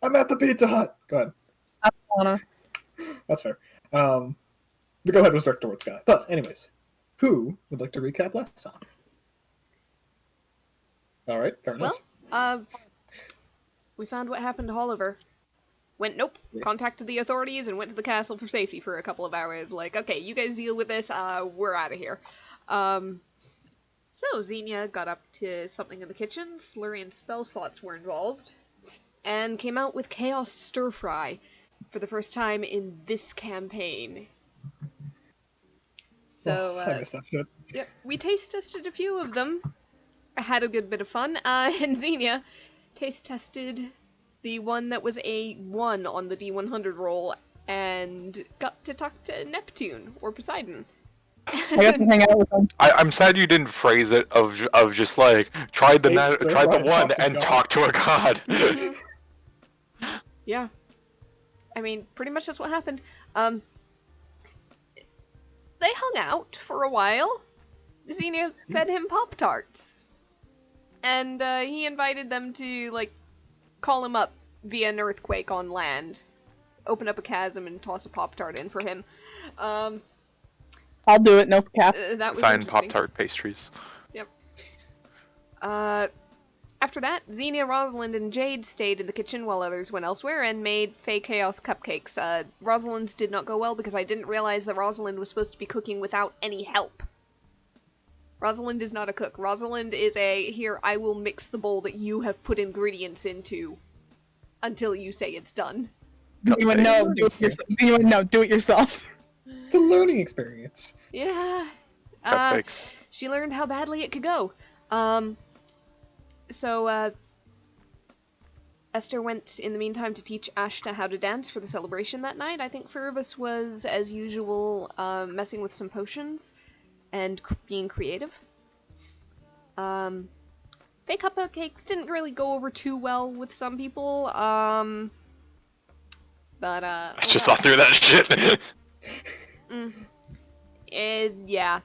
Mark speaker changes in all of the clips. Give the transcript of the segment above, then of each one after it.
Speaker 1: I'm at the Pizza Hut. Go ahead.
Speaker 2: I don't wanna.
Speaker 1: That's fair. The go ahead was directed towards Scott. But anyways, who would like to recap last time? All right, fair enough.
Speaker 3: We found what happened to Oliver. Nope.
Speaker 1: Yeah.
Speaker 3: Contacted the authorities and went to the castle for safety for a couple of hours. Like, okay, you guys deal with this. We're out of here. So Xenia got up to something in the kitchen. Slurry and spell slots were involved, and came out with Chaos Stir Fry for the first time in this campaign. So
Speaker 1: I missed that shit.
Speaker 3: Yep, we taste tested a few of them. I had a good bit of fun. And Xenia taste tested the one that was a 1 on the D100 roll and got to talk to Neptune or Poseidon.
Speaker 2: I got to hang out with them.
Speaker 4: I'm sad you didn't phrase it of just like tried the one and talk to a god.
Speaker 3: Yeah, I mean, pretty much that's what happened. They hung out for a while. Xenia fed him Pop-Tarts. And he invited them to, like, call him up via an earthquake on land. Open up a chasm and toss a Pop-Tart in for him.
Speaker 2: I'll do it, no cap.
Speaker 3: That was
Speaker 4: Signed Pop-Tart pastries.
Speaker 3: Yep. After that, Xenia, Rosalind, and Jade stayed in the kitchen while others went elsewhere and made Fey Chaos cupcakes. Rosalind's did not go well because I didn't realize that Rosalind was supposed to be cooking without any help. Rosalind is not a cook. Rosalind is here, I will mix the bowl that you have put ingredients into until you say it's done.
Speaker 2: Anyone know, do it yourself.
Speaker 1: It's a learning experience.
Speaker 3: Yeah.
Speaker 4: Cupcakes.
Speaker 3: She learned how badly it could go. So Esther went, in the meantime, to teach Ashta how to dance for the celebration that night. I think Fervus was, as usual, messing with some potions and being creative. Fake cupcakes didn't really go over too well with some people, but
Speaker 4: I just thought through that shit.
Speaker 3: Yeah.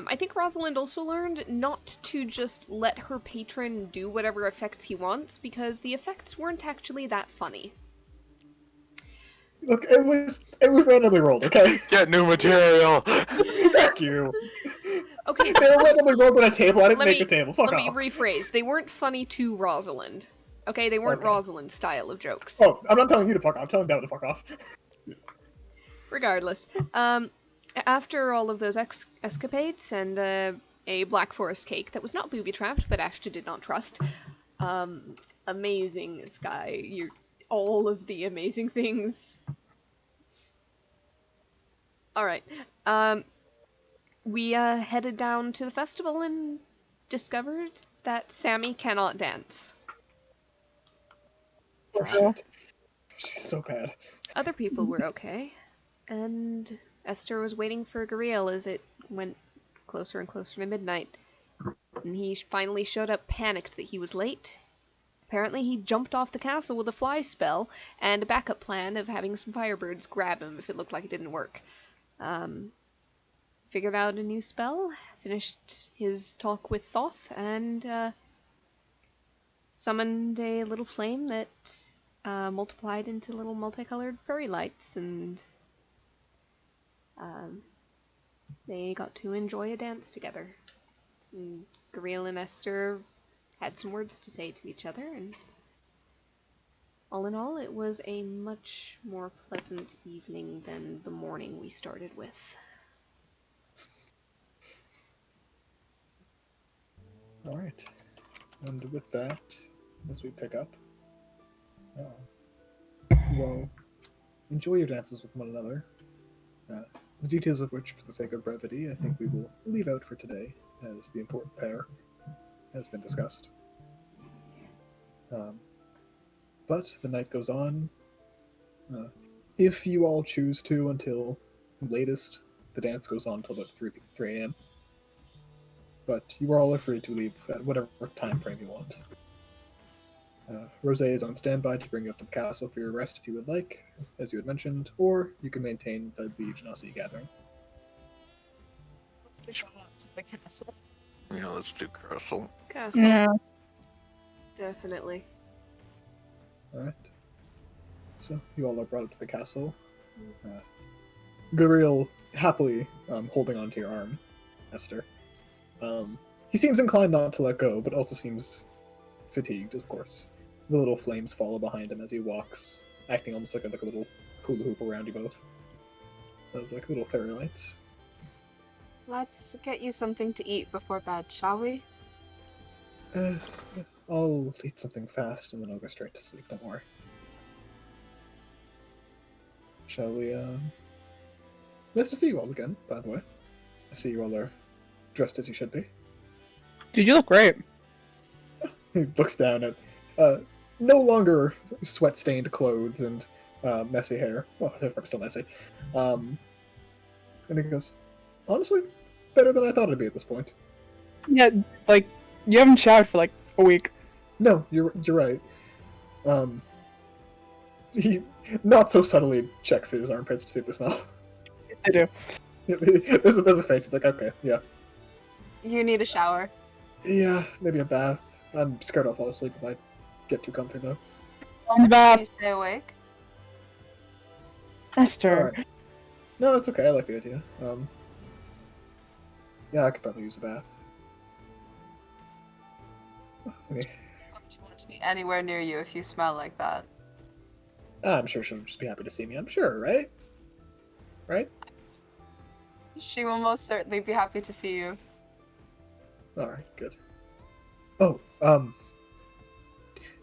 Speaker 3: I think Rosalind also learned not to just let her patron do whatever effects he wants, because the effects weren't actually that funny.
Speaker 1: Look, it was randomly rolled, okay?
Speaker 4: Get new material.
Speaker 1: Fuck you.
Speaker 3: Okay.
Speaker 1: They were randomly rolled on a table. I didn't make the table. Fuck off.
Speaker 3: Let me rephrase. They weren't funny to Rosalind. Okay, they weren't Rosalind's style of jokes.
Speaker 1: Oh, I'm not telling you to fuck off. I'm telling Dell to fuck off.
Speaker 3: Regardless, after all of those escapades and a Black Forest cake that was not booby-trapped, but Ashta did not trust. Amazing, Sky. All of the amazing things. Alright. We headed down to the festival and discovered that Sammy cannot dance.
Speaker 1: Oh, shit. She's so bad.
Speaker 3: Other people were okay. And Esther was waiting for Gariel as it went closer and closer to midnight. And he finally showed up panicked that he was late. Apparently he jumped off the castle with a fly spell and a backup plan of having some firebirds grab him if it looked like it didn't work. Figured out a new spell, finished his talk with Thoth, and summoned a little flame that multiplied into little multicolored fairy lights, and they got to enjoy a dance together. And Gariel and Esther had some words to say to each other, and all in all, it was a much more pleasant evening than the morning we started with.
Speaker 1: Alright. And with that, as we pick up, well, enjoy your dances with one another. The details of which, for the sake of brevity, I think we will leave out for today, as the important pair has been discussed. But the night goes on. If you all choose to, until latest, the dance goes on until about 3 a.m. But you all are free to leave at whatever time frame you want. Rosé is on standby to bring you up to the castle for your rest if you would like, as you had mentioned, or you can maintain inside the Genasi gathering.
Speaker 2: Let's go up to the castle.
Speaker 4: Yeah, let's do castle.
Speaker 3: Castle.
Speaker 2: Yeah.
Speaker 3: Definitely.
Speaker 1: Alright. So you all are brought up to the castle. Guriel happily holding onto your arm, Esther. He seems inclined not to let go, but also seems fatigued, of course. The little flames follow behind him as he walks, acting almost like a little hula hoop around you both. Like little fairy lights.
Speaker 5: Let's get you something to eat before bed, shall we?
Speaker 1: I'll eat something fast and then I'll go straight to sleep, don't worry. Shall we, Nice to see you all again, by the way. I see you all are dressed as you should be.
Speaker 2: Dude, you look great.
Speaker 1: He looks down at, no longer sweat-stained clothes and, messy hair. Well, they're probably still messy. And he goes, honestly, better than I thought it'd be at this point.
Speaker 2: Yeah, like, you haven't showered for like a week.
Speaker 1: No, you're right. He not so subtly checks his armpits to see if they smell.
Speaker 2: I do.
Speaker 1: There's a face. It's like, okay, yeah.
Speaker 5: You need a shower.
Speaker 1: Yeah, maybe a bath. I'm scared I'll fall asleep if I get too comfy, though.
Speaker 2: On the
Speaker 5: You
Speaker 2: bath.
Speaker 5: stay awake.
Speaker 2: Esther.
Speaker 1: Alright. No, that's okay. I like the idea. Yeah, I could probably use a bath.
Speaker 5: Don't want to be anywhere near you if you smell like that.
Speaker 1: I'm sure she'll just be happy to see me. I'm sure, right? Right?
Speaker 5: She will most certainly be happy to see you.
Speaker 1: Alright, good. Oh, do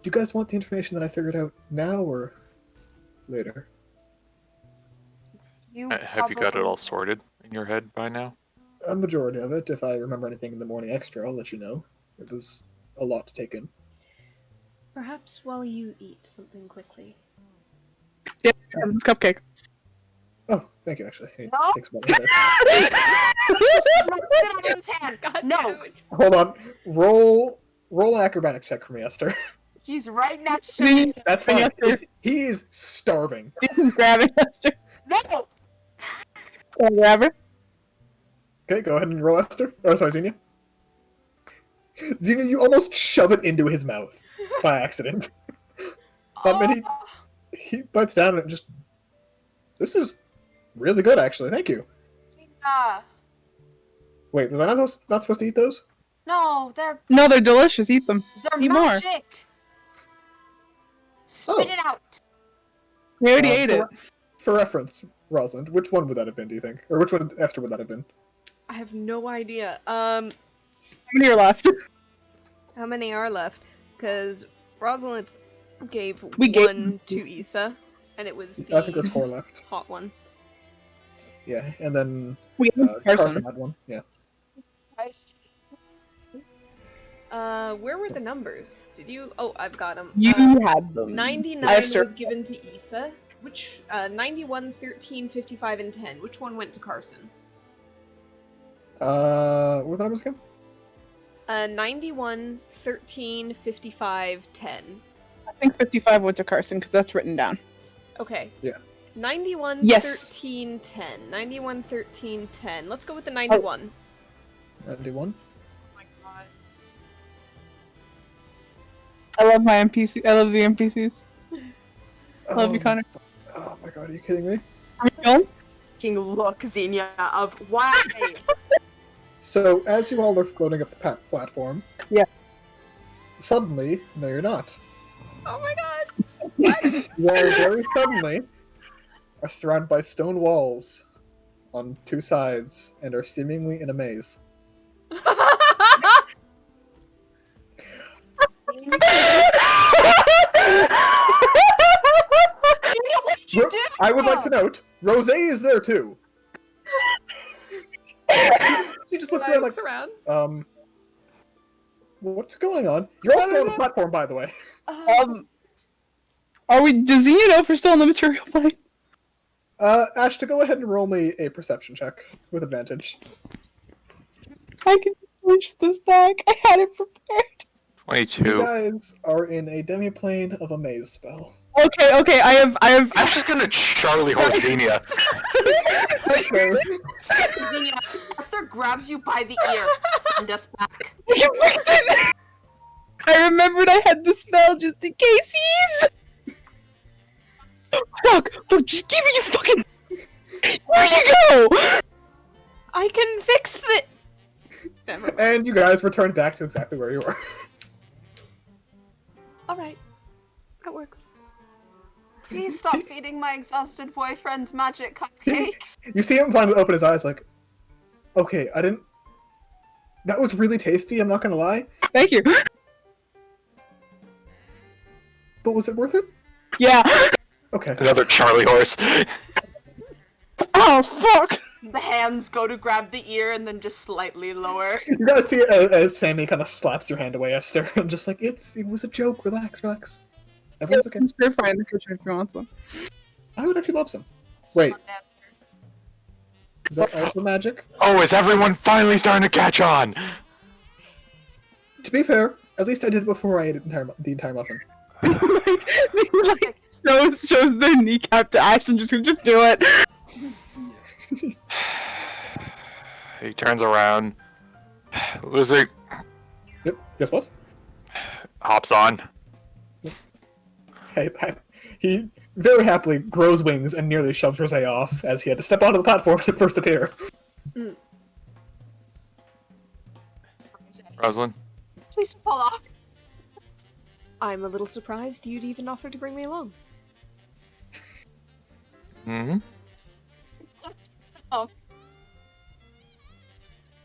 Speaker 1: you guys want the information that I figured out now or later?
Speaker 4: Have you got it all sorted in your head by now?
Speaker 1: A majority of it. If I remember anything in the morning extra, I'll let you know. It was a lot to take in.
Speaker 3: Perhaps while you eat something quickly.
Speaker 2: Yeah, this cupcake.
Speaker 1: Oh, thank you, actually. He
Speaker 5: No.
Speaker 1: takes one of it.
Speaker 5: Sit on his hand.
Speaker 3: God
Speaker 5: No,
Speaker 3: damn it.
Speaker 1: Hold on. Roll an acrobatics check for me, Esther.
Speaker 5: he's right next to me.
Speaker 1: That's fine.
Speaker 2: Esther.
Speaker 1: He is starving.
Speaker 2: Grab it, Esther.
Speaker 5: No.
Speaker 2: Can I grab her?
Speaker 1: Okay, go ahead and roll, Esther. Oh, sorry, Xenia. Xenia, you almost shove it into his mouth by accident. And he bites down and just... This is really good, actually. Thank you. Wait, was I not supposed to eat those?
Speaker 5: No, they're
Speaker 2: No, they're delicious. Eat them. Eat more.
Speaker 5: magic. Spit it out.
Speaker 2: We already ate it.
Speaker 1: For reference, Rosalind, which one would that have been, do you think? Or which one, Esther, would that have been?
Speaker 3: I have no idea.
Speaker 2: How many are left?
Speaker 3: How many are left? Because Rosalind gave
Speaker 2: We gave-
Speaker 3: one to Issa, and it was
Speaker 1: I think
Speaker 3: the
Speaker 1: there's 4 left.
Speaker 3: hot one.
Speaker 1: Yeah, and then
Speaker 2: We gave
Speaker 1: Carson had one. Yeah.
Speaker 5: Christ.
Speaker 3: Where were the numbers? Did you? Oh, I've got them.
Speaker 2: You had them.
Speaker 3: 99 was given to Issa. Which 91, 13, 55, and 10. Which one went to Carson?
Speaker 1: What were the numbers again?
Speaker 3: 91, 13, 55, 10.
Speaker 2: I think 55 went to Carson because that's written down.
Speaker 3: Okay.
Speaker 1: Yeah.
Speaker 3: 91,
Speaker 2: Yes.
Speaker 3: 13, 10. 91, 13, 10. Let's go with the 91.
Speaker 1: 91.
Speaker 5: Oh my god.
Speaker 2: I love my NPC. I love the NPCs. I love you, Connor.
Speaker 1: Oh my god, are you kidding me?
Speaker 5: Fucking look, Xenia, of why?
Speaker 1: So, as you all are floating up the platform...
Speaker 2: Yeah.
Speaker 1: Suddenly, no you're not.
Speaker 3: Oh my god!
Speaker 1: You all very suddenly are surrounded by stone walls on 2 sides and are seemingly in a maze.
Speaker 5: What'd you do?
Speaker 1: I would like to note, Rose is there too. She just looks around like,
Speaker 3: around.
Speaker 1: what's going on? You're all still on the platform, by the way.
Speaker 2: Are we? Does he know if we're still on the material plane?
Speaker 1: Ash, to go ahead and roll me a perception check with advantage.
Speaker 2: I can push this back. I had it prepared.
Speaker 4: 22.
Speaker 1: You guys are in a demi-plane of a maze spell.
Speaker 2: Okay. I have.
Speaker 4: I'm just gonna Charlie horse Xenia.
Speaker 1: Okay.
Speaker 5: Xenia, Esther grabs you by the ear. Send us back.
Speaker 2: I remembered I had the spell just in case he's. Fuck! Oh, just give me your fucking. Where you go?
Speaker 3: I can fix the. Never mind.
Speaker 1: And you guys return back to exactly where you were.
Speaker 3: All right, that works.
Speaker 5: Please stop feeding my exhausted boyfriend magic cupcakes.
Speaker 1: You see him finally open his eyes like, okay, I didn't... That was really tasty, I'm not gonna lie.
Speaker 2: Thank you.
Speaker 1: But was it worth it?
Speaker 2: Yeah.
Speaker 1: Okay.
Speaker 4: Another Charlie horse.
Speaker 2: Oh fuck!
Speaker 5: The hands go to grab the ear and then just slightly lower.
Speaker 1: You gotta see it as Sammy kind of slaps your hand away, Esther. I'm just like, it was a joke, relax, relax. Everyone's okay.
Speaker 2: I'm stir fry in the kitchen if you want some.
Speaker 1: I would actually love some. Wait.
Speaker 5: Smart answer.
Speaker 1: Is that also magic?
Speaker 4: Oh, is everyone finally starting to catch on?
Speaker 1: To be fair, at least I did it before I ate the entire muffin.
Speaker 2: like shows their kneecap to Ash and just do it.
Speaker 4: He turns around. Lucy
Speaker 1: Yep, yes, boss?
Speaker 4: hops on.
Speaker 1: Hey, he very happily grows wings and nearly shoves Rosé off as he had to step onto the platform to first appear.
Speaker 4: Rosalind?
Speaker 5: Please fall off.
Speaker 3: I'm a little surprised you'd even offer to bring me along.
Speaker 4: Mm-hmm.
Speaker 5: Oh,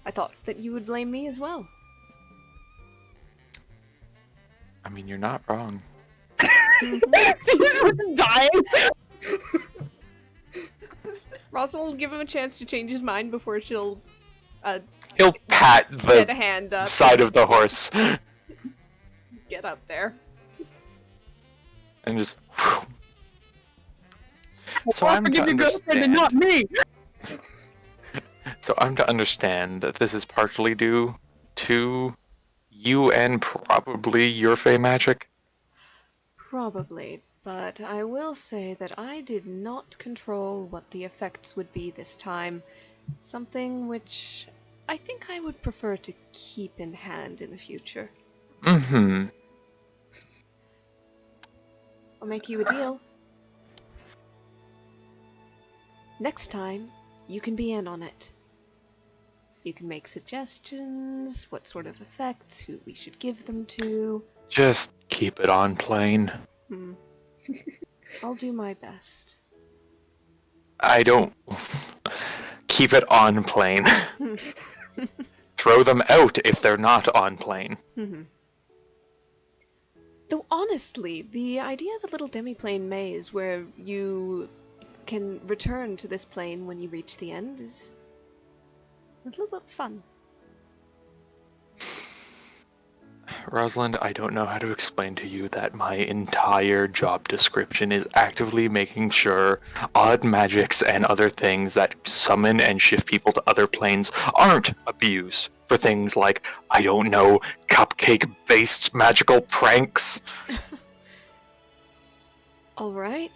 Speaker 3: I thought that you would blame me as well.
Speaker 4: I mean, you're not wrong.
Speaker 2: He's dying.
Speaker 3: Rosalind will give him a chance to change his mind before she'll
Speaker 4: He'll pat
Speaker 3: get a
Speaker 4: the
Speaker 3: hand up.
Speaker 4: side of the horse
Speaker 3: Get up there.
Speaker 4: and just. So
Speaker 2: I'll
Speaker 4: I'm to
Speaker 2: forgive your girlfriend and
Speaker 4: understand.
Speaker 2: not me.
Speaker 4: So I'm to understand that this is partially due to you and probably your Fey magic.
Speaker 3: Probably, but I will say that I did not control what the effects would be this time. Something which I think I would prefer to keep in hand in the future.
Speaker 4: Mm-hmm.
Speaker 3: I'll make you a deal. Next time, you can be in on it. You can make suggestions, what sort of effects, who we should give them to.
Speaker 4: Just keep it on plain.
Speaker 3: I'll do my best.
Speaker 4: I don't. Keep it on plane. Throw them out if they're not on plane.
Speaker 3: Though honestly, the idea of a little demi-plane maze where you can return to this plane when you reach the end is a little bit fun.
Speaker 4: Rosalind, I don't know how to explain to you that my entire job description is actively making sure odd magics and other things that summon and shift people to other planes aren't abused for things like, I don't know, cupcake-based magical pranks.
Speaker 3: Alright.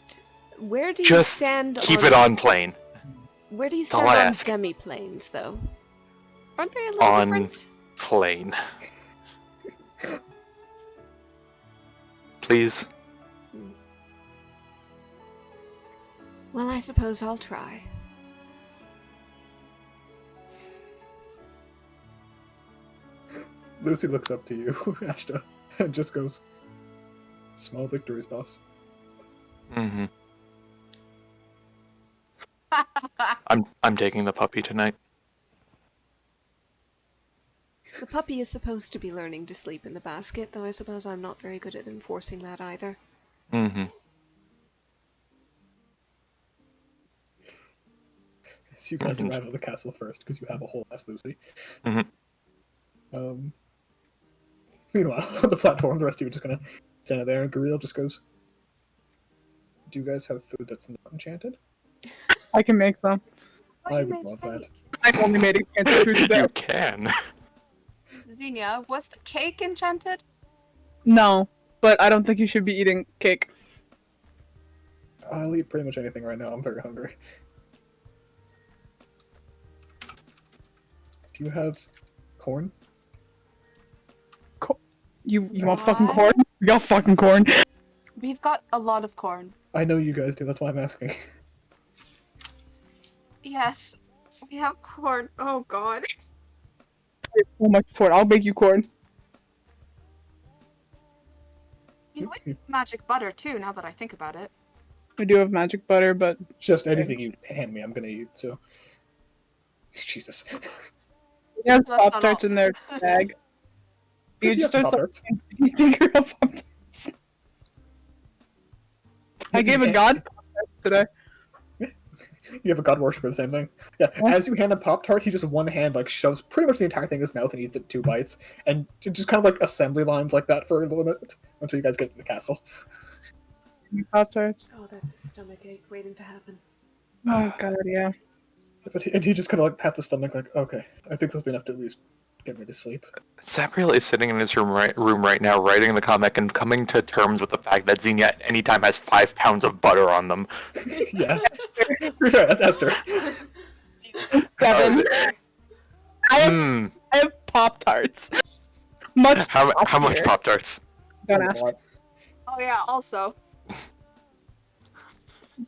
Speaker 3: Where do you
Speaker 4: Just
Speaker 3: stand
Speaker 4: keep it on plane.
Speaker 3: Where do you
Speaker 4: all
Speaker 3: stand
Speaker 4: I
Speaker 3: on
Speaker 4: ask.
Speaker 3: demi-planes, though? Aren't they a little
Speaker 4: On
Speaker 3: different?
Speaker 4: plane. Please.
Speaker 3: Well, I suppose I'll try.
Speaker 1: Lucy looks up to you, Ashta, and just goes, "Small victories, boss."
Speaker 4: Mm-hmm. I'm taking the puppy tonight.
Speaker 3: The puppy is supposed to be learning to sleep in the basket, though I suppose I'm not very good at enforcing that either.
Speaker 4: Mm-hmm.
Speaker 1: So you guys arrive at the castle first, because you have a whole ass Lucy.
Speaker 4: Mm-hmm.
Speaker 1: Meanwhile, on the platform, the rest of you are just gonna stand there, and Gareel just goes, "Do you guys have food that's not enchanted?"
Speaker 2: I can make some.
Speaker 1: I would love that.
Speaker 2: I've only made it food
Speaker 4: You
Speaker 2: today.
Speaker 4: can.
Speaker 5: Xenia, was the cake enchanted?
Speaker 2: No, but I don't think you should be eating cake.
Speaker 1: I'll eat pretty much anything right now. I'm very hungry. Do you have corn?
Speaker 2: You want fucking corn? You got fucking corn.
Speaker 5: We've got a lot of corn.
Speaker 1: I know you guys do. That's why I'm asking.
Speaker 5: Yes, we have corn. Oh god.
Speaker 2: There's so much corn. I'll make you corn.
Speaker 5: You know, we have magic butter too, now that I think about it.
Speaker 2: We do have magic butter, but
Speaker 1: Just anything you hand me, I'm gonna eat. So, Jesus.
Speaker 2: we have
Speaker 5: That's not
Speaker 2: Pop Tarts
Speaker 5: all.
Speaker 2: in their bag. You
Speaker 1: You
Speaker 2: just
Speaker 1: have
Speaker 2: start
Speaker 1: Pop-Tarts.
Speaker 2: eating your Pop Tarts. I gave a god Pop Tarts today.
Speaker 1: You have a god worshiper, the same thing. Yeah, as you hand a Pop Tart, he just one hand like shoves pretty much the entire thing in his mouth and eats it 2 bites, and just kind of like assembly lines like that for a little bit until you guys get to the castle.
Speaker 2: Pop Tarts.
Speaker 3: Oh, that's a stomach ache waiting to happen.
Speaker 2: Oh god, yeah.
Speaker 1: And he just kind of like pats his stomach, like, okay, I think this will be enough to at least get me to sleep.
Speaker 4: Sabriel is sitting in his room right now, writing the comic and coming to terms with the fact that Xenia at any time has 5 pounds of butter on them.
Speaker 1: Yeah, to be fair, that's Esther.
Speaker 2: 7. I
Speaker 4: Hmm.
Speaker 2: have Pop Tarts. Much.
Speaker 4: How much
Speaker 2: here.
Speaker 4: Pop Tarts?
Speaker 2: Don't ask.
Speaker 5: Oh yeah, also.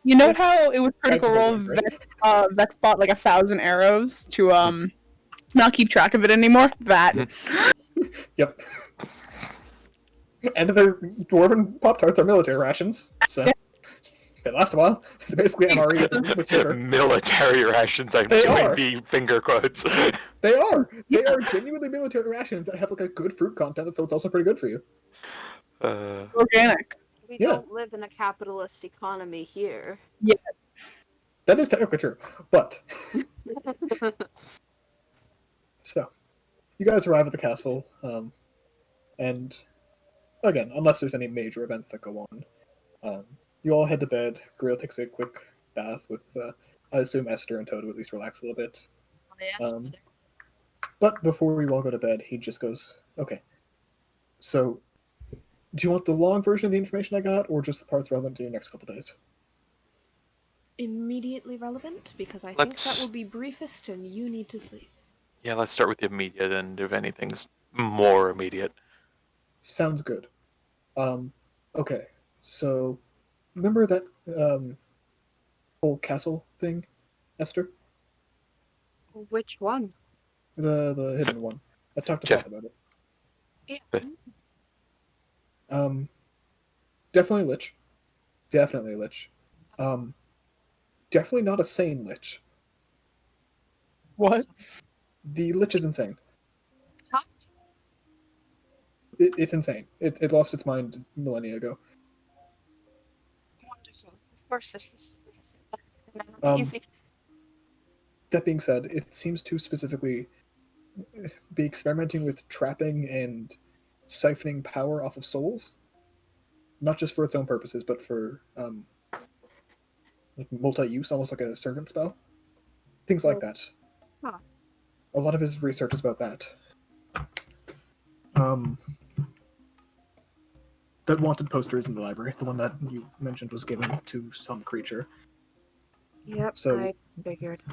Speaker 2: You know how it was Critical
Speaker 1: That's
Speaker 2: Role
Speaker 1: amazing,
Speaker 2: Vex bought like 1,000 arrows to not keep track of it anymore? That.
Speaker 1: Yep. And their dwarven Pop Tarts are military rations, so they last a while. They're basically MRE with sugar.
Speaker 4: Military rations, I'm
Speaker 1: They
Speaker 4: doing
Speaker 1: are.
Speaker 4: the finger quotes.
Speaker 1: They are. They are genuinely military rations that have like a good fruit content, so it's also pretty good for you.
Speaker 2: Organic.
Speaker 5: We
Speaker 1: Yeah.
Speaker 5: don't live in a capitalist economy here.
Speaker 1: That is technically true, but so you guys arrive at the castle, and again, unless there's any major events that go on, you all head to bed. Grill takes a quick bath with, I assume, Esther and Toad to at least relax a little bit.
Speaker 5: Yes,
Speaker 1: But before you all go to bed, he just goes, okay, so do you want the long version of the information I got, or just the parts relevant to your next couple days?
Speaker 3: Immediately relevant, because I think that
Speaker 4: Let's-
Speaker 3: will be briefest and you need to sleep.
Speaker 4: Yeah, let's start with the immediate, and if anything's more immediate.
Speaker 1: Sounds good. Okay, so remember that whole castle thing, Esther?
Speaker 5: Which one?
Speaker 1: The hidden one. I talked to
Speaker 4: Jeff.
Speaker 1: Seth about it.
Speaker 5: Yeah.
Speaker 1: Definitely Lich. Definitely Lich. Definitely not a sane Lich.
Speaker 2: What?
Speaker 1: The Lich is insane.
Speaker 5: Huh?
Speaker 1: It's insane. It lost its mind millennia ago.
Speaker 5: Wonderful. Of course it is.
Speaker 1: Um,
Speaker 5: Easy.
Speaker 1: That being said, it seems to specifically be experimenting with trapping and siphoning power off of souls. Not just for its own purposes, but for like multi-use, almost like a servant spell. Things like that.
Speaker 5: Huh.
Speaker 1: A lot of his research is about that. That wanted poster is in the library. The one that you mentioned was given to some creature.
Speaker 5: Yep,
Speaker 1: So-
Speaker 5: I figured.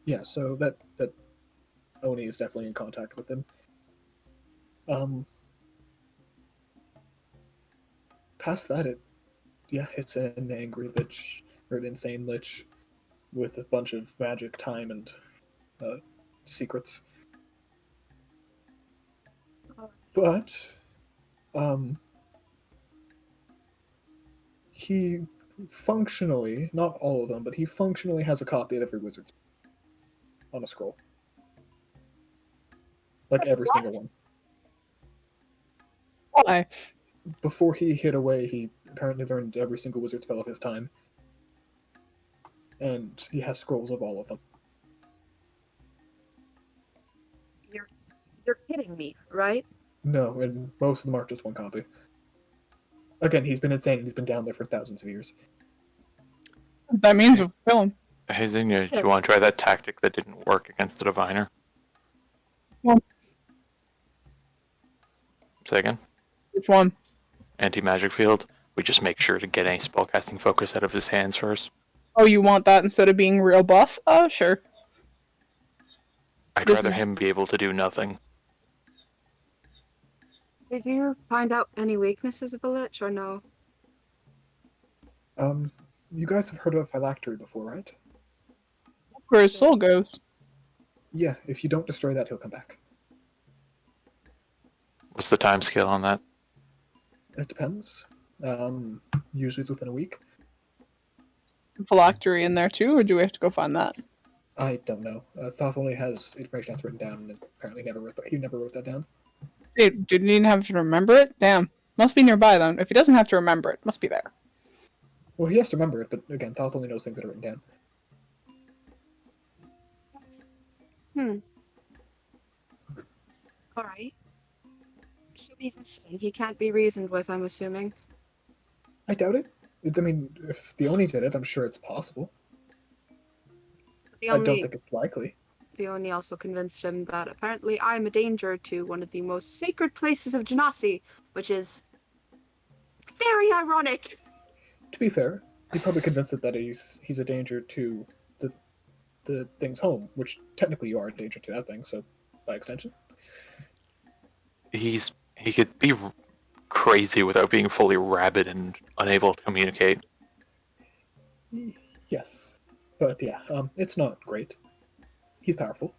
Speaker 1: Yeah, so that Oni is definitely in contact with him. Past that, it's an angry lich or an insane lich with a bunch of magic, time, and secrets. But he functionally, not all of them, but he functionally has a copy of every wizard's on a scroll. Like every single one.
Speaker 2: Why?
Speaker 1: Before he hid away, he apparently learned every single wizard spell of his time. And he has scrolls of all of them.
Speaker 5: You're kidding me, right?
Speaker 1: No, and most of them are just one copy. Again, he's been insane and he's been down there for thousands of years.
Speaker 2: That means we'll kill him.
Speaker 4: Hey Xenia, do you want to try that tactic that didn't work against the diviner?
Speaker 2: Well-
Speaker 4: Say again?
Speaker 2: Which one?
Speaker 4: Anti-magic field. We just make sure to get any spellcasting focus out of his hands first.
Speaker 2: Oh, you want that instead of being real buff? Oh, sure.
Speaker 4: I'd
Speaker 2: This
Speaker 4: rather
Speaker 2: is-
Speaker 4: him be able to do nothing.
Speaker 5: Did you find out any weaknesses of a lich or no?
Speaker 1: You guys have heard of a phylactery before, right?
Speaker 2: Where his soul goes.
Speaker 1: Yeah, if you don't destroy that, he'll come back.
Speaker 4: What's the time scale on that?
Speaker 1: It depends. Usually it's within a week.
Speaker 2: Phylactery in there too, or do we have to go find that?
Speaker 1: I don't know. Thoth only has information that's written down, and apparently he never wrote that down.
Speaker 2: Dude, didn't even have to remember it? Damn. Must be nearby then. If he doesn't have to remember it, must be there.
Speaker 1: Well, he has to remember it, but again, Thoth only knows things that are written down.
Speaker 5: Alright. So he's insane. He can't be reasoned with, I'm assuming.
Speaker 1: I doubt it. I mean, if the Oni did it, I'm sure it's possible.
Speaker 5: The
Speaker 1: I don't
Speaker 5: Oni,
Speaker 1: think it's likely.
Speaker 5: the Oni also convinced him that apparently I'm a danger to one of the most sacred places of Genasi, which is very ironic.
Speaker 1: To be fair, he probably convinced it that he's a danger to the thing's home, which technically you are a danger to that thing, so by extension.
Speaker 4: He could be crazy without being fully rabid and unable to communicate.
Speaker 1: Yes. But yeah, it's not great. He's powerful.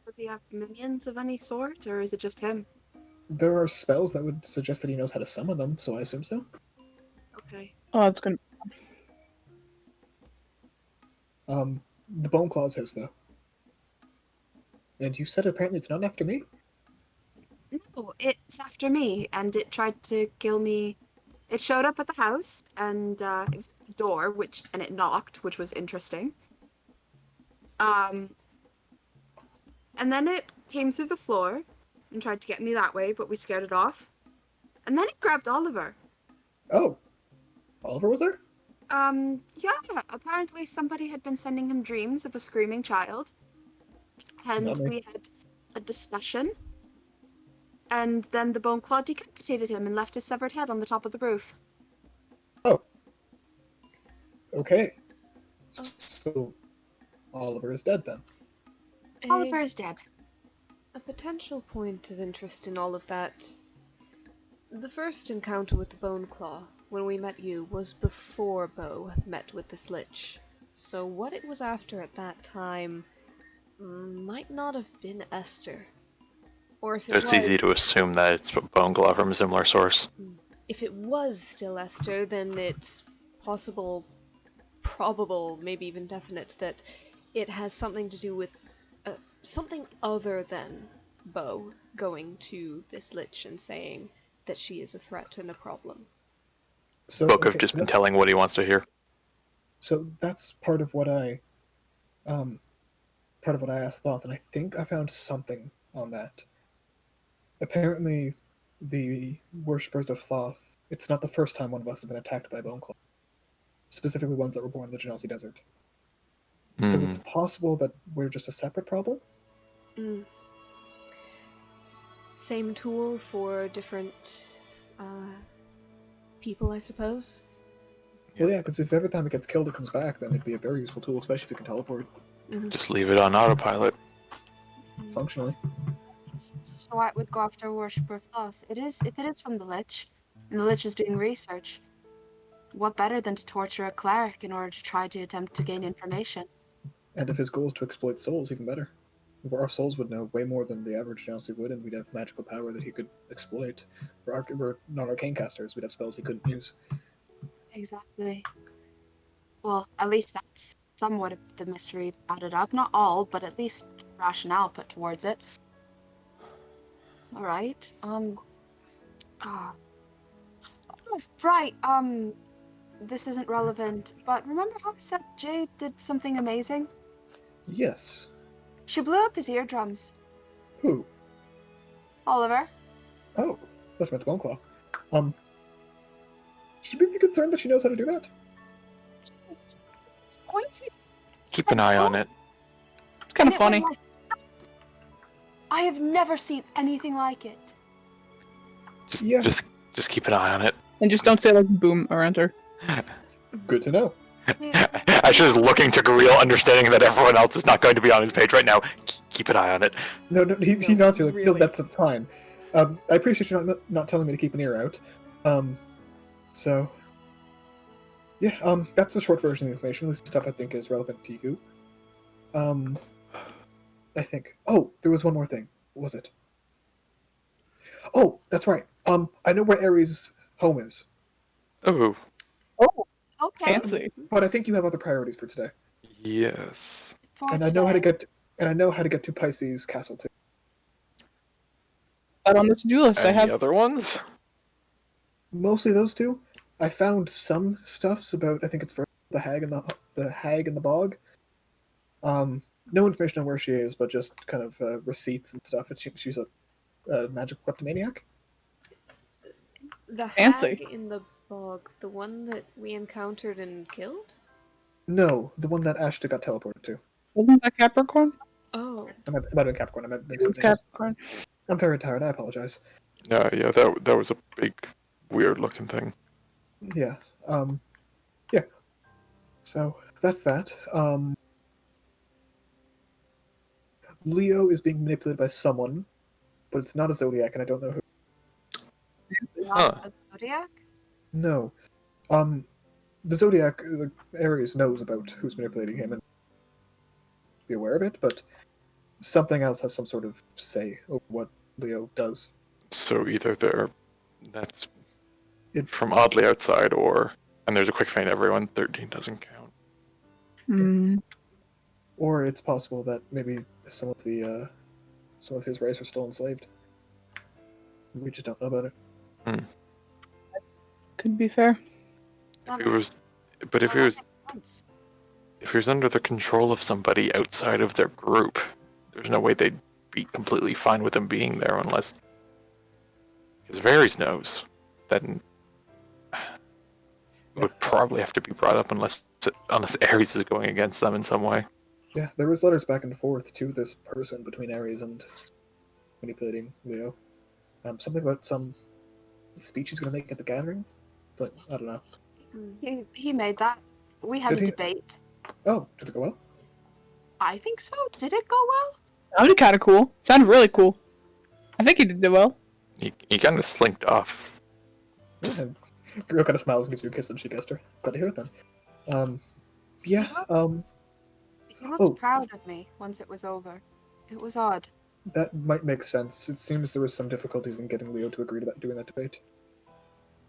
Speaker 5: Does he have minions of any sort, or is it just him?
Speaker 1: There are spells that would suggest that he knows how to summon them, so I assume so.
Speaker 5: Okay.
Speaker 2: Oh, it's gonna.
Speaker 1: The Bone Claw's house, though. And you said apparently it's not after me?
Speaker 5: No, it's after me, and it tried to kill me. It showed up at the house, and it was at the door, and it knocked, which was interesting. And then it came through the floor and tried to get me that way, but we scared it off. And then it grabbed Oliver.
Speaker 1: Oh. Oliver was there?
Speaker 5: Yeah, apparently somebody had been sending him dreams of a screaming child. And
Speaker 1: Not me.
Speaker 5: we had a discussion. And then the Bone Claw decapitated him and left his severed head on the top of the roof.
Speaker 1: Oh. Okay. So, Oliver is dead then.
Speaker 5: Oliver is dead.
Speaker 3: A potential point of interest in all of that. The first encounter with the Bone Claw, when we met you, was before Bo met with the Slitch. So what it was after at that time might not have been Esther. Or if it
Speaker 4: It's easy to assume that it's Bone Claw from a similar source.
Speaker 3: If it was still Esther, then it's possible, probable, maybe even definite, that it has something to do with something other than Bo going to this Lich and saying that she is a threat and a problem.
Speaker 1: So,
Speaker 4: Book have
Speaker 1: okay,
Speaker 4: just
Speaker 1: so
Speaker 4: been
Speaker 1: that's-
Speaker 4: telling what he wants to hear.
Speaker 1: So that's part of what I asked Thoth, and I think I found something on that. Apparently, the worshippers of Thoth, it's not the first time one of us has been attacked by Bone Claw. Specifically ones that were born in the Genasi Desert. So it's possible that we're just a separate problem?
Speaker 3: Same tool for different people, I suppose.
Speaker 1: Well, yeah, because if every time it gets killed it comes back, then it'd be a very useful tool, especially if it can teleport
Speaker 4: Just leave it on autopilot.
Speaker 1: functionally.
Speaker 5: So I would go after a worshipper of Thoth. If it is from the Lich, and the Lich is doing research, what better than to torture a cleric in order to try to attempt to gain information?
Speaker 1: And if his goal is to exploit souls, even better. Our souls would know way more than the average Genasi would, and we'd have magical power that he could exploit. We're not arcane casters, we'd have spells he couldn't use.
Speaker 5: Exactly. Well, at least that's somewhat of the mystery added up. Not all, but at least rationale put towards it. Alright, right, this isn't relevant, but remember how I said Jade did something amazing?
Speaker 1: Yes.
Speaker 5: She blew up his eardrums.
Speaker 1: Who?
Speaker 5: Oliver?
Speaker 1: Oh, that's meant to Boneclaw. Should we be concerned that she knows how to do that?
Speaker 5: It's pointed.
Speaker 4: Keep an eye on it.
Speaker 2: It's kind of
Speaker 5: And it went
Speaker 2: funny.
Speaker 5: like- I have never seen anything like it.
Speaker 4: Just keep an eye on it.
Speaker 2: And just don't say like boom or enter.
Speaker 1: Good to know.
Speaker 4: Asher is looking to Gareel, understanding that everyone else is not going to be on his page right now. Keep an eye on it.
Speaker 1: No, he
Speaker 3: No,
Speaker 1: nods you like, no,
Speaker 3: really.
Speaker 1: that's fine. I appreciate you not telling me to keep an ear out. So, Yeah, that's the short version of the information. This stuff I think is relevant to you. I think. Oh, there was one more thing. What was it? Oh, that's right. I know where Ares' home is,
Speaker 4: Oh,
Speaker 2: Oh,
Speaker 5: Okay.
Speaker 2: fancy.
Speaker 1: but I think you have other priorities for today.
Speaker 4: yes.
Speaker 5: For
Speaker 1: And I know how to
Speaker 5: today.
Speaker 1: get to Pisces Castle too.
Speaker 2: But on the to-do list, I
Speaker 4: Any
Speaker 2: have.
Speaker 4: other ones?
Speaker 1: Mostly those two. I found some stuffs about. I think it's for the hag and the bog. No information on where she is, but just kind of receipts and stuff. She's a magical kleptomaniac.
Speaker 3: The
Speaker 2: Fancy.
Speaker 3: hag in the bog, the one that we encountered and killed?
Speaker 1: No, the one that Ashta got teleported to.
Speaker 2: Wasn't that Capricorn?
Speaker 3: Oh.
Speaker 1: I might have been Capricorn. I might
Speaker 2: It
Speaker 1: mix
Speaker 2: was
Speaker 1: up names.
Speaker 2: Capricorn.
Speaker 1: I'm very tired. I apologize.
Speaker 4: Yeah, that was a big, weird looking thing.
Speaker 1: Yeah. Yeah. So that's that. Leo is being manipulated by someone, but it's not a Zodiac, and I don't know who.
Speaker 5: Not
Speaker 4: Huh.
Speaker 5: a Zodiac?
Speaker 1: No. The Zodiac, the Ares knows about who's manipulating him and be aware of it, but something else has some sort of say over what Leo does.
Speaker 4: So either that's
Speaker 1: It-
Speaker 4: from oddly outside, and there's a quick feint, everyone, 13 doesn't count.
Speaker 2: Hmm.
Speaker 1: Or it's possible that maybe some of his race are still enslaved. We just don't know about it.
Speaker 2: Could be fair.
Speaker 4: If he was, but if he was under the control of somebody outside of their group, there's no way they'd be completely fine with him being there unless, because Varys knows, then it would probably have to be brought up unless Ares is going against them in some way.
Speaker 1: Yeah, there was letters back and forth to this person between Ares and manipulating Leo. Something about some speech he's going to make at the gathering, but I don't know.
Speaker 5: He made that. We had
Speaker 1: Did
Speaker 5: a
Speaker 1: he?
Speaker 5: debate.
Speaker 1: Oh, did it go well?
Speaker 5: I think so. Did it go well?
Speaker 2: Sounded kind of cool. Sounded really cool. I think he did well.
Speaker 4: He kind of slinked off.
Speaker 1: Yeah, Girl kind of smiles and gives you a kiss and she kissed her. Glad to hear it then. Yeah,
Speaker 5: He looked
Speaker 1: Oh.
Speaker 5: proud of me once it was over. It was odd.
Speaker 1: that might make sense. It seems there was some difficulties in getting Leo to agree to doing that debate.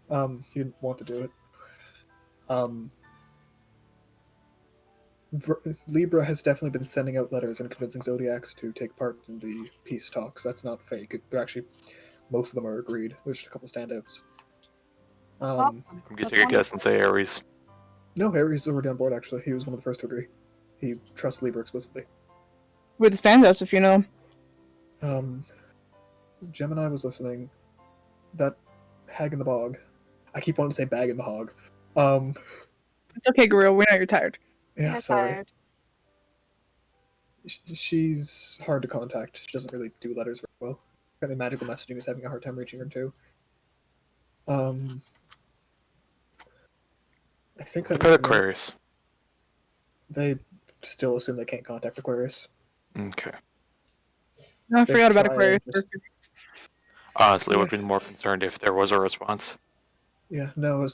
Speaker 1: He didn't want to do it. Libra has definitely been sending out letters and convincing Zodiacs to take part in the peace talks. That's not fake. They're actually, most of them are agreed. There's just a couple standouts.
Speaker 5: Awesome.
Speaker 4: I'm gonna
Speaker 5: That's
Speaker 4: take a guess and say Ares.
Speaker 1: No, Harry's already on board, actually. He was one of the first to agree. He trusts Libra explicitly.
Speaker 2: With the standouts, if you know.
Speaker 1: Gemini was listening. That hag in the bog. I keep wanting to say bag in the hog.
Speaker 2: It's okay, Gorilla. We know you're tired.
Speaker 1: Yeah,
Speaker 5: I'm
Speaker 1: sorry.
Speaker 5: tired.
Speaker 1: She's hard to contact. She doesn't really do letters very well. Apparently magical messaging is having a hard time reaching her too. I think that
Speaker 4: What about
Speaker 1: was the-
Speaker 4: Aquarius?
Speaker 1: they still assume they can't contact Aquarius.
Speaker 4: Okay.
Speaker 2: No, I
Speaker 1: They
Speaker 2: forgot about
Speaker 1: try
Speaker 2: Aquarius.
Speaker 1: and just-
Speaker 4: Honestly, I would
Speaker 1: Yeah.
Speaker 4: have been more concerned if there was a response.
Speaker 1: Yeah, no,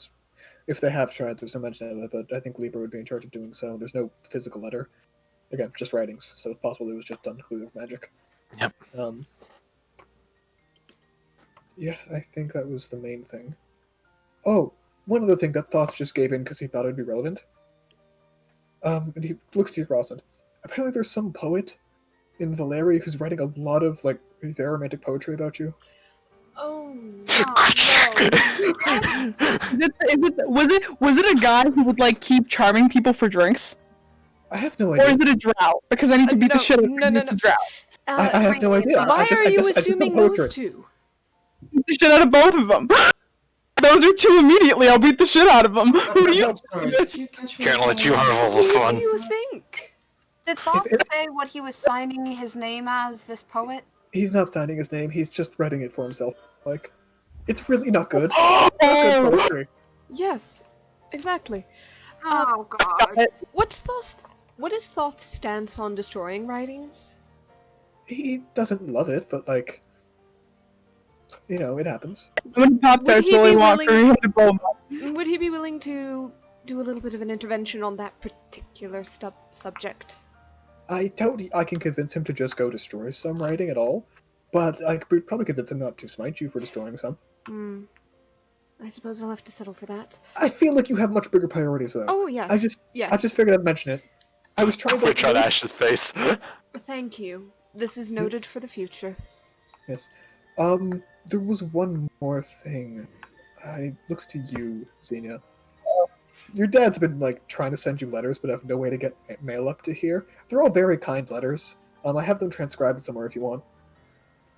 Speaker 1: if they have tried, there's no mention of it, but I think Libra would be in charge of doing so. There's no physical letter. Again, just writings, so it's possible it was just done completely with magic.
Speaker 4: Yep.
Speaker 1: Yeah, I think that was the main thing. Oh, one other thing that Thoth just gave in because he thought it'd be relevant. And he looks to you, Rosalind. Apparently there's some poet in Valeri who's writing a lot of, like, very romantic poetry about you.
Speaker 3: Oh,
Speaker 2: Was it a guy who would like keep charming people for drinks,
Speaker 1: I have no
Speaker 2: or
Speaker 1: idea.
Speaker 2: is it a drought? Because I need to beat the
Speaker 3: no,
Speaker 2: shit out of
Speaker 3: no,
Speaker 2: him.
Speaker 3: no,
Speaker 2: It's
Speaker 3: no.
Speaker 2: a drought.
Speaker 1: I have no idea.
Speaker 3: Why
Speaker 1: I
Speaker 3: are you
Speaker 1: just know
Speaker 3: assuming
Speaker 1: poetry.
Speaker 3: those two?
Speaker 2: Beat the shit out of both of them. Those are two immediately. I'll beat the shit out of them. Who do you?
Speaker 4: Can't let you have all the
Speaker 3: Who
Speaker 4: fun.
Speaker 3: do you think?
Speaker 5: Did Thoth
Speaker 1: If-
Speaker 5: say what he was signing his name as, this poet?
Speaker 1: He's not signing his name, he's just writing it for himself. Like, it's really not good.
Speaker 2: Oh!
Speaker 1: Not good poetry.
Speaker 3: Yes, exactly.
Speaker 5: Oh god.
Speaker 3: What is Thoth's stance on destroying writings?
Speaker 1: He doesn't love it, but, like, you know, it happens.
Speaker 2: How many pop
Speaker 3: Would
Speaker 2: tarts
Speaker 3: he
Speaker 2: will
Speaker 3: be
Speaker 2: I want for
Speaker 3: willing-
Speaker 2: him to blow them up?
Speaker 3: Would he be willing to do a little bit of an intervention on that particular subject.
Speaker 1: I doubt I can convince him to just go destroy some writing at all, but I could probably convince him not to smite you for destroying some.
Speaker 3: Hmm. I suppose I'll have to settle for that.
Speaker 1: I feel like you have much bigger priorities, though.
Speaker 3: Oh, yes.
Speaker 1: I just figured I'd mention it. I was trying to...
Speaker 4: Quick shot Ash's face.
Speaker 3: Thank you. This is noted for the future.
Speaker 1: Yes. There was one more thing. It looks to you, Xenia. Your dad's been, like, trying to send you letters, but have no way to get mail up to here. They're all very kind letters. I have them transcribed somewhere if you want.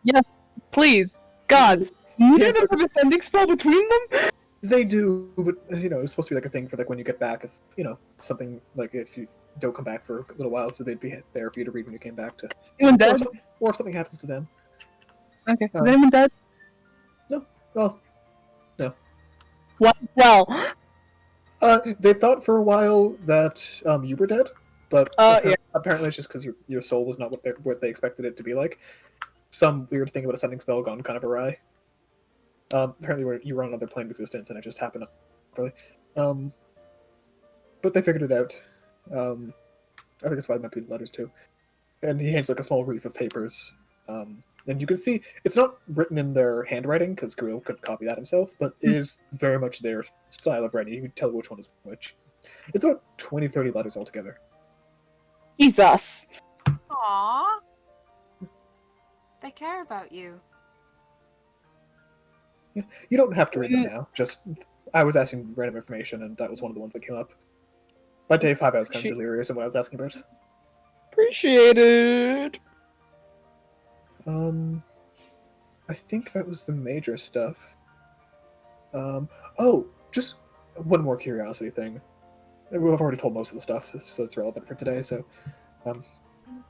Speaker 2: Yes, please. Gods. Neither of them have a sending spell between them?
Speaker 1: They do, but, you know, it's supposed to be, like, a thing for, like, when you get back, if, you know, something, like, if you don't come back for a little while, so they'd be there for you to read when you came back to...
Speaker 2: Anyone dead?
Speaker 1: Or if something happens to them.
Speaker 2: Okay. Is anyone dead?
Speaker 1: No. Well, no.
Speaker 2: What? Well...
Speaker 1: They thought for a while that you were dead, but
Speaker 2: yeah.
Speaker 1: apparently it's just because your soul was not what they expected it to be like. Some weird thing about a sending spell gone kind of awry. Apparently you were on another plane of existence and it just happened. Really. But they figured it out. I think that's why they might be letters too. And he hands like a small reef of papers. And you can see it's not written in their handwriting because Gorilla couldn't copy that himself, but it is very much their style of writing. You can tell which one is which. It's about 20-30 letters altogether.
Speaker 2: Jesus.
Speaker 5: Aww. They care about you.
Speaker 1: Yeah, you don't have to read them now. Just I was asking random information, and that was one of the ones that came up. By day 5, I was kind of delirious in what I was asking about.
Speaker 2: Appreciated.
Speaker 1: I think that was the major stuff. Oh, just one more curiosity thing. We've already told most of the stuff, so it's relevant for today, so...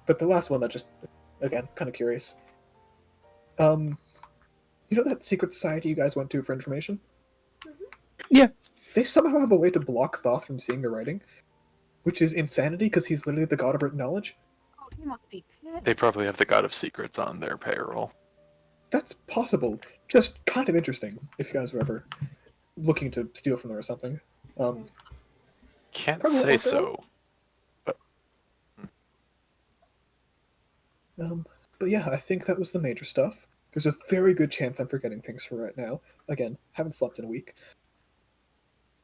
Speaker 1: but the last one that just, again, kind of curious. You know that secret society you guys went to for information?
Speaker 3: Mm-hmm.
Speaker 2: Yeah.
Speaker 1: They somehow have a way to block Thoth from seeing your writing, which is insanity, because he's literally the god of written knowledge.
Speaker 5: Oh, he must be pissed.
Speaker 4: They probably have the God of Secrets on their payroll.
Speaker 1: That's possible. Just kind of interesting, if you guys were ever looking to steal from them or something.
Speaker 4: Can't
Speaker 1: Probably
Speaker 4: say
Speaker 1: won't
Speaker 4: so.
Speaker 1: But yeah, I think that was the major stuff. There's a very good chance I'm forgetting things for right now. Again, haven't slept in a week.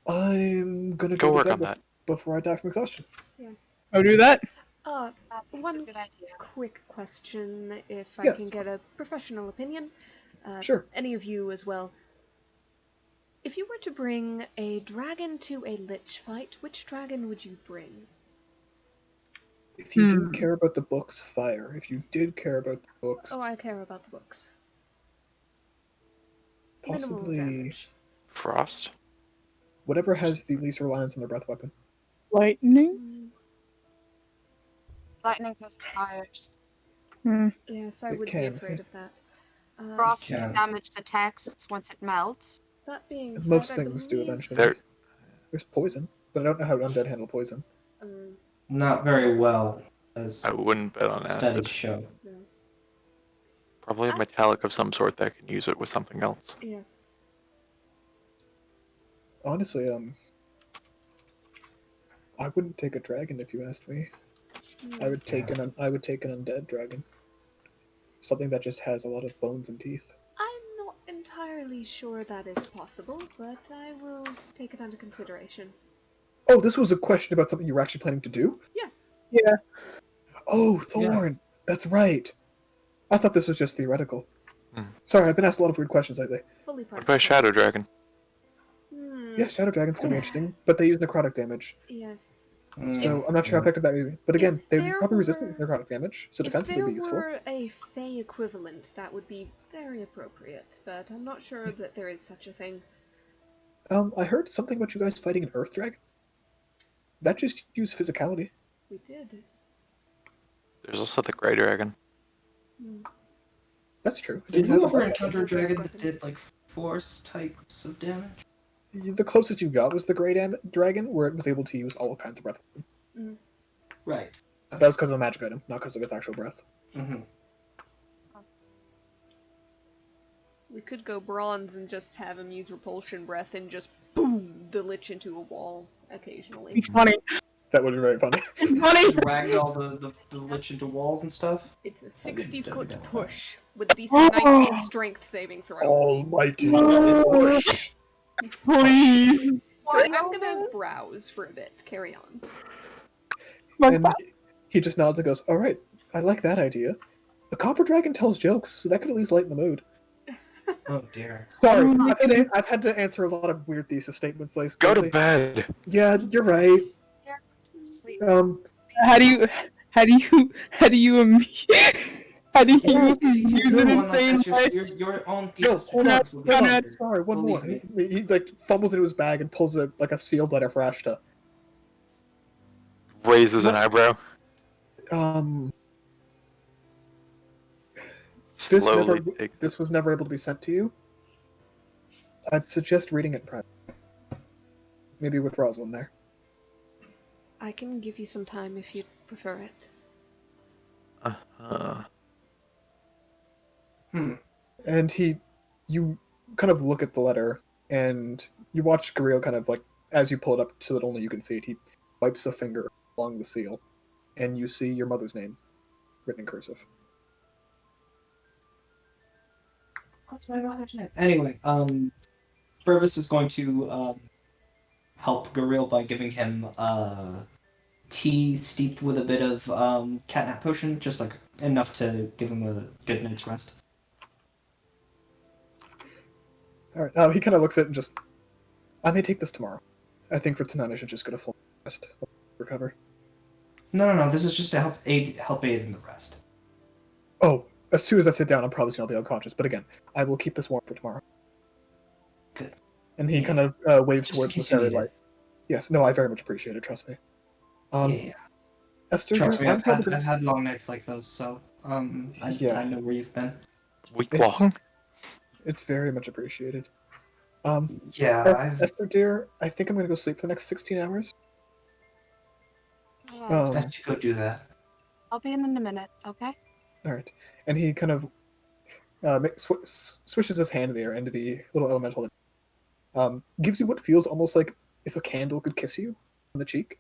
Speaker 1: I'm gonna
Speaker 4: Go
Speaker 1: go
Speaker 4: work
Speaker 1: to
Speaker 4: on
Speaker 1: bed
Speaker 4: that.
Speaker 1: before I die from exhaustion.
Speaker 3: Yes.
Speaker 2: I'll do that.
Speaker 5: That's
Speaker 3: One
Speaker 5: a good idea.
Speaker 3: quick question, if I
Speaker 1: Yes.
Speaker 3: can get a professional opinion.
Speaker 1: Sure.
Speaker 3: Any of you as well. If you were to bring a dragon to a lich fight, which dragon would you bring?
Speaker 1: If you didn't care about the books, fire. If you did care about the books,
Speaker 3: Oh, I care about the books. Minimal
Speaker 1: possibly
Speaker 3: damage.
Speaker 4: Frost?
Speaker 1: whatever has the least reliance on their breath weapon.
Speaker 2: Lightning?
Speaker 5: Lightning causes fires.
Speaker 3: Yes, I
Speaker 1: It
Speaker 3: would be
Speaker 1: can,
Speaker 3: afraid
Speaker 1: yeah.
Speaker 3: of that.
Speaker 5: Frost
Speaker 6: Yeah.
Speaker 5: can damage the text once it melts.
Speaker 3: That being said,
Speaker 1: Most
Speaker 3: I
Speaker 1: things do
Speaker 3: believe,
Speaker 1: eventually. There's poison, but I don't know how undead handle poison.
Speaker 6: Not very well, as
Speaker 4: I wouldn't bet on
Speaker 6: studies
Speaker 4: acid.
Speaker 6: show.
Speaker 3: no.
Speaker 4: Probably a metallic of some sort that can use it with something else.
Speaker 3: Yes.
Speaker 1: Honestly, I wouldn't take a dragon if you asked me. I would take an undead dragon. Something that just has a lot of bones and teeth.
Speaker 3: I'm not entirely sure that is possible, but I will take it under consideration.
Speaker 1: Oh, this was a question about something you were actually planning to do?
Speaker 3: Yes.
Speaker 2: Yeah.
Speaker 1: Oh, Thorn! That's right! I thought this was just theoretical.
Speaker 4: Hmm.
Speaker 1: Sorry, I've been asked a lot of weird questions lately.
Speaker 3: Fully
Speaker 4: What
Speaker 3: practical.
Speaker 4: about Shadow Dragon?
Speaker 1: Yeah, Shadow Dragons can be interesting, but they use necrotic damage.
Speaker 3: Yes.
Speaker 1: So I'm not sure how effective that would be. But again,
Speaker 3: If
Speaker 1: they're
Speaker 3: there
Speaker 1: probably resistant to
Speaker 3: were-
Speaker 1: necrotic damage, so
Speaker 3: If
Speaker 1: defensively
Speaker 3: there
Speaker 1: be useful.
Speaker 3: were a Fey equivalent, that would be very appropriate, but I'm not sure that there is such a thing.
Speaker 1: I heard something about you guys fighting an Earth Dragon. That just used physicality.
Speaker 3: We did.
Speaker 4: There's also the Grey Dragon.
Speaker 1: That's true. I
Speaker 6: Did
Speaker 1: didn't
Speaker 6: you
Speaker 1: have
Speaker 6: ever
Speaker 1: that.
Speaker 6: encounter a dragon that did like force types of damage?
Speaker 1: The closest you got was the Grey Dragon, where it was able to use all kinds of breath.
Speaker 6: Right.
Speaker 1: That was because of a magic item, not because of its actual breath.
Speaker 6: Mm-hmm.
Speaker 3: We could go bronze and just have him use repulsion breath and just boom, the lich into a wall occasionally.
Speaker 2: It's funny.
Speaker 1: That would be very funny.
Speaker 2: It's funny.
Speaker 6: Dragged all the lich into walls and stuff.
Speaker 3: It's a
Speaker 6: That'd be
Speaker 3: 60-foot
Speaker 6: dope.
Speaker 3: push with DC 19 strength saving throw.
Speaker 1: Almighty
Speaker 2: No.
Speaker 1: push.
Speaker 2: Please.
Speaker 3: I'm gonna browse for a bit. Carry on.
Speaker 1: And he just nods and goes, "All right, I like that idea. The copper dragon tells jokes, so that could at least lighten the mood."
Speaker 6: Oh dear.
Speaker 1: Sorry, I've had to answer a lot of weird thesis statements lately.
Speaker 4: Go to bed.
Speaker 1: Yeah, you're right.
Speaker 5: Sleep.
Speaker 2: How do you use an insane way?
Speaker 6: Your own
Speaker 1: No,
Speaker 6: thesis.
Speaker 1: hold on,
Speaker 6: statements will
Speaker 1: hold
Speaker 6: be
Speaker 1: on.
Speaker 6: covered.
Speaker 1: Sorry, one more.
Speaker 6: Believe
Speaker 1: He like fumbles into his bag and pulls a sealed letter for Ashta.
Speaker 4: Raises an eyebrow.
Speaker 1: This
Speaker 4: Slowly takes
Speaker 1: this was never able to be sent to you. I'd suggest reading it in private. Maybe with Rosalind there.
Speaker 3: I can give you some time if you'd prefer it.
Speaker 1: And you kind of look at the letter, and you watch Guriel kind of like, as you pull it up so that only you can see it, he wipes a finger along the seal, and you see your mother's name written in cursive.
Speaker 6: What's my mother's name? Anyway, Purvis is going to help Goril by giving him tea steeped with a bit of catnap potion, just like enough to give him a good night's rest.
Speaker 1: Alright, he kind of looks at it and just, I may take this tomorrow. I think for tonight I should just get a full rest. Recover.
Speaker 6: No. This is just to help aid in the rest.
Speaker 1: Oh, as soon as I sit down, I'm probably going to be unconscious. But again, I will keep this warm for tomorrow.
Speaker 6: Good.
Speaker 1: And he
Speaker 6: Yeah.
Speaker 1: kind of waves
Speaker 6: Just in
Speaker 1: towards the
Speaker 6: case you
Speaker 1: fairy
Speaker 6: need it.
Speaker 1: light. Yes, no, I very much appreciate it. Trust me.
Speaker 6: Yeah.
Speaker 1: Esther,
Speaker 6: Trust me,
Speaker 1: I'm
Speaker 6: I've had long nights like those, so
Speaker 1: Yeah.
Speaker 6: I know where you've been.
Speaker 4: week
Speaker 1: It's-
Speaker 4: long.
Speaker 1: It's very much appreciated.
Speaker 6: Yeah,
Speaker 1: Esther, dear, I think I'm going to go sleep for the next 16 hours.
Speaker 5: Yeah,
Speaker 6: best you go do that.
Speaker 5: I'll be in a minute, okay?
Speaker 1: All right, and he kind of swishes his hand there into the little elemental that gives you what feels almost like if a candle could kiss you on the cheek,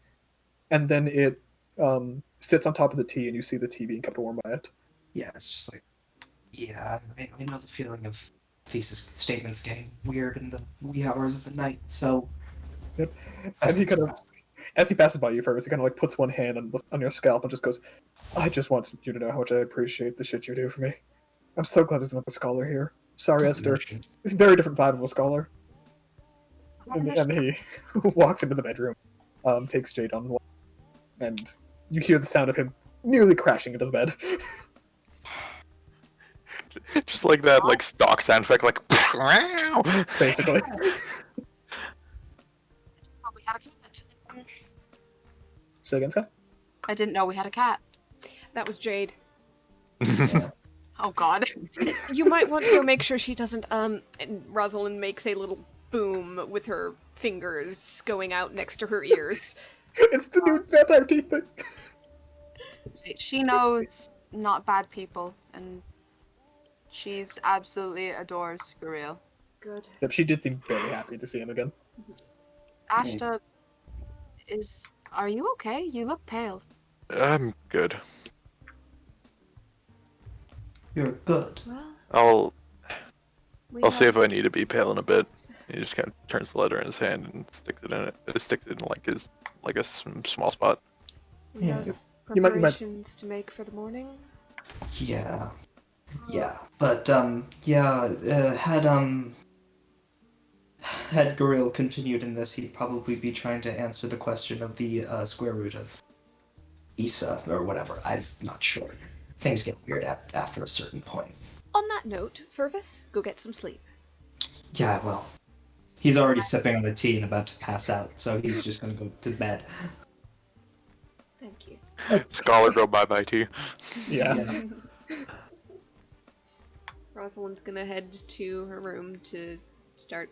Speaker 1: and then it sits on top of the tea, and you see the tea being kept warm by it.
Speaker 6: Yeah, it's just like, yeah, I know the feeling of thesis statements getting weird in the wee hours of the night, so...
Speaker 1: Yep.
Speaker 6: best
Speaker 1: And he
Speaker 6: to
Speaker 1: kind of,
Speaker 6: rest.
Speaker 1: as he passes by you first, he kind of like puts one hand on your scalp and just goes, "I just want you to know how much I appreciate the shit you do for me. I'm so glad there's another scholar here. Sorry, Esther. It's a very different vibe of a scholar." And he walks into the bedroom, takes Jade on one, and you hear the sound of him nearly crashing into the bed.
Speaker 4: Just like that, like stock sound effect, like.
Speaker 1: Basically.
Speaker 5: Oh, we had a cat.
Speaker 1: Say again, Scott?
Speaker 5: I didn't know we had a cat.
Speaker 3: That was Jade.
Speaker 5: Oh god.
Speaker 3: You might want to go make sure she doesn't, and Rosalind makes a little boom with her fingers going out next to her ears.
Speaker 1: It's the new vampire teeth thing.
Speaker 5: She knows not bad people, and she's absolutely adores Guriel.
Speaker 3: Good.
Speaker 1: Yep, she did seem very happy to see him again.
Speaker 5: Ashta, are you okay? You look pale.
Speaker 4: I'm good.
Speaker 6: You're good.
Speaker 3: Well,
Speaker 4: I'll see if I need to be pale in a bit. He just kind of turns the letter in his hand and sticks it in it. Sticks it in like a small spot.
Speaker 3: we have
Speaker 1: You might-
Speaker 3: preparations to make for the morning.
Speaker 6: Yeah. But had Goril continued in this, he'd probably be trying to answer the question of the square root of Isa or whatever. I'm not sure. Things get weird after a certain point.
Speaker 3: On that note, Fervis, go get some sleep.
Speaker 6: Yeah, well, he's already sipping on a tea and about to pass out, so he's just gonna go to bed.
Speaker 3: Thank you.
Speaker 4: Scholar, go bye to you.
Speaker 1: Yeah.
Speaker 3: Rosalind's gonna head to her room to start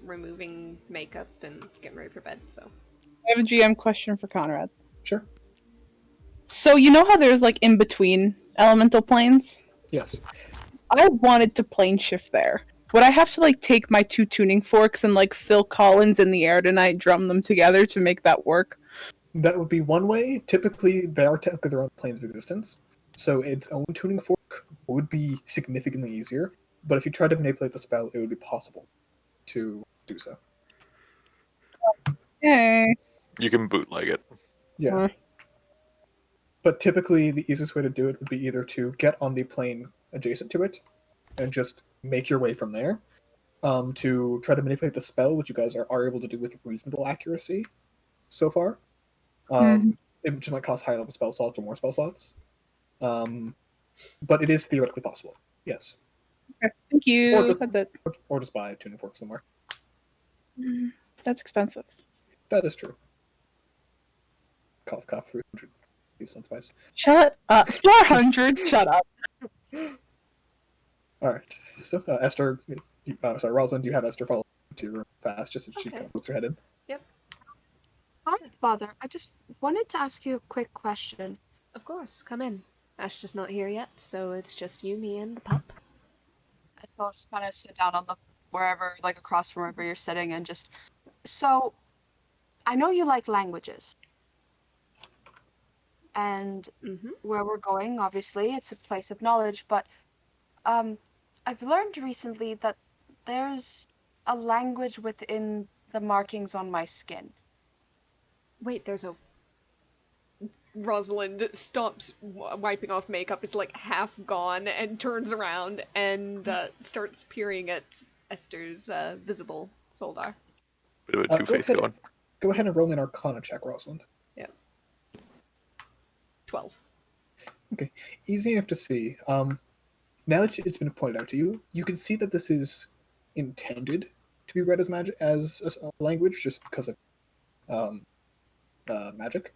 Speaker 3: removing makeup and getting ready for bed, so.
Speaker 2: I have a GM question for Conrad.
Speaker 1: Sure.
Speaker 2: So you know how there's like in between elemental planes?
Speaker 1: Yes.
Speaker 2: I wanted to plane shift there. Would I have to like take my 2 tuning forks and like Phil Collins in the air tonight, drum them together to make that work?
Speaker 1: That would be one way. Typically, they are technically their own planes of existence, so its own tuning fork would be significantly easier. But if you tried to manipulate the spell, it would be possible to do so.
Speaker 2: Hey.
Speaker 4: You can bootleg it.
Speaker 1: Yeah.
Speaker 2: Mm.
Speaker 1: But typically, the easiest way to do it would be either to get on the plane adjacent to it and just make your way from there, to try to manipulate the spell, which you guys are able to do with reasonable accuracy so far.
Speaker 2: Mhm.
Speaker 1: It just might cost high level spell slots or more spell slots. But it is theoretically possible. Yes.
Speaker 2: Okay. Thank
Speaker 1: Or
Speaker 2: you.
Speaker 1: just,
Speaker 2: That's it.
Speaker 1: or just buy a tuning fork somewhere.
Speaker 2: That's expensive.
Speaker 1: That is true. Cough, cough, 300 decent spice.
Speaker 2: Shut up. 400. Shut up.
Speaker 1: All right. So, Esther, sorry, Rosalind, you have Esther follow to your room fast, just so she
Speaker 3: Okay.
Speaker 1: kind of pokes her head in.
Speaker 5: Alright, Father, I just wanted to ask you a quick question.
Speaker 3: Of course, come in. Ashton's not here yet, so it's just you, me, and the pup.
Speaker 5: So I'll just kind of sit down on the wherever, like across from wherever you're sitting, and just. So, I know you like languages, and
Speaker 3: Mm-hmm.
Speaker 5: where we're going, obviously, it's a place of knowledge. But I've learned recently that there's a language within the markings on my skin.
Speaker 3: Wait, there's a. Rosalind stops wiping off makeup, is like half gone, and turns around and starts peering at Esther's visible soldar.
Speaker 4: Bit of a
Speaker 1: Go
Speaker 4: two-face
Speaker 1: ahead,
Speaker 4: going.
Speaker 1: go ahead and roll me an Arcana check, Rosalind.
Speaker 3: Yeah. 12.
Speaker 1: Okay, easy enough to see. Now that it's been pointed out to you, you can see that this is intended to be read as magic, as a language, just because of magic,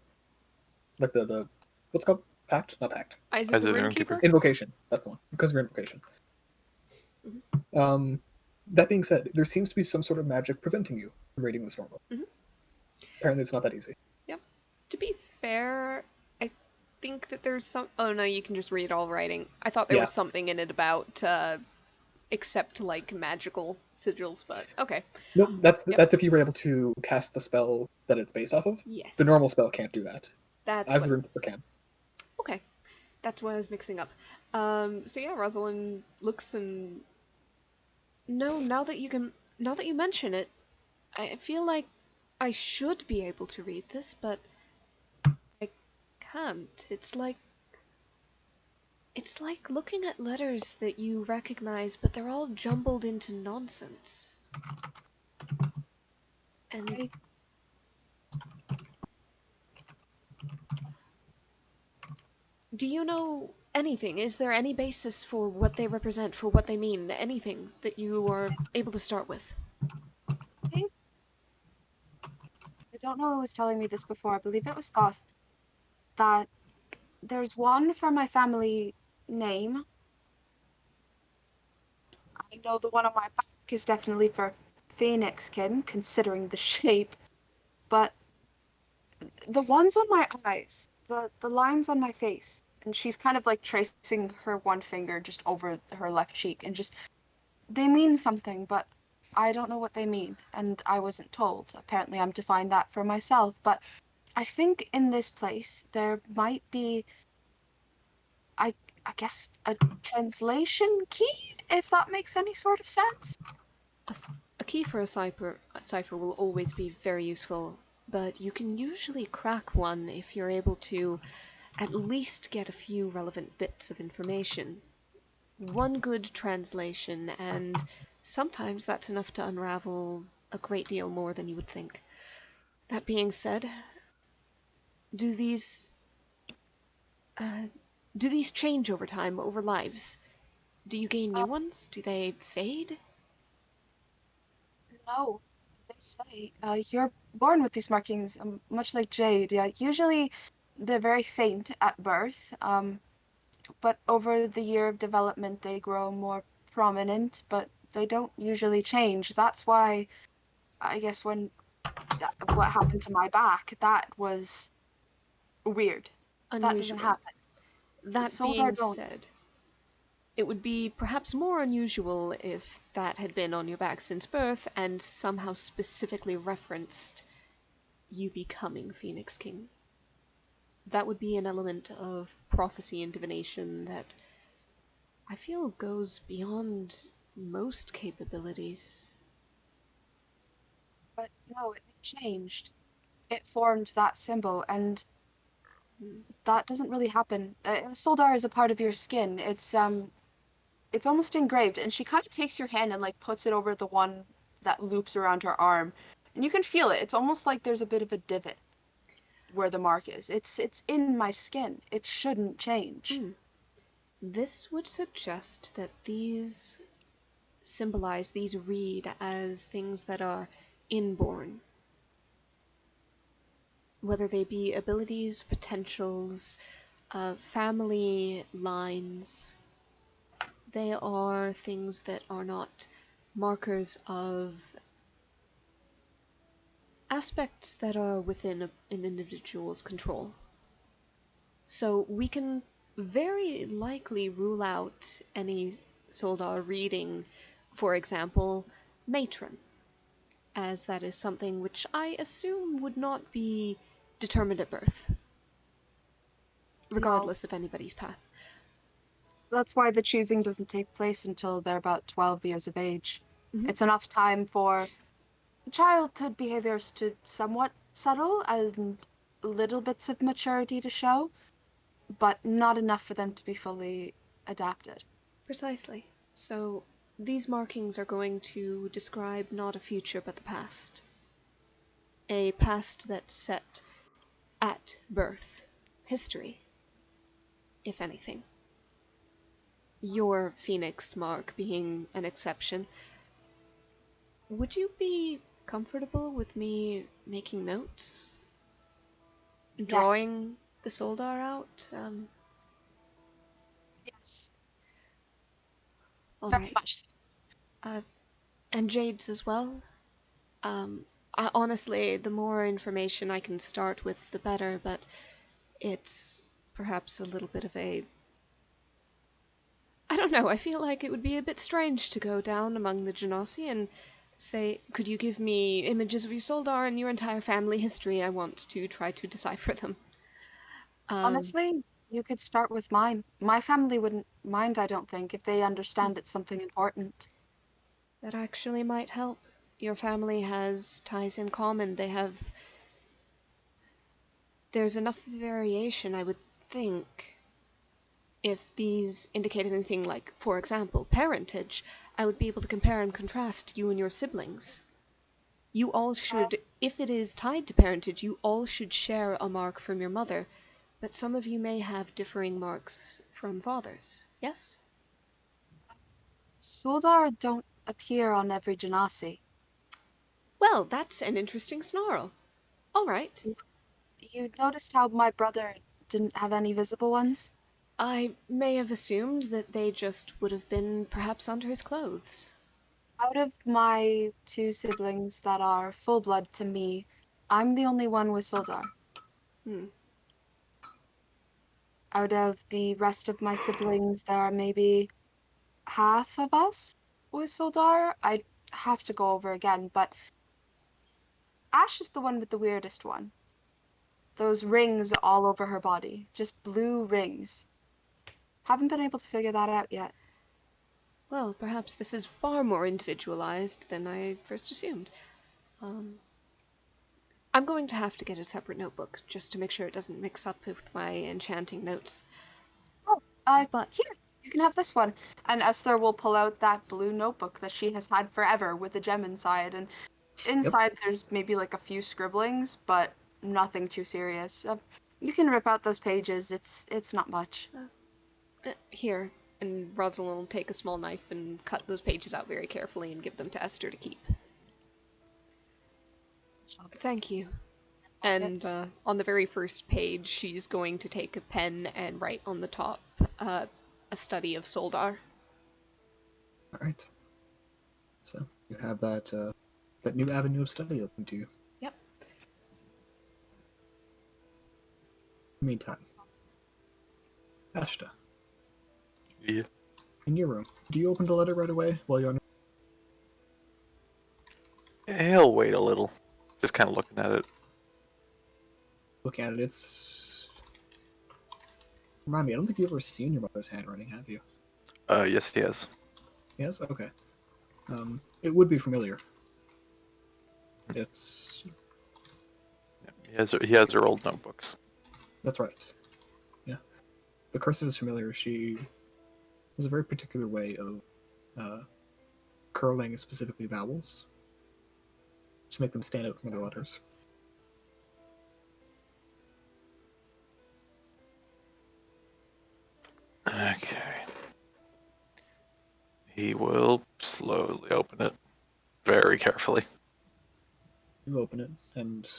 Speaker 1: like the what's it called, pact, not pact,
Speaker 3: Isaac
Speaker 4: As
Speaker 3: the
Speaker 4: an
Speaker 3: Runekeeper?
Speaker 4: Runekeeper?
Speaker 1: invocation. That's the one, because of your invocation. That being said, there seems to be some sort of magic preventing you from reading this normally.
Speaker 3: Mhm.
Speaker 1: Apparently, it's not that easy.
Speaker 3: Yep. To be fair, I think that there's some. Oh no, you can just read all writing. I thought there
Speaker 1: Yeah.
Speaker 3: was something in it about except like magical sigils, but okay.
Speaker 1: Nope, that's
Speaker 3: Yep.
Speaker 1: that's if you were able to cast the spell that it's based off of.
Speaker 3: Yes.
Speaker 1: The normal spell can't do that.
Speaker 3: That's
Speaker 1: As
Speaker 3: what
Speaker 1: the
Speaker 3: it was.
Speaker 1: Runekeeper can.
Speaker 3: Okay. That's what I was mixing up. So yeah, Rosalind looks and no, now that you mention it, I feel like I should be able to read this, but I can't. It's like looking at letters that you recognize, but they're all jumbled into nonsense. And do you know anything? Is there any basis for what they represent, for what they mean? Anything that you are able to start with?
Speaker 5: I think I don't know who was telling me this before. I believe it was Thoth that there's one for my family name. I know the one on my back is definitely for Phoenixkin, considering the shape, but the ones on my eyes, the lines on my face, and she's kind of like tracing her one finger just over her left cheek, and just they mean something, but I don't know what they mean, and I wasn't told. Apparently, I'm to find that for myself, but I think in this place there might be, I I guess, a translation key, if that makes any sort of sense.
Speaker 3: A key for a cipher will always be very useful, but you can usually crack one if you're able to at least get a few relevant bits of information. One good translation, and sometimes that's enough to unravel a great deal more than you would think. That being said, do these uh, do these change over time, over lives? Do you gain new ones? Do they fade?
Speaker 5: No, they say you're born with these markings, much like Jade. Yeah, usually they're very faint at birth, but over the year of development, they grow more prominent, but they don't usually change. That's why I guess when what happened to my back, that was weird. That doesn't
Speaker 3: Unusual.
Speaker 5: happen.
Speaker 3: That
Speaker 5: Soldar
Speaker 3: being
Speaker 5: don't.
Speaker 3: said, It would be perhaps more unusual if that had been on your back since birth and somehow specifically referenced you becoming Phoenix King. That would be an element of prophecy and divination that I feel goes beyond most capabilities.
Speaker 5: But no, it changed. It formed that symbol, and that doesn't really happen. Soldar is a part of your skin. It's almost engraved, and she kind of takes your hand and like puts it over the one that loops around her arm, and you can feel it. It's almost like there's a bit of a divot where the mark is. It's in my skin. It shouldn't change.
Speaker 3: This would suggest that these read as things that are inborn. Whether they be abilities, potentials, family lines, they are things that are not markers of aspects that are within an individual's control. So we can very likely rule out any Soldar reading, for example, matron, as that is something which I assume would not be determined at birth, regardless of anybody's path.
Speaker 5: That's why the choosing doesn't take place until they're about 12 years of age.
Speaker 3: Mhm.
Speaker 5: It's enough time for childhood behaviors to somewhat settle and little bits of maturity to show, but not enough for them to be fully adapted.
Speaker 3: Precisely. So these markings are going to describe not a future but the past. A past that's set at birth. History, if anything. Your Phoenix mark being an exception. Would you be comfortable with me making notes? Drawing the Soldar out?
Speaker 5: Yes.
Speaker 3: All
Speaker 5: Very
Speaker 3: right.
Speaker 5: much so.
Speaker 3: And Jade's as well? Honestly, the more information I can start with, the better, but it's perhaps a little bit of a... I don't know, I feel like it would be a bit strange to go down among the Genasi and say, could you give me images of your Soldar and your entire family history? I want to try to decipher them.
Speaker 5: Honestly, you could start with mine. My family wouldn't mind, I don't think, if they understand it's something important.
Speaker 3: That actually might help. Your family has ties in common. There's enough variation, I would think. If these indicated anything like, for example, parentage, I would be able to compare and contrast you and your siblings. You all should, if it is tied to parentage, you all should share a mark from your mother, but some of you may have differing marks from fathers, yes?
Speaker 5: Soldar don't appear on every Genasi.
Speaker 3: Well, that's an interesting snarl. All right.
Speaker 5: You noticed how my brother didn't have any visible ones?
Speaker 3: I may have assumed that they just would have been perhaps under his clothes.
Speaker 5: Out of my two siblings that are full blood to me, I'm the only one with Soldar.
Speaker 3: Hmm.
Speaker 5: Out of the rest of my siblings, there are maybe half of us with Soldar. I'd have to go over again, but Ash is the one with the weirdest one. Those rings all over her body. Just blue rings. Haven't been able to figure that out yet.
Speaker 3: Well, perhaps this is far more individualized than I first assumed. I'm going to have to get a separate notebook just to make sure it doesn't mix up with my enchanting notes.
Speaker 5: Oh,
Speaker 3: But
Speaker 5: here, you can have this one. And Esther will pull out that blue notebook that she has had forever with the gem inside. And inside there's maybe like a few scribblings, but nothing too serious. You can rip out those pages. It's not much.
Speaker 3: Here, and Rosalind will take a small knife and cut those pages out very carefully and give them to Esther to keep. Thank you. And on the very first page, she's going to take a pen and write on the top a study of Soldar.
Speaker 1: All right. So you have that new avenue of study open to you.
Speaker 3: Yep.
Speaker 1: Meantime, Ashta,
Speaker 4: Yeah.
Speaker 1: in your room, do you open the letter right away while you're on?
Speaker 4: He'll wait a little, just kind of looking at it.
Speaker 1: Looking at it? It's. Remind me, I don't think you've ever seen your mother's handwriting, have you?
Speaker 4: Yes, he has.
Speaker 1: Yes? Okay. It would be familiar. It's.
Speaker 4: He has her old notebooks.
Speaker 1: That's right. Yeah. The cursive is familiar. She has a very particular way of curling specifically vowels to make them stand out from other letters.
Speaker 4: Okay. He will slowly open it, very carefully.
Speaker 1: You open it, and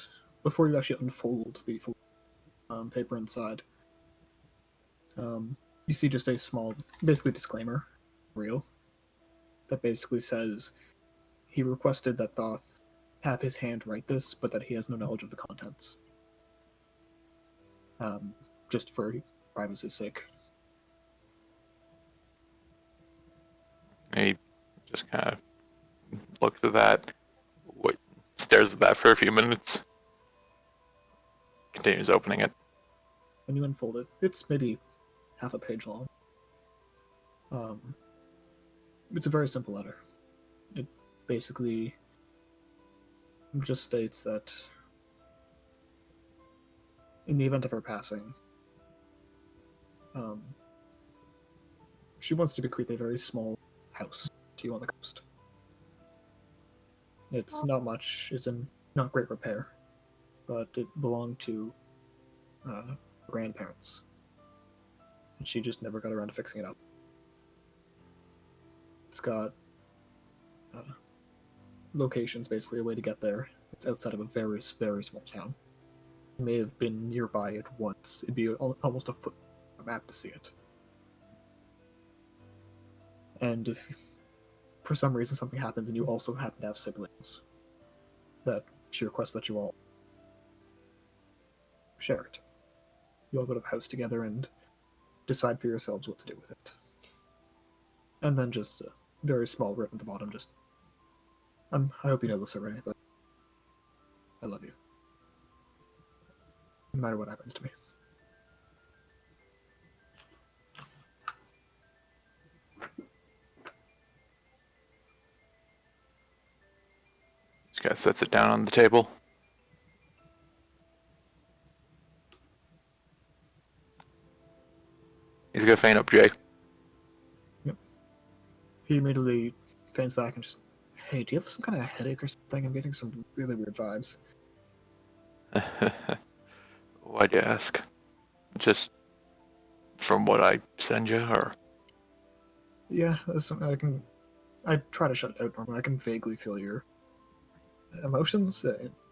Speaker 1: before you actually unfold the full paper inside, you see just a small, basically disclaimer, real, that basically says he requested that Thoth have his hand write this, but that he has no knowledge of the contents. Just for privacy's sake.
Speaker 4: He just kind of looks at that, stares at that for a few minutes, continues opening it.
Speaker 1: When you unfold it, it's maybe half a page long. It's a very simple letter. It basically just states that in the event of her passing, she wants to bequeath a very small house to you on the coast. It's not much, it's in not great repair, but it belonged to her grandparents. And she just never got around to fixing it up. It's got locations, basically, a way to get there. It's outside of a very, very small town. You may have been nearby it once. It'd be almost a foot on a map to see it. And if for some reason something happens and you also happen to have siblings, that she requests that you all share it. You all go to the house together and decide for yourselves what to do with it. And then just a very small written at the bottom, just, I hope you know this already, but I love you. No matter what happens to me.
Speaker 4: Just kind of sets it down on the table. He's gonna feign up Jay.
Speaker 1: Yep. He immediately feigns back and just, hey, do you have some kind of headache or something? I'm getting some really weird vibes.
Speaker 4: Why'd you ask? Just from what I send you, or?
Speaker 1: Yeah, that's something I try to shut it out normally. I can vaguely feel your emotions,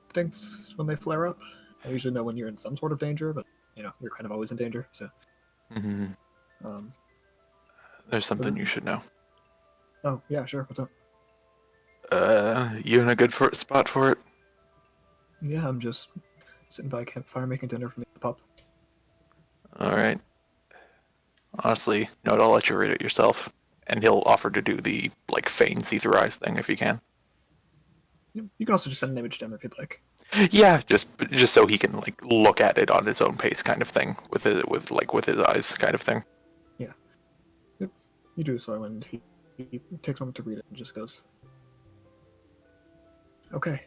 Speaker 1: instincts when they flare up. I usually know when you're in some sort of danger, but, you're kind of always in danger, so.
Speaker 4: Mm-hmm.
Speaker 1: Um,
Speaker 4: There's something you should know.
Speaker 1: Oh, yeah, sure, what's up?
Speaker 4: You in a good spot for it?
Speaker 1: Yeah, I'm just sitting by a campfire making dinner for me and the pup.
Speaker 4: Alright. Honestly, no, I'll let you read it yourself. And he'll offer to do the, feign see-through eyes thing if he can.
Speaker 1: You can also just send an image to him if you'd like.
Speaker 4: Yeah, just so he can, look at it on his own pace kind of thing. With his eyes kind of thing.
Speaker 1: Yeah. Yep. You do so, and he takes a moment to read it and just goes, okay,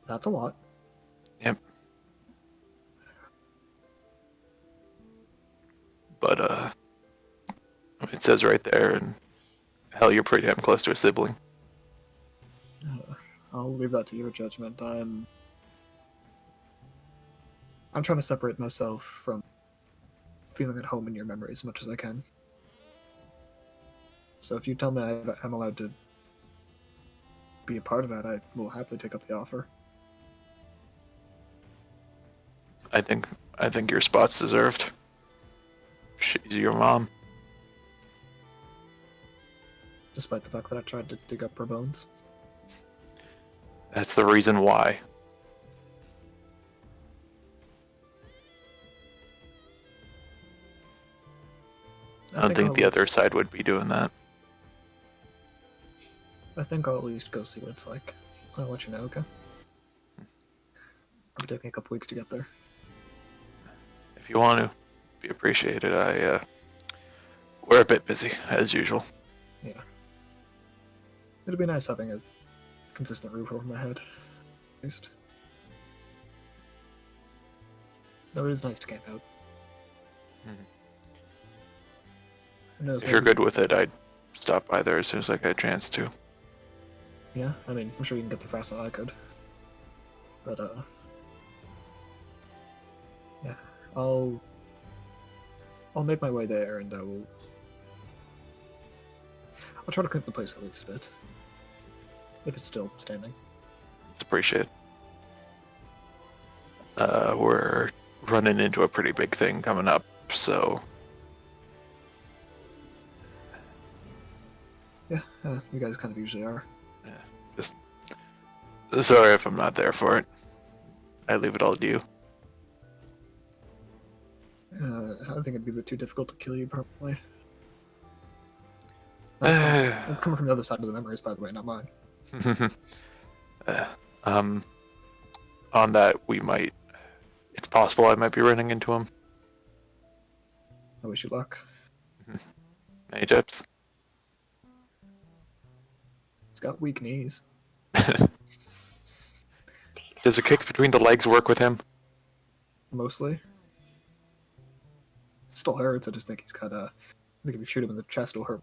Speaker 1: that's a lot.
Speaker 4: Yep. But, it says right there, and hell, you're pretty damn close to a sibling.
Speaker 1: I'll leave that to your judgment. I'm trying to separate myself from feeling at home in your memory as much as I can. So if you tell me I'm allowed to be a part of that, I will happily take up the offer.
Speaker 4: I think your spot's deserved. She's your mom.
Speaker 1: Despite the fact that I tried to dig up her bones.
Speaker 4: That's the reason why. think the other
Speaker 1: least-
Speaker 4: side would be doing that.
Speaker 1: I think I'll at least go see what it's like. I'll let you know, okay? It'll take me a couple weeks to get there.
Speaker 4: If you want to, be appreciated. We're a bit busy as usual.
Speaker 1: Yeah. It'd be nice having a consistent roof over my head, at least. Though it is nice to camp out. Who knows,
Speaker 4: If you're
Speaker 1: maybe-
Speaker 4: good with it, I'd stop by there as soon as I get a chance to.
Speaker 1: Yeah, I mean, I'm sure you can get there faster than I could. But, yeah, I'll make my way there, and I'll try to clean up the place at least a bit. If it's still standing.
Speaker 4: It's appreciated. We're running into a pretty big thing coming up, so
Speaker 1: Yeah, you guys kind of usually are.
Speaker 4: just sorry if I'm not there for it. I leave it all to you.
Speaker 1: I think it'd be a bit too difficult to kill you, probably.
Speaker 4: Uh,
Speaker 1: I'm coming from the other side of the memories, by the way, not mine.
Speaker 4: On that, it's possible I might be running into him.
Speaker 1: I wish you luck.
Speaker 4: Any tips?
Speaker 1: He's got weak knees.
Speaker 4: Does a kick between the legs work with him?
Speaker 1: Mostly. It still hurts, I just think he's got I think if you shoot him in the chest, it'll hurt.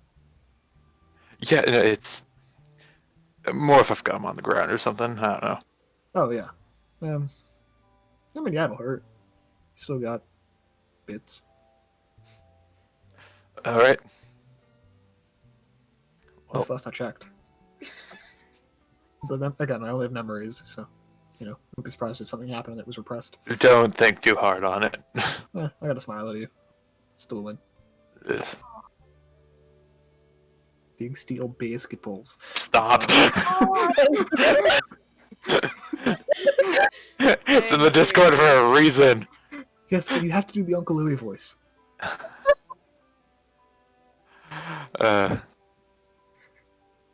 Speaker 4: Yeah, it's more if I've got him on the ground or something. I don't know.
Speaker 1: Oh, yeah. I mean, yeah, it'll hurt. He's still got bits.
Speaker 4: All right.
Speaker 1: That's the last I checked. But again, I only have memories, so, don't be surprised if something happened and it was repressed.
Speaker 4: Don't think too hard on it.
Speaker 1: I gotta smile at you. Still a win.
Speaker 4: Ugh.
Speaker 1: Big steel basketballs.
Speaker 4: Stop. It's in the Discord for a reason.
Speaker 1: Yes, but you have to do the Uncle Louie voice.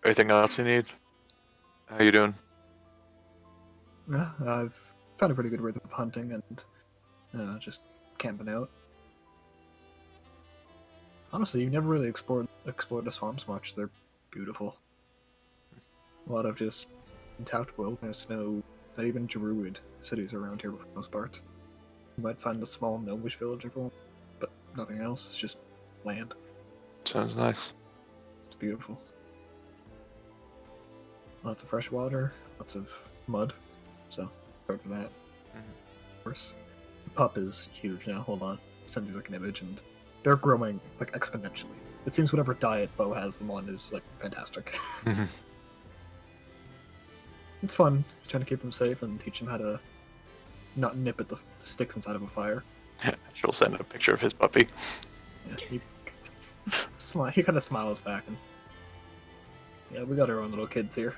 Speaker 4: Anything else you need? How you doing?
Speaker 1: Yeah, I've found a pretty good rhythm of hunting and just camping out. Honestly, you've never really explored the swamps much. They're beautiful. A lot of just intact wilderness, not even druid cities around here for the most part. You might find a small gnomish village every once, but nothing else. It's just land.
Speaker 4: Sounds nice.
Speaker 1: It's beautiful. Lots of fresh water, lots of mud, so good for that. Of course, the pup is huge now. Hold on, send you like an image, and they're growing like exponentially. It seems whatever diet Bo has them on is like fantastic. It's fun trying to keep them safe and teach them how to not nip at the sticks inside of a fire.
Speaker 4: She'll send a picture of his puppy.
Speaker 1: Yeah, he kind of smiles back, and yeah, we got our own little kids here.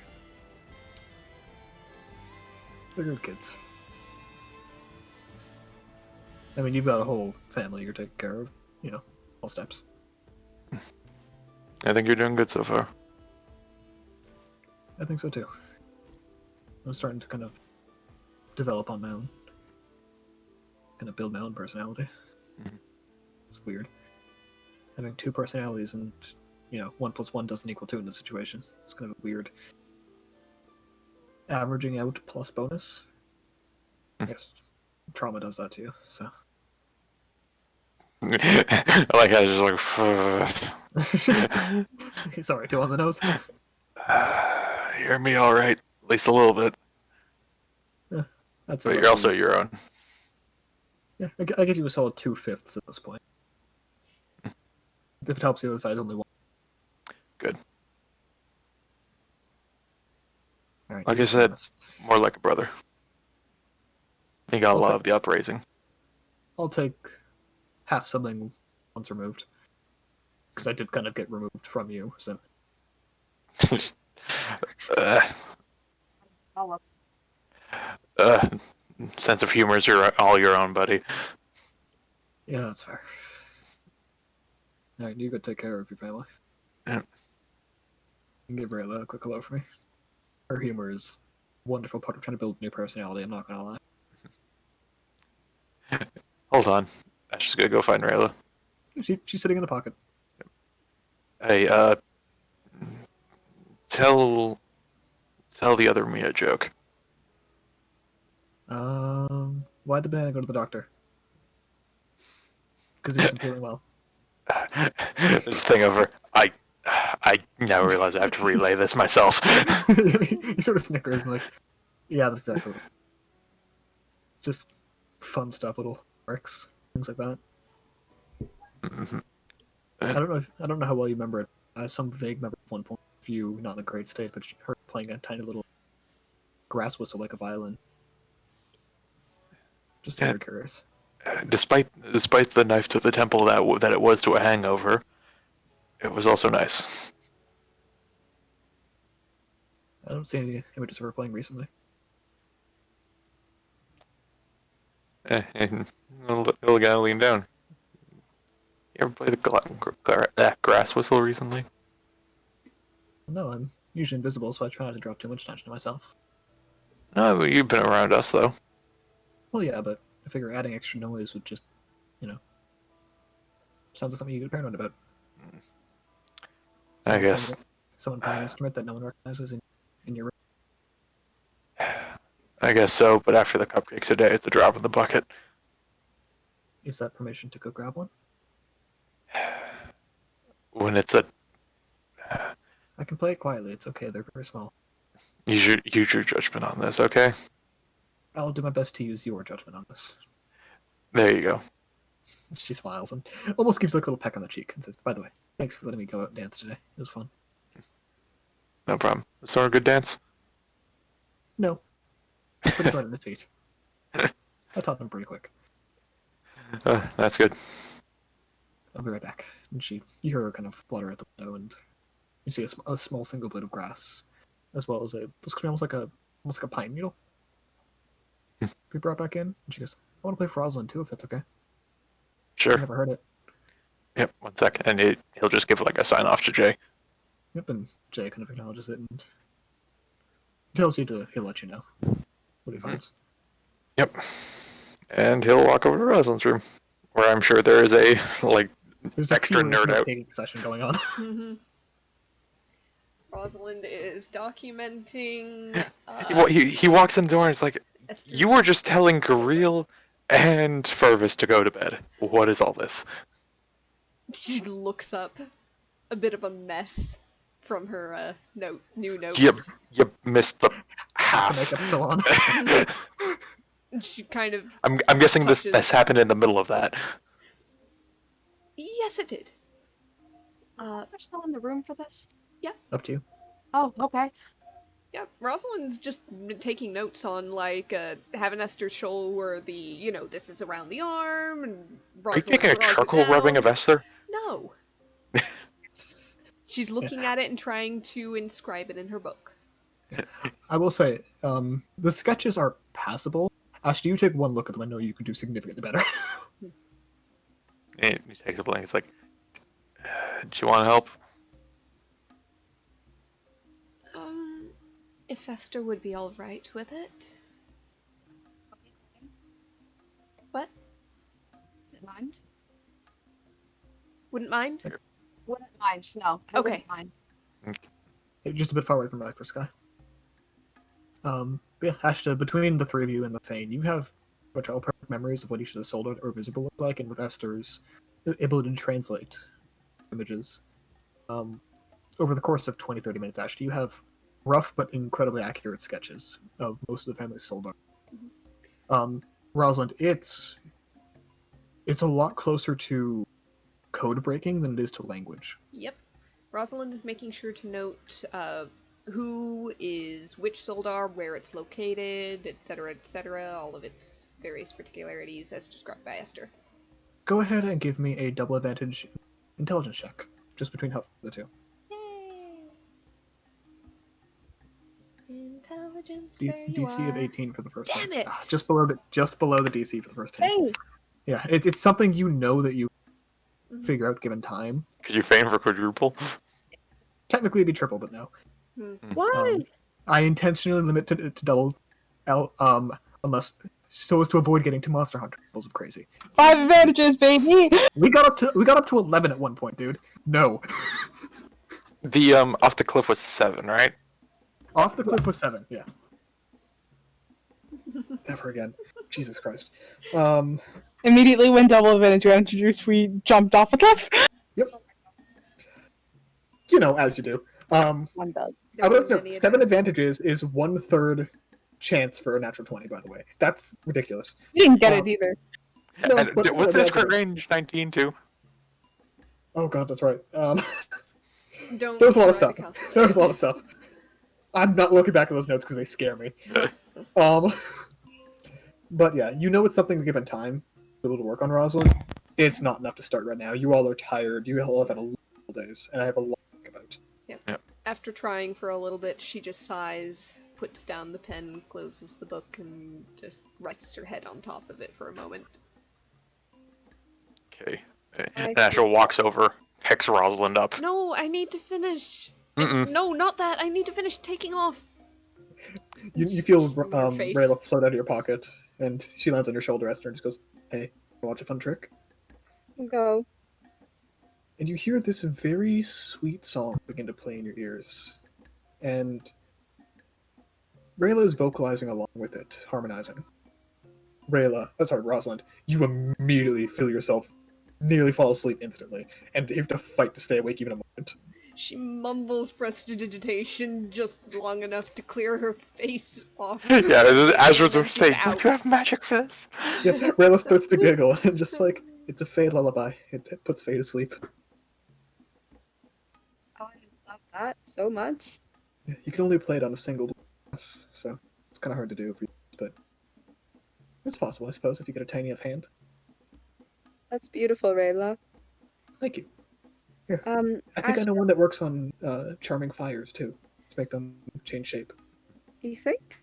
Speaker 1: They're good kids. I mean, you've got a whole family you're taking care of. All steps.
Speaker 4: I think you're doing good so far.
Speaker 1: I think so too. I'm starting to kind of develop on my own. Kind of build my own personality. It's weird. Having two personalities and, 1 + 1 doesn't equal 2 in this situation. It's kind of weird. Averaging out plus bonus. I guess trauma does that to you, so.
Speaker 4: I like how it's just like.
Speaker 1: Sorry, two on the nose.
Speaker 4: Hear me all right, at least a little bit.
Speaker 1: That's
Speaker 4: But you're also your own.
Speaker 1: Yeah, I give you a solid 2/5 at this point. If it helps, the other side's only 1.
Speaker 4: Good.
Speaker 1: All right,
Speaker 4: Like
Speaker 1: do
Speaker 4: I said,
Speaker 1: this.
Speaker 4: more like a brother. You gotta
Speaker 1: Also-
Speaker 4: love the upraising.
Speaker 1: I'll take half sibling once removed. Because I did kind of get removed from you, so.
Speaker 4: Sense of humor is all your own, buddy.
Speaker 1: Yeah, that's fair. Alright, you go take care of your family.
Speaker 4: Yeah.
Speaker 1: You can give Rayla a quick hello for me. Her humor is a wonderful part of trying to build a new personality, I'm not gonna lie.
Speaker 4: Hold on. I'm just gonna go find Rayla.
Speaker 1: She's sitting in the pocket.
Speaker 4: Hey, tell the other me a joke.
Speaker 1: Why'd the banana go to the doctor? Because he wasn't feeling well.
Speaker 4: This thing over. I now realize I have to relay this myself.
Speaker 1: He sort of snickers and like, yeah, that's exactly what. Just fun stuff, little tricks, things like that.
Speaker 4: Mhm.
Speaker 1: I don't know how well you remember it. I have some vague memory of one point of view, not in a great state, but her playing a tiny little grass whistle like a violin. Just
Speaker 4: Yeah.
Speaker 1: very curious.
Speaker 4: Despite the knife to the temple that it was to a hangover, it was also nice.
Speaker 1: I don't see any images of her playing recently.
Speaker 4: And little guy leaned down. You ever play the grass whistle recently?
Speaker 1: No, I'm usually invisible, so I try not to draw too much attention to myself.
Speaker 4: No, but you've been around us though.
Speaker 1: Well, yeah, but I figure adding extra noise would just, sounds like something you get paranoid about.
Speaker 4: I guess.
Speaker 1: Someone playing an instrument that no one recognizes in your room.
Speaker 4: I guess so, but after the cupcakes a day, it's a drop in the bucket.
Speaker 1: Is that permission to go grab one?
Speaker 4: When it's a
Speaker 1: I can play it quietly. It's okay. They're very small.
Speaker 4: use your judgment on this, okay?
Speaker 1: I'll do my best to use your judgment on this.
Speaker 4: There you go.
Speaker 1: She smiles and almost gives like a little peck on the cheek and says, "By the way, thanks for letting me go out and dance today. It was fun."
Speaker 4: No problem. Was Sora a good dance?
Speaker 1: No, but he's on his feet. I taught him pretty quick.
Speaker 4: That's good.
Speaker 1: I'll be right back. And you hear her kind of flutter at the window, and you see a small single blade of grass, as well as looks to me almost like a pine needle. Be brought back in, and she goes, "I want to play for Rosalind too, if that's okay."
Speaker 4: Sure.
Speaker 1: I never heard it.
Speaker 4: Yep, 1 sec. And he'll just give like a sign off to Jay.
Speaker 1: Yep, and Jay kind of acknowledges it and tells you he'll let you know what he finds.
Speaker 4: Yep. And he'll walk over to Rosalind's room, where I'm sure there is a like
Speaker 1: There's a
Speaker 4: extra
Speaker 1: furious
Speaker 4: nerd out.
Speaker 1: note-taking session going on.
Speaker 3: Mm-hmm. Rosalind is documenting.
Speaker 4: Well, he walks in the door and is like,
Speaker 3: Esther's-
Speaker 4: "You were just telling Gareel and Fervis to go to bed. What is all this?"
Speaker 3: She looks up, a bit of a mess from her new notes.
Speaker 4: You missed the
Speaker 1: Half the
Speaker 4: half.
Speaker 1: makeup's still on.
Speaker 3: She kind of.
Speaker 4: I'm guessing this
Speaker 3: touches-
Speaker 4: happened in the middle of that.
Speaker 3: Yes, it did.
Speaker 5: Is there still in the room for this?
Speaker 1: Up to you.
Speaker 5: Oh, okay.
Speaker 3: Yeah, Rosalind's just taking notes on like having Esther show where the this is around the arm and.
Speaker 4: Are you
Speaker 3: Rosalind
Speaker 4: making a
Speaker 3: draws it
Speaker 4: charcoal rubbing of
Speaker 3: down.
Speaker 4: Esther?
Speaker 3: No. She's looking at it and trying to inscribe it in her book.
Speaker 1: I will say, the sketches are passable. After you take one look at them, I know you could do significantly better.
Speaker 4: And he takes a blank. It's like, do you want to help?
Speaker 3: If Esther would be all right with it. What?
Speaker 5: Didn't mind.
Speaker 3: Wouldn't mind?
Speaker 5: Wouldn't mind. No. I
Speaker 3: Okay.
Speaker 5: wouldn't mind.
Speaker 1: Just a bit far away from back this guy. But yeah, Ashta, between the three of you and the Fane, you have which all perfect memories of what each of the sold or visible look like, and with Esther's ability to translate images. Over the course of 20-30 minutes, Ashta, you have rough but incredibly accurate sketches of most of the family's sold art. Rosalind, it's a lot closer to code breaking than it is to language.
Speaker 3: Yep. Rosalind is making sure to note who is which Soldar, where it's located, etc., all of its various particularities as described by Esther.
Speaker 1: Go ahead and give me a double advantage intelligence check, just between the two.
Speaker 3: Yay! Intelligence, there you
Speaker 1: DC of
Speaker 3: are.
Speaker 1: 18 for the first
Speaker 3: Damn
Speaker 1: hit.
Speaker 3: it!
Speaker 1: Just below the DC for the first hit.
Speaker 2: Hey,
Speaker 1: Yeah, it's something you know that you figure out given time.
Speaker 4: Could you feign for quadruple?
Speaker 1: Technically, it'd be triple, but no.
Speaker 5: Why?
Speaker 1: I intentionally limit to double, unless so as to avoid getting two Monster Hunter levels of crazy.
Speaker 2: 5 advantages, baby!
Speaker 1: We got up to 11 at one point, dude. No,
Speaker 4: The off the cliff was 7, right?
Speaker 1: off the cliff was 7. Yeah. Never again. Jesus Christ.
Speaker 2: Immediately when double advantage got introduced, we jumped off a cliff.
Speaker 1: Yep. You know, as you do.
Speaker 2: One does.
Speaker 1: I would
Speaker 3: There
Speaker 1: note
Speaker 3: were
Speaker 1: 7
Speaker 3: many
Speaker 1: advantages is 1/3 chance for a natural 20. By the way, that's ridiculous.
Speaker 2: We didn't get it either.
Speaker 1: No,
Speaker 4: And
Speaker 1: but-
Speaker 4: what's
Speaker 1: but-
Speaker 4: this crit range? 19 too.
Speaker 1: Oh god, that's right.
Speaker 3: Don't
Speaker 1: There was a lot of
Speaker 3: try
Speaker 1: stuff.
Speaker 3: to calculate.
Speaker 1: There was a lot of stuff. I'm not looking back at those notes because they scare me. But yeah, you know it's something given time to be able to work on Rosalind. It's not enough to start right now. You all are tired. You all have had a lot of days, and I have a lot to think about.
Speaker 3: After trying for a little bit, she just sighs, puts down the pen, closes the book, and just rests her head on top of it for a moment.
Speaker 4: Okay. And Asher walks over, picks Rosalind up.
Speaker 3: No, I need to finish.
Speaker 4: Mm-mm.
Speaker 3: No, not that. I need to finish taking off.
Speaker 1: You feel
Speaker 3: Just your face.
Speaker 1: Rayla float out of your pocket, and she lands on your shoulder, Esther, and just goes, "Hey, wanna watch a fun trick?"
Speaker 5: Go.
Speaker 1: And you hear this very sweet song begin to play in your ears. And Rayla is vocalizing along with it, harmonizing. Rosalind, you immediately feel yourself nearly fall asleep instantly, and you have to fight to stay awake even a moment.
Speaker 3: She mumbles prestidigitation just long enough to clear her face off.
Speaker 4: Yeah, Asher
Speaker 3: And then
Speaker 4: was saying,
Speaker 3: she's
Speaker 4: "Don't
Speaker 3: out.
Speaker 4: you have magic for this?"
Speaker 1: Yeah, Rayla starts to giggle, and just like, it's a Fae lullaby. It puts Fae to sleep.
Speaker 5: I love that so much.
Speaker 1: Yeah, you can only play it on a single glass, so it's kind of hard to do, but it's possible, I suppose, if you get a tiny enough hand.
Speaker 5: That's beautiful, Rayla.
Speaker 1: Thank you. I think I
Speaker 5: Ash,
Speaker 1: know one that works on charming fires, too, to make them change shape.
Speaker 5: you think?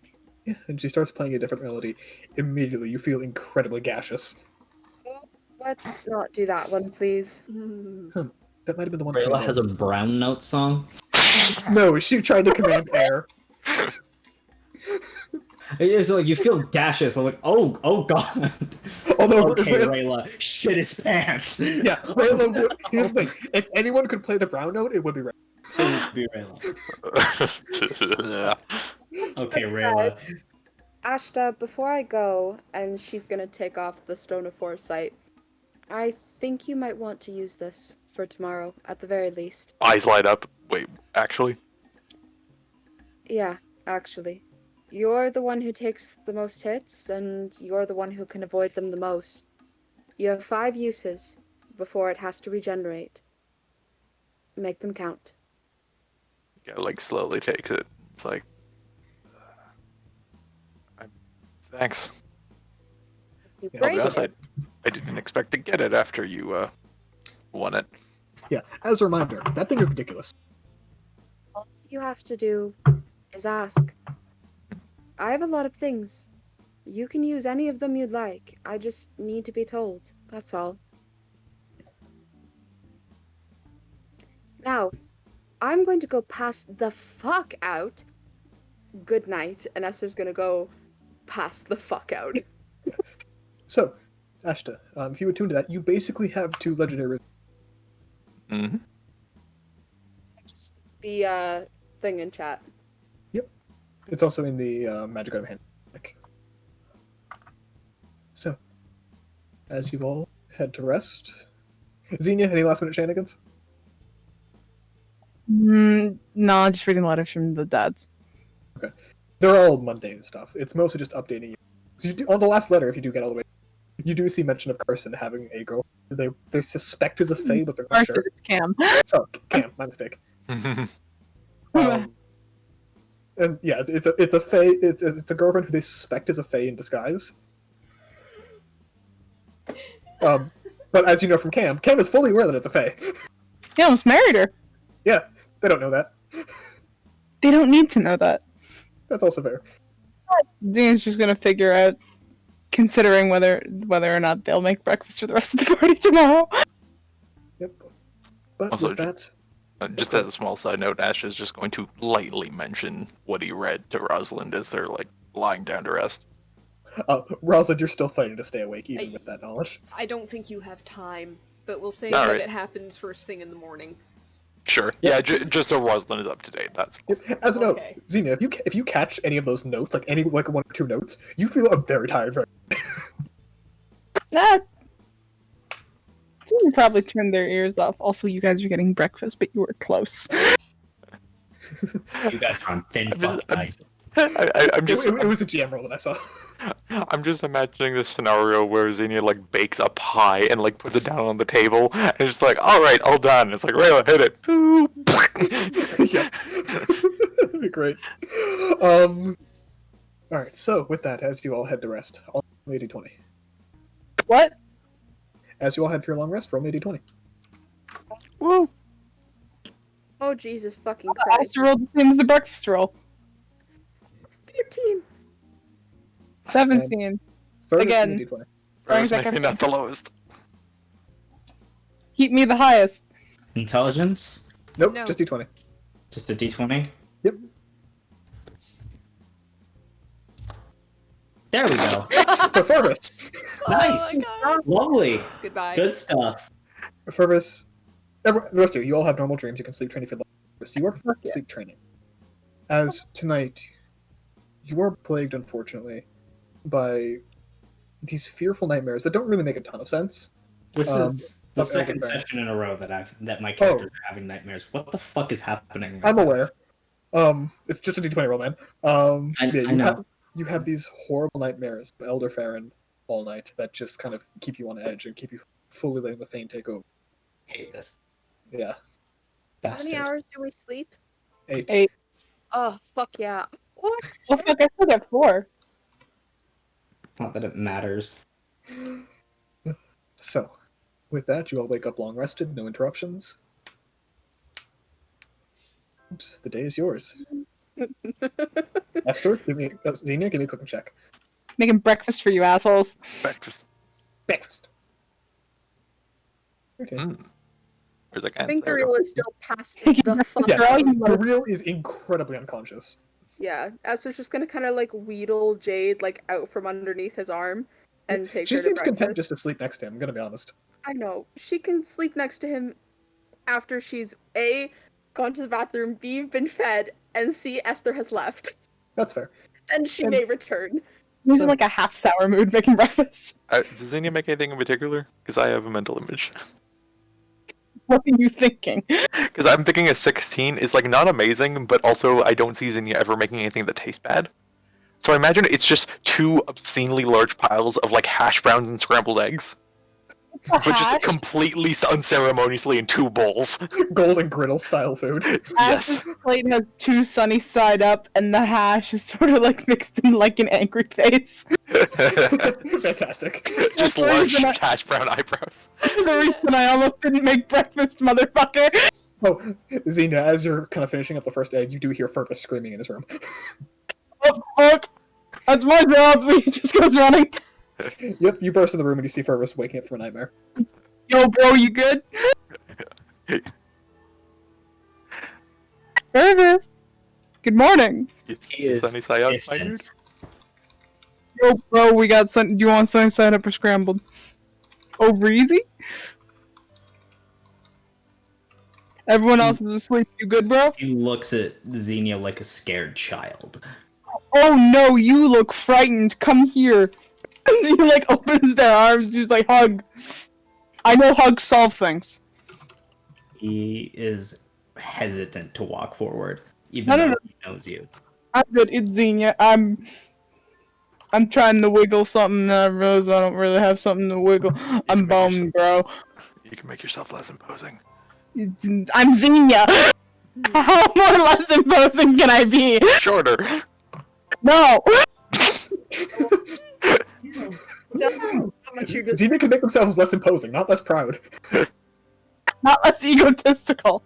Speaker 1: Yeah, and she starts playing a different melody. Immediately, you feel incredibly gaseous.
Speaker 5: Well, let's not do that one, please.
Speaker 1: That might have been the one.
Speaker 6: Rayla has a brown note song.
Speaker 1: No, she tried to command air.
Speaker 6: It's like you feel gaseous. I'm like, oh god.
Speaker 1: Although,
Speaker 6: Okay, Rayla, shit his pants.
Speaker 1: yeah, Rayla would. Here's the thing: if anyone could play the brown note, it would be Rayla.
Speaker 6: It would be Rayla.
Speaker 4: Yeah.
Speaker 6: Okay, Rayla.
Speaker 5: Ashta, before I go, and she's gonna take off the Stone of Foresight, I think you might want to use this for tomorrow, at the very least.
Speaker 4: Eyes light up. Wait, actually?
Speaker 5: Yeah, actually. You're the one who takes the most hits, and you're the one who can avoid them the most. You have 5 uses before it has to regenerate. Make them count.
Speaker 4: Yeah, like slowly takes it. It's like, thanks.
Speaker 5: You
Speaker 1: Yeah,
Speaker 5: break
Speaker 4: Yes,
Speaker 5: it.
Speaker 4: I didn't expect to get it after you won it.
Speaker 1: Yeah, as a reminder, that thing is ridiculous.
Speaker 5: All you have to do is ask. I have a lot of things. You can use any of them you'd like. I just need to be told. That's all. Now, I'm going to go pass the fuck out. Good night. And Esther's gonna go pass the fuck out.
Speaker 1: So, Ashta, if you attune to that, you basically have 2 legendary.
Speaker 4: Mm-hmm.
Speaker 5: The thing in chat.
Speaker 1: It's also in the magic item hand. So, as you all head to rest, Xenia, any last minute shenanigans?
Speaker 2: No, just reading letters from the dads.
Speaker 1: They're all mundane stuff. It's mostly just updating you. So you do, on the last letter, if you do get all the way, you do see mention of Carson having a girl. They suspect is a Fae, but they're not
Speaker 2: Arthur,
Speaker 1: sure.
Speaker 2: it's Cam.
Speaker 1: So, Cam, my mistake. And yeah, it's a Fae. It's a girlfriend who they suspect is a Fae in disguise. But as you know from Cam is fully aware that it's a Fae.
Speaker 2: He almost married her.
Speaker 1: Yeah, they don't know that.
Speaker 2: They don't need to know that.
Speaker 1: That's also fair.
Speaker 2: Dean's just gonna figure out, considering whether or not they'll make breakfast for the rest of the party tomorrow.
Speaker 1: But
Speaker 4: Also,
Speaker 1: with that,
Speaker 4: just as a small side note, Ash is just going to lightly mention what he read to Rosalind as they're like lying down to rest.
Speaker 1: Rosalind, you're still fighting to stay awake even with that knowledge.
Speaker 3: I don't think you have time, but we'll say
Speaker 4: All
Speaker 3: that
Speaker 4: right.
Speaker 3: it happens first thing in the morning.
Speaker 4: Sure.
Speaker 1: Yep.
Speaker 4: Yeah, just so Rosalind is up to date. That's cool.
Speaker 1: As a
Speaker 3: Okay.
Speaker 1: note, Xenia, if you catch any of those notes, like any like 1 or 2 notes, you feel very tired.
Speaker 2: Nah. Someone probably turned their ears off. Also, you guys are getting breakfast, but you were close.
Speaker 6: You guys are on thin
Speaker 4: I'm just-
Speaker 6: fucking ice.
Speaker 4: I'm just.
Speaker 1: It was a GM roll that I saw.
Speaker 4: I'm just imagining this scenario where Xenia like bakes a pie and like puts it down on the table and it's just like, all right, all done. It's like, Rayla, hit it.
Speaker 1: Yeah, that'd be great. All right. So with that, as you all head to rest, I'll roll me a d20.
Speaker 2: What?
Speaker 1: As you all head for your long rest, roll me a d20.
Speaker 2: Woo!
Speaker 3: Oh, Jesus fucking
Speaker 2: I
Speaker 3: Christ.
Speaker 2: have to roll the same as the breakfast roll.
Speaker 3: 13.
Speaker 2: 17.
Speaker 1: Fergus,
Speaker 2: Again.
Speaker 1: give me a d20.
Speaker 4: Fergus,
Speaker 2: Sorry,
Speaker 4: maybe not the lowest.
Speaker 2: Keep me the highest.
Speaker 6: Intelligence?
Speaker 1: Nope,
Speaker 3: No.
Speaker 1: just d20.
Speaker 6: Just a d20?
Speaker 1: Yep.
Speaker 6: There we go.
Speaker 1: So Fergus,
Speaker 6: Nice.
Speaker 3: Oh my god.
Speaker 6: Lovely.
Speaker 3: Goodbye.
Speaker 6: Good stuff.
Speaker 1: Fergus, the rest of you all have normal dreams. You can sleep train if you'd like. So you are sleep training. As tonight, you are plagued, unfortunately, by these fearful nightmares that don't really make a ton of sense.
Speaker 6: This is the
Speaker 1: of
Speaker 6: second
Speaker 1: Elven
Speaker 6: session in a row that my characters are having nightmares. What the fuck is happening? right
Speaker 1: I'm
Speaker 6: now?
Speaker 1: aware. It's just a d20 roll, man.
Speaker 6: I know.
Speaker 1: You have these horrible nightmares of Elder Farron all night that just kind of keep you on edge and keep you fully letting the Thane take over.
Speaker 6: Hate this.
Speaker 1: Yeah.
Speaker 3: How
Speaker 6: Bastard.
Speaker 3: many hours do we sleep?
Speaker 1: 8.
Speaker 2: 8.
Speaker 3: Oh, fuck yeah. What?
Speaker 2: Well, fuck, I still got 4.
Speaker 6: Not that it matters.
Speaker 1: So, with that, you all wake up long rested, no interruptions. And the day is yours. Esther, Xenia, give me a cooking check.
Speaker 2: Making breakfast for you assholes.
Speaker 4: Breakfast.
Speaker 1: Breakfast. Okay.
Speaker 4: Where's that
Speaker 3: I think
Speaker 4: can?
Speaker 3: Gariel is still past the fuck
Speaker 1: Yeah,
Speaker 2: Girl,
Speaker 3: out.
Speaker 2: you
Speaker 1: the real is incredibly unconscious.
Speaker 3: Yeah, Esther's just gonna kind of like wheedle Jade like out from underneath his arm and take
Speaker 1: She
Speaker 3: her to
Speaker 1: seems content
Speaker 3: breakfast.
Speaker 1: just to sleep next to him, I'm gonna be honest.
Speaker 3: I know. She can sleep next to him after she's A, gone to the bathroom, B, been fed, and C, Esther has left.
Speaker 1: That's fair.
Speaker 3: Then she
Speaker 1: And-
Speaker 3: may return.
Speaker 2: He's
Speaker 1: So-
Speaker 2: in like a half sour mood making breakfast.
Speaker 4: Does Xenia make anything in particular? Because I have a mental image.
Speaker 2: What are you thinking?
Speaker 4: Because I'm thinking a 16 is like not amazing, but also I don't see Xenia ever making anything that tastes bad. So I imagine it's just 2 obscenely large piles of like hash browns and scrambled eggs, but just
Speaker 2: Hash?
Speaker 4: completely unceremoniously in 2 bowls.
Speaker 1: Golden griddle style food.
Speaker 4: Yes.
Speaker 2: Ash's plate has 2 sunny side up, and the hash is sort of like mixed in like an angry face.
Speaker 1: Fantastic.
Speaker 4: Just
Speaker 2: That's the
Speaker 4: large
Speaker 2: reason
Speaker 4: hash brown eyebrows.
Speaker 2: The reason I almost didn't make breakfast, motherfucker.
Speaker 1: Oh, Xenia, as you're kind of finishing up the first egg, you do hear Fergus screaming in his room.
Speaker 2: Oh, fuck. That's my job. He just goes running.
Speaker 1: Yep, you burst in the room and you see Fergus waking up from a nightmare.
Speaker 2: Yo, bro, you good? Fergus. Good morning.
Speaker 6: He is
Speaker 4: Sunny side up,
Speaker 6: distant.
Speaker 4: my dude.
Speaker 2: Yo, bro, we got sun. Do you want sunny side up or scrambled? Oh, breezy? Everyone else is asleep. You good, bro?
Speaker 6: He looks at Xenia like a scared child.
Speaker 2: Oh no, you look frightened. Come here. And he like opens their arms. He's like, hug. I know hugs solve things.
Speaker 6: He is hesitant to walk forward, even
Speaker 2: No, no,
Speaker 6: though
Speaker 2: no.
Speaker 6: he knows you.
Speaker 2: I'm good. It's Xenia. I'm trying to wiggle something. And I realize I don't really have something to wiggle. I'm bummed, bro.
Speaker 4: You can make yourself less imposing.
Speaker 2: I'm Xenia. How more or less imposing can I be?
Speaker 4: Shorter.
Speaker 2: No.
Speaker 3: How much you're just
Speaker 1: Xenia can make themselves less imposing, not less proud.
Speaker 2: Not less egotistical.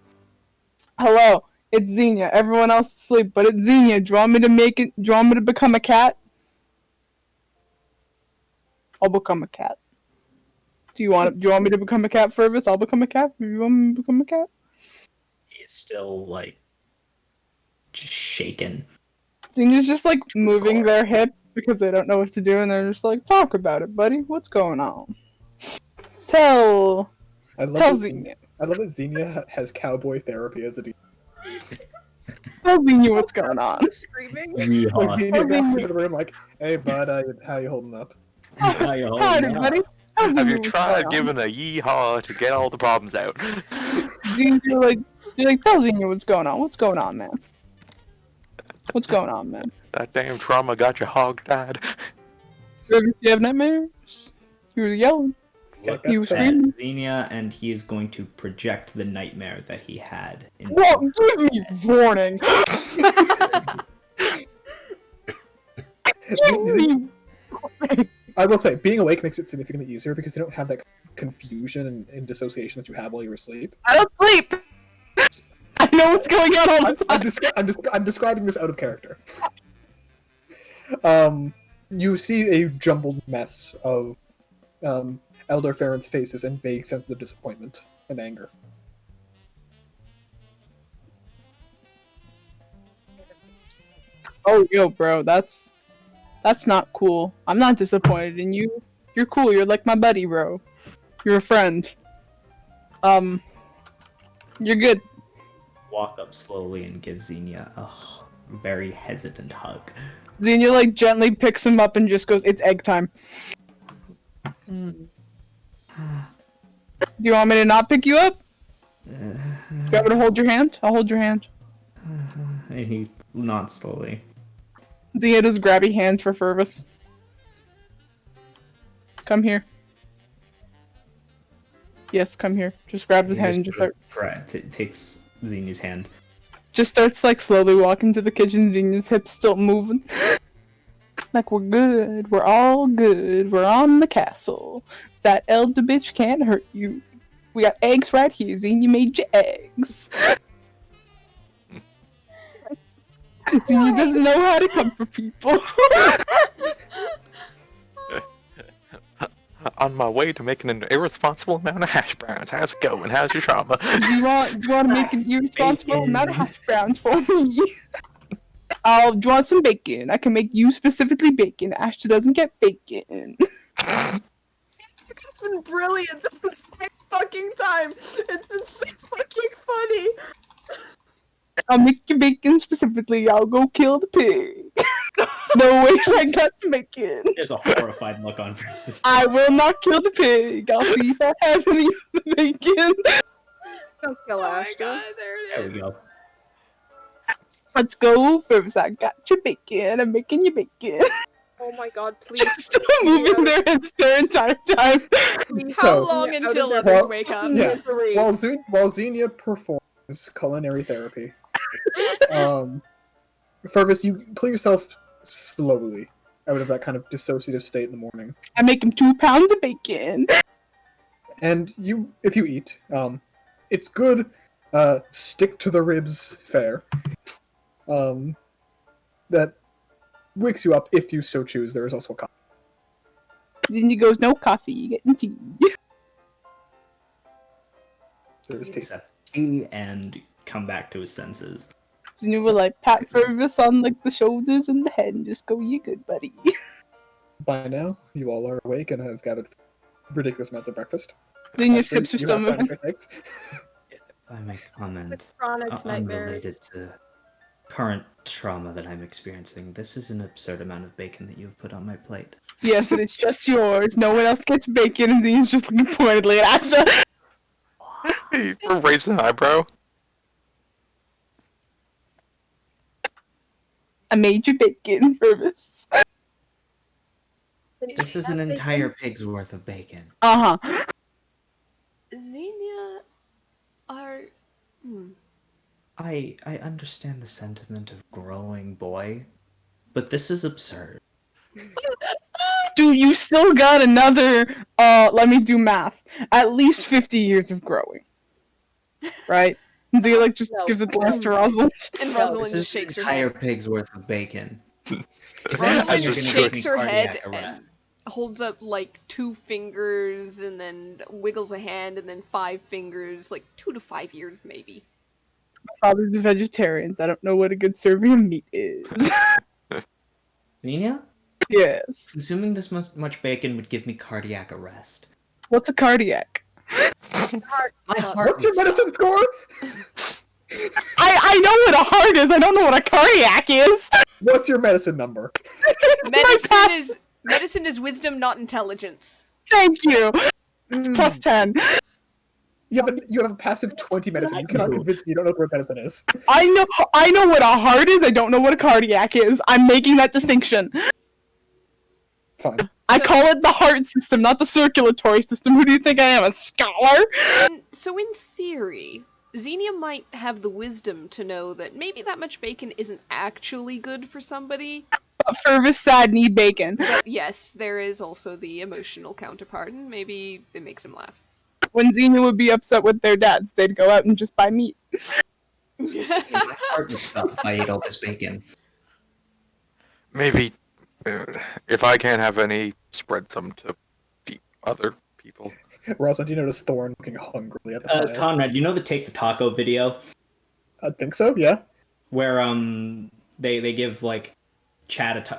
Speaker 2: Hello, it's Xenia. Everyone else is asleep, but it's Xenia. Do you want me to make it? Do you want me to become a cat? I'll become a cat. Do you want me to become a cat, Fervis? I'll become a cat. Do you want me to become a cat?
Speaker 6: He's still like just shaken.
Speaker 2: Xenia's just like moving their hips because they don't know what to do, and they're just like, talk about it, buddy. What's going on? Tell Xenia.
Speaker 1: I love that Xenia has cowboy therapy as a D.
Speaker 2: Tell Xenia what's going on.
Speaker 3: Screaming.
Speaker 1: Like
Speaker 6: Yeehaw.
Speaker 1: Xenia walks into the room like, hey bud, how you holding up?
Speaker 2: Howdy, buddy. Tell
Speaker 4: Have
Speaker 2: Xenia
Speaker 4: you
Speaker 2: what's
Speaker 4: tried
Speaker 2: going on.
Speaker 4: giving a yeehaw to get all the problems out?
Speaker 2: Xenia, you're like, tell Xenia what's going on. What's going on, man? What's going on, man?
Speaker 4: That damn trauma got you hog-tied.
Speaker 2: Fervis, you have nightmares? You were yelling.
Speaker 6: Look
Speaker 2: You
Speaker 6: at
Speaker 2: screaming.
Speaker 6: Xenia, and he is going to project the nightmare that he had.
Speaker 2: Well, give me warning. Give me warning.
Speaker 1: I will say, being awake makes it significantly easier because you don't have that confusion and dissociation that you have while you're asleep.
Speaker 2: I don't sleep. I know what's going on all the time.
Speaker 1: I'm describing this out of character. You see a jumbled mess of Elder Farron's faces and vague senses of disappointment and anger.
Speaker 2: Oh, yo, bro, that's not cool. I'm not disappointed in you. You're cool. You're like my buddy, bro. You're a friend. You're good.
Speaker 6: Walk up slowly and give Xenia a very hesitant hug.
Speaker 2: Xenia like gently picks him up and just goes, "It's egg time." Do you want me to not pick you up? Do you want me to hold your hand? I'll hold your hand.
Speaker 6: And he nods slowly.
Speaker 2: Xenia does grabby hands for Fervis. Come here. Yes, come here. Just grab his hand and just start.
Speaker 6: Takes Xenia's hand.
Speaker 2: Just starts like slowly walking to the kitchen. Xenia's hips still moving. Like, we're good. We're all good. We're on the castle. That elder bitch can't hurt you. We got eggs right here. Xenia made your eggs. Xenia doesn't know how to comfort people.
Speaker 4: On my way to making an irresponsible amount of hash browns. How's it going? How's your trauma?
Speaker 2: Do you want to make an irresponsible amount of hash browns for me? Do you want some bacon? I can make you specifically bacon. Ashton doesn't get bacon.
Speaker 3: It's been brilliant this entire fucking time. It's been so fucking funny.
Speaker 2: I'll make you bacon specifically. I'll go kill the pig. No way, I got some bacon.
Speaker 6: There's a horrified look on Versus.
Speaker 2: I will not kill the pig. I'll see if I have any of the bacon.
Speaker 3: Don't kill
Speaker 5: Oh my
Speaker 3: Ashton.
Speaker 5: god, there it
Speaker 6: There
Speaker 5: is.
Speaker 6: we go.
Speaker 2: Let's go first. I got your bacon. I'm making you bacon.
Speaker 3: Oh my god, please.
Speaker 2: Just moving their hips their entire time.
Speaker 3: Please
Speaker 5: How
Speaker 1: So-
Speaker 5: long
Speaker 3: get out
Speaker 5: until
Speaker 3: of their
Speaker 5: others
Speaker 1: Well,
Speaker 5: wake up?
Speaker 1: yeah.
Speaker 3: misery.
Speaker 1: While Xenia performs culinary therapy, Fervis, you pull yourself slowly out of that kind of dissociative state in the morning.
Speaker 2: I make him 2 pounds of bacon.
Speaker 1: And if you eat, it's good, stick to the ribs fare. That wakes you up if you so choose. There is also a coffee.
Speaker 2: Then he goes, no coffee, you getting tea.
Speaker 1: There is tea.
Speaker 6: Accept tea and come back to his senses.
Speaker 2: So you will like pat Fervis on like the shoulders and the head and just go, you good, buddy.
Speaker 1: By now, you all are awake and have gathered ridiculous amounts of breakfast.
Speaker 2: Then your
Speaker 1: Actually,
Speaker 2: hips are
Speaker 1: you
Speaker 2: still
Speaker 1: have
Speaker 2: moving.
Speaker 1: breakfast eggs.
Speaker 6: If I may comment,
Speaker 5: Chronic nightmares.
Speaker 6: unrelated to current trauma that I'm experiencing, this is an absurd amount of bacon that you've put on my plate.
Speaker 2: Yes, and it's just yours. No one else gets bacon, and he's just looking pointedly at Asha.
Speaker 4: He raised an eyebrow.
Speaker 2: I made you bacon, Fervis.
Speaker 6: This is an entire pig's worth of bacon.
Speaker 2: Uh-huh.
Speaker 5: Xenia are.
Speaker 6: I understand the sentiment of growing boy, but this is absurd.
Speaker 2: Dude, you still got another, let me do math. At least 50 years of growing. Right? And so he, like, just
Speaker 5: No.
Speaker 2: gives it the rest to Rosalind.
Speaker 5: And
Speaker 3: No,
Speaker 5: Rosalind
Speaker 6: This
Speaker 5: just
Speaker 6: is
Speaker 5: shakes
Speaker 6: an
Speaker 5: her
Speaker 6: entire
Speaker 5: head.
Speaker 6: pig's worth of bacon.
Speaker 5: Rosalind
Speaker 6: You're
Speaker 5: just
Speaker 6: gonna give
Speaker 5: shakes
Speaker 6: me
Speaker 5: her head
Speaker 6: cardiac arrest.
Speaker 3: holds up like 2 fingers and then wiggles a hand and then 5 fingers, like 2 to 5 years maybe.
Speaker 2: My father's a vegetarian. So I don't know what a good serving of meat is.
Speaker 6: Xenia?
Speaker 2: Yes.
Speaker 6: Consuming this much bacon would give me cardiac arrest.
Speaker 2: What's a cardiac?
Speaker 6: My heart
Speaker 1: What's your
Speaker 6: would
Speaker 1: medicine score?
Speaker 2: I know what a heart is. I don't know what a cardiac is.
Speaker 1: What's your medicine number?
Speaker 3: Medicine is wisdom, not intelligence.
Speaker 2: Thank you. Plus 10.
Speaker 1: You have a passive 20 medicine. You cannot convince me you don't know what medicine is.
Speaker 2: I know what a heart is. I don't know what a cardiac is. I'm making that distinction.
Speaker 1: Fine.
Speaker 2: I call it the heart system, not the circulatory system. Who do you think I am, a scholar?
Speaker 3: So in theory, Xenia might have the wisdom to know that maybe that much bacon isn't actually good for somebody.
Speaker 2: But Fervus sad need bacon.
Speaker 3: But yes, there is also the emotional counterpart, and maybe it makes him laugh.
Speaker 2: When Xenia would be upset with their dads, they'd go out and just buy meat.
Speaker 6: My heart would stop if I ate all this bacon.
Speaker 4: Maybe if I can't have any, spread some to the other people.
Speaker 1: Rosalind, you notice Thorn looking hungrily at the pile.
Speaker 6: Conrad, you know the Take the Taco video?
Speaker 1: I think so, yeah.
Speaker 6: Where they give like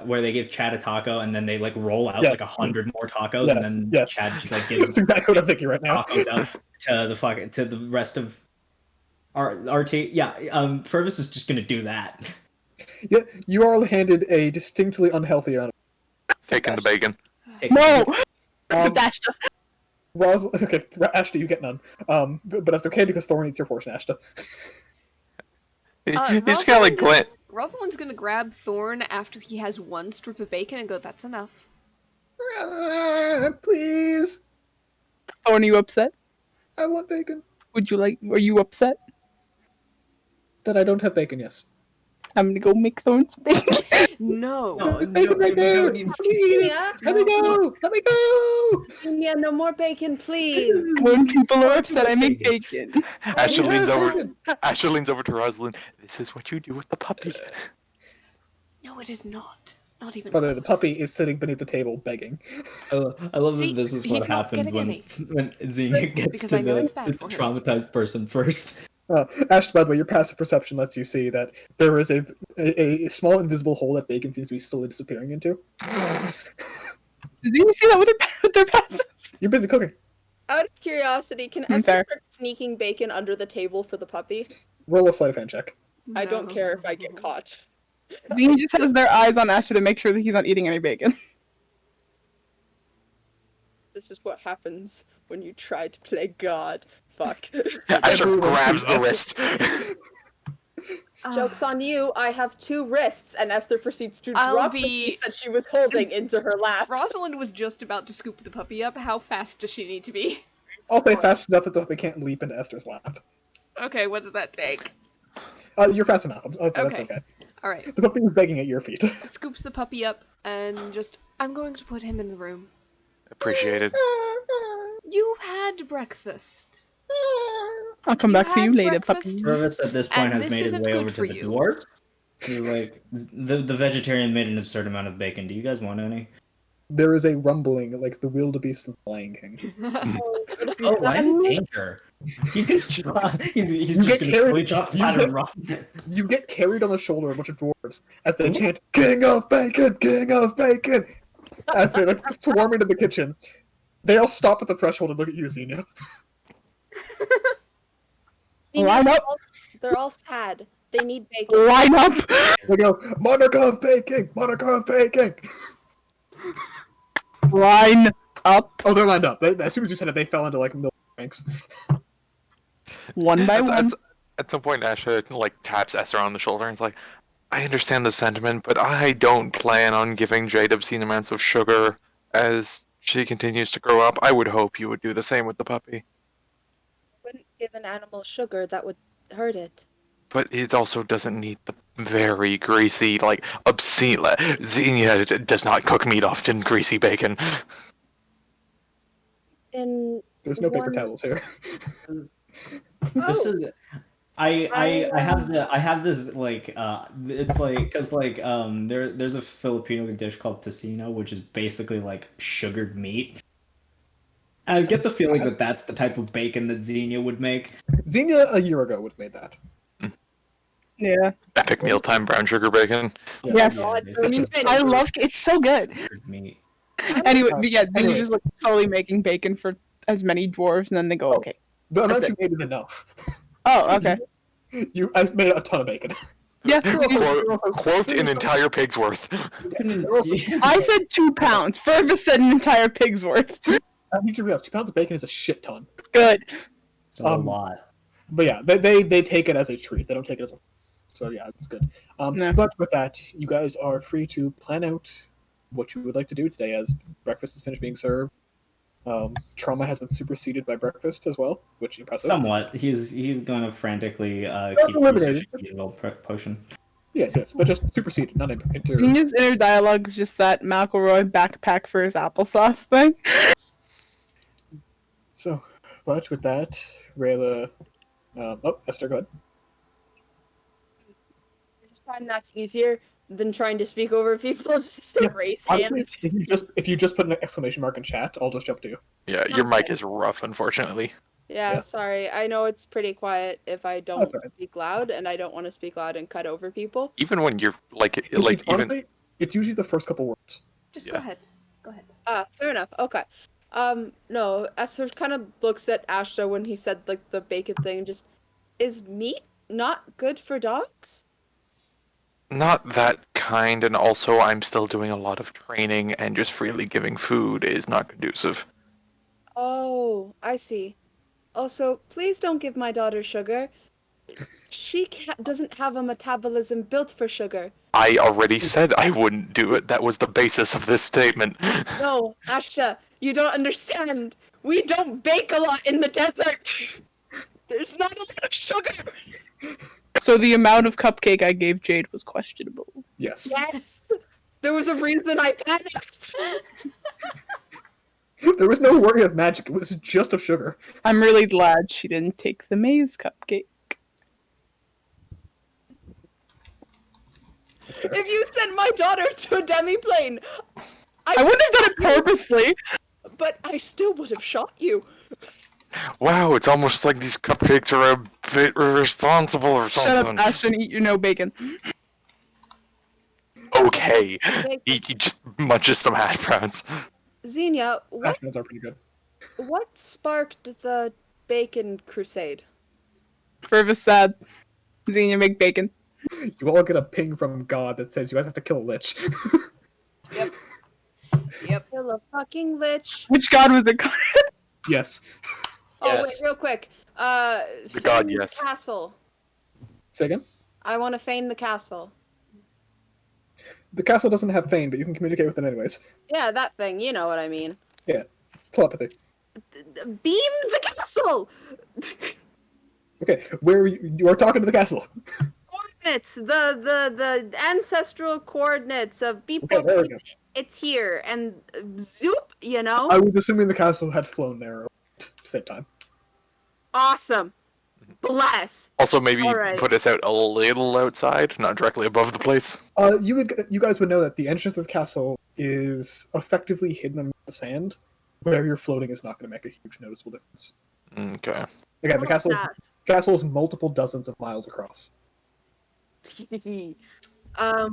Speaker 6: where they give Chad a taco and then they like roll out like 100 more tacos and then Chad just like gives
Speaker 1: That's exactly what I'm thinking right now.
Speaker 6: tacos out to the rest of our team. Yeah, Fervus is just gonna do that.
Speaker 1: Yeah, you are handed a distinctly unhealthy amount of
Speaker 4: Taking the bacon.
Speaker 2: No!
Speaker 1: Ashta. Okay, Ashta, you get none. But that's okay because Thorn eats your portion, Ashta.
Speaker 4: You just gotta like glint.
Speaker 3: Rosalind's gonna grab Thorn after he has 1 strip of bacon and go, that's enough.
Speaker 1: Please.
Speaker 2: Thorn, are you upset?
Speaker 1: I want bacon.
Speaker 2: Are you upset?
Speaker 1: That I don't have bacon, yes.
Speaker 2: I'm gonna go make Thorn's bacon.
Speaker 3: No.
Speaker 1: There's bacon right there! Please! Let me go! Let me go!
Speaker 5: Yeah, no more bacon, please.
Speaker 2: When people are upset, I make bacon.
Speaker 4: Asher leans over to Rosalind. This is what you do with the puppy.
Speaker 3: No, it is not. Not even
Speaker 1: By the way, the
Speaker 3: close.
Speaker 1: puppy is sitting beneath the table begging.
Speaker 6: I love
Speaker 3: See,
Speaker 6: that this is
Speaker 3: he's
Speaker 6: what
Speaker 3: not
Speaker 6: happens
Speaker 3: getting
Speaker 6: when
Speaker 3: any.
Speaker 6: Xenia gets
Speaker 3: Because
Speaker 6: to
Speaker 3: I know
Speaker 6: the
Speaker 3: it's bad for him.
Speaker 6: traumatized person first.
Speaker 1: Ash, by the way, your passive perception lets you see that there is a small invisible hole that bacon seems to be slowly disappearing into.
Speaker 2: Did you see that with their passive?
Speaker 1: You're busy cooking.
Speaker 5: Out of curiosity, can Esther
Speaker 2: Fair.
Speaker 5: start sneaking bacon under the table for the puppy?
Speaker 1: Roll a sleight of hand check.
Speaker 5: I don't
Speaker 3: No.
Speaker 5: care if I get caught.
Speaker 2: Zine just has their eyes on Asher to make sure that he's not eating any bacon.
Speaker 5: This is what happens when you try to play God. Fuck.
Speaker 4: Asher grabs the wrist.
Speaker 5: Joke's on you, I have 2 wrists, and Esther proceeds to
Speaker 3: I'll
Speaker 5: drop
Speaker 3: be-
Speaker 5: the piece that she was holding into her lap.
Speaker 3: Rosalind was just about to scoop the puppy up. How fast does she need to be?
Speaker 1: I'll say fast enough that the puppy can't leap into Esther's lap.
Speaker 3: Okay, what does that take?
Speaker 1: You're fast enough. That's
Speaker 3: Okay.
Speaker 1: okay.
Speaker 3: Alright.
Speaker 1: The puppy is begging at your feet.
Speaker 3: Scoops the puppy up and just, I'm going to put him in the room.
Speaker 4: Appreciated.
Speaker 3: You had breakfast.
Speaker 2: I'll come back for you
Speaker 3: had
Speaker 2: later,
Speaker 3: breakfast?
Speaker 2: puppy.
Speaker 6: Fervus at this point
Speaker 3: And
Speaker 6: has
Speaker 3: this
Speaker 6: made his
Speaker 3: isn't
Speaker 6: way
Speaker 3: good
Speaker 6: over to
Speaker 3: for
Speaker 6: the
Speaker 3: you.
Speaker 6: dwarves. He's like, the vegetarian made an absurd amount of bacon. Do you guys want any?
Speaker 1: There is a rumbling like the wildebeest of the Lion King.
Speaker 6: Oh, why in danger? He's gonna drop. He's just
Speaker 1: get
Speaker 6: gonna
Speaker 1: carried-
Speaker 6: fully drop
Speaker 1: you
Speaker 6: flat
Speaker 1: get-
Speaker 6: and run.
Speaker 1: You get carried on the shoulder of a bunch of dwarves as they chant "King of Bacon! King of Bacon!" as they like swarm into the kitchen. They all stop at the threshold and look at you, Xenia.
Speaker 2: Line up!
Speaker 5: They're all sad. They need bacon.
Speaker 2: Line up!
Speaker 1: They go, "Monarch of Bacon! Monarch of Bacon!"
Speaker 2: Line up.
Speaker 1: Oh, they're lined up. As soon as you said it, they fell into like middle ranks.
Speaker 2: One by one.
Speaker 4: At some point, Asher like taps Esther on the shoulder and is like, "I understand the sentiment, but I don't plan on giving Jade obscene amounts of sugar as she continues to grow up. I would hope you would do the same with the puppy.
Speaker 5: Wouldn't give an animal sugar, that would hurt it.
Speaker 4: But it also doesn't need the very greasy, like obscene. Xenia does not cook meat often. Greasy bacon.
Speaker 5: In
Speaker 1: There's no paper
Speaker 5: one-
Speaker 1: towels here.
Speaker 6: This
Speaker 5: Oh.
Speaker 6: is I have this like it's like because like there's a Filipino dish called tocino, which is basically like sugared meat. I get the feeling that that's the type of bacon that Xenia would make.
Speaker 1: Xenia a year ago would have made that.
Speaker 2: Yeah.
Speaker 4: Epic mealtime brown sugar bacon.
Speaker 1: Yeah.
Speaker 2: Yes.
Speaker 5: God,
Speaker 6: It's just
Speaker 2: I love it's so good.
Speaker 6: sugared meat.
Speaker 2: Anyway, but yeah,
Speaker 1: Anyway.
Speaker 2: Xenia's just like slowly making bacon for as many dwarves, and then they go, okay.
Speaker 1: The amount
Speaker 2: That's
Speaker 1: you made is enough.
Speaker 2: Oh, okay.
Speaker 1: I made a ton of bacon.
Speaker 2: Yeah.
Speaker 4: Quote an entire pig's worth.
Speaker 2: I said 2 pounds. Fergus said an entire pig's worth.
Speaker 1: I need to realize 2 pounds of bacon is a shit ton.
Speaker 2: Good.
Speaker 6: It's a lot.
Speaker 1: But yeah, they take it as a treat. They don't take it as a. So yeah, it's good.
Speaker 2: No.
Speaker 1: But with that, you guys are free to plan out what you would like to do today as breakfast is finished being served. Trauma has been superseded by breakfast as well, which is impressive.
Speaker 6: Somewhat. He's going to frantically keep
Speaker 1: eliminated.
Speaker 6: researching the potion.
Speaker 1: Yes, but just superseded, not inter.
Speaker 2: Xenia's inner dialogue is just that McElroy backpack for his applesauce thing.
Speaker 1: So, but with that, Rayla. Esther, go ahead.
Speaker 5: I just find that's easier than trying to speak over people. Just
Speaker 1: Yeah,
Speaker 5: raise
Speaker 1: Honestly,
Speaker 5: hands.
Speaker 1: if you just put an exclamation mark in chat, I'll just jump to you.
Speaker 4: Yeah, your mic is rough, unfortunately.
Speaker 5: Yeah, sorry. I know it's pretty quiet if I don't
Speaker 1: That's all right.
Speaker 5: speak loud, and I don't want to speak loud and cut over people.
Speaker 4: Even when you're like
Speaker 1: Honestly, it's usually the first couple words.
Speaker 3: Just
Speaker 4: Yeah.
Speaker 3: go ahead. Go ahead.
Speaker 5: Fair enough. Okay. No, Esther kind of looks at Ashta when he said like the bacon thing. Just, is meat not good for dogs?
Speaker 4: not that kind, and also I'm still doing a lot of training, and just freely giving food is not conducive.
Speaker 5: Oh, I see. Also, please don't give my daughter sugar. She doesn't have a metabolism built for sugar.
Speaker 4: I already said I wouldn't do it. That was the basis of this statement.
Speaker 5: No, Ashta, you don't understand. We don't bake a lot in the desert. There's not a lot of sugar.
Speaker 2: So the amount of cupcake I gave Jade was questionable.
Speaker 1: Yes.
Speaker 5: Yes. There was a reason I panicked.
Speaker 1: There was no worry of magic. It was just of sugar.
Speaker 2: I'm really glad she didn't take the maze cupcake.
Speaker 5: If you sent my daughter to a demiplane,
Speaker 2: I wouldn't have done it purposely.
Speaker 5: but I still would have shot you.
Speaker 4: Wow, it's almost like these cupcakes are a bit irresponsible or
Speaker 2: Shut up,
Speaker 4: something.
Speaker 2: Ashton. Eat your no bacon.
Speaker 4: Okay, he just munches some hash browns.
Speaker 5: Xenia,
Speaker 1: Hash browns are pretty good.
Speaker 5: what sparked the bacon crusade?
Speaker 2: Fergus sad. Xenia make bacon.
Speaker 1: You all get a ping from God that says you guys have to kill a lich.
Speaker 3: Yep.
Speaker 5: Kill a fucking lich.
Speaker 2: Which god was it?
Speaker 1: Yes.
Speaker 5: Oh wait,
Speaker 6: Yes.
Speaker 5: real quick.
Speaker 4: The god,
Speaker 5: feign
Speaker 4: yes.
Speaker 5: Castle.
Speaker 1: Say again?
Speaker 5: I want to feign the castle.
Speaker 1: The castle doesn't have fame, but you can communicate with it anyways.
Speaker 5: Yeah, that thing. You know what I mean.
Speaker 1: Telepathy.
Speaker 5: Beam the castle.
Speaker 1: Okay, where you are talking to the castle.
Speaker 5: Coordinates. The ancestral coordinates of people.
Speaker 1: Okay, there we go.
Speaker 5: It's here and zoop. You know.
Speaker 1: I was assuming the castle had flown there to save time.
Speaker 5: Awesome. Bless.
Speaker 4: Also, maybe
Speaker 5: Alright.
Speaker 4: put us out a little outside, not directly above the place.
Speaker 1: You guys would know that the entrance to the castle is effectively hidden under the sand. Where you're floating is not going to make a huge noticeable difference.
Speaker 4: Okay.
Speaker 1: Again, the
Speaker 5: Bless.
Speaker 1: castle is multiple dozens of miles across.
Speaker 5: All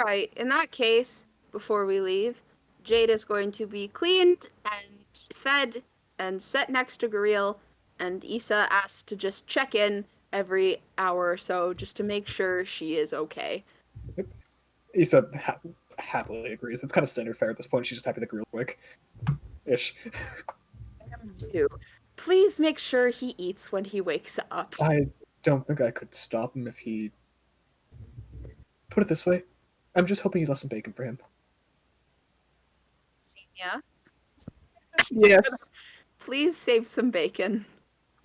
Speaker 5: right. In that case, before we leave, Jade is going to be cleaned and fed and set next to Garil, and Issa asked to just check in every hour or so just to make sure she is okay.
Speaker 1: Issa happily agrees. It's kind of standard fare at this point. She's just happy that Grill's quick. Ish.
Speaker 5: Too. Please make sure he eats when he wakes up.
Speaker 1: I don't think I could stop him if he. Put it this way, I'm just hoping you left some bacon for him.
Speaker 5: Yeah.
Speaker 2: Yes.
Speaker 5: Please save some bacon.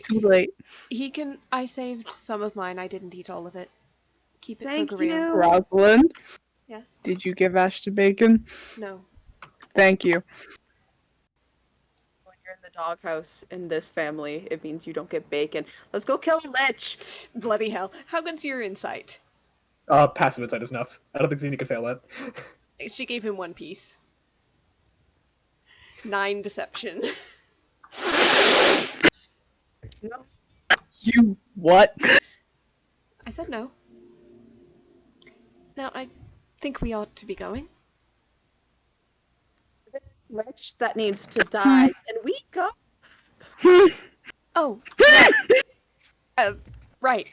Speaker 2: Too late.
Speaker 3: I saved some of mine. I didn't eat all of it. Keep it
Speaker 5: Thank
Speaker 3: for Gareel.
Speaker 5: you.
Speaker 2: Rosalind,
Speaker 3: Yes.
Speaker 2: did you give Ashton bacon?
Speaker 3: No.
Speaker 2: Thank you.
Speaker 5: When you're in the doghouse in this family, it means you don't get bacon. Let's go kill a lich!
Speaker 3: Bloody hell. How good's your insight?
Speaker 1: Passive insight is enough. I don't think Xenia can fail that.
Speaker 3: She gave him 1 piece. 9 deception.
Speaker 5: No.
Speaker 2: You what?
Speaker 3: I said no. Now, I think we ought to be going.
Speaker 5: Lich that needs to die. Can we go?
Speaker 3: Oh, right. Right.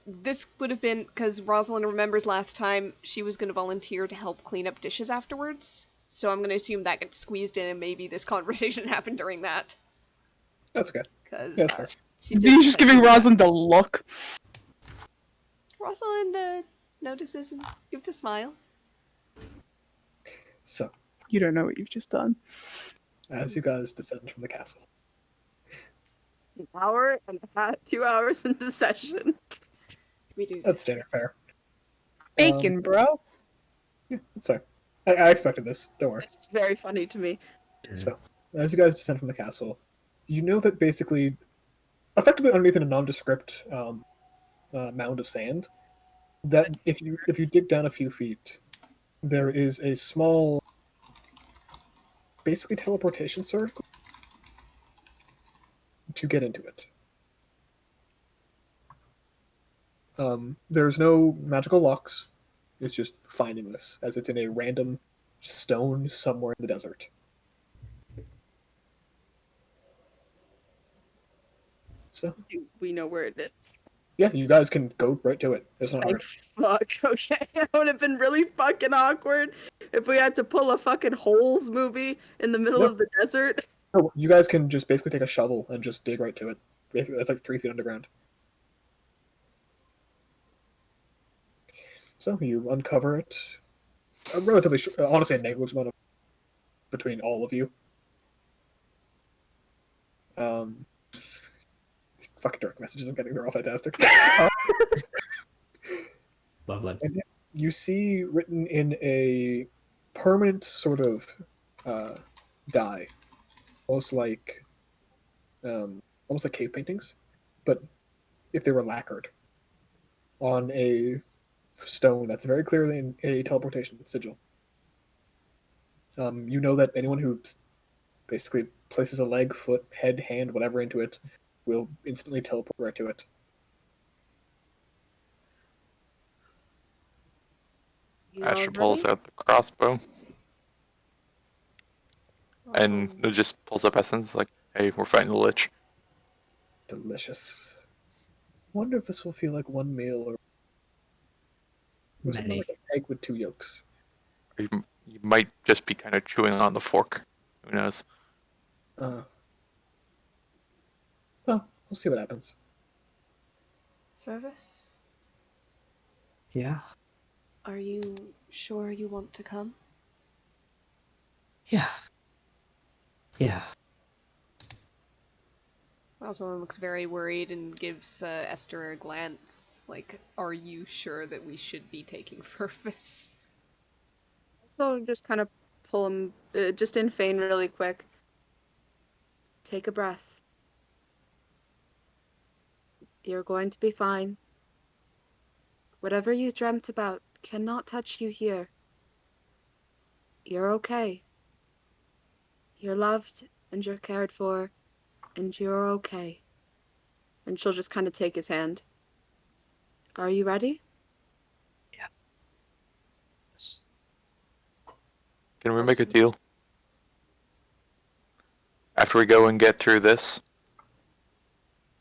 Speaker 3: This would have been because Rosalind remembers last time she was going to volunteer to help clean up dishes afterwards. So I'm going to assume that gets squeezed in, and maybe this conversation happened during that.
Speaker 1: That's okay.
Speaker 3: Because
Speaker 1: Yeah, that's fair.
Speaker 2: You're just giving Rosalind a look.
Speaker 3: Rosalind notices and gives a smile.
Speaker 1: So,
Speaker 2: You don't know what you've just done.
Speaker 1: as you guys descend from the castle,
Speaker 5: An hour and a half, 2 hours into session.
Speaker 3: We do.
Speaker 1: that's standard fare.
Speaker 2: Bacon, bro.
Speaker 1: Yeah, that's fair. I expected this. Don't worry.
Speaker 5: It's very funny to me.
Speaker 1: So, as you guys descend from the castle, you know that basically, effectively underneath in a nondescript mound of sand, that if you dig down a few feet, there is a small, basically teleportation circle to get into it. There's no magical locks. It's just finding this, as it's in a random stone somewhere in the desert. So,
Speaker 5: We know where it is.
Speaker 1: yeah, you guys can go right to it. It's not hard.
Speaker 5: Fuck, okay. It would have been really fucking awkward if we had to pull a fucking Holes movie in the middle
Speaker 1: No.
Speaker 5: of the desert.
Speaker 1: No, you guys can just basically take a shovel and just dig right to it. Basically, that's like 3 feet underground. So you uncover it. A relatively, honestly, a negligible amount between all of you. These fucking direct messages I'm getting, they're all fantastic.
Speaker 6: Lovely.
Speaker 1: And you see written in a permanent sort of dye, almost like cave paintings, but if they were lacquered on a stone that's very clearly in a teleportation sigil. You know that anyone who basically places a leg, foot, head, hand, whatever into it will instantly teleport right to it.
Speaker 4: Asher pulls out the crossbow and it just pulls up Essence like, hey, we're fighting the Lich.
Speaker 1: Delicious. Wonder if this will feel like one meal or something
Speaker 6: Many.
Speaker 1: like an egg with 2 yolks.
Speaker 4: Or you might just be kind of chewing on the fork. Who knows?
Speaker 1: Well, we'll see what happens.
Speaker 3: Fervus,
Speaker 6: Yeah.
Speaker 3: are you sure you want to come?
Speaker 6: Yeah. Yeah.
Speaker 3: Rosalind looks very worried and gives Esther a glance. Like, are you sure that we should be taking Fervus?
Speaker 5: So just kind of pull him, just in feign really quick. Take a breath. You're going to be fine. Whatever you dreamt about cannot touch you here. You're okay. You're loved and you're cared for and you're okay. And she'll just kind of take his hand. Are you ready?
Speaker 6: Yes.
Speaker 4: Can we make a deal? After we go and get through this,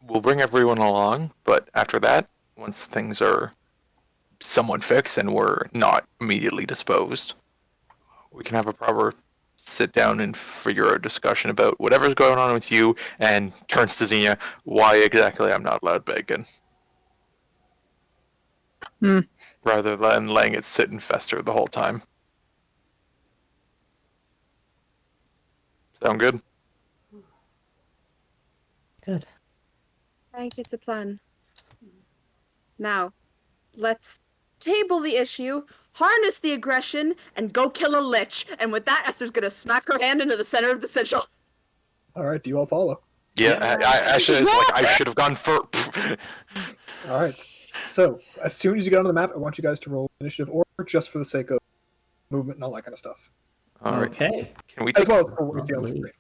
Speaker 4: we'll bring everyone along, but after that, once things are somewhat fixed and we're not immediately disposed, we can have a proper sit down and figure out a discussion about whatever's going on with you, and turns to Xenia, why exactly I'm not allowed bacon. Rather than letting it sit and fester the whole time. Sound good?
Speaker 6: Good.
Speaker 5: I think it's a plan. Now, let's table the issue, harness the aggression, and go kill a lich. And with that, Esther's gonna smack her hand into the center of the sigil.
Speaker 1: All right, do you all follow?
Speaker 4: Yeah, Asha is like, I should have gone for.
Speaker 1: All right. So as soon as you get onto the map, I want you guys to roll initiative, or just for the sake of movement and all that kind of stuff,
Speaker 4: All right.
Speaker 6: Okay.
Speaker 4: Can we
Speaker 1: as
Speaker 4: take?
Speaker 1: well as for what you see on
Speaker 6: Lovely.
Speaker 1: screen.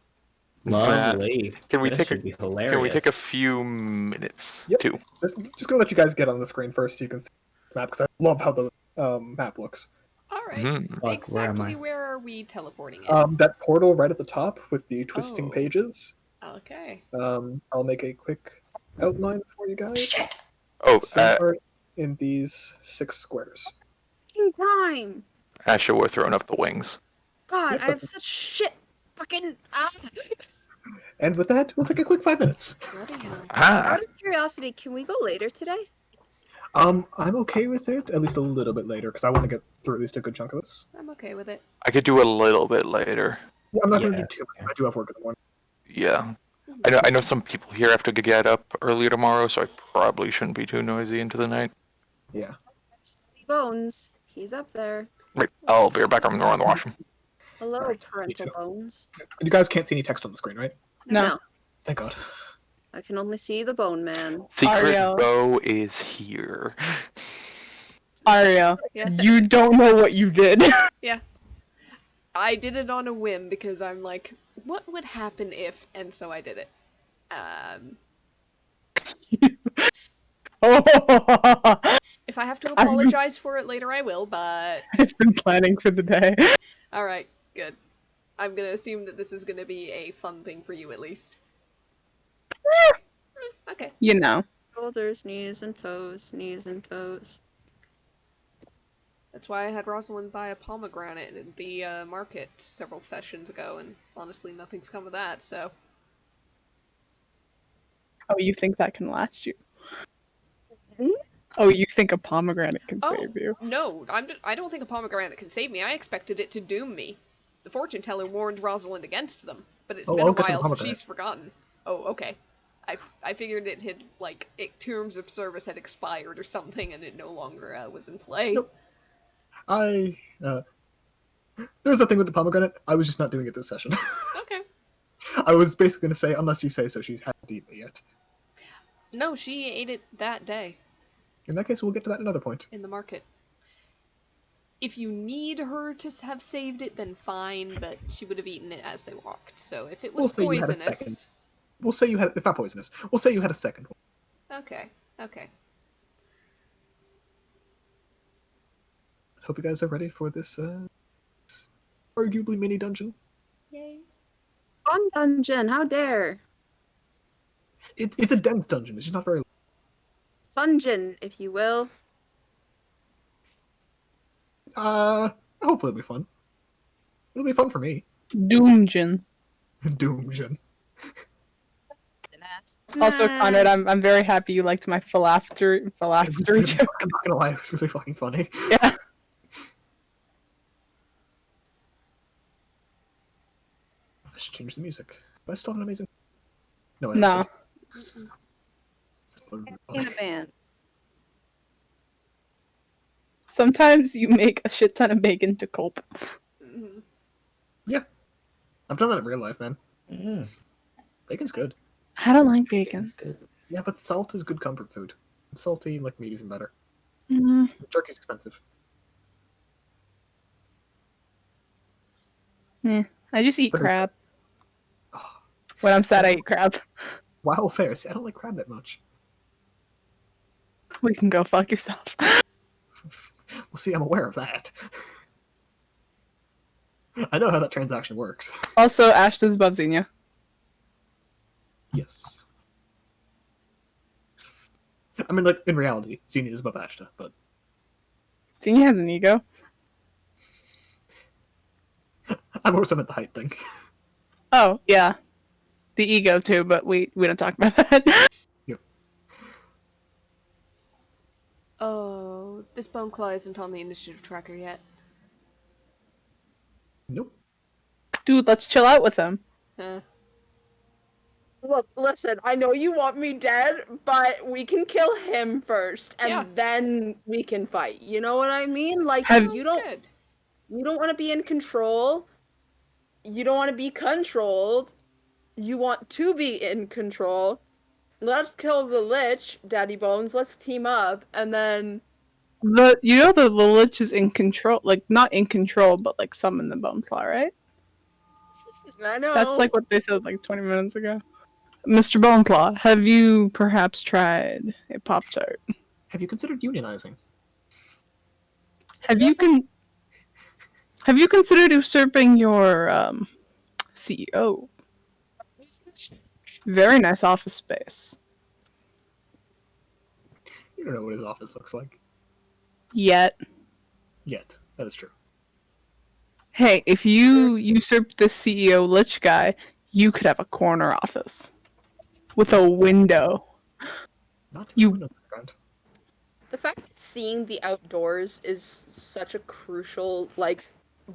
Speaker 6: Lovely.
Speaker 4: Can we
Speaker 6: This
Speaker 4: take a?
Speaker 6: should be hilarious.
Speaker 4: Can we take a few minutes
Speaker 1: Yep.
Speaker 4: too?
Speaker 1: Just gonna let you guys get on the screen first, so you can see the map because I love how the map looks.
Speaker 3: All right.
Speaker 4: Mhm.
Speaker 6: Fuck, where am
Speaker 3: Exactly
Speaker 6: I?
Speaker 3: where are we teleporting in?
Speaker 1: That portal right at the top with the twisting
Speaker 3: Oh.
Speaker 1: pages.
Speaker 3: Okay.
Speaker 1: I'll make a quick outline for you guys.
Speaker 4: Oh,
Speaker 1: Somewhere in these 6 squares.
Speaker 5: Time.
Speaker 4: Asha, we're throwing up the wings.
Speaker 5: God,
Speaker 1: Yep,
Speaker 5: I have
Speaker 1: that's-
Speaker 5: such shit. Fucking.
Speaker 1: And with that, we'll take a quick 5 minutes.
Speaker 3: Bloody hell.
Speaker 4: Ah,
Speaker 5: Out of curiosity, can we go later today?
Speaker 1: I'm okay with it, at least a little bit later, because I want to get through at least a good chunk of this.
Speaker 3: I'm okay with it.
Speaker 4: I could do a little bit later.
Speaker 1: Yeah, I'm not going to
Speaker 6: Yeah.
Speaker 1: do too much. I do have work in the morning.
Speaker 4: Yeah. I know some people here have to get up early tomorrow, so I probably shouldn't be too noisy into the night.
Speaker 1: Yeah.
Speaker 5: Smelly Bones. He's up there.
Speaker 4: Right, I'll be right back. I'm going to the washroom.
Speaker 5: Hello,
Speaker 1: Alright,
Speaker 5: parental
Speaker 1: me too.
Speaker 5: bones.
Speaker 1: You guys can't see any text on the screen, right?
Speaker 2: No.
Speaker 1: Thank God.
Speaker 5: I can only see the Bone Man.
Speaker 4: Secret
Speaker 2: Ariel.
Speaker 4: Bo is here.
Speaker 2: Aria,
Speaker 3: Yeah.
Speaker 2: you don't know what you did.
Speaker 3: I did it on a whim because I'm like, what would happen if? And so I did it.
Speaker 2: Oh,
Speaker 3: If I have to apologize for it later, I will, but...
Speaker 2: I've been planning for the day.
Speaker 3: Alright, good. I'm gonna assume that this is gonna be a fun thing for you, at least. Okay.
Speaker 2: You know.
Speaker 5: Shoulders, knees, and toes. Knees and toes.
Speaker 3: That's why I had Rosalind buy a pomegranate at the market several sessions ago, and honestly, nothing's come of that, so...
Speaker 2: Oh, you think that can last you?
Speaker 5: Hmm?
Speaker 2: Oh, you think a pomegranate can
Speaker 3: Oh,
Speaker 2: save you?
Speaker 3: no, I don't think a pomegranate can save me. I expected it to doom me. The fortune teller warned Rosalind against them, but it's
Speaker 1: Oh,
Speaker 3: been
Speaker 1: I'll
Speaker 3: a
Speaker 1: get to the
Speaker 3: while, so
Speaker 1: pomegranate.
Speaker 3: she's forgotten. Oh, okay. I figured it had, like, terms of service had expired or something, and it no longer was in play.
Speaker 1: Nope. There's a thing with the pomegranate. I was just not doing it this session.
Speaker 3: Okay.
Speaker 1: I was basically going to say, unless you say so, she hasn't eaten it yet.
Speaker 3: No, she ate it that day
Speaker 1: In that case, we'll get to that at another point.
Speaker 3: in the market. If you need her to have saved it, then fine, but she would have eaten it as they walked. So if it
Speaker 1: We'll
Speaker 3: was
Speaker 1: say you had a
Speaker 3: poisonous...
Speaker 1: second. We'll say you had... It's not poisonous. We'll say you had a second one.
Speaker 3: Okay, okay.
Speaker 1: Hope you guys are ready for this, arguably mini dungeon.
Speaker 3: Yay.
Speaker 5: Fun dungeon, how dare.
Speaker 1: It's a dense dungeon. It's just not very...
Speaker 5: Fungeon, if you will.
Speaker 1: Hopefully it'll be fun. It'll be fun for me.
Speaker 2: Doomjin.
Speaker 1: Doomjin.
Speaker 2: Also, Conrad, I'm very happy you liked my philaustery joke.
Speaker 1: I'm not gonna lie, it was really fucking funny.
Speaker 2: Yeah.
Speaker 1: I should change the music. But I still have an amazing... No, I
Speaker 2: No.
Speaker 1: don't.
Speaker 5: In a band.
Speaker 2: Sometimes you make a shit ton of bacon to cope.
Speaker 3: Mhm.
Speaker 1: I've done that in real life, man.
Speaker 6: Mm,
Speaker 1: Bacon's good.
Speaker 2: I don't like bacon.
Speaker 6: that's good.
Speaker 1: Yeah, but salt is good comfort food. Salty, like meat, isn't better.
Speaker 2: Mm,
Speaker 1: Jerky's expensive.
Speaker 2: I just eat
Speaker 1: But-
Speaker 2: crab.
Speaker 1: Oh,
Speaker 2: When I'm sad, I eat crab.
Speaker 1: wild fair. See, I don't like crab that much.
Speaker 2: We can go fuck yourself.
Speaker 1: Well, see, I'm aware of that. I know how that transaction works.
Speaker 2: Also, Ash says above Xenia.
Speaker 1: Yes. I mean, like, in reality, Xenia is above Ashta, but...
Speaker 2: Xenia has an ego.
Speaker 1: I'm also meant the height thing.
Speaker 2: Oh, yeah. The ego, too, but we don't talk about that.
Speaker 3: Oh, this bone claw isn't on the initiative tracker yet.
Speaker 1: Nope.
Speaker 2: Dude, let's chill out with him.
Speaker 5: Look, listen, I know you want me dead, but we can kill him first, and
Speaker 3: Yeah.
Speaker 5: then we can fight. You know what I mean? Like,
Speaker 2: Have-
Speaker 5: you
Speaker 3: Sounds
Speaker 5: don't
Speaker 3: good.
Speaker 5: want to be in control. You don't want to be controlled. you want to be in control. Let's kill the Lich, Daddy Bones. Let's team up, and then
Speaker 2: The Lich is in control, like not in control, but like summon the Boneclaw, right?
Speaker 5: I know.
Speaker 2: That's like what they said like 20 minutes ago. Mr. Boneclaw, have you perhaps tried a Pop-Tart?
Speaker 1: Have you considered unionizing?
Speaker 2: Have you considered usurping your CEO? Very nice office space.
Speaker 1: You don't know what his office looks like
Speaker 2: Yet.
Speaker 1: yet. That is true.
Speaker 2: Hey, if you usurp the CEO Lich guy, you could have a corner office with a window.
Speaker 1: Not too
Speaker 2: You-
Speaker 1: much in the background.
Speaker 5: The fact that seeing the outdoors is such a crucial, like,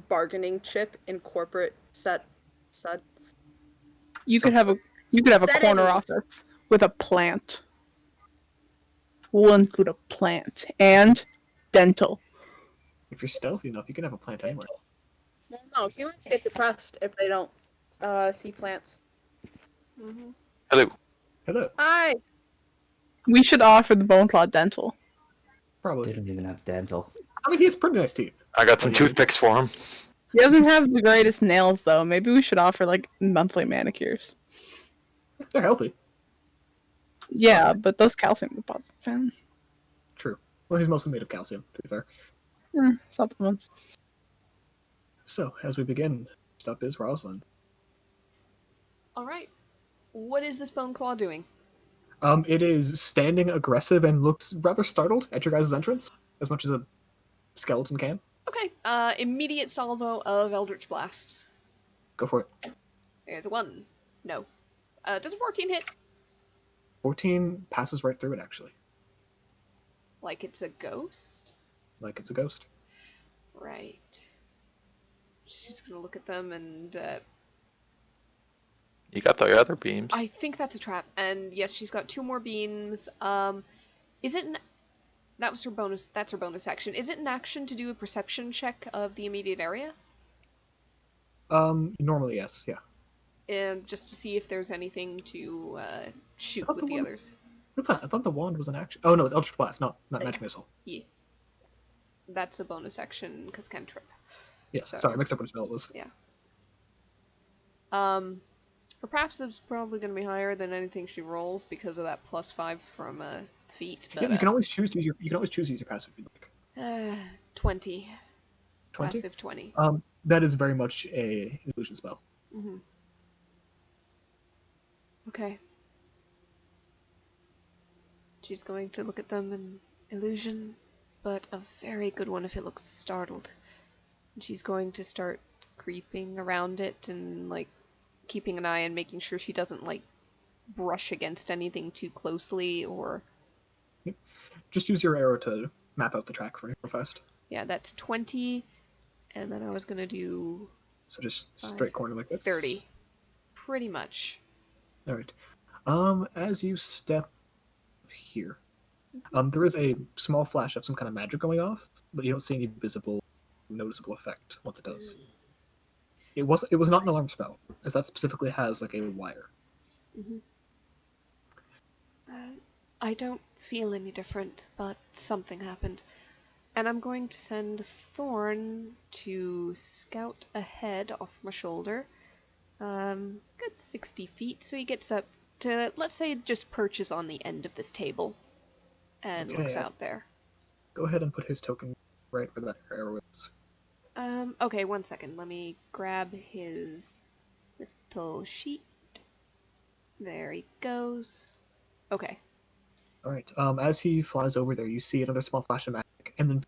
Speaker 5: bargaining chip in corporate set.
Speaker 2: You could
Speaker 1: Some-
Speaker 2: have a corner
Speaker 5: Settings.
Speaker 2: office with a plant. We'll include a plant and dental.
Speaker 1: If you're stealthy enough, you can have a plant anywhere.
Speaker 5: No, humans get depressed if they don't see plants.
Speaker 3: Mm-hmm.
Speaker 4: Hello.
Speaker 1: Hello.
Speaker 5: Hi.
Speaker 2: We should offer the Boneclaw dental.
Speaker 1: Probably.
Speaker 6: They don't even have dental.
Speaker 1: I mean, he has pretty nice teeth.
Speaker 4: I got some
Speaker 1: What do you
Speaker 4: toothpicks for him.
Speaker 2: He doesn't have the greatest nails though. Maybe we should offer like monthly manicures.
Speaker 1: They're healthy.
Speaker 2: Yeah, but those calcium deposits, man.
Speaker 1: True. Well, he's mostly made of calcium, to be fair.
Speaker 2: Supplements.
Speaker 1: So, as we begin, next up is Rosalind.
Speaker 3: All right. What is this bone claw doing?
Speaker 1: It is standing aggressive and looks rather startled at your guys' entrance, as much as a skeleton can.
Speaker 3: Okay. Immediate salvo of Eldritch Blasts.
Speaker 1: Go for it.
Speaker 3: There's a 1. No. Does a 14 hit?
Speaker 1: 14 passes right through it, actually.
Speaker 3: Like it's a ghost?
Speaker 1: Like it's a ghost.
Speaker 3: Right. She's gonna look at them and,
Speaker 4: You got the other beams.
Speaker 3: I think that's a trap. And yes, she's got 2 more beams. Is it that was her bonus, that's her bonus action. Is it an action to do a perception check of the immediate area?
Speaker 1: Normally, yes, yeah.
Speaker 3: And just to see if there's anything to, shoot
Speaker 1: thought
Speaker 3: with
Speaker 1: the
Speaker 3: the
Speaker 1: one-
Speaker 3: others.
Speaker 1: Real fast, I thought the wand was an action. Oh no, it's Eldritch Blast, not
Speaker 3: Yeah.
Speaker 1: Magic Missile.
Speaker 3: Yeah. That's a bonus action, because cantrip.
Speaker 1: Yes,
Speaker 3: So-
Speaker 1: sorry, I mixed up what spell it was.
Speaker 3: Her passive's probably going to be higher than anything she rolls because of that +5 from feet. But,
Speaker 1: Yeah, you can always choose to use your passive if you'd like.
Speaker 3: 20.
Speaker 1: 20?
Speaker 3: Passive 20.
Speaker 1: That is very much a illusion spell.
Speaker 3: Mm-hmm. Okay. She's going to look at them in illusion, but a very good one if it looks startled. And she's going to start creeping around it and, like, keeping an eye and making sure she doesn't, like, brush against anything too closely or...
Speaker 1: Just use your arrow to map out the track for real fast.
Speaker 3: Yeah, that's 20, and then I was gonna do
Speaker 1: So just
Speaker 3: 5,
Speaker 1: straight corner like this.
Speaker 3: 30. Pretty much.
Speaker 1: Alright. As you step here, there is a small flash of some kind of magic going off, but you don't see any visible, noticeable effect once it does. It was not an alarm spell, as that specifically has like a wire.
Speaker 3: Mm-hmm. I don't feel any different, but something happened. And I'm going to send Thorn to scout ahead off my shoulder. Good 60 feet, so he gets up to, let's say, just perches on the end of this table and looks
Speaker 1: Okay.
Speaker 3: out there.
Speaker 1: Go ahead and put his token right where that arrow is.
Speaker 3: Okay, 1 second. Let me grab his little sheet. There he goes. Okay.
Speaker 1: Alright, as he flies over there, you see another small flash of magic, and then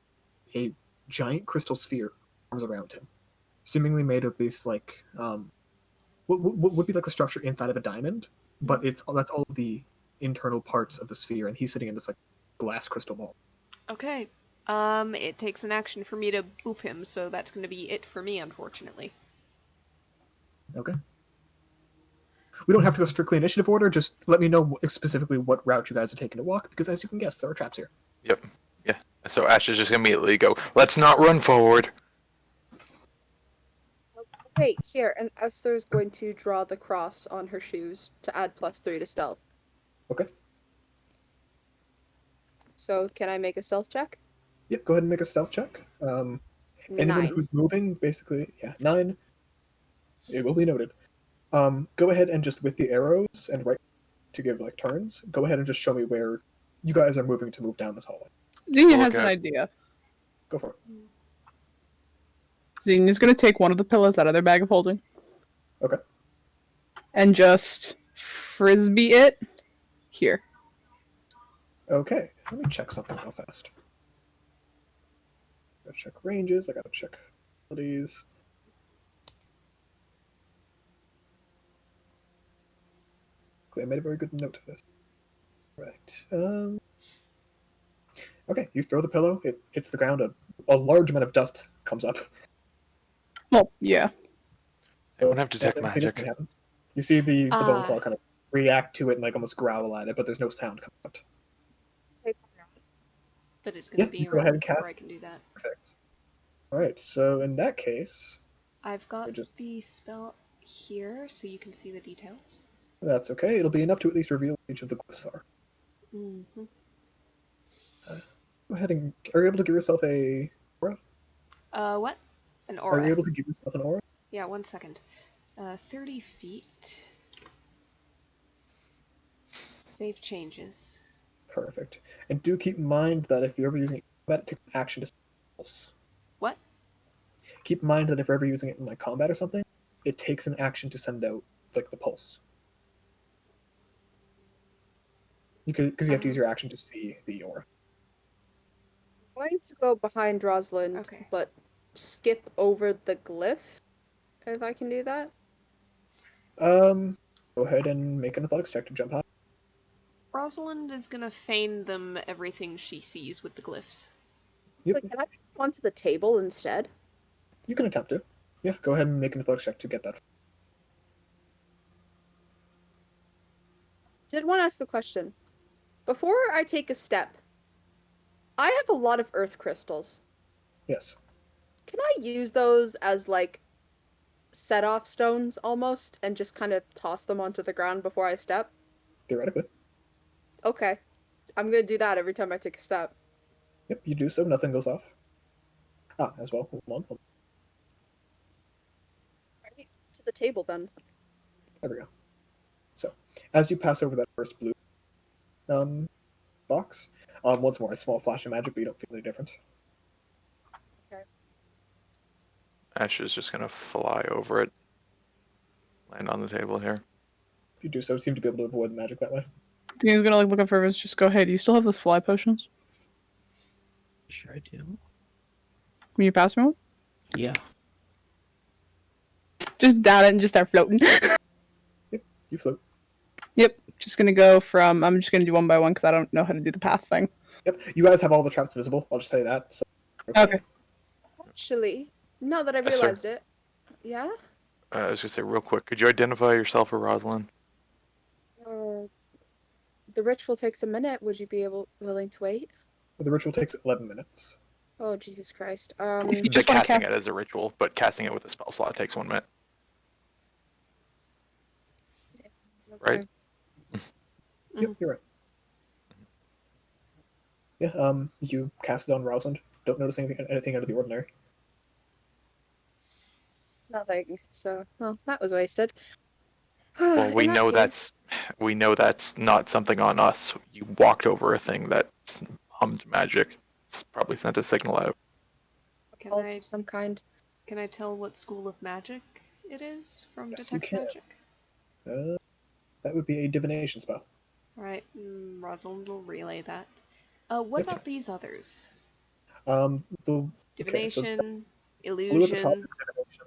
Speaker 1: a giant crystal sphere forms around him, seemingly made of this, like, what would be like the structure inside of a diamond, but that's all of the internal parts of the sphere, and he's sitting in this, like, glass crystal ball.
Speaker 3: Okay. It takes an action for me to boof him, so that's going to be it for me, unfortunately.
Speaker 1: Okay. We don't have to go strictly initiative order, just let me know specifically what route you guys are taking to walk, because as you can guess, there are traps here.
Speaker 4: Yep. Yeah. So Ash is just gonna immediately go, let's not run forward.
Speaker 5: Hey, here, and Esther's going to draw the cross on her shoes to add +3 to stealth.
Speaker 1: Okay.
Speaker 5: So, can I make a stealth check?
Speaker 1: Yep, go ahead and make a stealth check. Anyone
Speaker 5: 9.
Speaker 1: who's moving, basically, yeah, 9. It will be noted. Go ahead and just with the arrows and right to give like turns, go ahead and just show me where you guys are moving to move down this hallway.
Speaker 2: Xenia
Speaker 4: Look
Speaker 2: has an
Speaker 4: at-
Speaker 2: idea.
Speaker 1: Go for it.
Speaker 2: Xenia's gonna take one of the pillows out of their bag of holding.
Speaker 1: Okay.
Speaker 2: And just frisbee it here.
Speaker 1: Okay, let me check something real fast. Gotta check ranges, I gotta check abilities. Okay, I made a very good note of this. Right. Okay, you throw the pillow, it hits the ground, a large amount of dust comes up.
Speaker 2: Well, yeah.
Speaker 4: Anyone have
Speaker 1: So,
Speaker 4: detect
Speaker 1: nothing
Speaker 4: magic?
Speaker 1: significant happens. You see the bone
Speaker 3: Ah.
Speaker 1: claw kind of react to it and like almost growl at it, but there's no sound coming out.
Speaker 3: But it's gonna
Speaker 1: Yeah,
Speaker 3: be
Speaker 1: you go ahead
Speaker 3: around
Speaker 1: and
Speaker 3: before
Speaker 1: cast.
Speaker 3: I can do that.
Speaker 1: Perfect. Alright, so in that case,
Speaker 3: I've got
Speaker 1: just
Speaker 3: the spell here, so you can see the details.
Speaker 1: that's okay. It'll be enough to at least reveal what each of the glyphs are.
Speaker 3: Mm-hmm.
Speaker 1: Go ahead and are you able to give yourself a aura?
Speaker 3: What? An
Speaker 1: Are you
Speaker 3: aura.
Speaker 1: able to give yourself an aura?
Speaker 3: Yeah, 1 second. 30 feet. Save changes.
Speaker 1: Perfect. And do keep in mind that if you're ever using it in combat, it takes an action to pulse.
Speaker 3: What?
Speaker 1: Keep in mind that if you're ever using it in like combat or something, it takes an action to send out like the pulse. Because you have to use your action to see the aura.
Speaker 5: I'm going to go behind Rosalind,
Speaker 3: Okay.
Speaker 5: but skip over the glyph, if I can do that.
Speaker 1: Go ahead and make an athletics check to jump high.
Speaker 3: Rosalind is gonna feign them everything she sees with the glyphs.
Speaker 1: Yep,
Speaker 5: But can I go onto the table instead?
Speaker 1: you can attempt to. Yeah, go ahead and make an athletics check to get that.
Speaker 5: Did want to ask a question. Before I take a step, I have a lot of earth crystals.
Speaker 1: Yes.
Speaker 5: Can I use those as like set off stones almost and just kind of toss them onto the ground before I step?
Speaker 1: Theoretically.
Speaker 5: Okay. I'm gonna do that every time I take a step.
Speaker 1: Yep, you do so, nothing goes off. As well. Hold on.
Speaker 5: Right to the table then.
Speaker 1: There we go. So, as you pass over that first blue box, once more, a small flash of magic, but you don't feel any different.
Speaker 4: Ash is just gonna fly over it. Land on the table here.
Speaker 1: If you do so, seem to be able to avoid the magic that way.
Speaker 2: Xenia's gonna like look up for us. Just go, hey, do you still have those fly potions?
Speaker 6: Sure I do.
Speaker 2: Can you pass me one?
Speaker 6: Yeah.
Speaker 2: Just down it and just start floating.
Speaker 1: You float.
Speaker 2: Yep. Just gonna go from. I'm just gonna do one by one because I don't know how to do the path thing.
Speaker 1: Yep, you guys have all the traps visible. I'll just tell you that. So,
Speaker 2: Okay.
Speaker 5: Actually, now that I've
Speaker 4: Yes, sir.
Speaker 5: realized it. Yeah?
Speaker 4: I was gonna say real quick. Could you identify yourself or Rosalind?
Speaker 5: The ritual takes a minute. Would you be willing to wait?
Speaker 1: The ritual takes 11 minutes.
Speaker 5: Oh, Jesus Christ.
Speaker 2: If you
Speaker 4: The
Speaker 2: just want to
Speaker 4: casting
Speaker 2: cast,
Speaker 4: it as a ritual, but casting it with a spell slot takes 1 minute. Right?
Speaker 5: Okay.
Speaker 1: Yep, you're right. Yeah, you cast it on Rosalind. Don't notice anything out of the ordinary.
Speaker 5: Nothing. So, well, that was wasted.
Speaker 4: Well, we
Speaker 5: In that
Speaker 4: know
Speaker 5: case,
Speaker 4: that's not something on us. You walked over a thing that hummed magic. It's probably sent a signal out.
Speaker 3: Can
Speaker 5: pulse
Speaker 3: I
Speaker 5: of some kind.
Speaker 3: can I tell what school of magic it is from
Speaker 1: Yes, you
Speaker 3: detect
Speaker 1: can.
Speaker 3: magic?
Speaker 1: That would be a divination spell.
Speaker 3: Alright, Rosalind will relay that. What
Speaker 1: Yep.
Speaker 3: about these others?
Speaker 1: The okay, so
Speaker 3: Divination,
Speaker 1: blue at the top
Speaker 3: illusion.
Speaker 1: is divination.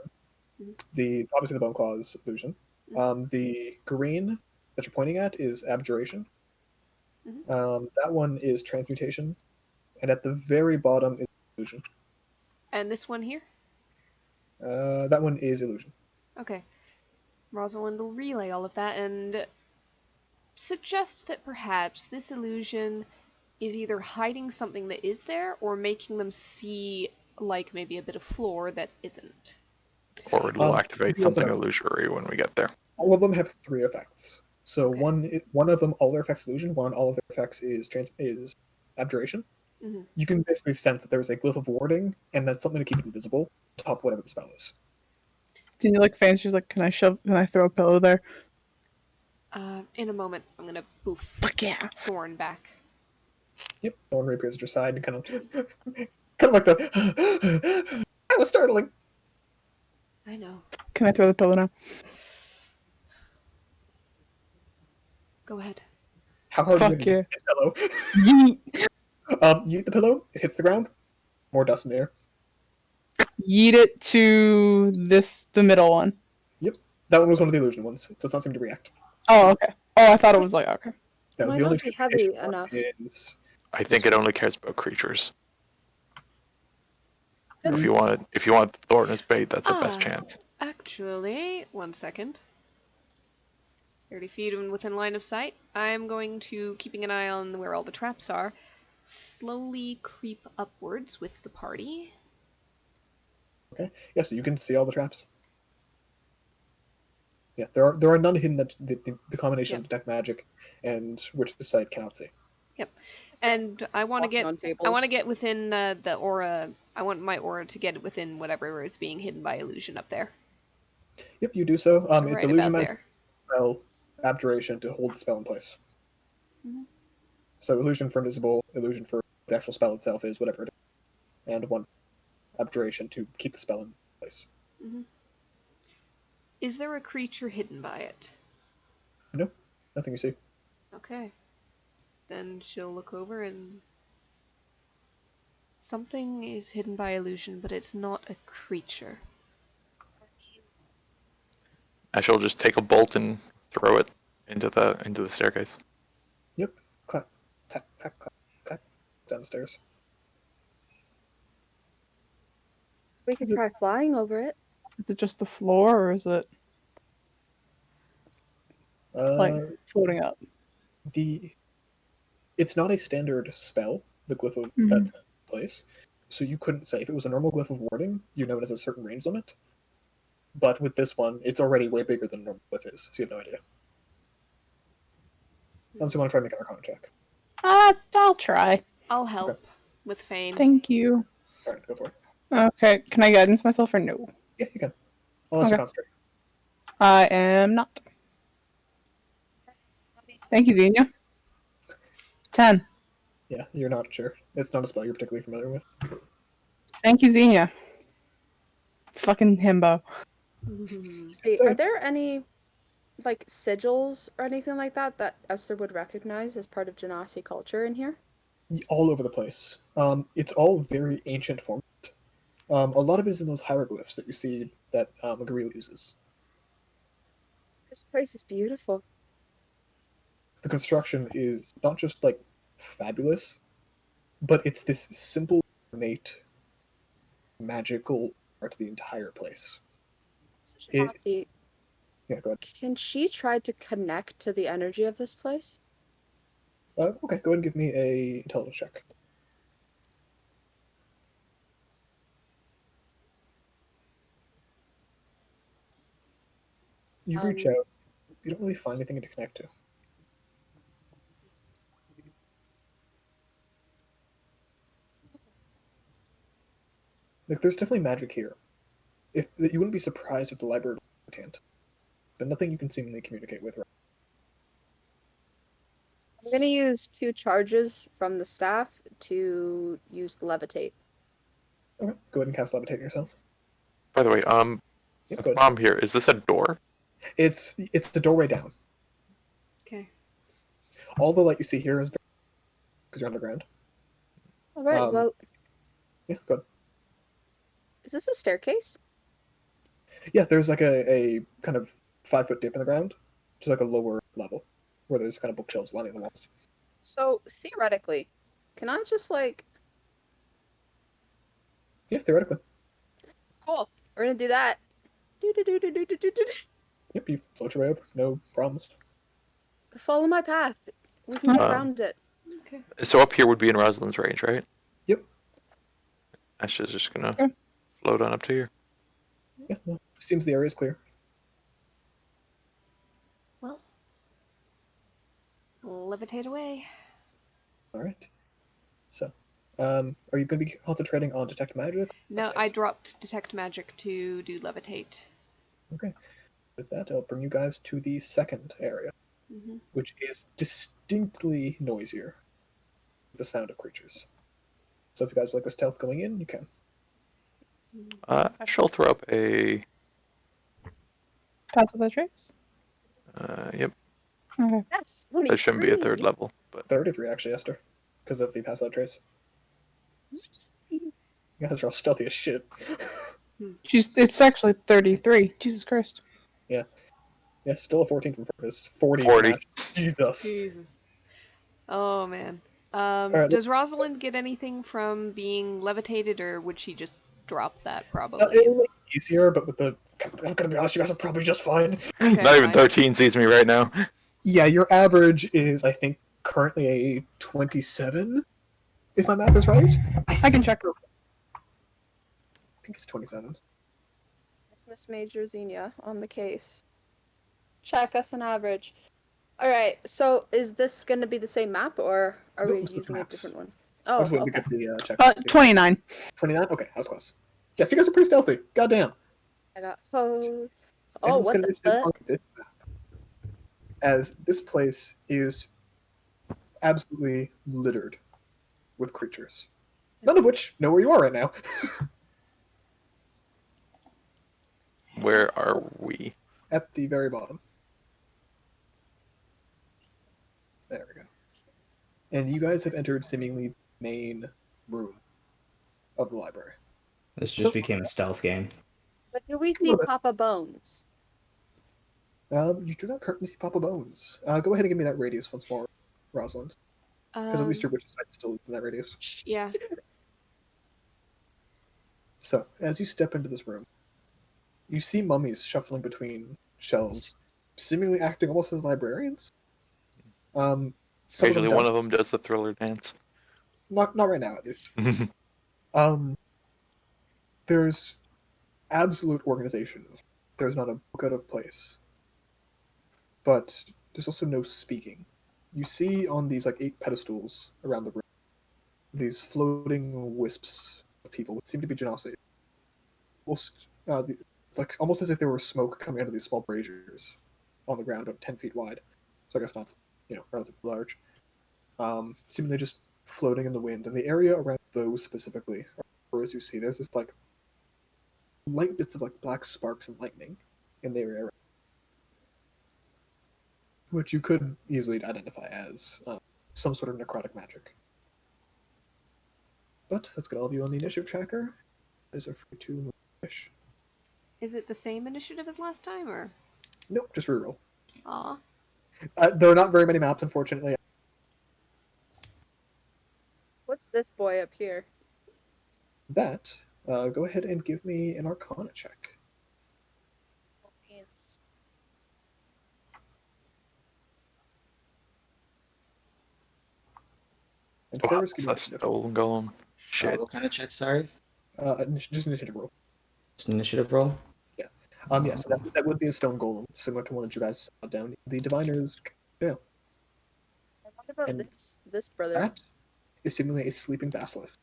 Speaker 3: Mhm.
Speaker 1: The obviously the bone claw is illusion.
Speaker 3: Mhm.
Speaker 1: The green that you're pointing at is abjuration.
Speaker 3: Mhm.
Speaker 1: That one is transmutation, and at the very bottom is illusion.
Speaker 3: And this one here?
Speaker 1: That one is illusion.
Speaker 3: Okay. Rosalind will relay all of that and suggest that perhaps this illusion is either hiding something that is there or making them see like maybe a bit of floor that isn't.
Speaker 4: Or it'll
Speaker 1: Um,
Speaker 4: activate
Speaker 1: you also
Speaker 4: something
Speaker 1: have-
Speaker 4: illusory when we get there.
Speaker 1: All of them have 3 effects. So
Speaker 3: Okay.
Speaker 1: one of them, all their effects illusion. One, all of their effects is abjuration.
Speaker 3: Mhm.
Speaker 1: You can basically sense that there's a glyph of warding, and that's something to keep it invisible, top whatever the spell is.
Speaker 2: Didn't you like fans? She's like, can I throw a pillow there?
Speaker 3: In a moment, I'm gonna poof
Speaker 2: Fuck yeah.
Speaker 3: Thorn back.
Speaker 1: Yep, Thorn reappears at your side, and kind of like the. That was startling.
Speaker 3: I know.
Speaker 2: Can I throw the pillow now?
Speaker 3: Go ahead.
Speaker 1: How hard are you
Speaker 2: Fuck
Speaker 1: going
Speaker 2: yeah.
Speaker 1: to hit the pillow?
Speaker 2: Yeet.
Speaker 1: You hit the pillow, it hits the ground, more dust in the air.
Speaker 2: Yeet it to the middle one.
Speaker 1: Yep, that one was one of the illusion ones. It does not seem to react.
Speaker 2: Oh, okay. Oh, I thought it was like, okay.
Speaker 1: No,
Speaker 5: Might
Speaker 1: the only
Speaker 5: not be heavy
Speaker 1: transmutation one
Speaker 5: enough.
Speaker 1: is.
Speaker 4: I think it only cares about creatures. So
Speaker 5: This-
Speaker 4: if you want Thorn as bait, that's our best
Speaker 3: Ah.
Speaker 4: chance.
Speaker 3: Actually, 1 second. 30 feet and within line of sight. I'm going to, keeping an eye on where all the traps are, slowly creep upwards with the party.
Speaker 1: Okay, yeah, so you can see all the traps. Yeah, there are none hidden that the combination
Speaker 3: Yep.
Speaker 1: of detect magic and witch's sight cannot see.
Speaker 3: And I want to
Speaker 5: Walking on tables.
Speaker 3: get within the aura. I want my aura to get within whatever is being hidden by illusion up there.
Speaker 1: Yep, you do so.
Speaker 3: So
Speaker 1: It's
Speaker 3: right
Speaker 1: illusion,
Speaker 3: about
Speaker 1: magic,
Speaker 3: there.
Speaker 1: spell, abjuration to hold the spell in place.
Speaker 3: Mhm.
Speaker 1: So illusion for invisible, illusion for the actual spell itself is whatever it is, and 1 abjuration to keep the spell in place.
Speaker 3: Mhm. Is there a creature hidden by it?
Speaker 1: No, nothing you see.
Speaker 3: Okay. Then she'll look over and something is hidden by illusion, but it's not a creature.
Speaker 4: I shall just take a bolt and throw it into the staircase.
Speaker 1: Yep, clap, tap, tap, clap, clap, downstairs.
Speaker 5: We could try flying over it.
Speaker 2: Is it just the floor or is it like
Speaker 1: Uh,
Speaker 2: floating up?
Speaker 1: It's not a standard spell. The glyph of
Speaker 2: Mhm.
Speaker 1: that's in place, so you couldn't say if it was a normal glyph of warding, you know it has a certain range limit. But with this one, it's already way bigger than a normal glyph is, so you have no idea. Unless you want to try and make an Arcana check.
Speaker 2: I'll try.
Speaker 3: I'll help with Fane.
Speaker 2: Thank you.
Speaker 1: All right, go for it.
Speaker 2: Okay, can I guidance myself or no?
Speaker 1: Yeah, you can. Unless you're
Speaker 2: Okay.
Speaker 1: concentrating.
Speaker 2: I am not. Thank you, Xenia. 10.
Speaker 1: Yeah, you're not sure. It's not a spell you're particularly familiar with.
Speaker 2: Thank you, Xenia. Fucking himbo.
Speaker 5: See,
Speaker 1: So-
Speaker 5: are there any like sigils or anything like that that Esther would recognize as part of Genasi culture in here?
Speaker 1: All over the place. It's all very ancient format. A lot of it is in those hieroglyphs that you see that Garil uses.
Speaker 5: This place is beautiful.
Speaker 1: The construction is not just like fabulous, but it's this simple, innate, magical art to the entire place.
Speaker 5: So
Speaker 1: It-
Speaker 5: Genasi,
Speaker 1: Yeah, go ahead.
Speaker 5: can she try to connect to the energy of this place?
Speaker 1: Okay, go ahead and give me a intelligence check. You reach out. You don't really find anything to connect to. Like, there's definitely magic here. If you wouldn't be surprised if the library was sentient, but nothing you can seemingly communicate with.
Speaker 5: I'm gonna use 2 charges from the staff to use the levitate.
Speaker 1: Okay, go ahead and cast levitate yourself.
Speaker 4: By the way,
Speaker 1: Yep, go ahead.
Speaker 4: Mom here, is this a door?
Speaker 1: It's the doorway down.
Speaker 3: Okay.
Speaker 1: All the light you see here is because you're underground.
Speaker 5: All right.
Speaker 1: Um,
Speaker 5: Well,
Speaker 1: Yeah, go ahead.
Speaker 5: is this a staircase?
Speaker 1: Yeah, there's like a kind of 5-foot dip in the ground, just like a lower level, where there's kind of bookshelves lining the walls.
Speaker 5: So theoretically, can I just like
Speaker 1: Yeah, theoretically.
Speaker 5: cool? We're gonna do that. Do.
Speaker 1: Yep, you float your way over, no problems.
Speaker 5: Follow my path. We can get around it.
Speaker 3: Okay.
Speaker 4: So up here would be in Rosalind's range, right?
Speaker 1: Yep.
Speaker 4: Asha's just gonna
Speaker 2: Okay.
Speaker 4: float on up to here.
Speaker 1: Yeah, no. Seems the area is clear.
Speaker 3: Well, levitate away.
Speaker 1: All right. So, are you going to be concentrating on detect magic?
Speaker 3: No,
Speaker 1: Levitate?
Speaker 3: I dropped detect magic to do levitate.
Speaker 1: Okay. With that, I'll bring you guys to the second area,
Speaker 3: Mm-hmm.
Speaker 1: which is distinctly noisier. The sound of creatures. So if you guys like the stealth going in, you can.
Speaker 4: She'll throw up a.
Speaker 2: Pass without trace.
Speaker 4: Yep.
Speaker 2: Okay.
Speaker 5: That's
Speaker 4: That shouldn't be a third
Speaker 5: 23.
Speaker 4: level, but
Speaker 1: 33 actually, Esther, because of the pass out trace. You guys are all stealthy as shit.
Speaker 2: It's actually 33. Jesus Christ.
Speaker 1: Yeah, still a 14 from Fergus. 40 from
Speaker 4: 40.
Speaker 1: Ash. Jesus.
Speaker 3: Jesus. Oh man.
Speaker 1: Alright,
Speaker 3: Does Rosalind get anything from being levitated, or would she just drop that probably?
Speaker 1: it'll make it easier, but with the. I'm gonna be honest, you guys are probably just fine.
Speaker 3: Okay,
Speaker 4: not even
Speaker 3: fine.
Speaker 4: 13 sees me right now.
Speaker 1: Yeah, your average is, I think, currently a 27, if my math is right.
Speaker 2: I can check.
Speaker 1: I think it's 27.
Speaker 5: Miss Major Xenia on the case. Check us an average. Alright, so is this going to be the same map, or are
Speaker 1: Nope,
Speaker 5: we
Speaker 1: it's
Speaker 5: using a
Speaker 1: maps.
Speaker 5: different one?
Speaker 1: I
Speaker 5: Oh,
Speaker 1: was waiting
Speaker 5: okay.
Speaker 1: to get the check.
Speaker 2: 29.
Speaker 1: 29? Okay, that was close. Yes, you guys are pretty stealthy. Goddamn.
Speaker 5: I got hose.
Speaker 1: And
Speaker 5: Oh,
Speaker 1: let's
Speaker 5: what
Speaker 1: get
Speaker 5: the
Speaker 1: initiative on
Speaker 5: fuck?
Speaker 1: this map. As this place is absolutely littered with creatures. None of which know where you are right now.
Speaker 4: Where are we?
Speaker 1: At the very bottom. There we go. And you guys have entered seemingly the main room of the library.
Speaker 6: This just
Speaker 1: So-
Speaker 6: became a stealth game.
Speaker 5: But do we see
Speaker 1: little bit.
Speaker 5: Papa Bones?
Speaker 1: You do not currently see Papa Bones. Go ahead and give me that radius once more, Rosalind. Because at least your witch's sight is still within that radius.
Speaker 3: Yeah.
Speaker 1: So, as you step into this room, you see mummies shuffling between shelves, seemingly acting almost as librarians. Some
Speaker 4: Occasionally,
Speaker 1: of them
Speaker 4: one of them does the thriller dance.
Speaker 1: not right now, at least. There's absolute organization. There's not a book out of place. But there's also no speaking. You see on these like 8 pedestals around the room these floating wisps of people, what seem to be Genasi. It's like almost as if there were smoke coming out of these small braziers on the ground, about 10 feet wide. So I guess not, relatively large. Seemingly just floating in the wind. And the area around those specifically, or as you see, there's this like light bits of like black sparks and lightning in the area, which you could easily identify as some sort of necrotic magic. But let's get all of you on the initiative tracker. Is are free to wish.
Speaker 3: Is it the same initiative as last time, or?
Speaker 1: Nope, just reroll.
Speaker 3: Aw.
Speaker 1: There are not very many maps, unfortunately.
Speaker 5: What's this boy up here?
Speaker 1: That, go ahead and give me an Arcana check. And
Speaker 4: Wow,
Speaker 1: Ferris, give me
Speaker 4: that's stolen golem. Shit.
Speaker 6: What kind of check, sorry?
Speaker 1: just initiative roll.
Speaker 6: Just initiative roll?
Speaker 1: Yeah, so that would be a stone golem, similar to one that you guys saw down the diviner's jail.
Speaker 5: What about
Speaker 1: And
Speaker 5: this brother?
Speaker 1: That is seemingly a sleeping basilisk.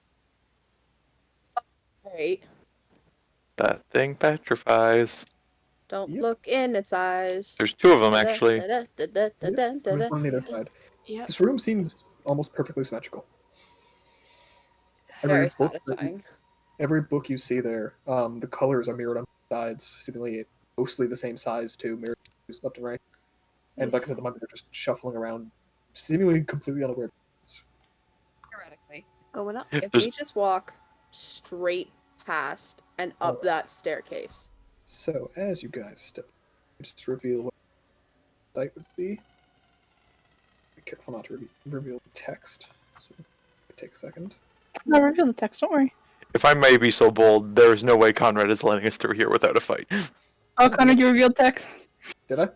Speaker 5: Right.
Speaker 4: That thing petrifies.
Speaker 5: Don't
Speaker 1: Yep.
Speaker 5: look in its eyes.
Speaker 4: There's 2 of them, actually.
Speaker 1: There's one on either side.
Speaker 3: Yep.
Speaker 1: This room seems almost perfectly symmetrical.
Speaker 5: It's
Speaker 1: Every
Speaker 5: very
Speaker 1: book
Speaker 5: satisfying.
Speaker 1: Every book you see there, the colors are mirrored on both sides, seemingly mostly the same size too, mirrored left and right. And like I said, the mummies are just shuffling around, seemingly completely unaware of it.
Speaker 5: Theoretically.
Speaker 3: Going up.
Speaker 5: If
Speaker 4: There's-
Speaker 5: we just walk straight past and up that staircase.
Speaker 1: So, as you guys step, just reveal what sight would be. Be careful not to reveal the text. So, take a second.
Speaker 2: No, reveal the text, don't worry.
Speaker 4: If I may be so bold, there is no way Conrad is letting us through here without a fight.
Speaker 2: Oh, Connor, you revealed text.
Speaker 1: Did I?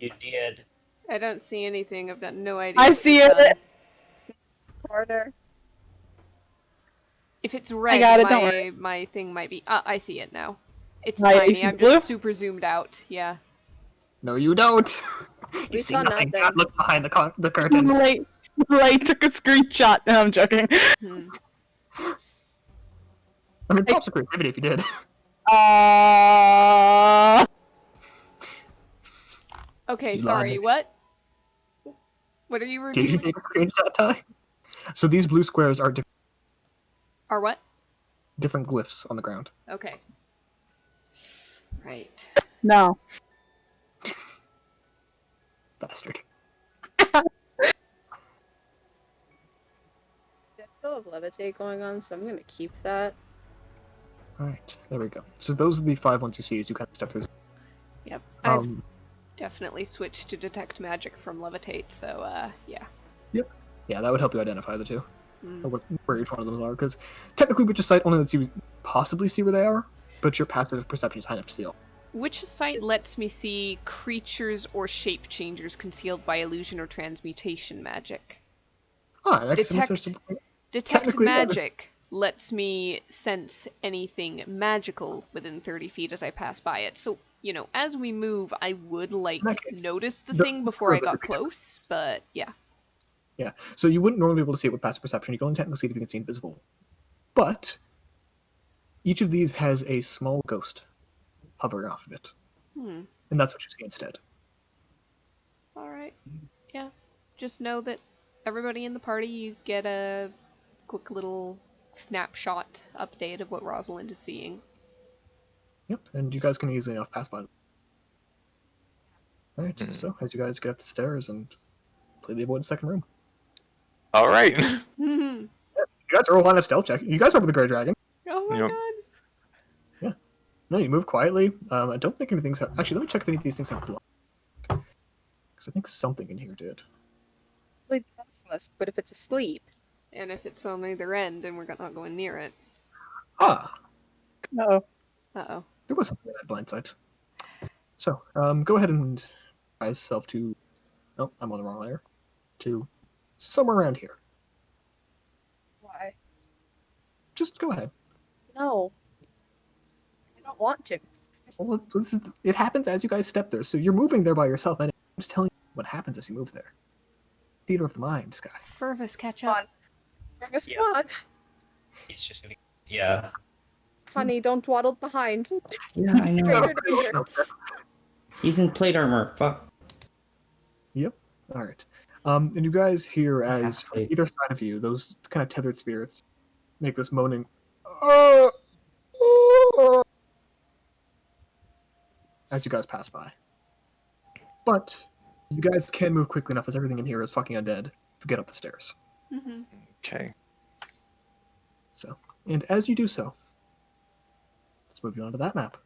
Speaker 6: You did.
Speaker 3: I don't see anything. I've got no idea.
Speaker 2: I
Speaker 3: what
Speaker 2: see
Speaker 3: you've
Speaker 2: it.
Speaker 3: done.
Speaker 5: Order.
Speaker 3: If it's red,
Speaker 2: got it, don't worry.
Speaker 3: my thing might be. I see it now. It's
Speaker 2: Right,
Speaker 3: tiny.
Speaker 2: see
Speaker 3: I'm
Speaker 2: blue?
Speaker 3: just super zoomed out. Yeah.
Speaker 1: No, you don't. You
Speaker 5: We
Speaker 1: see
Speaker 5: saw
Speaker 1: nothing.
Speaker 5: nothing.
Speaker 1: God, look behind the curtain.
Speaker 2: Late took a screenshot. No, I'm joking.
Speaker 3: Hmm.
Speaker 1: I mean, props to creativity if you did.
Speaker 3: Okay,
Speaker 1: You lied
Speaker 3: sorry.
Speaker 1: to me.
Speaker 3: What? What are you
Speaker 1: Did you
Speaker 3: reviewing?
Speaker 1: take a screenshot, Ty? So these blue squares are
Speaker 3: Or what?
Speaker 1: different glyphs on the ground.
Speaker 3: Okay. Right.
Speaker 2: No.
Speaker 1: Bastard.
Speaker 5: I still have levitate going on, so I'm gonna keep that.
Speaker 1: Alright, there we go. So those are the 5 ones you see as you kind of step through.
Speaker 3: Yep. I've
Speaker 1: Um,
Speaker 3: definitely switched to detect magic from levitate, so yeah.
Speaker 1: yeah, that would help you identify the two.
Speaker 3: Mm.
Speaker 1: Or where each one of them are, because technically Witch's Sight only lets you possibly see where they are, but your passive perception is high enough to see all.
Speaker 3: Witch's Sight lets me see creatures or shape changers concealed by illusion or transmutation magic.
Speaker 1: Ah, I guess it means there's
Speaker 3: Detect
Speaker 1: something-
Speaker 3: Detect
Speaker 1: Technically, yeah.
Speaker 3: magic lets me sense anything magical within 30 feet as I pass by it. So, as we move, I would
Speaker 1: In that case,
Speaker 3: notice the
Speaker 1: the
Speaker 3: thing before I
Speaker 1: further
Speaker 3: got close, but yeah.
Speaker 1: Yeah, so you wouldn't normally be able to see it with passive perception. You can only technically see it if you can see invisible. But each of these has a small ghost hovering off of it,
Speaker 3: Hmm.
Speaker 1: and that's what you see instead.
Speaker 3: Alright. Yeah. Just know that everybody in the party, you get a quick little snapshot update of what Rosalind is seeing.
Speaker 1: Yep, and you guys can easily enough pass by them. Alright,
Speaker 4: Hmm.
Speaker 1: so as you guys get up the stairs and play the avoid second room.
Speaker 4: All right.
Speaker 3: Oh
Speaker 1: You guys roll a line of stealth check. You guys remember the Grey Dragon.
Speaker 3: my
Speaker 4: Yep.
Speaker 3: god.
Speaker 1: No, you move quietly. I don't think anything's... Actually, let me check if any of these things have block. Because I think something in here did.
Speaker 5: But if it's asleep,
Speaker 3: And if it's on either end, then we're not going near it.
Speaker 1: Ah,
Speaker 2: No.
Speaker 3: Uh-oh.
Speaker 1: there was something in that blind sight. So, go ahead and try yourself to... Oh, I'm on the wrong layer. To somewhere around here.
Speaker 5: why?
Speaker 1: Just go ahead.
Speaker 5: No. I don't want to.
Speaker 1: Well, it happens as you guys step there, so you're moving there by yourself, and I'm just telling you what happens as you move there. Theater of the mind, Sky.
Speaker 3: Fervus, catch
Speaker 5: Come on.
Speaker 3: up.
Speaker 5: Fergus,
Speaker 6: Yeah.
Speaker 5: come on.
Speaker 6: He's just gonna. Yeah.
Speaker 5: Honey, don't waddle behind.
Speaker 6: Yeah, I know.
Speaker 5: Stranger danger.
Speaker 6: He's in plate armor. Fuck.
Speaker 1: Yep. All right. And you guys hear as from
Speaker 6: Half-plate.
Speaker 1: either side of you, those kind of tethered spirits make this moaning. "Uh, as you guys pass by. But you guys can move quickly enough as everything in here is fucking undead to get up the stairs.
Speaker 3: Mm-hmm.
Speaker 4: Okay.
Speaker 1: So, and as you do so, let's move you on to that map.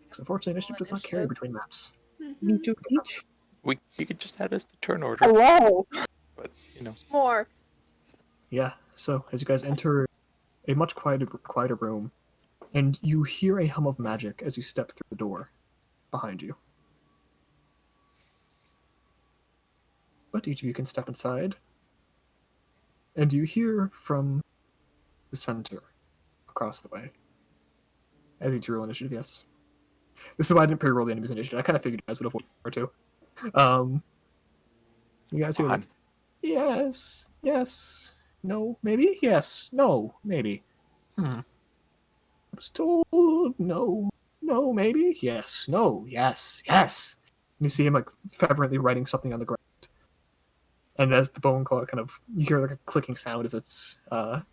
Speaker 1: Because unfortunately, initiative does not carry
Speaker 5: Initiative.
Speaker 1: between maps.
Speaker 2: Me too, Peach.
Speaker 4: We could just add us to turn order,
Speaker 2: Hello.
Speaker 4: but
Speaker 5: More.
Speaker 1: Yeah, so as you guys enter a much quieter room, and you hear a hum of magic as you step through the door behind you. But each of you can step inside, and you hear from the center across the way. As each roll initiative, yes. This is why I didn't pre-roll the enemy's initiative. I kind of figured you guys would have one or two. You guys hear
Speaker 4: Fine.
Speaker 1: this? Yes, yes, no, maybe, yes, no, maybe. I was told no, no, maybe, yes, no, yes, yes. And you see him like fervently writing something on the ground. And as the bone claw kind of, you hear like a clicking sound as its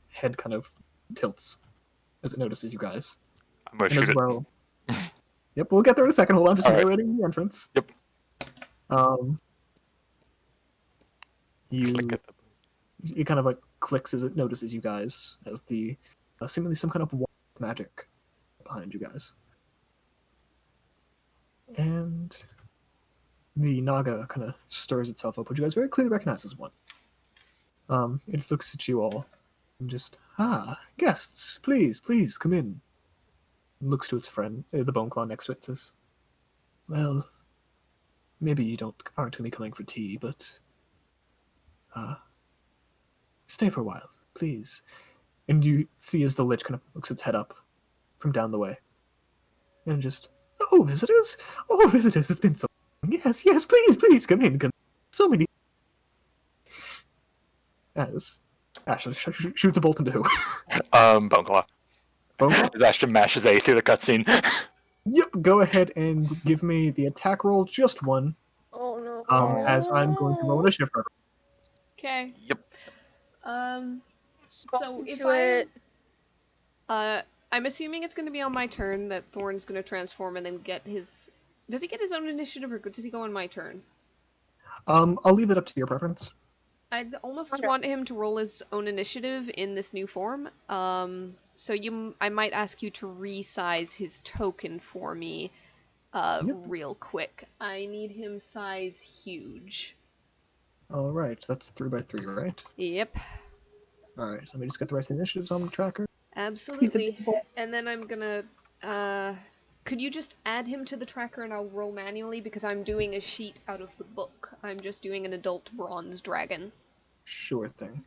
Speaker 1: head kind of tilts as it notices you guys.
Speaker 4: I'm gonna
Speaker 1: And as
Speaker 4: shoot it.
Speaker 1: well, yep, we'll get there in a second. Hold on, just
Speaker 4: All right.
Speaker 1: evaluating the entrance.
Speaker 4: Yep.
Speaker 1: You
Speaker 4: Click at the
Speaker 1: it kind of like clicks as it notices you guys as the seemingly some kind of wall of magic behind you guys. And the Naga kind of stirs itself up, which you guys very clearly recognize as one. It looks at you all and just, guests, please, please, come in. And looks to its friend, the bone claw next to it, says, well, maybe you aren't only coming for tea, but stay for a while, please. And you see as the lich kind of looks its head up from down the way. And just, oh, visitors? Oh, visitors, it's been so long. Yes, yes, please, please, come in. Come. So many. As Ash shoots a bolt into who?
Speaker 4: Boneclaw.
Speaker 1: Boneclaw?
Speaker 4: As Ashton mashes A through the cutscene.
Speaker 1: Yep, go ahead and give me the attack roll, just one.
Speaker 3: Oh no.
Speaker 1: As I'm going to roll initiative for
Speaker 3: Okay.
Speaker 4: Yep.
Speaker 3: So if I'm assuming it's going to be on my turn that Thorn's going to transform and then get his. Does he get his own initiative or does he go on my turn?
Speaker 1: I'll leave it up to your preference.
Speaker 3: I'd almost want him to roll his own initiative in this new form. So I might ask you to resize his token for me,
Speaker 1: Yep.
Speaker 3: real quick. I need him size huge.
Speaker 1: Alright, that's 3x3, right?
Speaker 3: Yep,
Speaker 1: Alright, let me just get the rest of the initiatives on the tracker.
Speaker 3: absolutely. And then I'm gonna, could you just add him to the tracker and I'll roll manually because I'm doing a sheet out of the book. I'm just doing an adult bronze dragon.
Speaker 1: Sure thing.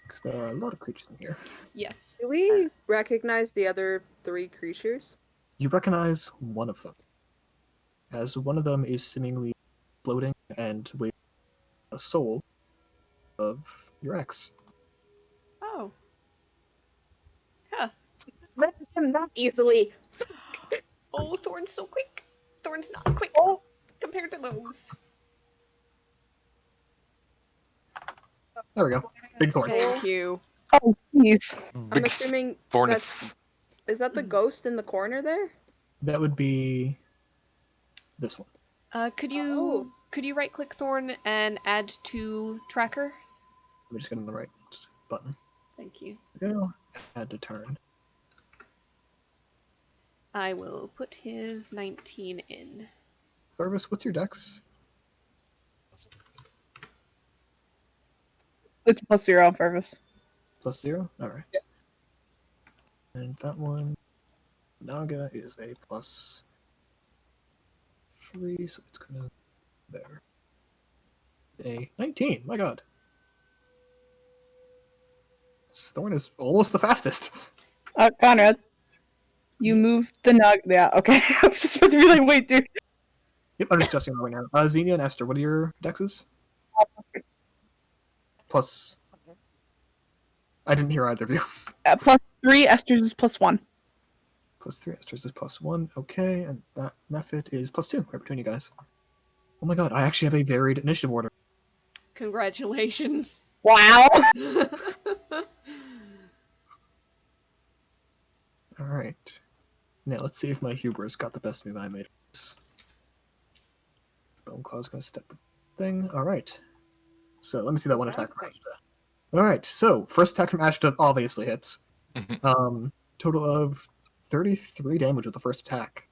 Speaker 1: Because there are a lot of creatures in here.
Speaker 3: Yes.
Speaker 7: Do we recognize the other 3 creatures?
Speaker 1: You recognize one of them, as one of them is seemingly floating and with a soul of your ex.
Speaker 3: Oh. Huh.
Speaker 7: Let him not easily.
Speaker 3: Oh, Thorn's so quick. Thorn's not quick compared to those.
Speaker 1: There we go. Big Thorn.
Speaker 3: Thank you.
Speaker 2: Oh, jeez.
Speaker 7: I'm assuming
Speaker 4: Thornus.
Speaker 7: is that the ghost in the corner there?
Speaker 1: That would be this one.
Speaker 3: Could
Speaker 7: Oh.
Speaker 3: you right click Thorn and add to tracker?
Speaker 1: Let me just get on the right button.
Speaker 3: Thank you.
Speaker 1: There we go. Add to turn.
Speaker 3: I will put his 19 in.
Speaker 1: Fervis, what's your dex?
Speaker 2: It's +0 on purpose.
Speaker 1: +0? Alright. And that one, Naga, is a +3, so it's gonna there. A 19, my god. This Thorn is almost the fastest.
Speaker 2: Conrad, you moved the nug. Yeah, okay. I was just about to be like, wait, dude.
Speaker 1: Yep, I'm just adjusting right now. Xenia and Esther, what are your dexes? Plus. I didn't hear either of you.
Speaker 2: +3, Esther's is +1.
Speaker 1: +3, Esther's is +1. Okay, and that Mephit is +2, right between you guys. Oh my god, I actually have a varied initiative order.
Speaker 3: Congratulations.
Speaker 2: Wow.
Speaker 1: Alright. Now let's see if my hubris got the best move I made. Boneclaw's gonna step thing. Alright. So let me see that one attack from Ashta. Alright, so first attack from Ashta obviously hits. Total of 33 damage with the first attack.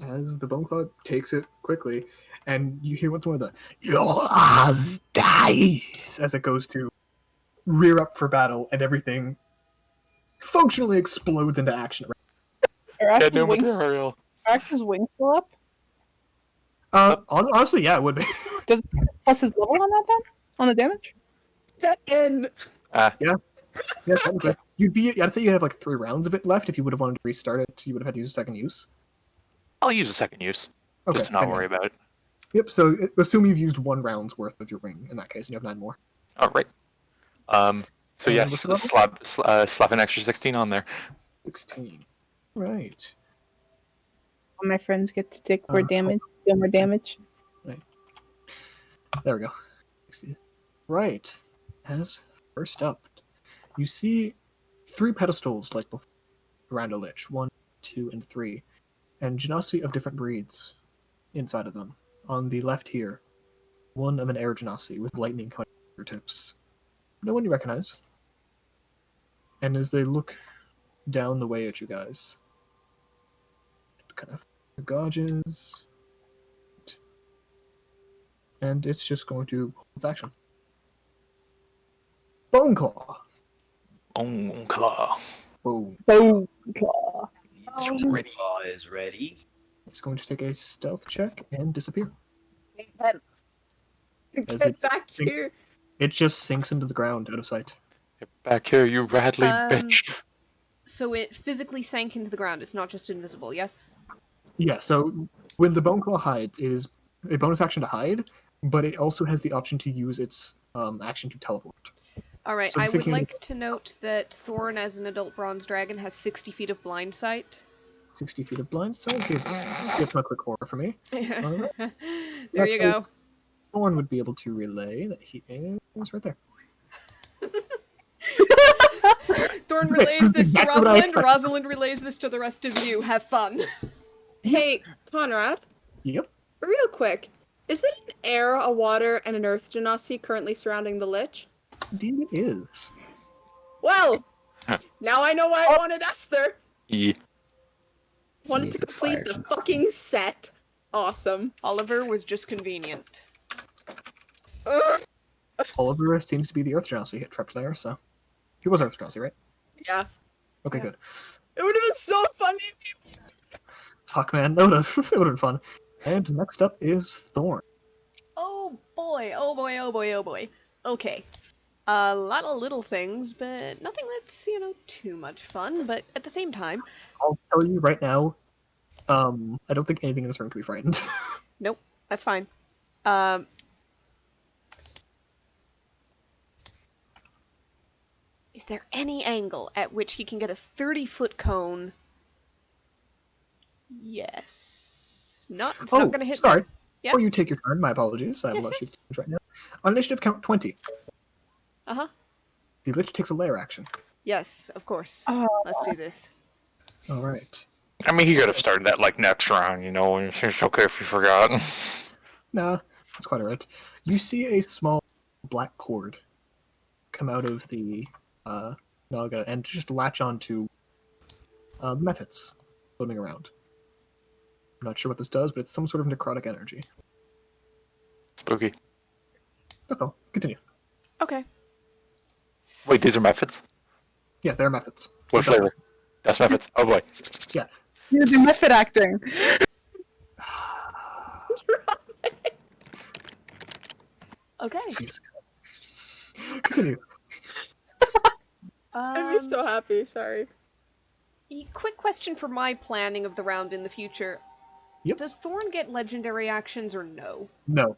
Speaker 1: As the Boneclaw takes it quickly, and you hear once more the "Your eyes die" as it goes to rear up for battle, and everything functionally explodes into action.
Speaker 2: Are
Speaker 4: Get no
Speaker 2: wings
Speaker 4: material.
Speaker 2: still up?
Speaker 1: Honestly, yeah, it would be.
Speaker 2: Does it plus his level on that then? On the damage?
Speaker 7: Second.
Speaker 1: Yeah, technically. I'd say you have like 3 rounds of it left. If you would have wanted to restart it, you would have had to use a second use.
Speaker 4: I'll use a second use.
Speaker 1: Okay,
Speaker 4: Just to not
Speaker 1: then
Speaker 4: worry about it.
Speaker 1: Yep, so assume you've used 1 round's worth of your ring in that case, and you have 9 more.
Speaker 4: Alright. So
Speaker 1: And
Speaker 4: yes,
Speaker 1: what's the level?
Speaker 4: slap an extra 16 on there.
Speaker 1: 16. Right.
Speaker 2: All my friends get to take more damage, deal more damage.
Speaker 1: There we go. 16. Right. As first up, you see 3 pedestals like before around a lich. 1, 2, and 3. And Genasi of different breeds inside of them. On the left here, one of an air Genasi with lightning coming out of your tips. No one you recognize. And as they look down the way at you guys, kind of gauges, and it's just going to hold its action. Boneclaw.
Speaker 4: Boneclaw.
Speaker 1: Boom.
Speaker 2: Boom. Claw.
Speaker 4: He's ready.
Speaker 8: Claw is ready.
Speaker 1: It's going to take a stealth check and disappear. As
Speaker 7: Get back here.
Speaker 1: it just sinks into the ground out of sight.
Speaker 4: Back here, you Radley bitch.
Speaker 3: So it physically sank into the ground. It's not just invisible, yes?
Speaker 1: Yeah, so when the Bone Claw hides, it is a bonus action to hide, but it also has the option to use its action to teleport.
Speaker 3: Alright,
Speaker 1: So
Speaker 3: I
Speaker 1: it's
Speaker 3: would
Speaker 1: thinking-
Speaker 3: like to note that Thorn, as an adult bronze dragon, has 60 feet of blind sight.
Speaker 1: 60 feet of blind sight. Give a quick aura for me.
Speaker 3: There
Speaker 1: That
Speaker 3: you go.
Speaker 1: Thorn would be able to relay that he is right there.
Speaker 3: Thorn relays this to
Speaker 1: Exactly what I
Speaker 3: Rosalind.
Speaker 1: expected.
Speaker 3: Rosalind relays this to the rest of you. Have fun.
Speaker 7: Hey, Conrad,
Speaker 1: Yep.
Speaker 7: real quick. Is it an air, a water, and an earth genasi currently surrounding the Lich?
Speaker 1: Indeed it is.
Speaker 7: Well,
Speaker 4: Huh.
Speaker 7: now I know why I wanted Esther.
Speaker 4: Yeah.
Speaker 7: Wanted
Speaker 6: Needs
Speaker 7: to
Speaker 6: a
Speaker 7: complete
Speaker 6: fire
Speaker 7: the
Speaker 6: genasi.
Speaker 7: fucking set. Awesome.
Speaker 3: Oliver was just convenient.
Speaker 7: Ugh.
Speaker 1: Oliver seems to be the Earth Genasi hit trapped there, so. He was Earth Genasi, right?
Speaker 7: Yeah.
Speaker 1: Okay,
Speaker 3: Yeah.
Speaker 1: good.
Speaker 7: It would have been so funny.
Speaker 1: Fuck, man. That would have been fun. And next up is Thorn.
Speaker 3: Oh boy, oh boy, oh boy, oh boy. Okay. A lot of little things, but nothing that's, too much fun, but at the same time,
Speaker 1: I'll tell you right now, I don't think anything in this room can be frightened.
Speaker 3: nope, that's fine. Um, is there any angle at which he can get a 30-foot cone? Yes. It's not gonna hit
Speaker 1: sorry.
Speaker 3: them. Yep.
Speaker 1: Before you take your turn, my apologies. I have
Speaker 3: Yes,
Speaker 1: a lot of
Speaker 3: yes.
Speaker 1: shifts right now. On initiative count 20,
Speaker 3: Uh-huh.
Speaker 1: the Lich takes a lair action.
Speaker 3: Yes, of course.
Speaker 2: Oh.
Speaker 3: Let's do this.
Speaker 1: Alright.
Speaker 4: I mean, he could have started that like next round, and it's okay if you forgot.
Speaker 1: Nah, that's quite alright. You see a small black cord come out of the Naga and just latch onto the methods floating around. I'm not sure what this does, but it's some sort of necrotic energy.
Speaker 4: Spooky.
Speaker 1: That's all. Continue.
Speaker 3: Okay.
Speaker 4: Wait, these are methods?
Speaker 1: Yeah, they're methods.
Speaker 4: What
Speaker 1: They're
Speaker 4: flavor? That's methods. Oh boy.
Speaker 2: You're the method acting.
Speaker 3: Okay.
Speaker 1: Jeez. Continue.
Speaker 7: I'd be so happy. Sorry.
Speaker 3: Quick question for my planning of the round in the future.
Speaker 1: Yep.
Speaker 3: Does Thorn get legendary actions or no?
Speaker 1: No,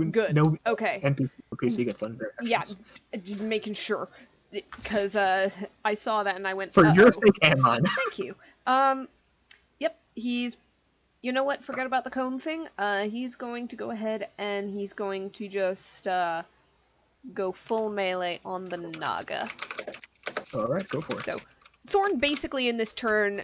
Speaker 3: Good.
Speaker 1: no
Speaker 3: Okay.
Speaker 1: NPC or PC gets legendary
Speaker 3: Yeah,
Speaker 1: actions.
Speaker 3: just making sure. Because I saw that and I went,
Speaker 1: For your
Speaker 3: "Uh-oh."
Speaker 1: sake and mine.
Speaker 3: Thank you. Yep, he's... You know what? Forget about the cone thing. He's going to go ahead and he's going to just, go full melee on the Naga.
Speaker 1: Alright, go for it.
Speaker 3: So, Thorn basically in this turn,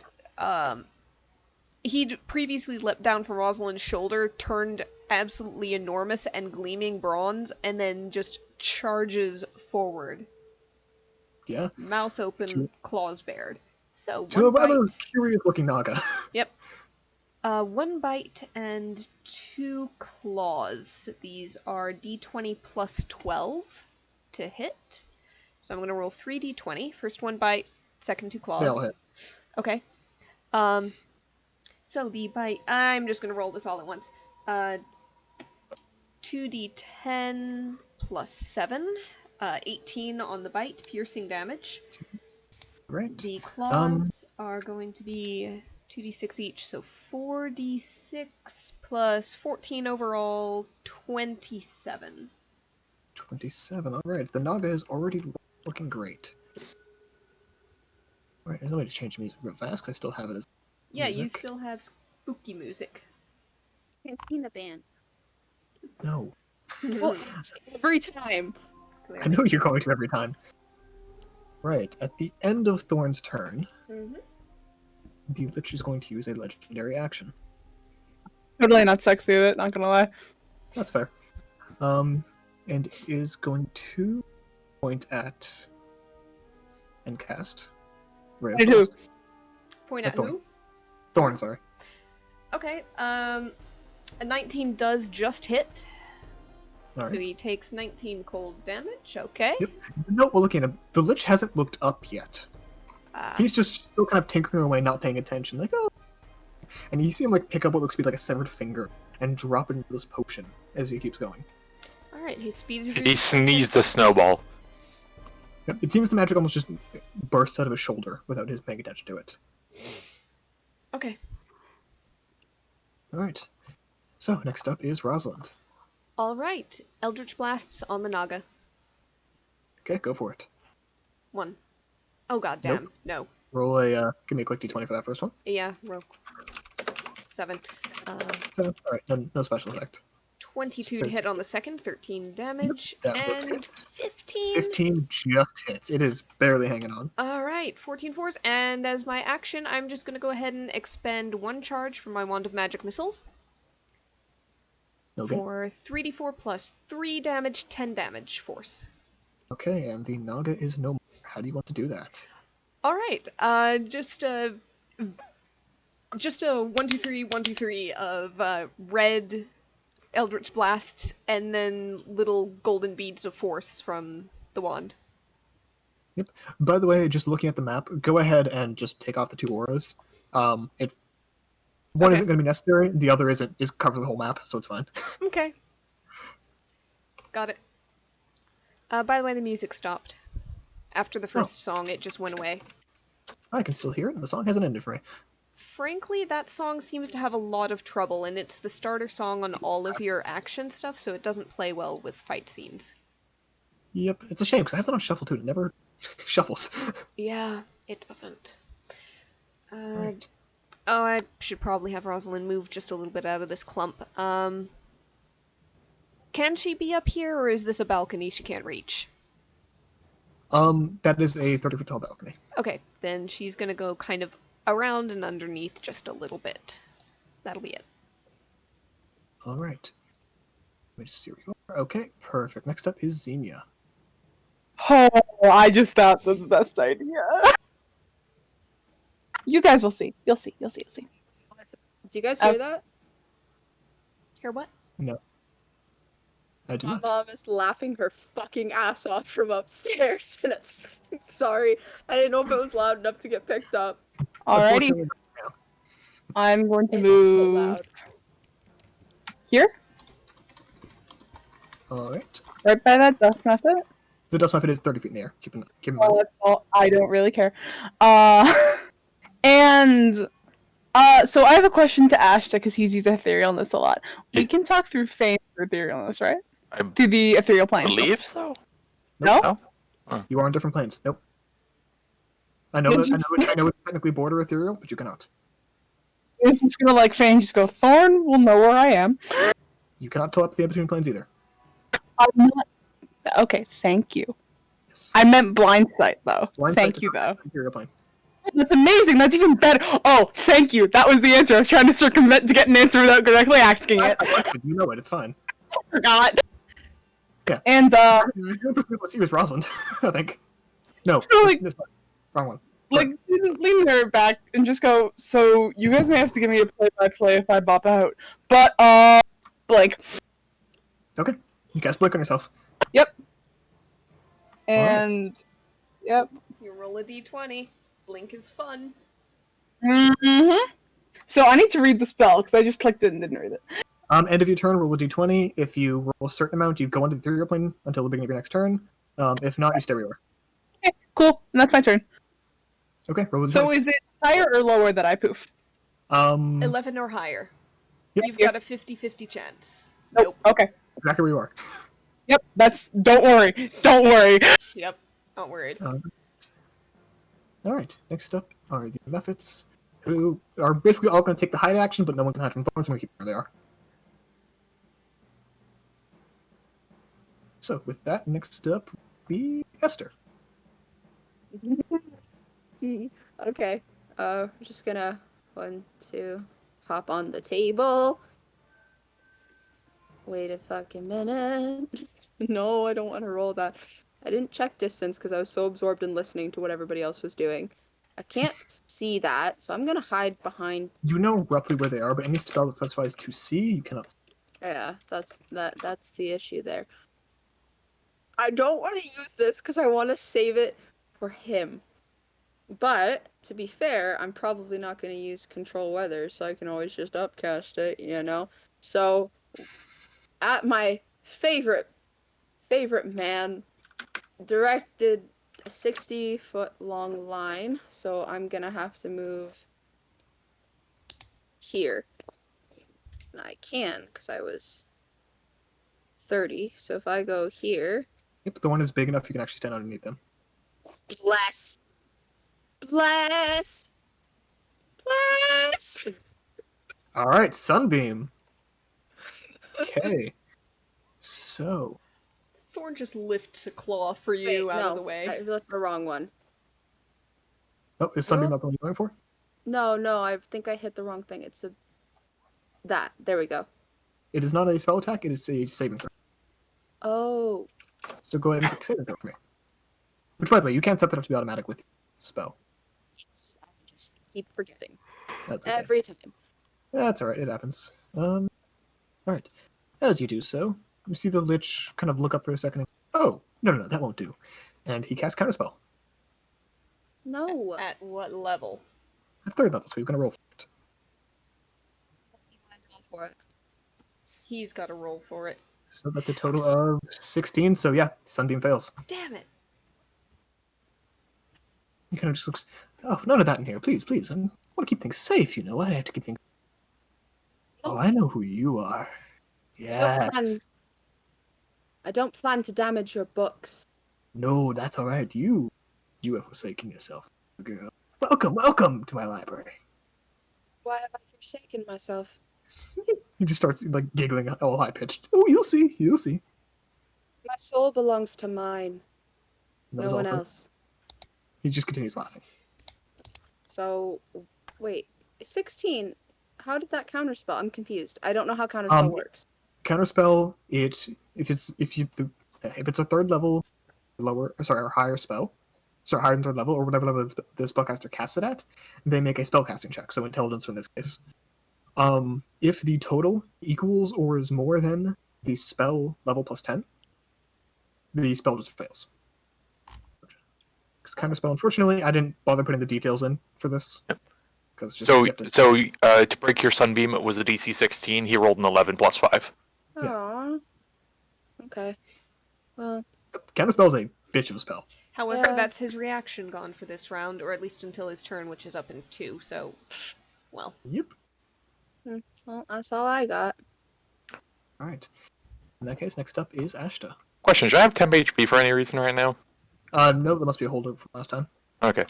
Speaker 3: he'd previously leapt down from Rosalind's shoulder, turned absolutely enormous and gleaming bronze, and then just charges forward.
Speaker 1: Yeah.
Speaker 3: Mouth open,
Speaker 1: To-
Speaker 3: claws bared. So,
Speaker 1: To a
Speaker 3: one
Speaker 1: rather
Speaker 3: bite.
Speaker 1: curious looking Naga.
Speaker 3: Yep. One bite and 2 claws. These are d20 plus 12 to hit. So I'm going to roll 3 d20. First one bite, second 2 claws.
Speaker 1: They all hit.
Speaker 3: Okay. So the bite, I'm just going to roll this all at once. 2d10 plus 7, 18 on the bite, piercing damage.
Speaker 1: Great.
Speaker 3: The claws are going to be 2d6 each, so 4d6 plus 14 overall, 27.
Speaker 1: 27. Alright, the Naga is already looking great. Alright, there's no way to change the music real fast, 'cause I still have it as
Speaker 3: Yeah, you
Speaker 1: music.
Speaker 3: still have spooky music.
Speaker 5: Cantina band.
Speaker 1: No.
Speaker 7: Well, every time.
Speaker 1: I know you're going to every time. Right, at the end of Thorn's turn,
Speaker 3: Mhm.
Speaker 1: the Lich is going to use a legendary action.
Speaker 2: Totally not sexy of it, not gonna lie.
Speaker 1: That's fair. And is going to point at and cast Ray of
Speaker 2: At who?
Speaker 1: Frost.
Speaker 3: Point
Speaker 1: At
Speaker 3: at
Speaker 1: Thorn.
Speaker 3: who?
Speaker 1: Thorn, sorry.
Speaker 3: Okay, a 19 does just hit.
Speaker 1: All
Speaker 3: So
Speaker 1: right.
Speaker 3: he takes 19 cold damage, okay.
Speaker 1: Yep. No, we're looking at the Lich hasn't looked up yet. He's just still kind of tinkering away, not paying attention, like, oh. And you see him like pick up what looks to be like a severed finger and drop it into this potion as he keeps going.
Speaker 3: Alright, he speeds
Speaker 4: He sneezed a snowball.
Speaker 1: Yep, it seems the magic almost just bursts out of his shoulder without his paying attention to it.
Speaker 3: Okay.
Speaker 1: All right. So next up is Rosalind.
Speaker 3: All right. Eldritch blasts on the Naga.
Speaker 1: Okay, go for it.
Speaker 3: 1. Oh god damn. No.
Speaker 1: Roll a give me a quick d20 for that first one.
Speaker 3: Yeah. Roll. 7.
Speaker 1: So, all right, no special effect.
Speaker 3: 22 to hit on the second. 13 damage.
Speaker 1: That would
Speaker 3: And
Speaker 1: hit.
Speaker 3: 15.
Speaker 1: 15 just hits. It is barely hanging on.
Speaker 3: Alright, 14 fours, and as my action, I'm just gonna go ahead and expend 1 charge from my Wand of Magic Missiles.
Speaker 1: Okay.
Speaker 3: For 3d4 plus 3 damage, 10 damage force.
Speaker 1: Okay, and the Naga is no more. How do you want to do that?
Speaker 3: Alright, just a 1, 2, 3, 1, 2, 3 of red Eldritch Blasts, and then little golden beads of force from the wand.
Speaker 1: Yep. By the way, just looking at the map, go ahead and just take off the 2 auras. One
Speaker 3: Okay.
Speaker 1: isn't going to be necessary. The other is cover the whole map, so it's fine.
Speaker 3: Okay. Got it. By the way, the music stopped. After the first song, it just went away.
Speaker 1: I can still hear it. The song hasn't ended for me.
Speaker 3: Frankly, that song seems to have a lot of trouble, and it's the starter song on all of your action stuff, so it doesn't play well with fight scenes.
Speaker 1: Yep, it's a shame because I have that on shuffle too. It never shuffles.
Speaker 3: Yeah, it doesn't.
Speaker 1: Right.
Speaker 3: Oh, I should probably have Rosalind move just a little bit out of this clump. Can she be up here, or is this a balcony she can't reach?
Speaker 1: That is a 30-foot tall balcony.
Speaker 3: Okay, then she's gonna go kind of around and underneath just a little bit. That'll be it.
Speaker 1: All right. Let me just see where you are. Okay, perfect. Next up is Xenia.
Speaker 2: Oh, I just thought the best idea. You guys will see. You'll see. You'll see. You'll see.
Speaker 7: Do you guys hear that?
Speaker 3: Hear what?
Speaker 1: No. I do
Speaker 7: My
Speaker 1: not.
Speaker 7: mom is laughing her fucking ass off from upstairs, and it's sorry. I didn't know if it was loud enough to get picked up.
Speaker 2: Alrighty,
Speaker 1: Unfortunately,
Speaker 2: I'm going to
Speaker 7: It's so
Speaker 2: move
Speaker 7: loud.
Speaker 2: here,
Speaker 1: all right.
Speaker 2: right by that dust method.
Speaker 1: The dust method is 30 feet in the air. Keep in
Speaker 2: Oh,
Speaker 1: mind.
Speaker 2: that's all. I don't really care. And so I have a question to Ashta because he's used etherealness a lot. We
Speaker 4: Yeah.
Speaker 2: can talk through fame for etherealness, right?
Speaker 4: I
Speaker 2: Through the ethereal plane.
Speaker 4: believe so.
Speaker 2: No?
Speaker 4: No?
Speaker 1: You are on different planes. Nope. I know
Speaker 2: It's
Speaker 1: that.
Speaker 2: just-
Speaker 1: I know it's technically border ethereal, but you cannot.
Speaker 2: It's just gonna like Fane just go, Thorn will know where I am.
Speaker 1: You cannot telepathy between planes either.
Speaker 2: I'm not. Okay, thank you.
Speaker 1: Yes.
Speaker 2: I meant blind sight though.
Speaker 1: Blind
Speaker 2: Thank
Speaker 1: sight
Speaker 2: you
Speaker 1: is not
Speaker 2: though.
Speaker 1: ethereal plane.
Speaker 2: That's amazing. That's even better. Oh, thank you. That was the answer. I was trying to circumvent to get an answer without directly asking it.
Speaker 1: You know it. It's fine.
Speaker 2: Forgot.
Speaker 1: Yeah.
Speaker 2: And
Speaker 1: Let's see with Rosalind. I think. No.
Speaker 2: So, like-
Speaker 1: this one. Wrong one.
Speaker 2: like lean her back and just go. So you guys may have to give me a play-by-play if I bop out. But blank.
Speaker 1: Okay. You guys blink on yourself.
Speaker 2: And yep.
Speaker 3: You roll a d20. Blink is fun.
Speaker 2: So I need to read the spell because I just clicked it and didn't read it.
Speaker 1: End of your turn, roll a d20. If you roll a certain amount, you go into the ethereal plane until the beginning of your next turn. If not, you stay where you are.
Speaker 2: Okay, cool. And that's my turn.
Speaker 1: Okay, roll a d20.
Speaker 2: So is it higher or lower that I poof?
Speaker 3: 11 or higher.
Speaker 1: Yep.
Speaker 3: You've got a 50-50 chance.
Speaker 2: Nope. Okay.
Speaker 1: Exactly where you are.
Speaker 2: Yep. That's. Don't worry. Don't worry.
Speaker 3: Yep. Not worried.
Speaker 1: All right. Next up are the Mephits, who are basically all going to take the hide action, but no one can hide from thorns. I'm going to keep them where they are. So with that, next up be Esther.
Speaker 7: Okay. We're just gonna hop on the table. Wait a fucking minute. No, I don't want to roll that. I didn't check distance because I was so absorbed in listening to what everybody else was doing. I can't see that, so I'm gonna hide behind.
Speaker 1: You know roughly where they are, but any spell that specifies to see, you cannot see.
Speaker 7: Yeah, that's the issue there. I don't want to use this because I want to save it for him. But to be fair, I'm probably not going to use control weather, so I can always just upcast it, you know. So at my favorite man directed a 60-foot long line, so I'm gonna have to move here. And I can, because I was 30. So if I go here,
Speaker 1: Yep, the one is big enough you can actually stand underneath them.
Speaker 7: bless, bless, bless.
Speaker 1: All right, Sunbeam. Okay. So,
Speaker 3: Thorn just lifts a claw for
Speaker 7: Wait,
Speaker 3: you out
Speaker 7: no,
Speaker 3: of the way.
Speaker 7: I looked the wrong one.
Speaker 1: oh, is Sunbeam not the one you're going for?
Speaker 7: No, I think I hit the wrong thing. It's that. There we go.
Speaker 1: It is not a spell attack. It is a saving throw.
Speaker 7: Oh,
Speaker 1: So go ahead and pick saving throw for me. Which, by the way, you can't set that up to be automatic with spell.
Speaker 7: yes, I just keep forgetting
Speaker 1: That's okay.
Speaker 7: every time.
Speaker 1: That's all right. It happens. All right. As you do so, you see the Lich kind of look up for a second. And, oh, no, that won't do. And he casts Counterspell
Speaker 7: No.
Speaker 3: At what level?
Speaker 1: at 3rd level, so he's going to roll for it.
Speaker 7: For it.
Speaker 3: He's got to roll for it.
Speaker 1: So that's a total of 16. So yeah, Sunbeam fails.
Speaker 3: Damn it.
Speaker 1: He kind of just looks, oh, none of that in here. Please. I want to keep things safe, you know. I have to keep things. Oh, I know who you are. Yes.
Speaker 7: I don't plan to damage your books.
Speaker 1: No, that's all right. You have forsaken yourself, girl. Welcome to my library.
Speaker 7: Why have I forsaken myself?
Speaker 1: He just starts like giggling all high pitched. Oh, you'll see.
Speaker 7: My soul belongs to mine.
Speaker 1: And that
Speaker 7: No
Speaker 1: is all
Speaker 7: one
Speaker 1: for-
Speaker 7: else.
Speaker 1: He just continues laughing.
Speaker 7: So, wait. 16. How did that counterspell? I'm confused. I don't know how counterspell works.
Speaker 1: Counterspell. If it's a 3rd level, or higher spell, higher than 3rd level, or whatever level the spellcaster casts it at, they make a spellcasting check. So intelligence in this case. If the total equals or is more than the spell level plus 10, the spell just fails. Because Counterspell, unfortunately, I didn't bother putting the details in for this.
Speaker 4: So to break your Sunbeam, it was a DC 16. He rolled an 11 plus 5.
Speaker 1: Yeah.
Speaker 7: Aww. Okay. Well,
Speaker 1: Counterspell is a bitch of a spell.
Speaker 3: However,
Speaker 7: Yeah.
Speaker 3: that's his reaction gone for this round, or at least until his turn, which is up in 2, so, well.
Speaker 1: Yep.
Speaker 7: well, that's all I got.
Speaker 1: All right. In that case, next up is Ashta.
Speaker 4: Question: should I have 10 HP for any reason right now?
Speaker 1: No, that must be a holdover from last time.
Speaker 4: Okay.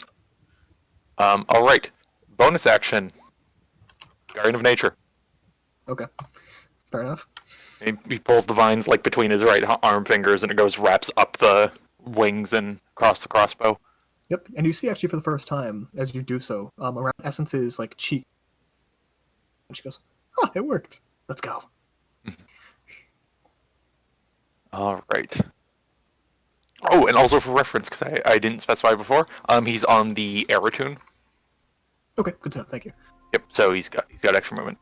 Speaker 4: All right. Bonus action. Guardian of Nature.
Speaker 1: Okay. Fair enough.
Speaker 4: He pulls the vines like between his right arm fingers, and it goes wraps up the wings and across the crossbow.
Speaker 1: Yep. And you see actually for the first time as you do so, around Essence's like cheek. And she goes, "Oh, it worked. Let's go."
Speaker 4: All right. Oh, and also for reference, because I didn't specify before, he's on the Aeratune.
Speaker 1: Okay, good to know. Thank you.
Speaker 4: Yep. So he's got extra movement.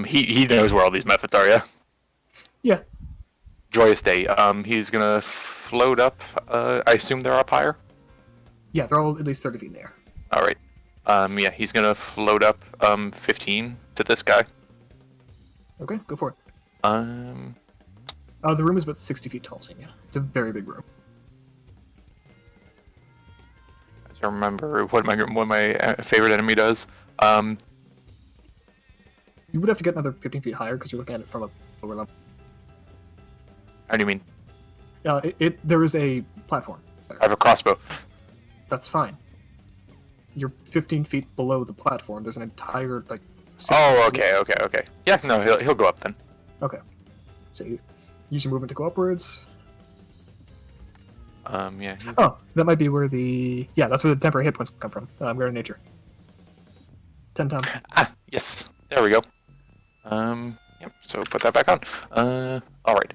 Speaker 4: He knows where all these methods are, yeah.
Speaker 1: Yeah.
Speaker 4: Joyous day. He's gonna float up. I assume they're up higher.
Speaker 1: Yeah, they're all at least 30 feet in the air.
Speaker 4: All right. Yeah, he's gonna float up 15 to this guy.
Speaker 1: Okay, go for it.
Speaker 4: Uh,
Speaker 1: The room is about 60 feet tall, Xenia. It's a very big room.
Speaker 4: I remember what my favorite enemy does.
Speaker 1: You would have to get another 15 feet higher because you're looking at it from a lower level.
Speaker 4: How do you mean?
Speaker 1: There is a platform.
Speaker 4: I have a crossbow.
Speaker 1: That's fine. You're 15 feet below the platform. There's an entire like.
Speaker 4: Oh, okay. Yeah, no, he'll go up then.
Speaker 1: Okay. So you use your movement to go upwards.
Speaker 4: Yeah.
Speaker 1: Oh, that might be where that's where the temporary hit points come from. Guardian Nature. 10 times.
Speaker 4: Ah, yes. There we go. Yep. So put that back on. All right.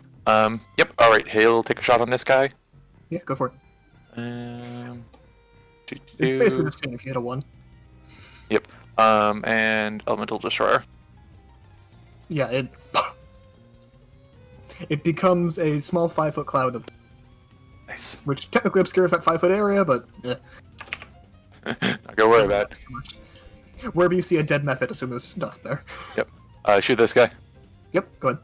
Speaker 4: Yep. All right. He'll take a shot on this guy.
Speaker 1: Yeah, go for it.
Speaker 4: It's
Speaker 1: It's basically the same if you hit a 1.
Speaker 4: Yep. And Elemental Destroyer.
Speaker 1: Yeah, it becomes a small 5-foot cloud of,
Speaker 4: Nice.
Speaker 1: which technically obscures that 5-foot area, but
Speaker 4: Not gonna worry about it.
Speaker 1: too much. Wherever you see a dead method, assume there's dust there.
Speaker 4: Shoot this guy.
Speaker 1: Yep, go ahead.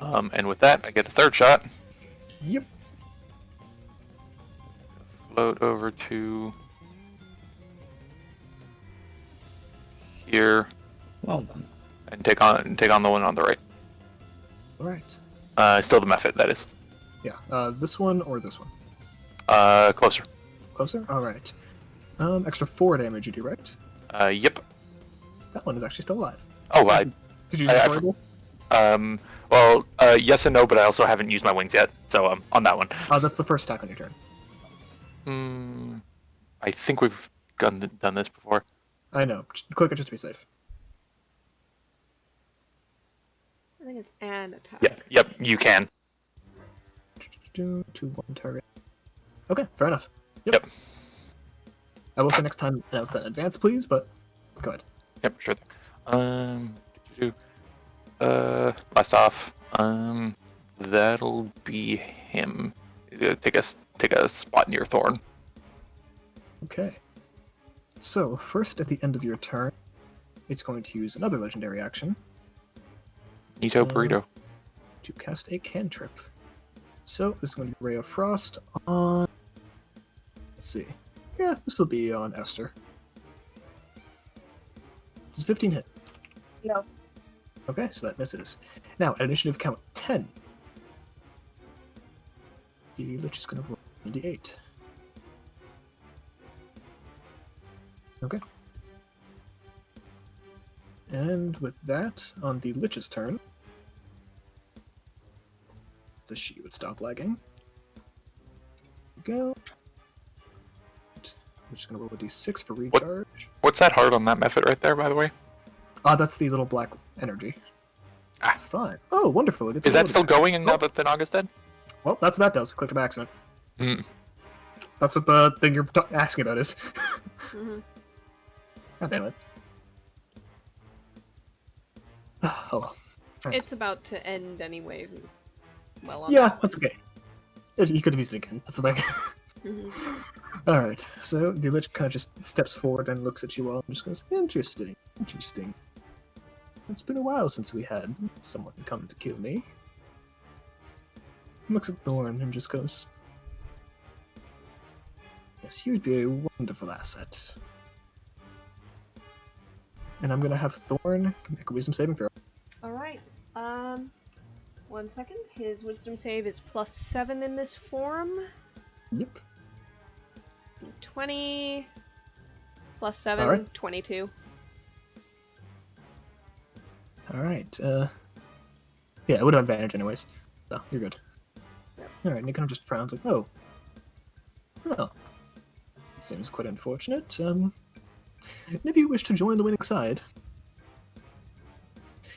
Speaker 4: And with that, I get a third shot.
Speaker 1: Yep.
Speaker 4: Float over to here
Speaker 6: Well done.
Speaker 4: and take on the one on the right.
Speaker 1: All right.
Speaker 4: Still the method, that is.
Speaker 1: Yeah. This one or this one?
Speaker 4: Closer.
Speaker 1: Closer. All right. Extra 4 damage. You do right?
Speaker 4: Yep.
Speaker 1: That one is actually still alive.
Speaker 4: Oh,
Speaker 1: Did you
Speaker 4: I-
Speaker 1: use
Speaker 4: I
Speaker 1: Horrible?
Speaker 4: Well, yes and no, but I also haven't used my wings yet, so on that one.
Speaker 1: That's the first attack on your turn.
Speaker 4: I think we've done this before.
Speaker 1: I know. Click it just to be safe.
Speaker 3: I think it's an attack.
Speaker 4: Yeah, yep, you can.
Speaker 1: 2, 1 target. Okay, fair enough.
Speaker 4: Yep.
Speaker 1: I will say next time announce that in advance, please, but go ahead.
Speaker 4: Yep, sure thing. Last off, that'll be him. Take a spot near Thorn.
Speaker 1: Okay. So, first at the end of your turn, it's going to use another legendary action
Speaker 4: Nito Burrito.
Speaker 1: to cast a cantrip. So, this is going to be Ray of Frost on... Let's see. Yeah, this will be on Esther. Does 15 hit?
Speaker 7: No.
Speaker 1: Okay, so that misses. Now, at initiative count 10, the Lich is going to roll a d8. Okay. And with that, on the Lich's turn, the she would stop lagging. There we go. I'm just going to roll a d6 for recharge.
Speaker 4: What's that hard on that method right there, by the way?
Speaker 1: That's the little black energy.
Speaker 4: Ah.
Speaker 1: 5. Oh, wonderful. It gets
Speaker 4: Is
Speaker 1: a
Speaker 4: that
Speaker 1: load
Speaker 4: still
Speaker 1: back.
Speaker 4: going now that the Naga's dead?
Speaker 1: Well, that's what that does. Clicked by accident.
Speaker 4: Mm.
Speaker 1: That's what the thing you're asking about is.
Speaker 3: Mhm.
Speaker 1: God damn it. Oh well. Alright.
Speaker 3: It's about to end anyway. Well, on
Speaker 1: Yeah,
Speaker 3: that
Speaker 1: that's okay. You could have used it again. That's the thing.
Speaker 3: one.
Speaker 1: Alright, so the Lich kind of just steps forward and looks at you all and just goes, interesting, interesting. It's been a while since we had someone come to kill me. Looks at Thorn and just goes, yes, you'd be a wonderful asset. And I'm gonna have Thorn make a wisdom saving throw.
Speaker 3: Alright, 1 second. His wisdom save is +7 in this form.
Speaker 1: Yep.
Speaker 3: 20 +7,
Speaker 1: Alright.
Speaker 3: 22.
Speaker 1: Alright, yeah, it would have advantage anyways. So, you're good. Alright, Nick kind of just frowns like, oh. Well, seems quite unfortunate. And if you wish to join the winning side,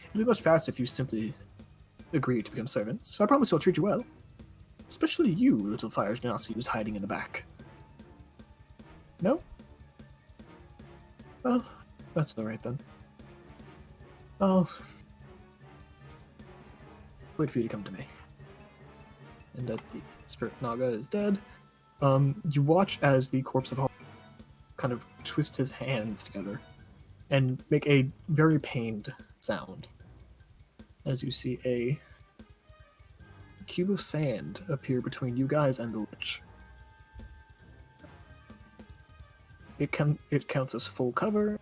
Speaker 1: it'll be much faster if you simply agree to become servants. I promise I'll treat you well. Especially you, little fire Genasi who's hiding in the back. No? Well, that's alright then. I'll wait for you to come to me. And that the Spirit Naga is dead. You watch as the corpse of Hall kind of twist his hands together and make a very pained sound as you see a cube of sand appear between you guys and the Lich. It counts as full cover.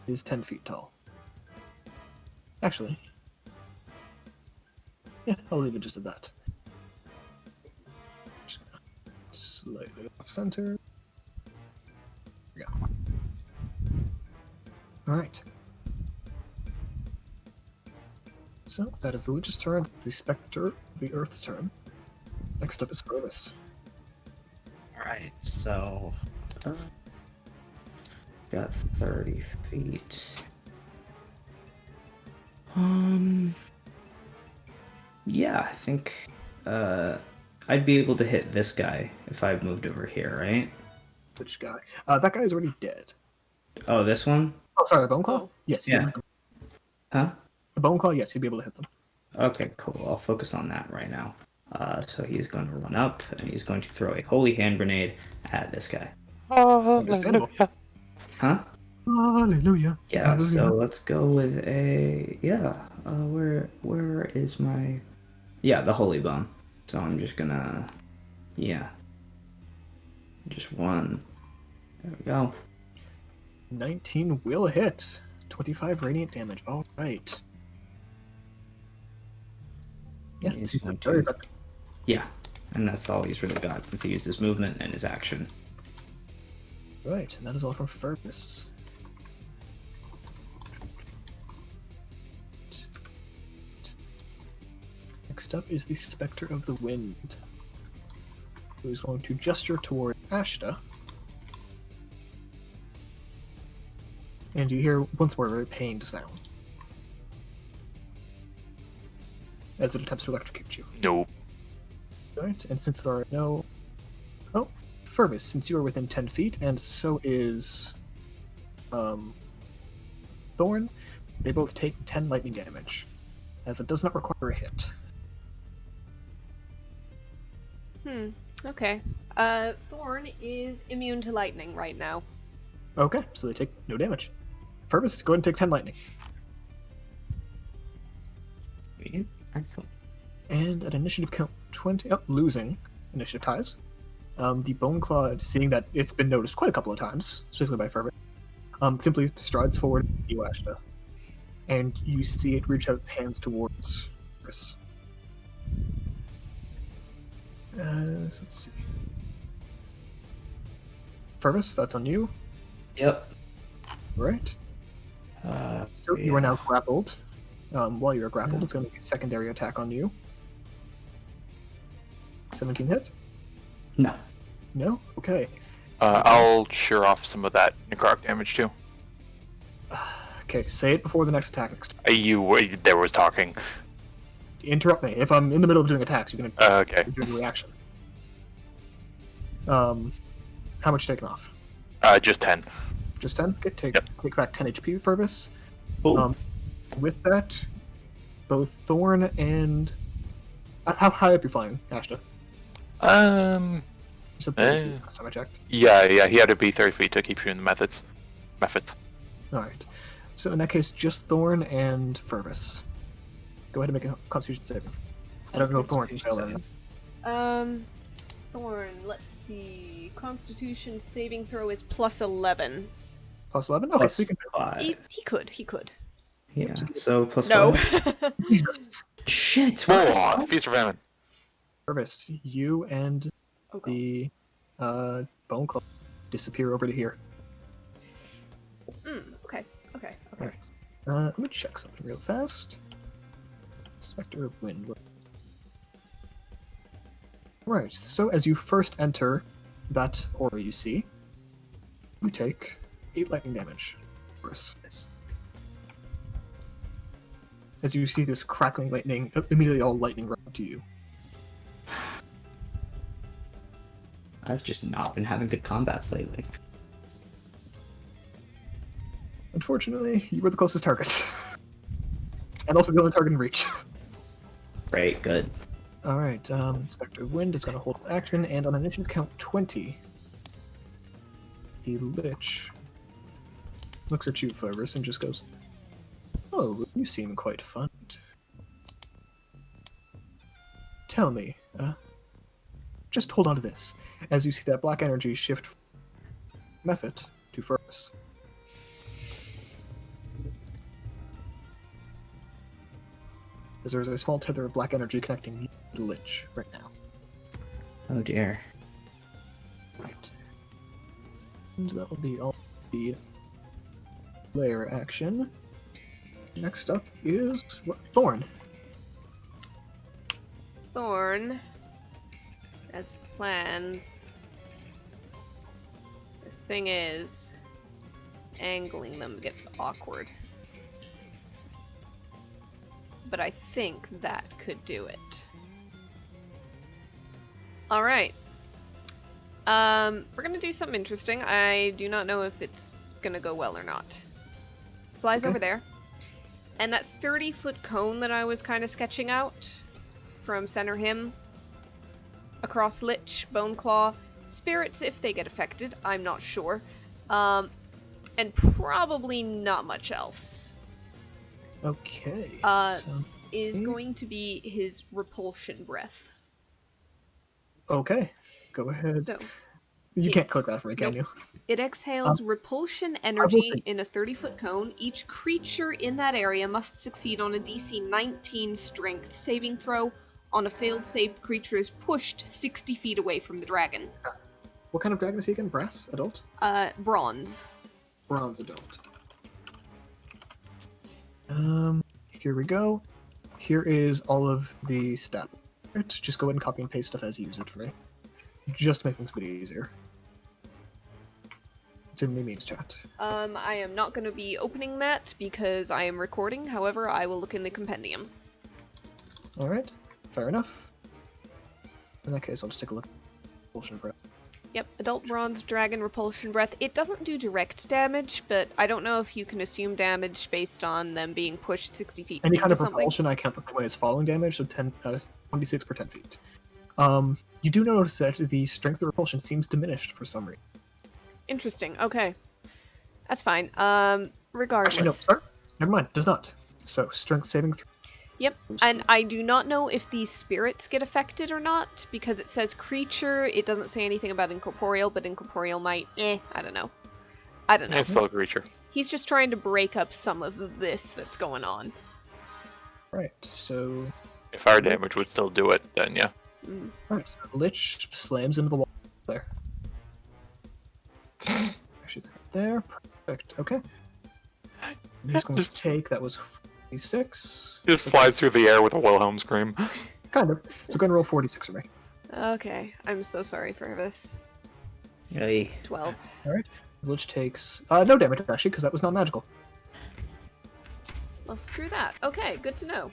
Speaker 1: It is 10 feet tall. Actually, yeah, I'll leave it just at that. Just gonna slightly off center. There we go. Alright. So, that is the Lich's turn, the Spectre of the Earth's turn. Next up is Fergus.
Speaker 6: Alright, so. Got 30 feet. Yeah, I think I'd be able to hit this guy if I moved over here, right?
Speaker 1: Which guy? That guy is already dead.
Speaker 6: Oh, this one?
Speaker 1: Oh, sorry, the Bone Claw?
Speaker 3: Oh.
Speaker 1: Yes,
Speaker 6: Yeah.
Speaker 1: you'd be able to-
Speaker 6: Huh?
Speaker 1: the Bone Claw, yes, you'd be able to hit them.
Speaker 6: Okay, cool. I'll focus on that right now. So he's going to run up and he's going to throw a holy hand grenade at this guy.
Speaker 1: Understandable.
Speaker 6: Huh?
Speaker 1: Hallelujah.
Speaker 6: Yeah,
Speaker 1: Hallelujah.
Speaker 6: so let's go with a where is my... Yeah, the Holy Bone. So I'm just gonna... Yeah. Just one. There we go.
Speaker 1: 19 will hit. 25 radiant damage. All right. Yeah,
Speaker 6: He's
Speaker 1: seems
Speaker 6: going
Speaker 1: like very
Speaker 6: to-
Speaker 1: effective.
Speaker 6: Yeah, and that's all he's really got since he used his movement and his action.
Speaker 1: Right, and that is all from Fergus. Next up is the Spectre of the Wind, who is going to gesture toward Ashta. And you hear once more a very pained sound as it attempts to electrocute you.
Speaker 4: Nope.
Speaker 1: Right, and since there are no... Oh, Fergus, since you are within 10 feet, and so is Thorn, they both take 10 lightning damage, as it does not require a hit.
Speaker 3: Okay. Thorn is immune to lightning right now.
Speaker 1: Okay, so they take no damage. Fergus, go ahead and take 10 lightning. And at initiative count 20, losing initiative ties. The Bone Claw, seeing that it's been noticed quite a couple of times, specifically by Fergus, simply strides forward to you, Ashta. And you see it reach out its hands towards Fergus. Let's see. Fergus, that's on you.
Speaker 6: Yep.
Speaker 1: Right. So you are now grappled. While you're grappled,
Speaker 6: Yeah.
Speaker 1: it's going to make a secondary attack on you. 17 hit?
Speaker 6: No.
Speaker 1: No? Okay.
Speaker 4: I'll shear off some of that necrotic damage too.
Speaker 1: Okay, say it before the next attack next time.
Speaker 4: There was talking.
Speaker 1: Interrupt me. If I'm in the middle of doing attacks, you're going to
Speaker 4: Okay.
Speaker 1: do a reaction. How much taken off?
Speaker 4: Just 10.
Speaker 1: Just 10? Okay, take back 10 HP, Fergus.
Speaker 6: Oh.
Speaker 1: With that, both Thorn and... how high up are you flying, Ashta? You said 30 feet last time I checked.
Speaker 4: Yeah, he had to be 30 feet to keep you in the methods.
Speaker 1: Alright. So in that case, just Thorn and Fergus. Go ahead and make a Constitution saving. I don't know if Thorn can fail or not.
Speaker 3: Thorn, let's see. Constitution saving throw is plus 11.
Speaker 1: Plus 11? Okay, so you can...
Speaker 6: 5.
Speaker 3: He could.
Speaker 6: Yeah, so plus
Speaker 3: No.
Speaker 6: 5.
Speaker 1: Jesus.
Speaker 6: Shit!
Speaker 4: Oh, Feast of Famine.
Speaker 1: Fergus, you and
Speaker 3: Oh, God.
Speaker 1: the Bone Claw disappear over to here.
Speaker 3: Okay.
Speaker 1: Alright. Let me check something real fast. Spectre of Wind. Right, so as you first enter that aura you see, you take 8 lightning damage. Bruce. As you see this crackling lightning, immediately all lightning right to you.
Speaker 6: I've just not been having good combats lately.
Speaker 1: Unfortunately, you were the closest target. And also the only target in reach.
Speaker 6: Great, good.
Speaker 1: Alright, Spectre of Wind is going to hold its action, and on initiative count 20, the Lich looks at you, Fergus, and just goes, "Oh, you seem quite fun. Tell me, just hold on to this." As you see that black energy shift from Mephit to Fergus. As there is a small tether of black energy connecting you to the Lich right now.
Speaker 6: Oh dear.
Speaker 1: Right. And that will be all the layer action. Next up is Thorn.
Speaker 3: Thorn, as plans. The thing is, angling them gets awkward. But I think that could do it. Alright. We're gonna do something interesting. I do not know if it's gonna go well or not. Flies over there. And that 30-foot cone that I was kind of sketching out from center him across Lich, Bone Claw, spirits if they get affected, I'm not sure. And probably not much else.
Speaker 1: Okay.
Speaker 3: Uh,
Speaker 1: so
Speaker 3: is
Speaker 1: Okay.
Speaker 3: going to be his repulsion breath.
Speaker 1: Okay, go ahead.
Speaker 3: So
Speaker 1: You
Speaker 3: it-
Speaker 1: can't click that for me, can
Speaker 3: nope.
Speaker 1: you?
Speaker 3: It exhales repulsion
Speaker 1: will
Speaker 3: energy
Speaker 1: say-
Speaker 3: in a 30-foot cone. Each creature in that area must succeed on a DC 19 strength saving throw. On a failed save, the creature is pushed 60 feet away from the dragon.
Speaker 1: What kind of dragon is he again? Brass? Adult?
Speaker 3: Bronze.
Speaker 1: Bronze adult. Here we go. Here is all of the stat. Right, just go ahead and copy and paste stuff as you use it for me. Just to make things a bit easier. It's in the memes chat.
Speaker 3: I am not going to be opening that because I am recording. However, I will look in the compendium.
Speaker 1: Alright, fair enough. In that case, I'll just take a look at Repulsion Breath.
Speaker 3: Yep, Adult Bronze Dragon Repulsion Breath. It doesn't do direct damage, but I don't know if you can assume damage based on them being pushed 60 feet
Speaker 1: Any
Speaker 3: into
Speaker 1: kind of
Speaker 3: something.
Speaker 1: repulsion I count the same way as falling damage, so 26 per 10 feet. You do notice that the strength of repulsion seems diminished for some reason.
Speaker 3: Interesting, okay. That's fine. Regardless.
Speaker 1: Actually, no, sorry. Never mind, does not. So, strength saving throw.
Speaker 3: Yep, and I do not know if these spirits get affected or not, because it says creature, it doesn't say anything about incorporeal, but incorporeal might, I don't know. I don't know.
Speaker 4: It's still a creature.
Speaker 3: He's just trying to break up some of this that's going on.
Speaker 1: Right, so...
Speaker 4: If fire damage would still do it, then yeah.
Speaker 1: Alright, so the Lich slams into the wall there. Actually, there. Perfect, okay. And he's going to take, that was 46.
Speaker 4: He just flies through the air with a Wilhelm scream.
Speaker 1: Kind of. So go and roll 46 for me.
Speaker 3: Okay, I'm so sorry for this.
Speaker 6: Hey.
Speaker 3: 12.
Speaker 1: Alright. The Lich takes, no damage actually, because that was not magical.
Speaker 3: Well, screw that. Okay, good to know.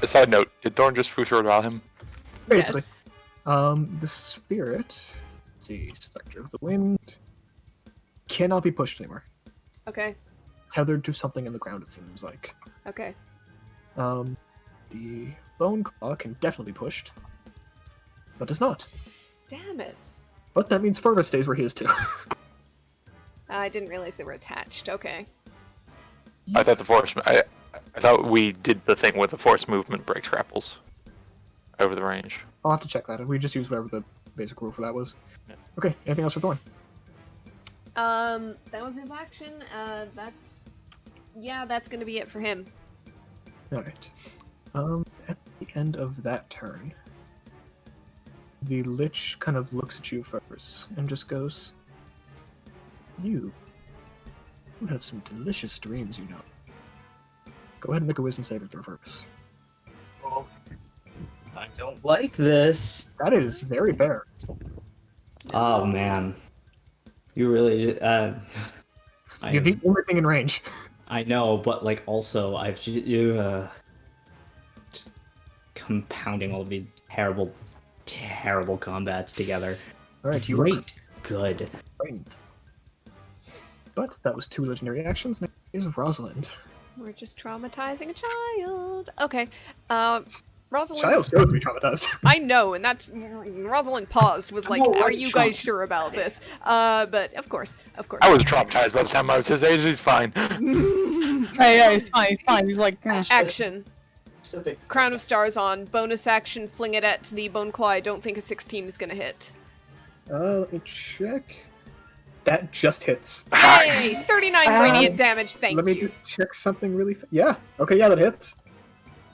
Speaker 4: Side note, did Thorn just Fushroad Val him?
Speaker 1: Basically. The spirit, let's see, Spectre of the Wind, cannot be pushed anymore.
Speaker 3: Okay,
Speaker 1: Tethered to something in the ground, it seems like.
Speaker 3: okay.
Speaker 1: The Bone Claw can definitely be pushed, but does not.
Speaker 3: Damn it.
Speaker 1: But that means Fergus stays where he is too.
Speaker 3: I didn't realize they were attached. Okay.
Speaker 4: I thought the force. I thought we did the thing with the force movement breaks grapples over the range.
Speaker 1: I'll have to check that. We just used whatever the basic rule for that was.
Speaker 4: Yeah.
Speaker 1: Okay, anything else for Thorn?
Speaker 3: That was his action. That's gonna be it for him.
Speaker 1: Alright. At the end of that turn, the Lich kind of looks at you first and just goes, You have some delicious dreams, you know. Go ahead and make a wisdom saving throw first.
Speaker 6: I don't like this.
Speaker 1: That is very fair.
Speaker 6: Oh man. You really
Speaker 1: You're the only thing in range.
Speaker 6: I know, but like also I've just compounding all these terrible combats together.
Speaker 1: Alright, you
Speaker 6: Great. Good.
Speaker 1: frightened. But that was 2 legendary actions. Next is Rosalind.
Speaker 3: We're just traumatizing a child. Okay. Rosalind.
Speaker 1: Child shows me traumatized.
Speaker 3: I know, and that's Rosalind paused. Was like,
Speaker 1: I'm already
Speaker 3: "Are you guys
Speaker 1: traumatized.
Speaker 3: sure about this?" But of course.
Speaker 4: I was traumatized by the time I was his age. He's fine.
Speaker 2: Hey, it's fine, it's fine. He's like,
Speaker 3: Action. Crown of Stars on. Bonus action. Fling it at the Bone Claw. I don't think a 16 is gonna hit.
Speaker 1: Let me check. That just hits.
Speaker 3: Hey, 39 radiant damage. Thank
Speaker 1: Let me
Speaker 3: you.
Speaker 1: just check something really yeah. Okay, yeah, that hits.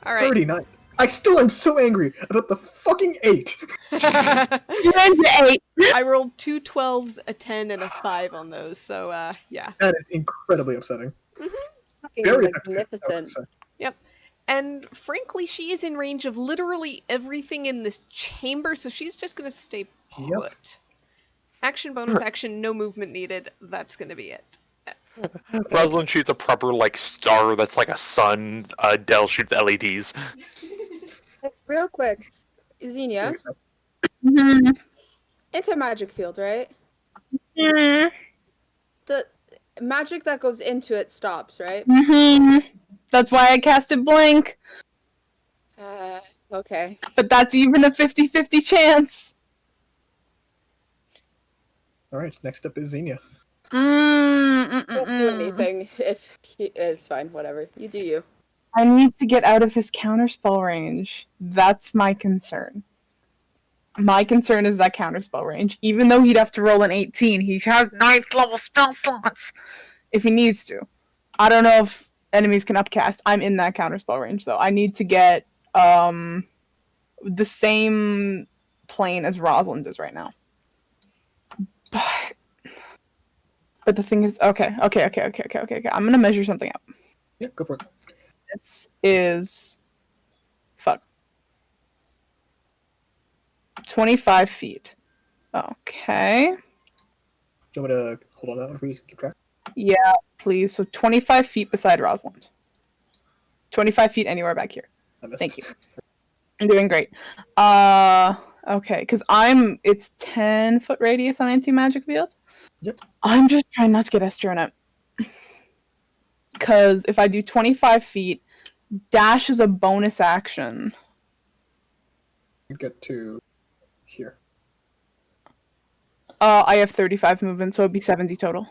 Speaker 3: All right.
Speaker 1: 39. I still am so angry about the fucking 8.
Speaker 3: I rolled 2 12s, a 10, and a 5 on those. So yeah.
Speaker 1: That is incredibly upsetting.
Speaker 7: Fucking
Speaker 1: Very effective,
Speaker 7: magnificent.
Speaker 1: I would say.
Speaker 3: Yep. And frankly, she is in range of literally everything in this chamber, so she's just gonna stay put.
Speaker 1: Yep.
Speaker 3: Action, bonus action, no movement needed. That's gonna be it.
Speaker 4: Rosalind shoots a proper like star that's like a sun. Dell shoots LEDs.
Speaker 7: Real quick, Xenia,
Speaker 2: mm-hmm.
Speaker 7: it's a magic field, right? The magic that goes into it stops, right?
Speaker 2: That's why I casted Blink.
Speaker 7: Okay.
Speaker 2: But that's even a 50-50 chance.
Speaker 1: Alright, next up is Xenia.
Speaker 7: Don't do anything if it's fine, whatever. You do you.
Speaker 2: I need to get out of his counterspell range. That's my concern. My concern is that counterspell range. Even though he'd have to roll an 18, he has 9th level spell slots if he needs to. I don't know if enemies can upcast. I'm in that counterspell range though. I need to get the same plane as Rosalind is right now. But the thing is, okay. I'm gonna measure something out.
Speaker 1: Yeah, go for it.
Speaker 2: This is 25 feet. Okay.
Speaker 1: Do you want me to hold on to that one for you to keep track?
Speaker 2: Yeah, please. So 25 feet beside Rosalind. 25 feet anywhere back here.
Speaker 1: I missed.
Speaker 2: Thank you. I'm doing great. Okay, because it's 10-foot radius on anti-magic field.
Speaker 1: Yep.
Speaker 2: I'm just trying not to get Esther in it. Because if I do 25 feet, dash is a bonus action.
Speaker 1: You get to here.
Speaker 2: I have 35 movement, so it'd be 70 total.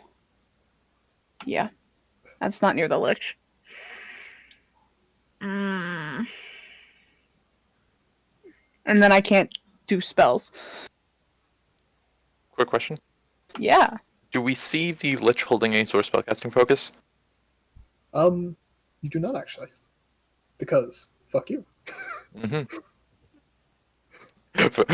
Speaker 2: Yeah. That's not near the lich. And then I can't do spells.
Speaker 4: Quick question.
Speaker 2: Yeah.
Speaker 4: Do we see the Lich holding any sort of spellcasting focus?
Speaker 1: You do not actually. Because, fuck you.
Speaker 4: Mm-hmm.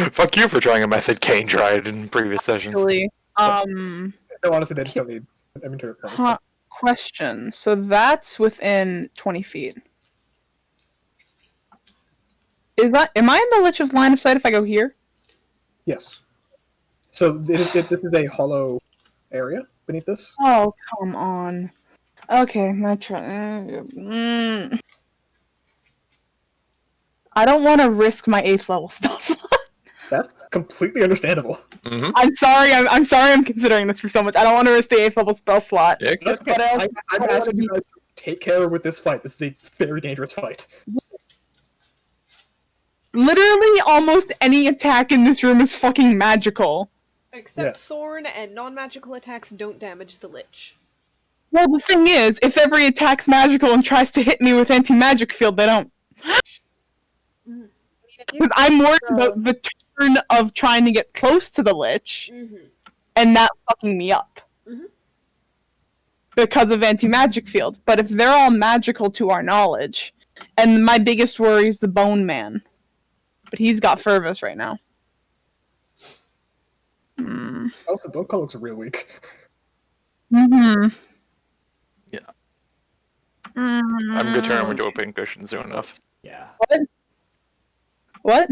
Speaker 4: Fuck you for trying a method Kane tried in previous sessions.
Speaker 2: Actually,
Speaker 1: No, honestly, they just don't need inventory requirements.
Speaker 2: question. So that's within 20 feet. Am I in the Lich's line of sight if I go here?
Speaker 1: Yes. So this is a hollow area beneath this.
Speaker 2: Oh, come on. Okay, my turn. I don't want to risk my 8th level spell slot.
Speaker 1: That's completely understandable.
Speaker 4: Mm-hmm.
Speaker 2: I'm sorry. I'm sorry. I'm considering this for so much. I don't want to risk the 8th level spell slot.
Speaker 4: Yeah,
Speaker 1: That's okay.
Speaker 2: But
Speaker 1: I'm asking you guys to take care with this fight. This is a very dangerous fight.
Speaker 2: Literally, almost any attack in this room is fucking magical.
Speaker 3: Except
Speaker 1: Yes.
Speaker 3: Thorn and non-magical attacks don't damage the Lich.
Speaker 2: Well, the thing is, if every attack's magical and tries to hit me with anti-magic field, they don't. Because I'm worried about the turn of trying to get close to the Lich and that fucking me up. Because of anti-magic field. But if they're all magical to our knowledge, and my biggest worry is the Bone Man. But he's got Fervus right now.
Speaker 1: Also, Bone Call looks real weak.
Speaker 2: Mm-hmm.
Speaker 4: Yeah. I'm gonna turn him into a pincushion soon enough.
Speaker 6: Yeah.
Speaker 2: What?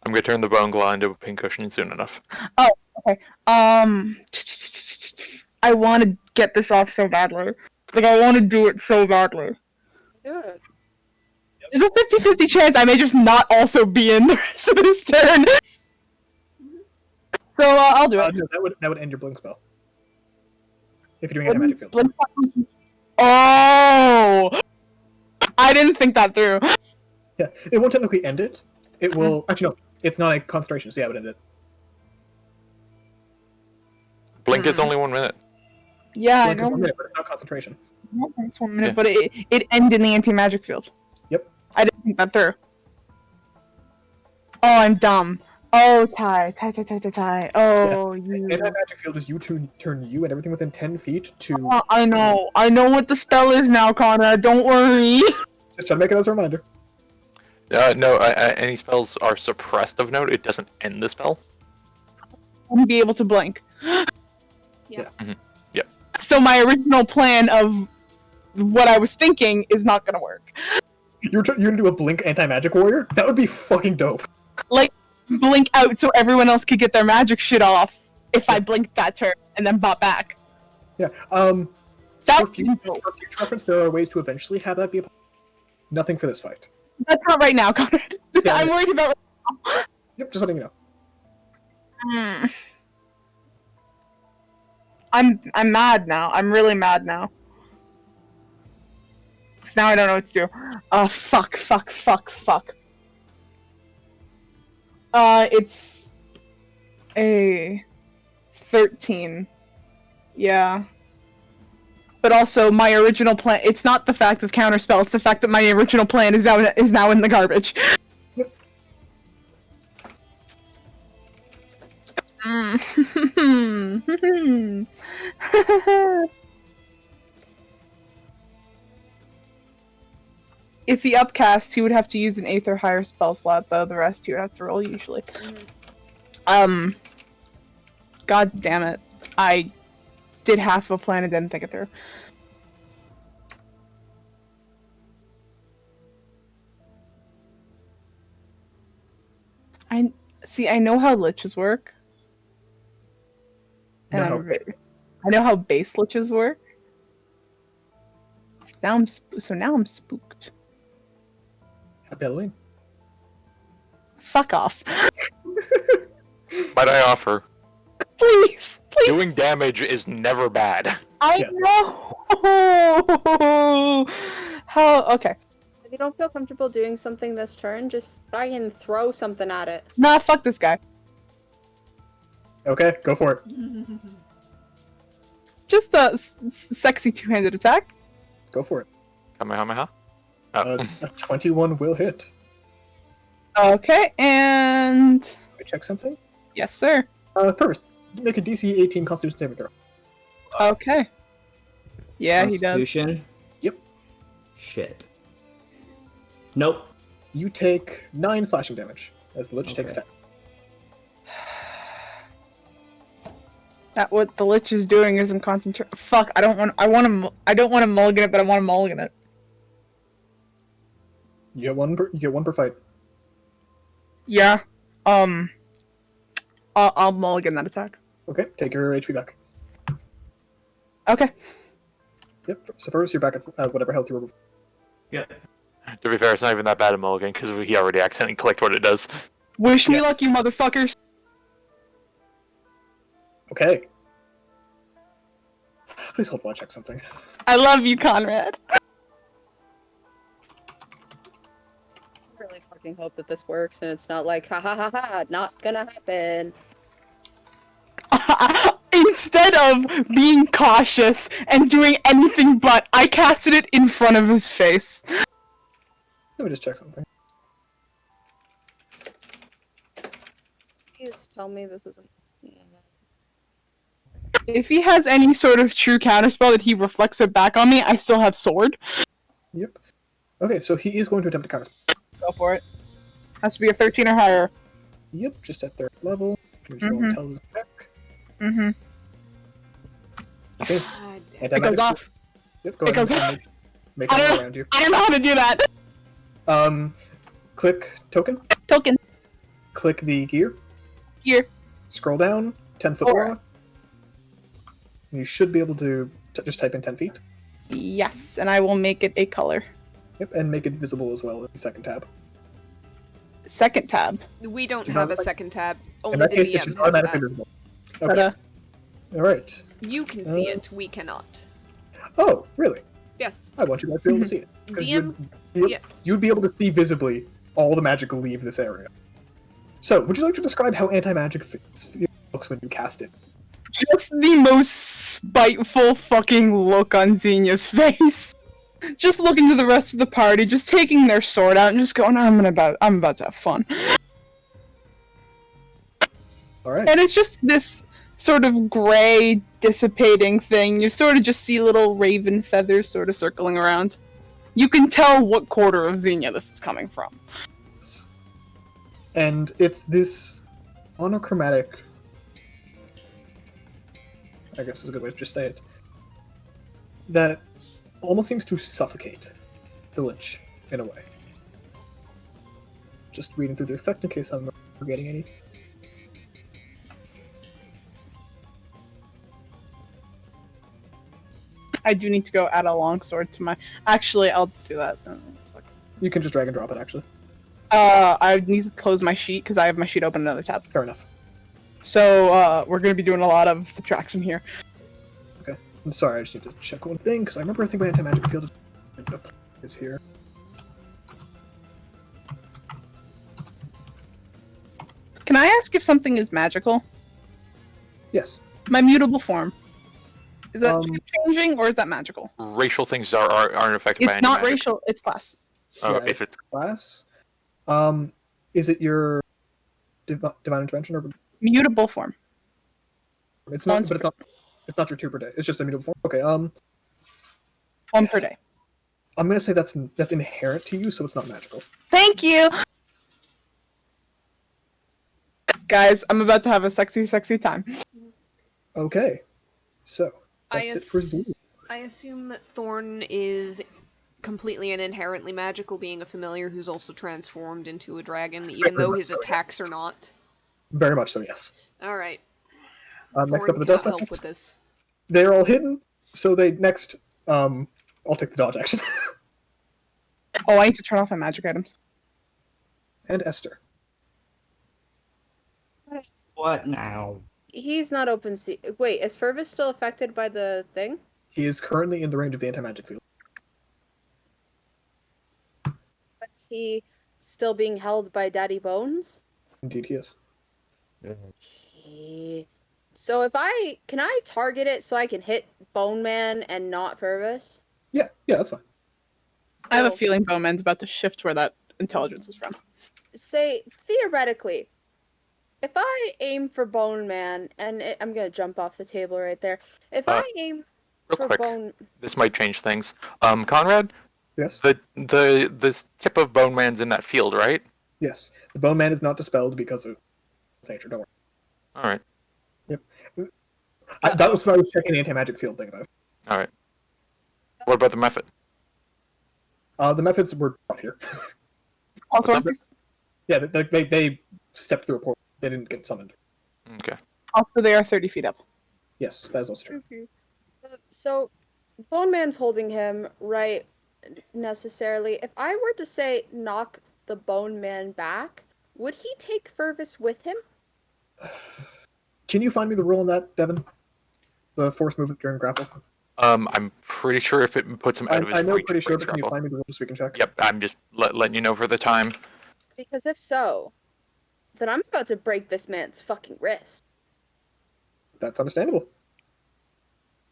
Speaker 4: I'm gonna turn the bone claw into a pincushion soon enough.
Speaker 2: Oh, okay. I want to get this off so badly. Like, I want to do it so badly.
Speaker 7: Do it.
Speaker 2: There's a 50-50 chance I may just not also be in the rest of this turn. So, I'll do it.
Speaker 1: No, that would end your blink spell. If you're doing anti-magic field.
Speaker 2: Oh! I didn't think that through.
Speaker 1: Yeah, it won't technically end it. It will... Actually, no. It's not a concentration, so yeah, it would end it.
Speaker 4: Blink is only 1 minute.
Speaker 2: Yeah,
Speaker 1: Blink
Speaker 2: I
Speaker 1: is
Speaker 2: know.
Speaker 1: 1 minute, but it's not concentration.
Speaker 2: It's 1 minute,
Speaker 4: Yeah.
Speaker 2: but it ended in the anti-magic field.
Speaker 1: Yep.
Speaker 2: I didn't think that through. Oh, I'm dumb. Oh, Ty. Oh, you.
Speaker 1: Anti-magic field is you to turn you and everything within 10 feet to...
Speaker 2: I know. I know what the spell is now, Conrad. Don't worry.
Speaker 1: Just try to make it as a reminder.
Speaker 4: No, any spells are suppressed of note. It doesn't end the spell.
Speaker 2: I'll be able to blink.
Speaker 3: Yeah.
Speaker 4: Mhm. Yeah.
Speaker 2: So my original plan of what I was thinking is not gonna work.
Speaker 1: You're gonna do a blink anti-magic warrior? That would be fucking dope.
Speaker 2: Like, blink out so everyone else could get their magic shit off if I blinked that turn and then bought back.
Speaker 1: Yeah.
Speaker 2: That
Speaker 1: For
Speaker 2: would be
Speaker 1: future
Speaker 2: dope.
Speaker 1: reference, there are ways to eventually have that be a... Nothing for this fight.
Speaker 2: That's not right now, Conrad.
Speaker 1: Yeah,
Speaker 2: I'm
Speaker 1: yeah.
Speaker 2: worried about.
Speaker 1: Yep, just letting you know.
Speaker 2: I'm mad now. I'm really mad now. 'Cause now I don't know what to do. Fuck. It's a 13. Yeah. but also my original plan. It's not the fact of counterspell; it's the fact that my original plan is now in the garbage.
Speaker 1: Yep.
Speaker 2: If he upcasts, he would have to use an 8th or higher spell slot, though. The rest he would have to roll usually. God damn it. I did half of a plan and didn't think it through. I know how liches work. And I know how base liches work. Now I'm spooked.
Speaker 1: Happy Halloween.
Speaker 2: Fuck off.
Speaker 4: Might I offer?
Speaker 2: Please.
Speaker 4: Doing damage is never bad.
Speaker 2: I
Speaker 1: Yes.
Speaker 2: know. How? Okay.
Speaker 7: If you don't feel comfortable doing something this turn, just fucking throw something at it.
Speaker 2: Nah, fuck this guy.
Speaker 1: Okay, go for it.
Speaker 2: Just a sexy two-handed attack.
Speaker 1: Go for it.
Speaker 4: Kamehameha? Oh.
Speaker 1: A 21 will hit.
Speaker 2: Okay, and
Speaker 1: Let me check something.
Speaker 2: yes, sir.
Speaker 1: First, make a DC 18 Constitution saving throw.
Speaker 2: Okay. Yeah, he does.
Speaker 6: Constitution?
Speaker 1: Yep.
Speaker 6: Shit. Nope.
Speaker 1: You take 9 slashing damage as the Lich takes
Speaker 6: Okay.
Speaker 1: 10.
Speaker 2: That what the Lich is doing isn't concentrate. Fuck! I don't want to mulligan it, but I want to mulligan it.
Speaker 1: You get one per fight.
Speaker 2: Yeah. I'll mulligan that attack.
Speaker 1: Okay, take your HP back.
Speaker 2: Okay.
Speaker 1: Yep. So first, you're back at whatever health you were before.
Speaker 6: Yeah.
Speaker 4: To be fair, it's not even that bad a mulligan because he already accidentally clicked what it does.
Speaker 2: Wish me
Speaker 1: Yeah.
Speaker 2: luck, you motherfuckers.
Speaker 1: Okay. Please hold while I check something.
Speaker 2: I love you, Conrad.
Speaker 7: I really fucking hope that this works and it's not like, ha ha ha ha, not gonna happen.
Speaker 2: Instead of being cautious and doing anything but, I casted it in front of his face.
Speaker 1: Let me just check something.
Speaker 7: Please tell me this isn't.
Speaker 2: If he has any sort of true counterspell that he reflects it back on me, I still have sword.
Speaker 1: Yep. Okay, so he is going to attempt to counter.
Speaker 2: Go for it. Has to be a 13 or higher.
Speaker 1: Yep, just at 3rd level. Just roll intelligence check.
Speaker 2: Mm-hmm.
Speaker 1: Okay.
Speaker 3: God damn.
Speaker 2: It goes off.
Speaker 1: Yep, go
Speaker 2: It
Speaker 1: ahead
Speaker 2: goes
Speaker 1: and
Speaker 2: off.
Speaker 1: make
Speaker 2: I
Speaker 1: it
Speaker 2: don't
Speaker 1: all
Speaker 2: know.
Speaker 1: around you.
Speaker 2: I don't know how to do that.
Speaker 1: Click token.
Speaker 2: Token.
Speaker 1: Click the gear.
Speaker 2: Here.
Speaker 1: Scroll down. 10-foot
Speaker 2: Alright.
Speaker 1: wall. And you should be able to just type in 10 feet.
Speaker 2: Yes, and I will make it a color.
Speaker 1: Yep, and make it visible as well in the second tab.
Speaker 2: Second tab.
Speaker 3: We don't
Speaker 1: Do you
Speaker 3: have
Speaker 1: not
Speaker 3: a
Speaker 1: like-
Speaker 3: second tab. Only
Speaker 1: In that
Speaker 3: the
Speaker 1: case, it's
Speaker 3: DM
Speaker 1: just
Speaker 3: has
Speaker 1: automatically
Speaker 3: that.
Speaker 1: visible.
Speaker 2: But,
Speaker 1: Okay. Alright.
Speaker 3: You can see it, we cannot.
Speaker 1: Oh, really?
Speaker 3: Yes.
Speaker 1: I want you guys to be able to see it. 'Cause
Speaker 3: DM? Yeah.
Speaker 1: You'd be able to see visibly all the magic leave this area. So, would you like to describe how anti-magic looks when you cast it?
Speaker 2: just the most spiteful fucking look on Xenia's face. Just looking to the rest of the party, just taking their sword out and just going, I'm about to have fun.
Speaker 1: Alright.
Speaker 2: And it's just this sort of gray, dissipating thing. You sort of just see little raven feathers sort of circling around. You can tell what quarter of Xenia this is coming from.
Speaker 1: And it's this monochromatic, I guess is a good way to just say it, that almost seems to suffocate the Lich in a way. Just reading through the effect in case I'm not forgetting anything.
Speaker 2: I do need to go add a longsword to my... Actually, I'll do that.
Speaker 1: You can just drag and drop it, actually.
Speaker 2: I need to close my sheet because I have my sheet open in another tab.
Speaker 1: Fair enough.
Speaker 2: So, we're going to be doing a lot of subtraction here.
Speaker 1: Okay. I'm sorry, I just need to check one thing, because I remember I think my anti-magic field is here.
Speaker 2: Can I ask if something is magical?
Speaker 1: Yes.
Speaker 2: My mutable form. Is that
Speaker 1: Um,
Speaker 2: changing or is that magical?
Speaker 4: Racial things aren't affected by
Speaker 2: It's
Speaker 4: any
Speaker 2: not
Speaker 4: magic.
Speaker 2: racial. It's class.
Speaker 4: Oh,
Speaker 1: yeah,
Speaker 4: if it's
Speaker 1: class. Is it your divine intervention or
Speaker 2: Mutable form.
Speaker 1: it's not?
Speaker 2: Once
Speaker 1: But it's not your 2 per day. It's just a mutable form. Okay.
Speaker 2: 1 per day.
Speaker 1: I'm gonna say that's inherent to you, so it's not magical.
Speaker 2: Thank you. Guys, I'm about to have a sexy, sexy time.
Speaker 1: Okay. So that's it for Z.
Speaker 3: I assume that Thorn is completely and inherently magical, being a familiar who's also transformed into a dragon, even
Speaker 1: Very
Speaker 3: though
Speaker 1: much
Speaker 3: his
Speaker 1: so,
Speaker 3: attacks
Speaker 1: yes.
Speaker 3: are not.
Speaker 1: Very much so. Yes.
Speaker 3: All right.
Speaker 1: Next
Speaker 3: Thorn
Speaker 1: up, the
Speaker 3: cannot
Speaker 1: dust
Speaker 3: help
Speaker 1: methods.
Speaker 3: with this.
Speaker 1: They're all hidden, so they next. I'll take the dodge action.
Speaker 2: Oh, I need to turn off my magic items.
Speaker 1: And Esther.
Speaker 6: What now?
Speaker 7: He's not open sea. Wait, is Fervus still affected by the thing?
Speaker 1: He is currently in the range of the anti-magic field.
Speaker 7: But is he still being held by Daddy Bones?
Speaker 1: Indeed, he is.
Speaker 7: Okay. So can I target it so I can hit Bone Man and not Fervus?
Speaker 1: Yeah, that's fine.
Speaker 2: I have a
Speaker 7: Cool.
Speaker 2: feeling Bowman's about to shift where that intelligence is from.
Speaker 7: Say, theoretically, if I aim for Bone Man, and I'm gonna jump off the table right there. If I aim
Speaker 4: real
Speaker 7: for
Speaker 4: quick.
Speaker 7: Bone...
Speaker 4: This might change things. Conrad,
Speaker 1: Yes.
Speaker 4: the tip of Bone Man's in that field, right?
Speaker 1: Yes. The Bone Man is not dispelled because of nature. Don't worry.
Speaker 4: All right.
Speaker 1: That was what I was checking the anti-magic field thing about.
Speaker 4: All right. What about the method?
Speaker 1: The methods were out here.
Speaker 2: Also,
Speaker 4: What's up?
Speaker 1: Yeah, they stepped through a portal. They didn't get summoned.
Speaker 4: Okay.
Speaker 2: they are 30 feet up.
Speaker 1: Yes, that is also true.
Speaker 7: Okay. So, Bone Man's holding him, right, necessarily. If I were to say knock the Bone Man back, would he take Fervus with him?
Speaker 1: Can you find me the rule on that, Devin? The force movement during grapple.
Speaker 4: I'm pretty sure if it puts him out of his
Speaker 1: I know
Speaker 4: reach,
Speaker 1: pretty
Speaker 4: it
Speaker 1: sure,
Speaker 4: breaks
Speaker 1: but can you
Speaker 4: grapple.
Speaker 1: find me the rule so we can check?
Speaker 4: Yep, I'm just letting you know for the time.
Speaker 7: Because if so, then I'm about to break this man's fucking wrist.
Speaker 1: That's understandable.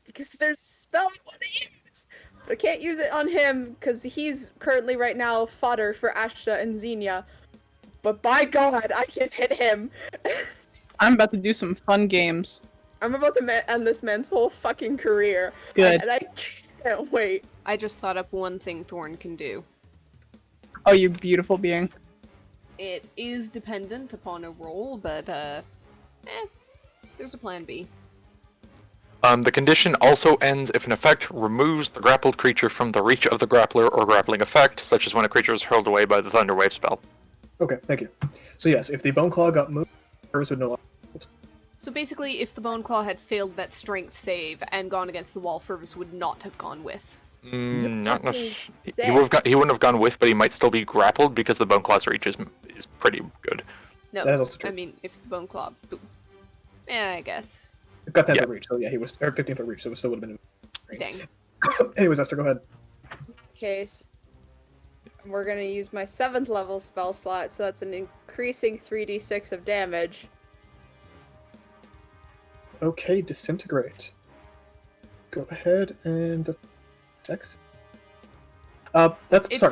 Speaker 7: Because there's a spell I want to use, but I can't use it on him because he's currently right now fodder for Ashta and Xenia. But by God, I can hit him.
Speaker 2: I'm about to do some fun games.
Speaker 7: I'm about to end this man's whole fucking career.
Speaker 2: Good.
Speaker 7: And I can't wait.
Speaker 3: I just thought up one thing Thorn can do.
Speaker 2: Oh, you beautiful being.
Speaker 3: It is dependent upon a roll, but there's a plan B.
Speaker 4: The condition also ends if an effect removes the grappled creature from the reach of the grappler or grappling effect, such as when a creature is hurled away by the Thunderwave spell.
Speaker 1: Okay, thank you. So yes, if the Bone Claw got moved, hers would no longer.
Speaker 3: So basically, if the Bone Claw had failed that strength save and gone against the wall, Fervus would not have gone with.
Speaker 4: Not
Speaker 7: Fucking
Speaker 4: necessarily. He wouldn't have gone with, but he might still be grappled because the Bone Claw's reach is pretty good.
Speaker 3: No,
Speaker 1: That is also true.
Speaker 3: I mean, if the Bone Claw... Yeah, I guess.
Speaker 1: It got 10
Speaker 4: Yeah.
Speaker 1: foot reach, so yeah, he was, or 15 foot reach, so it still would have been in range.
Speaker 3: Dang.
Speaker 1: Anyways, Esther, go ahead.
Speaker 7: Case. We're gonna use my 7th level spell slot, so that's an increasing 3d6 of damage.
Speaker 1: Okay, disintegrate. Go ahead and Dex. Sorry,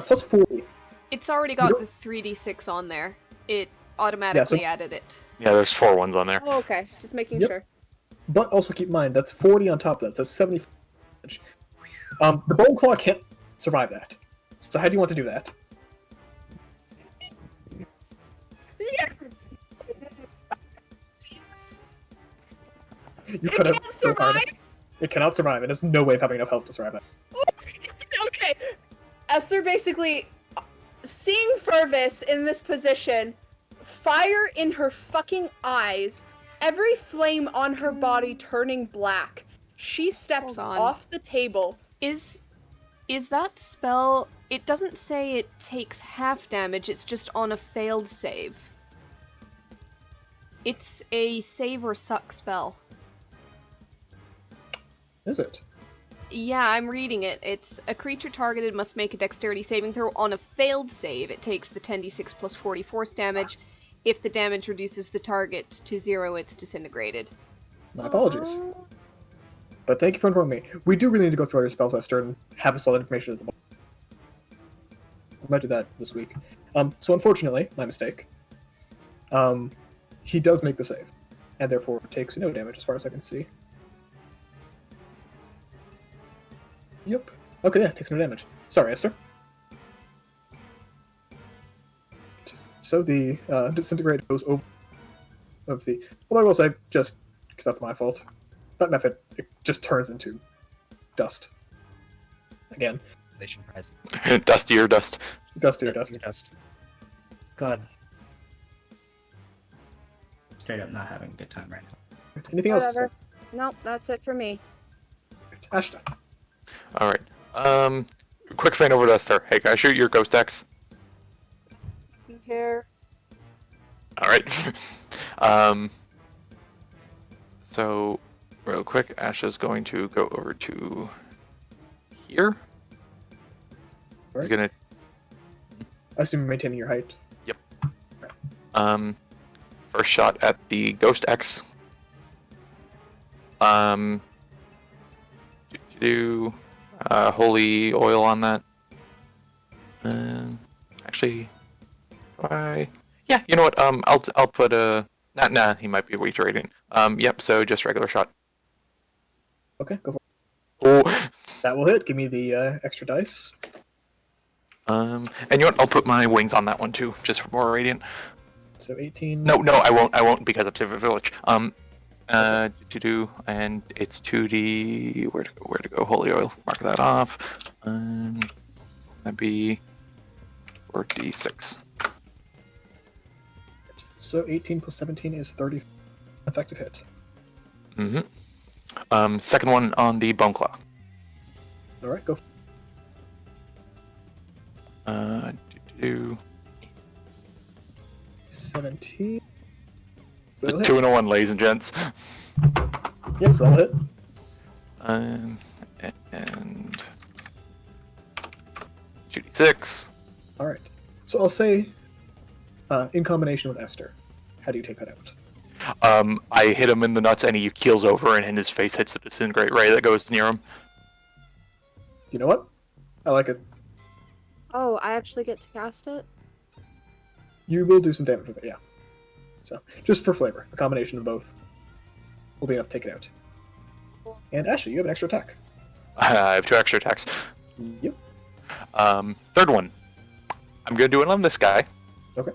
Speaker 1: plus 40.
Speaker 3: It's already got the 3d6 on there. It automatically added it.
Speaker 4: Yeah, there's 4 ones on there.
Speaker 7: Oh, okay. Just making
Speaker 1: Yep.
Speaker 7: sure.
Speaker 1: But also keep in mind, that's 40 on top of that, so that's 70 damage. The Bone Claw can't survive that. So how do you want to do that?
Speaker 7: Yes!
Speaker 1: You could have
Speaker 7: can't
Speaker 1: so hard.
Speaker 7: survive?
Speaker 1: It cannot survive. It has no way of having enough health to survive that.
Speaker 7: Okay. Esther basically, seeing Fervus in this position, fire in her fucking eyes, every flame on her body turning black, she steps
Speaker 3: Hold on.
Speaker 7: off the table.
Speaker 3: Is that spell... It doesn't say it takes half damage, it's just on a failed save. It's a save or suck spell.
Speaker 1: Is it?
Speaker 3: Yeah, I'm reading it. It's a creature targeted must make a dexterity saving throw. On a failed save, it takes the 10d6 plus 40 force damage. If the damage reduces the target to 0, it's disintegrated.
Speaker 1: My apologies. But thank you for informing me. We do really need to go through all your spells, Esther, and have us all that information at the moment. We might do that this week. So unfortunately, my mistake. He does make the save, and therefore takes no damage as far as I can see. Yep. Okay, yeah, takes no damage. Sorry, Esther. So the disintegrate goes over of the. Although I will say, just because that's my fault, that method it just turns into dust. Again,
Speaker 6: Prize.
Speaker 4: Dustier dust.
Speaker 1: dustier dust.
Speaker 6: Dust. God. Straight up not having a good time right now.
Speaker 1: Anything else?
Speaker 7: Whatever. Nope, that's it for me.
Speaker 1: Ashton.
Speaker 4: All right. Quick feint over to Esther. Hey, can I shoot your ghost X?
Speaker 7: You care?
Speaker 4: All right. So, real quick, Asha's going to go over to here. He's
Speaker 1: Right.
Speaker 4: gonna.
Speaker 1: I assume you're maintaining your height.
Speaker 4: First shot at the ghost X. Do holy oil on that. Actually, yeah, you know what? I'll put a. Nah, he might be reiterating. Yep. So just regular shot.
Speaker 1: Okay, go for
Speaker 4: Oh.
Speaker 1: it. That will hit. Give me the extra dice.
Speaker 4: And you know what? I'll put my wings on that one too, just for more radiant.
Speaker 1: So 18.
Speaker 4: No, I won't because of Civic Village. To do, and it's 2D. Where to go? Holy oil. Mark that off. That'd be 4d6.
Speaker 1: So 18 plus 17 is 30 effective hit.
Speaker 4: Second one on the bone claw.
Speaker 1: All right, go.
Speaker 4: Do
Speaker 1: 17.
Speaker 4: the
Speaker 1: That'll
Speaker 4: 2
Speaker 1: hit.
Speaker 4: and a 1, ladies and gents.
Speaker 1: Yep, so that'll hit.
Speaker 4: And 2d6.
Speaker 1: All right. So I'll say, in combination with Esther, how do you take that out?
Speaker 4: I hit him in the nuts and he keels over and his face hits the disintegrate ray that goes near him.
Speaker 1: You know what? I like it.
Speaker 7: Oh, I actually get to cast it?
Speaker 1: You will do some damage with it, yeah. So, just for flavor, the combination of both will be enough to take it out. And Ashley, you have an extra attack.
Speaker 4: I have 2 extra attacks.
Speaker 1: Yep.
Speaker 4: Third one. I'm gonna do it on this guy.
Speaker 1: Okay.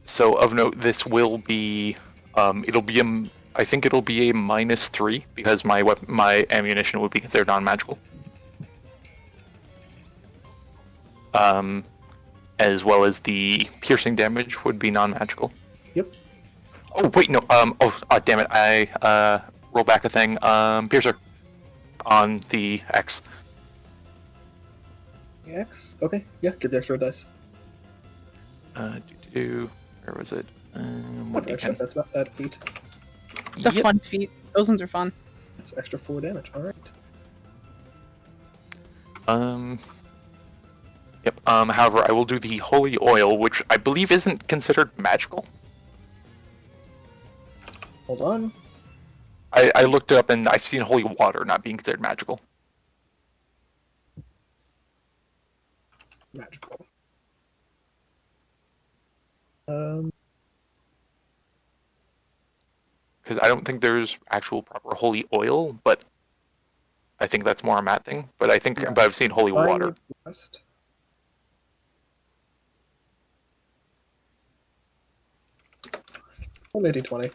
Speaker 4: So of note, this will be, it'll be I think it'll be a -3 because my ammunition would be considered non-magical. As well as the piercing damage would be non-magical.
Speaker 1: Yep.
Speaker 4: Oh wait, no. Damn it! I roll back a thing. Piercer on the X.
Speaker 1: The X? Okay, yeah, give the extra dice.
Speaker 4: Where was it?
Speaker 1: Nothing extra,
Speaker 4: 1d10.
Speaker 1: that's about that feat.
Speaker 2: It's a fun feat. Those ones are fun.
Speaker 1: It's extra 4 damage, alright.
Speaker 4: Yep. However, I will do the holy oil, which I believe isn't considered magical.
Speaker 1: Hold on.
Speaker 4: I looked it up and I've seen holy water not being considered magical.
Speaker 1: Magical.
Speaker 4: Because I don't think there's actual proper holy oil, but I think that's more a Matt thing. But I think,
Speaker 1: Yeah.
Speaker 4: but I've seen holy water.
Speaker 1: Blessed. Only a d20.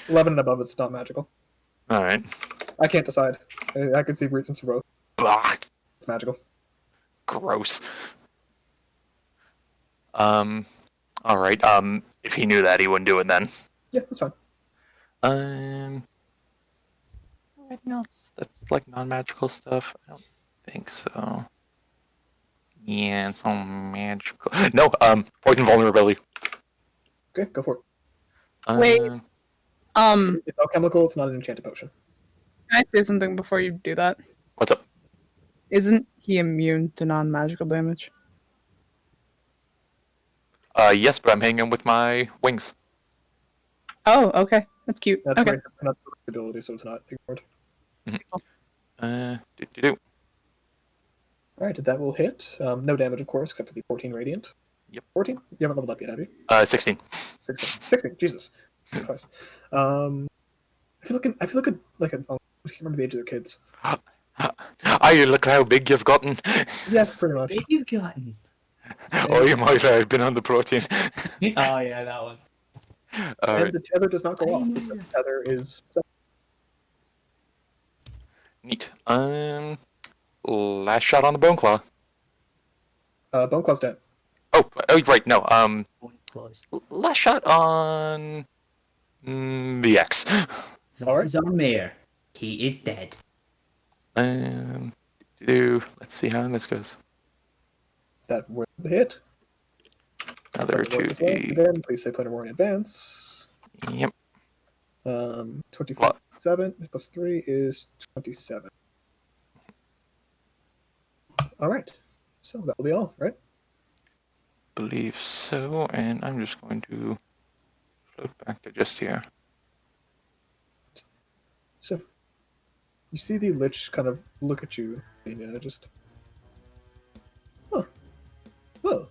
Speaker 1: 11 and above, it's not magical.
Speaker 4: All right.
Speaker 1: I can't decide. I can see reasons for both.
Speaker 4: Blah.
Speaker 1: It's magical.
Speaker 4: Gross. All right. If he knew that, he wouldn't do it then.
Speaker 1: Yeah, that's fine.
Speaker 4: Anything else that's like non-magical stuff? I don't think so. Yeah, it's all magical. No. Poison vulnerability.
Speaker 1: Okay, go for it.
Speaker 2: Wait.
Speaker 4: Um,
Speaker 1: It's alchemical, it's not an enchanted potion.
Speaker 2: Can I say something before you do that?
Speaker 4: What's up?
Speaker 2: Isn't he immune to non-magical damage?
Speaker 4: Yes, but I'm hanging with my wings.
Speaker 2: Oh, okay. That's cute.
Speaker 1: That's
Speaker 2: Okay.
Speaker 1: race ability, so it's not ignored.
Speaker 4: Do.
Speaker 1: All right, that will hit. No damage, of course, except for the 14 radiant.
Speaker 4: Yep.
Speaker 1: 14? You haven't leveled up yet, have you?
Speaker 4: 16.
Speaker 1: 16. Jesus. Twice. I feel like I can't remember the age of their kids.
Speaker 4: You look how big you've gotten.
Speaker 1: Yeah, pretty much.
Speaker 6: What have you gotten?
Speaker 4: Or you might have been on the protein.
Speaker 6: Oh yeah, that one.
Speaker 1: And
Speaker 4: Alright,
Speaker 1: the tether does not go off
Speaker 6: I
Speaker 1: because
Speaker 6: knew.
Speaker 1: the tether is.
Speaker 4: neat. Last shot on the bone claw.
Speaker 1: Bone Claw's dead.
Speaker 4: Oh, right, no.
Speaker 6: Point closed.
Speaker 4: Last shot on the X.
Speaker 1: All right.
Speaker 6: That is on Mayor. He is dead.
Speaker 4: Let's see how this goes.
Speaker 1: That will hit.
Speaker 4: Another
Speaker 1: Player work as
Speaker 4: 2D.
Speaker 1: well. Again, please say player war in advance.
Speaker 4: Yep.
Speaker 1: 27 plus 3 is 27. All right. So that'll be all, right?
Speaker 4: Believe so, and I'm just going to float back to just here.
Speaker 1: So you see the Lich kind of look at you, and just. Huh. Well,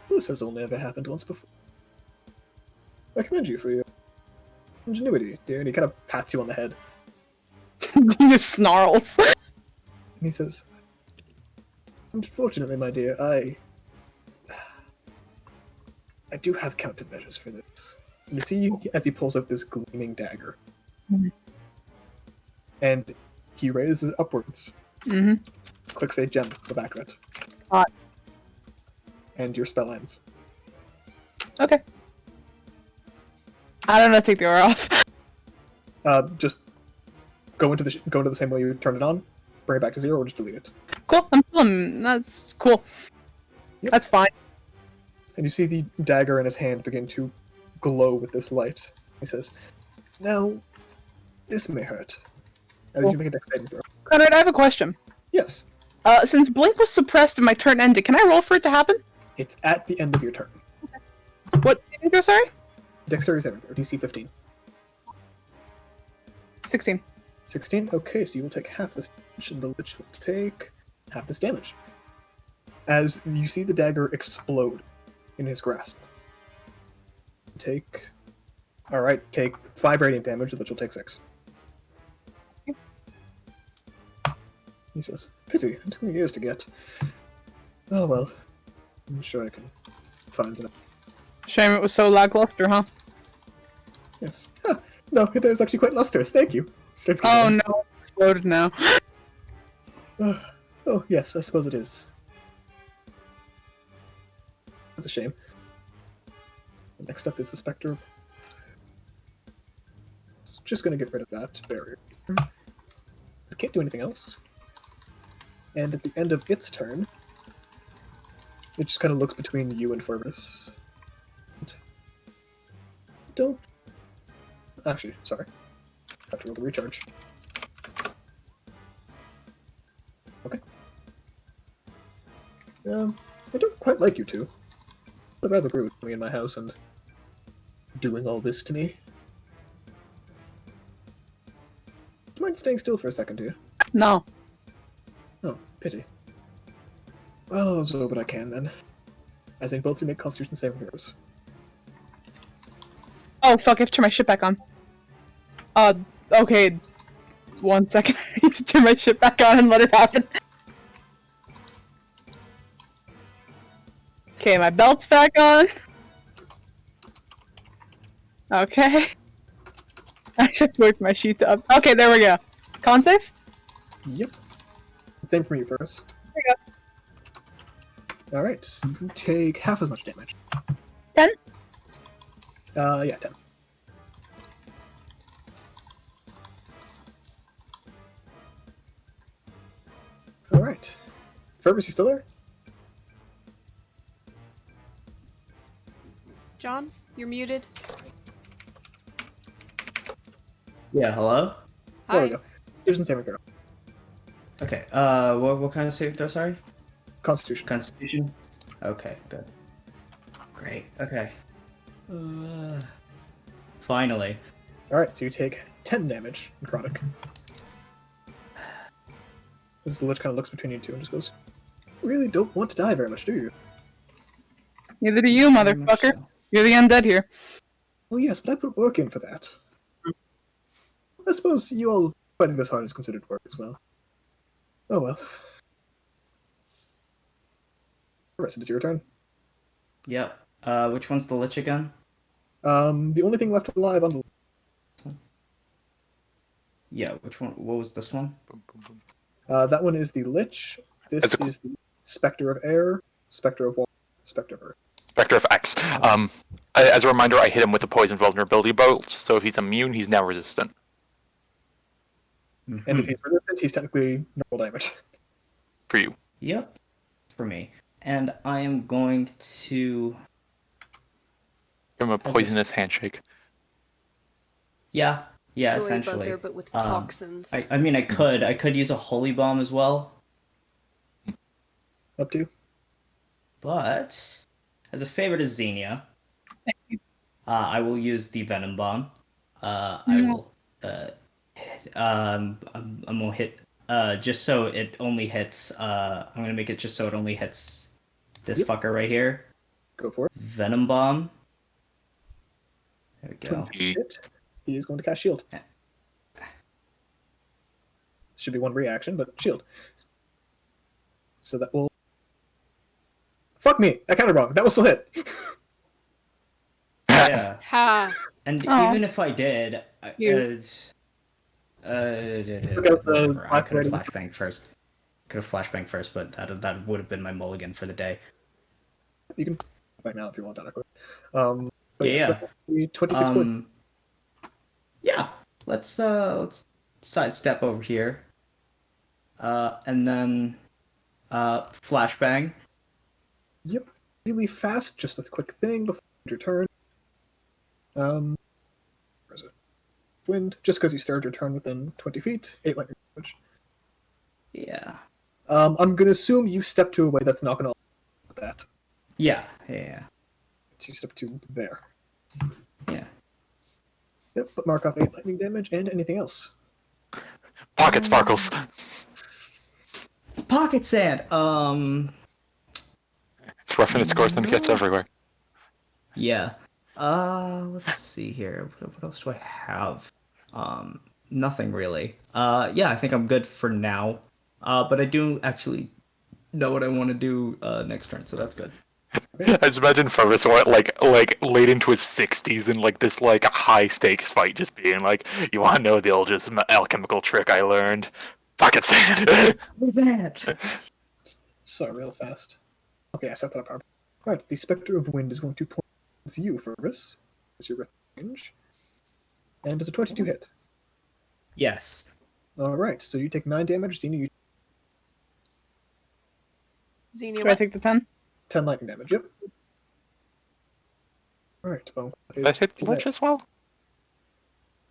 Speaker 1: this has only ever happened once before. I commend you for your ingenuity, dear. And he kind of pats you on the head.
Speaker 2: He just snarls.
Speaker 1: And he says, unfortunately, my dear, I do have countermeasures for this. And you see as he pulls out this gleaming dagger.
Speaker 2: Mhm.
Speaker 1: And he raises it upwards.
Speaker 2: Mm-hmm.
Speaker 1: Clicks a gem at the back of it.
Speaker 2: Hot.
Speaker 1: And your spell ends.
Speaker 2: Okay. I don't know. Take the aura off.
Speaker 1: Just go into the same way you turned it on, bring it back to 0, or just delete it.
Speaker 2: Cool. That's cool.
Speaker 1: Yep.
Speaker 2: That's fine.
Speaker 1: And you see the dagger in his hand begin to glow with this light. He says, now, this may hurt. And did you make a dex saving throw?
Speaker 2: Conrad, I have a question.
Speaker 1: Yes.
Speaker 2: Since Blink was suppressed and my turn ended, can I roll for it to happen?
Speaker 1: It's at the end of your turn.
Speaker 2: What saving throw, sorry?
Speaker 1: Dexterity saving throw, DC 15.
Speaker 2: 16.
Speaker 1: 16? Okay, so you will take half this damage, and the Lich will take half this damage. As you see the dagger explode in his grasp. Take 5 radiant damage, the Lich will take 6. He says, pity, it took me years to get. Oh well, I'm sure I can find enough.
Speaker 2: Shame it was so lackluster, huh?
Speaker 1: Yes. Huh. No, it is actually quite lustrous, thank you. Starts
Speaker 2: Oh
Speaker 1: giggling.
Speaker 2: no, it's exploded now.
Speaker 1: Oh, yes, I suppose it is. That's a shame. Next up is the Spectre of... Just gonna get rid of that barrier. It can't do anything else. And at the end of its turn, it just kind of looks between you and Fergus. Don't... Actually, sorry. Have to roll the recharge. Okay. I don't quite like you two. They're rather rude to me in my house and doing all this to me. Do you mind staying still for a second, do you?
Speaker 2: No.
Speaker 1: Oh, pity. Well, I'll do what I can then. I think both of you make Constitution saving throws.
Speaker 2: Oh fuck, I have to turn my shit back on. Okay. 1 second. I need to turn my shit back on and let it happen. Okay, my belt's back on. Okay. I should work my sheet up. Okay, there we go. Con save?
Speaker 1: Yep. Same for you first.
Speaker 2: There you
Speaker 1: go. Alright, so you can take half as much damage.
Speaker 2: 10?
Speaker 1: Yeah, 10. Alright. Fergus, you still there?
Speaker 3: John, you're muted.
Speaker 6: Yeah, hello?
Speaker 1: There we
Speaker 3: Hi.
Speaker 1: go. Constitution saving throw.
Speaker 6: Okay, what kind of saving throw, sorry?
Speaker 1: Constitution.
Speaker 6: Constitution? Okay, good. Great, okay. Finally.
Speaker 1: Alright, so you take 10 damage, necrotic. As the Lich kind of looks between you two and just goes, really don't want to die very much, do you?
Speaker 2: Neither do you,
Speaker 6: Very much
Speaker 2: motherfucker.
Speaker 6: so.
Speaker 2: You're the undead here.
Speaker 1: Well, yes, but I put work in for that. I suppose you all fighting this hard is considered work as well. Oh well. Alright, so it's your turn.
Speaker 6: Yep. Which one's the Lich again?
Speaker 1: The only thing left alive on the
Speaker 6: Yeah, which one? What was this one?
Speaker 1: that one is the Lich. This
Speaker 4: As a-
Speaker 1: is the Spectre of Air, Spectre of Water, Spectre of Earth.
Speaker 4: Spectre of X. As a reminder, I hit him with a poison vulnerability bolt, so if he's immune, he's now resistant.
Speaker 1: And
Speaker 6: Mhm.
Speaker 1: if he's resistant, he's technically normal damage.
Speaker 4: For you.
Speaker 6: Yep, for me. And I am going to.
Speaker 4: Give him a
Speaker 6: As a-
Speaker 4: poisonous handshake.
Speaker 6: Yeah,
Speaker 3: Joy
Speaker 6: essentially.
Speaker 3: buzzer, but with
Speaker 6: Um,
Speaker 3: toxins.
Speaker 6: I mean, I could use a holy bomb as well,
Speaker 1: Up to you.
Speaker 6: but as a favor to Xenia, I will use the venom bomb. I will. I'm gonna hit. Just so it only hits. I'm gonna make it just so it only hits this
Speaker 1: Yep.
Speaker 6: fucker right here.
Speaker 1: Go for it.
Speaker 6: Venom bomb. There we go.
Speaker 1: 20 hit. He is going to cast Shield. Should be one reaction, but Shield. So that will. Fuck me! I counted wrong. That will still hit.
Speaker 6: Yeah.
Speaker 3: Ha!
Speaker 6: And
Speaker 2: Aw.
Speaker 6: even if I did,
Speaker 2: You.
Speaker 1: Took out the
Speaker 6: whatever. I could have
Speaker 1: lacerating.
Speaker 6: flashbanged first. But that would have been my mulligan for the day.
Speaker 1: You can back now if you want, technically. But
Speaker 6: Yeah.
Speaker 1: yes, that will be 26 points.
Speaker 6: Yeah. Let's sidestep over here. And then flashbang.
Speaker 1: Yep. Really fast, just a quick thing before your turn. Where is it? Wind, just because you started your turn within 20 feet, 8 lightning damage.
Speaker 6: Yeah.
Speaker 1: I'm gonna assume you step to a way that's not gonna that.
Speaker 6: Yeah.
Speaker 1: So you step to there.
Speaker 6: Yeah.
Speaker 1: Yep, but mark off 8 lightning damage and anything else.
Speaker 4: Pocket sparkles.
Speaker 6: Pocket sand.
Speaker 4: It's roughing its course and it gets everywhere.
Speaker 6: Yeah. Let's see here. What else do I have? Nothing really. Yeah, I think I'm good for now. But I do actually know what I want to do next turn, so that's good.
Speaker 4: I just imagine Fergus like late into his 60s in like this like high stakes fight, just being like, "You want to know the old alchemical trick I learned? Pocket sand."
Speaker 6: What's that?
Speaker 1: So real fast. Okay, I set that up properly. Right, the Spectre of Wind is going to point towards you, Fergus. Is your breath range. And does a 22 hit?
Speaker 6: Yes.
Speaker 1: Alright, so you take 9 damage, Xenia, you
Speaker 3: Xenia,
Speaker 2: Do I
Speaker 3: what?
Speaker 2: take the 10?
Speaker 1: 10 lightning damage, yep. Alright, well,
Speaker 4: Does that hit Lich as well?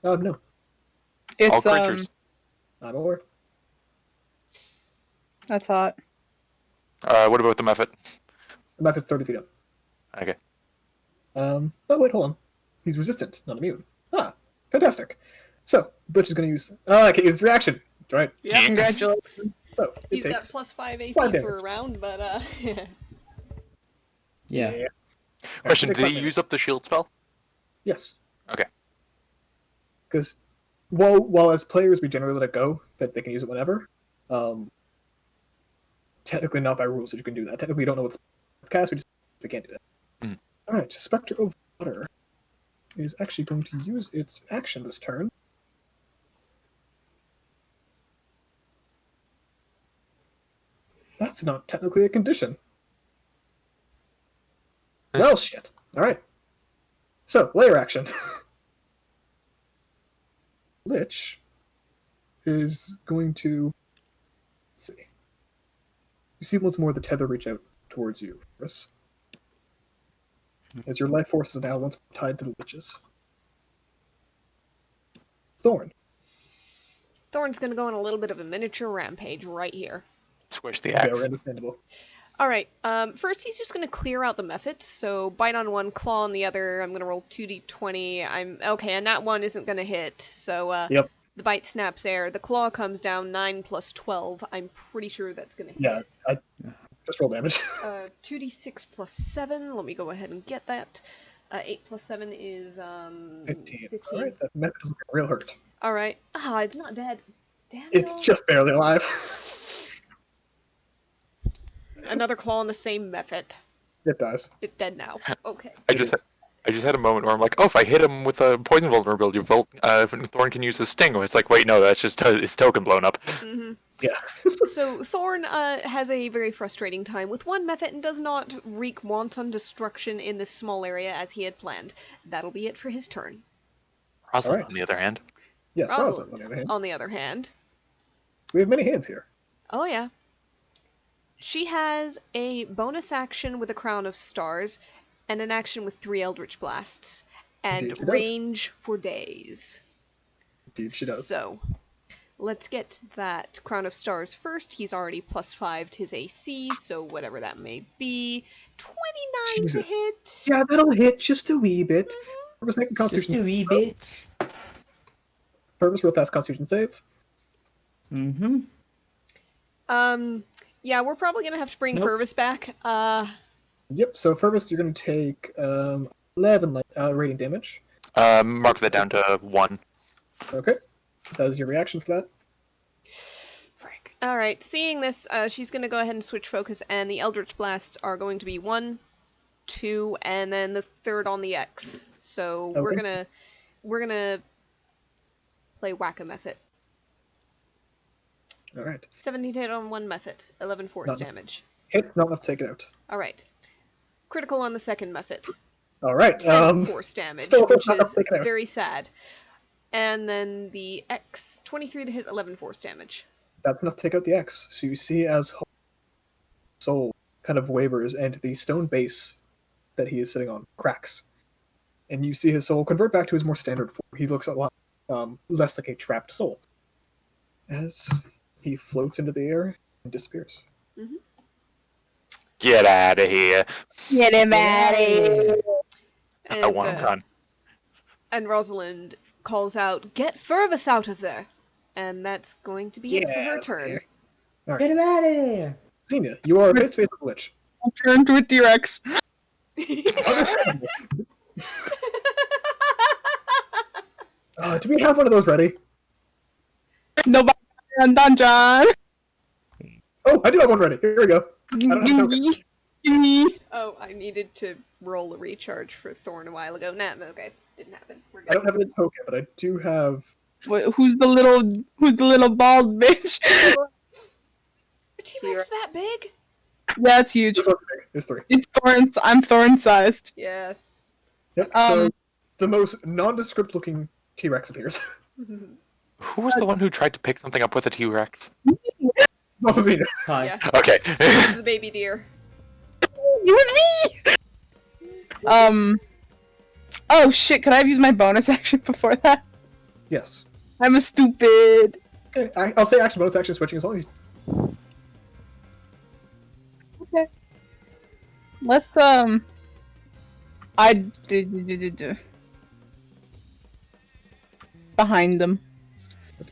Speaker 1: No,
Speaker 4: All
Speaker 2: It's
Speaker 4: creatures.
Speaker 1: I'm aware.
Speaker 2: That's hot.
Speaker 4: What about the method?
Speaker 1: The map is 30 feet up.
Speaker 4: Okay.
Speaker 1: Oh wait, hold on. He's resistant, not immune. Ah, fantastic. So, Butch is going to use... I can't use its reaction. That's right.
Speaker 3: Yeah.
Speaker 2: Congratulations.
Speaker 1: So, it
Speaker 3: He's got
Speaker 1: takes...
Speaker 3: plus 5 AC
Speaker 1: 5
Speaker 3: for a
Speaker 1: damage.
Speaker 3: round, but
Speaker 6: Yeah.
Speaker 4: Question:
Speaker 1: Take
Speaker 4: Did
Speaker 1: 5
Speaker 4: he
Speaker 1: damage.
Speaker 4: use up the shield spell?
Speaker 1: Yes.
Speaker 4: Okay.
Speaker 1: Because while as players we generally let it go, that they can use it whenever, technically not by rules that you can do that. Technically we don't know what's cast, we can't do that.
Speaker 4: Mm.
Speaker 1: Alright, Spectre of Water is actually going to use its action this turn. That's not technically a condition. Well, shit. Alright. So, layer action. Lich is going to... Let's see. You see once more the tether reach out towards you, Chris. As your life force is now once more tied to the Lich's. Thorn.
Speaker 3: Thorn's gonna go on a little bit of a miniature rampage right here.
Speaker 4: Squish the axe.
Speaker 1: Very understandable.
Speaker 3: Alright, first he's just gonna clear out the methods, so bite on one, claw on the other. I'm gonna roll 2d20. Okay, and that one isn't gonna hit, so
Speaker 1: Yep.
Speaker 3: the bite snaps air. The claw comes down 9 plus 12. I'm pretty sure that's gonna hit.
Speaker 1: Yeah, I just roll damage.
Speaker 3: 2d6 plus 7. Let me go ahead and get that. 8 plus 7 is
Speaker 1: 15.
Speaker 3: 15.
Speaker 1: Alright, that method doesn't get real hurt.
Speaker 3: Alright. Ah, it's not dead. Damn
Speaker 1: It's
Speaker 3: it.
Speaker 1: just barely alive.
Speaker 3: Another claw on the same method.
Speaker 1: It dies.
Speaker 3: It's dead now. Okay.
Speaker 4: I just had a moment where I'm like, oh, if I hit him with a poison vulnerability, Thorn can use his sting. It's like, wait, no, that's just his token blown up.
Speaker 3: Mm-hmm.
Speaker 1: Yeah.
Speaker 3: So Thorn has a very frustrating time with one method and does not wreak wanton destruction in this small area as he had planned. That'll be it for his turn.
Speaker 4: Rosalind,
Speaker 1: Alright.
Speaker 4: on the other hand.
Speaker 1: Yes,
Speaker 3: Rosalind,
Speaker 1: Rosalind, on the other hand.
Speaker 3: on the other hand.
Speaker 1: We have many hands here.
Speaker 3: Oh yeah. She has a bonus action with a crown of stars and an action with 3 Eldritch Blasts and
Speaker 1: Indeed she does.
Speaker 3: range for days.
Speaker 1: Indeed, she does.
Speaker 3: So, let's get that crown of stars first. He's already +5 to his AC, so whatever that may be. 29
Speaker 1: Jesus.
Speaker 3: to hit.
Speaker 1: Yeah, that'll hit just a wee bit. Fervus, make a
Speaker 6: Just
Speaker 1: Constitution
Speaker 6: a wee bit.
Speaker 1: Fervus, real fast Constitution save.
Speaker 6: Mm-hmm.
Speaker 3: Yeah, we're probably gonna have to bring
Speaker 6: Nope.
Speaker 3: Fervus back.
Speaker 1: Yep, so Fervus, you're going to take 11 radiant damage.
Speaker 4: Mark that down to 1.
Speaker 1: Okay. That is your reaction for that.
Speaker 3: Frick. Alright, seeing this, she's gonna go ahead and switch focus, and the Eldritch Blasts are going to be 1, 2, and then the third on the X. So
Speaker 1: Okay.
Speaker 3: we're gonna play Whack-A-Method.
Speaker 1: Alright.
Speaker 3: 17 hit on one method, 11 force
Speaker 1: None.
Speaker 3: damage.
Speaker 1: Hits, not enough to take it out.
Speaker 3: Alright. Critical on the second method.
Speaker 1: Alright,
Speaker 3: 10 force damage,
Speaker 1: still
Speaker 3: which
Speaker 1: not enough
Speaker 3: is
Speaker 1: to take it out.
Speaker 3: very sad. And then the X, 23 to hit, 11 force damage.
Speaker 1: That's enough to take out the X. So you see as soul kind of wavers and the stone base that he is sitting on cracks. And you see his soul convert back to his more standard form. He looks a lot less like a trapped soul. As he floats into the air and disappears.
Speaker 4: Get out of here.
Speaker 2: Get him out of here.
Speaker 3: And,
Speaker 4: I want him gone.
Speaker 3: and Rosalind calls out, "Get Fervus out of there!" And that's going to be it for her turn.
Speaker 1: Alright.
Speaker 6: Get him out of here!
Speaker 1: Xenia, you are face to face with Lich.
Speaker 2: I'll turn to a T-Rex.
Speaker 1: Do we have one of those ready?
Speaker 2: Nobody on Dungeon.
Speaker 1: Oh, I do have one ready. Here we go. don't have a token.
Speaker 2: Gimme.
Speaker 3: Oh, I needed to roll a recharge for Thorn a while ago. Nah, okay, didn't happen. We're
Speaker 1: I
Speaker 3: good.
Speaker 1: don't have a token, but I do have.
Speaker 2: Wait, who's the little bald bitch?
Speaker 3: A T-Rex that big?
Speaker 2: Yeah, it's huge.
Speaker 1: There's 3.
Speaker 2: It's Thorn. I'm Thorn-sized.
Speaker 3: Yes.
Speaker 1: Yep. So the most nondescript looking T-Rex appears.
Speaker 4: Who was the one who tried to pick something up with a T-Rex?
Speaker 1: It's also Xenia.
Speaker 6: Hi.
Speaker 3: Yeah.
Speaker 4: Okay.
Speaker 3: This is the baby deer.
Speaker 2: It was me. Oh shit! Could I have used my bonus action before that?
Speaker 1: Yes.
Speaker 2: I'm a stupid.
Speaker 1: Okay. I'll say action bonus action switching as long as he's.
Speaker 2: Okay. Let's behind them.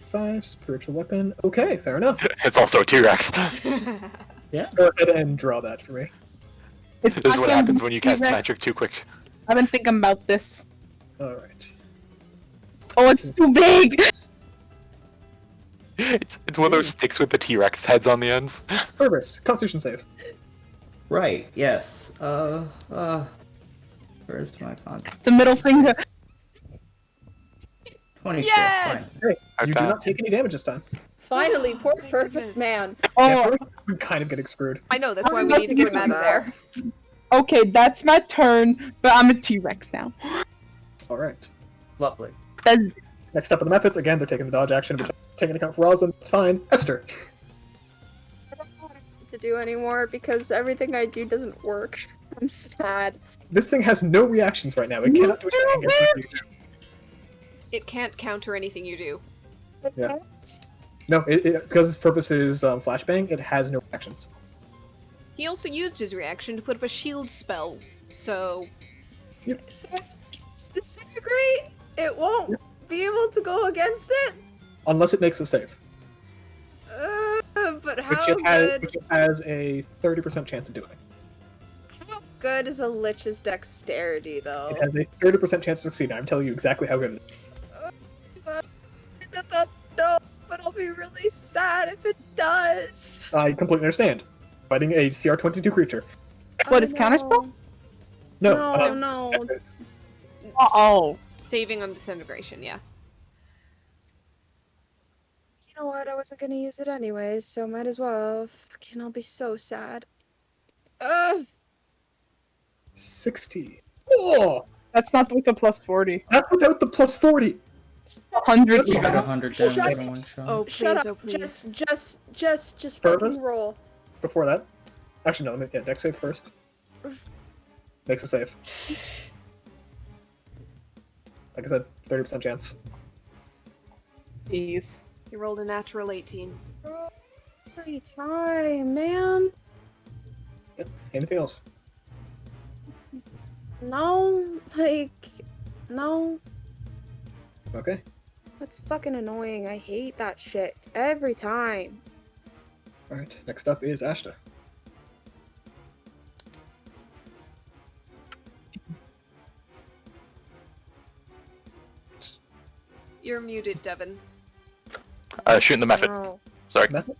Speaker 1: 5 spiritual weapon. Okay, fair enough.
Speaker 4: It's also a T-Rex.
Speaker 6: Yeah.
Speaker 1: Go ahead and draw that for me.
Speaker 2: It's
Speaker 4: This is
Speaker 2: not
Speaker 4: what
Speaker 2: gonna
Speaker 4: happens
Speaker 2: be
Speaker 4: when you cast
Speaker 2: T-Rex.
Speaker 4: magic too quick.
Speaker 2: I've been thinking about this.
Speaker 1: All right.
Speaker 2: Oh, it's too big.
Speaker 4: It's one of those sticks with the T-Rex heads on the ends.
Speaker 1: Fervus, Constitution save.
Speaker 6: Right, yes. Where's my concept?
Speaker 2: The middle finger.
Speaker 6: 24,
Speaker 3: Yes!
Speaker 6: fine.
Speaker 1: Hey, you do
Speaker 4: Okay.
Speaker 1: not take any damage this time.
Speaker 7: Finally, poor
Speaker 3: Thank
Speaker 7: Fervus
Speaker 3: goodness.
Speaker 7: man.
Speaker 1: Yeah,
Speaker 2: Oh,
Speaker 1: Fervus is kind of getting screwed.
Speaker 3: I know, that's why we
Speaker 7: I'm
Speaker 3: need to get him out of there.
Speaker 2: okay, that's my turn, but I'm a T-Rex now.
Speaker 1: All right.
Speaker 6: Lovely.
Speaker 2: That's
Speaker 1: Next up on the methods, again, they're taking the dodge action, but taking account for Rosalind. It's fine. Esther.
Speaker 7: I don't know what to do anymore because everything I do doesn't work. I'm sad.
Speaker 1: This thing has no reactions right now. It cannot do anything against you.
Speaker 3: It can't counter anything you do.
Speaker 1: Yeah. No, because Fervus is flashbang, it has no reactions.
Speaker 3: He also used his reaction to put up a shield spell, so
Speaker 7: So if it's disintegrate, it won't be able to go against it?
Speaker 1: Unless it makes the save.
Speaker 7: But how good?
Speaker 1: Which it has a 30% chance of doing.
Speaker 7: How good is a lich's dexterity, though?
Speaker 1: It has a 30% chance of succeeding. I'm telling you exactly how good it
Speaker 7: No, but I'll be really sad if it does.
Speaker 1: is. I completely understand. Fighting a CR22 creature.
Speaker 2: What
Speaker 7: I
Speaker 2: is counterspell?
Speaker 7: know.
Speaker 1: No,
Speaker 7: No.
Speaker 2: Oh.
Speaker 3: saving on disintegration, yeah.
Speaker 7: You know what? I wasn't gonna use it anyways, so might as well. Fucking, I'll be so sad. Ugh.
Speaker 1: 60. Oh!
Speaker 2: That's not with the plus 40.
Speaker 1: That's without the plus 40!
Speaker 2: 100.
Speaker 6: You got 100
Speaker 7: Shut
Speaker 6: damage
Speaker 7: up.
Speaker 6: on one shot.
Speaker 3: Oh, please,
Speaker 7: Shut
Speaker 3: oh,
Speaker 7: up.
Speaker 3: please.
Speaker 7: Just
Speaker 1: Purpose?
Speaker 7: fucking roll.
Speaker 1: Before that. Actually, no, let me dex save first. Makes a save. Like I said, 30% chance.
Speaker 2: Jeez.
Speaker 3: He rolled a natural 18.
Speaker 7: Every time, man.
Speaker 1: Yep. Anything else?
Speaker 7: No, no.
Speaker 1: Okay.
Speaker 7: That's fucking annoying. I hate that shit every time.
Speaker 1: Alright, next up is Ashta.
Speaker 3: You're muted, Devin.
Speaker 4: Shooting the method.
Speaker 7: No.
Speaker 4: Sorry.
Speaker 1: Method?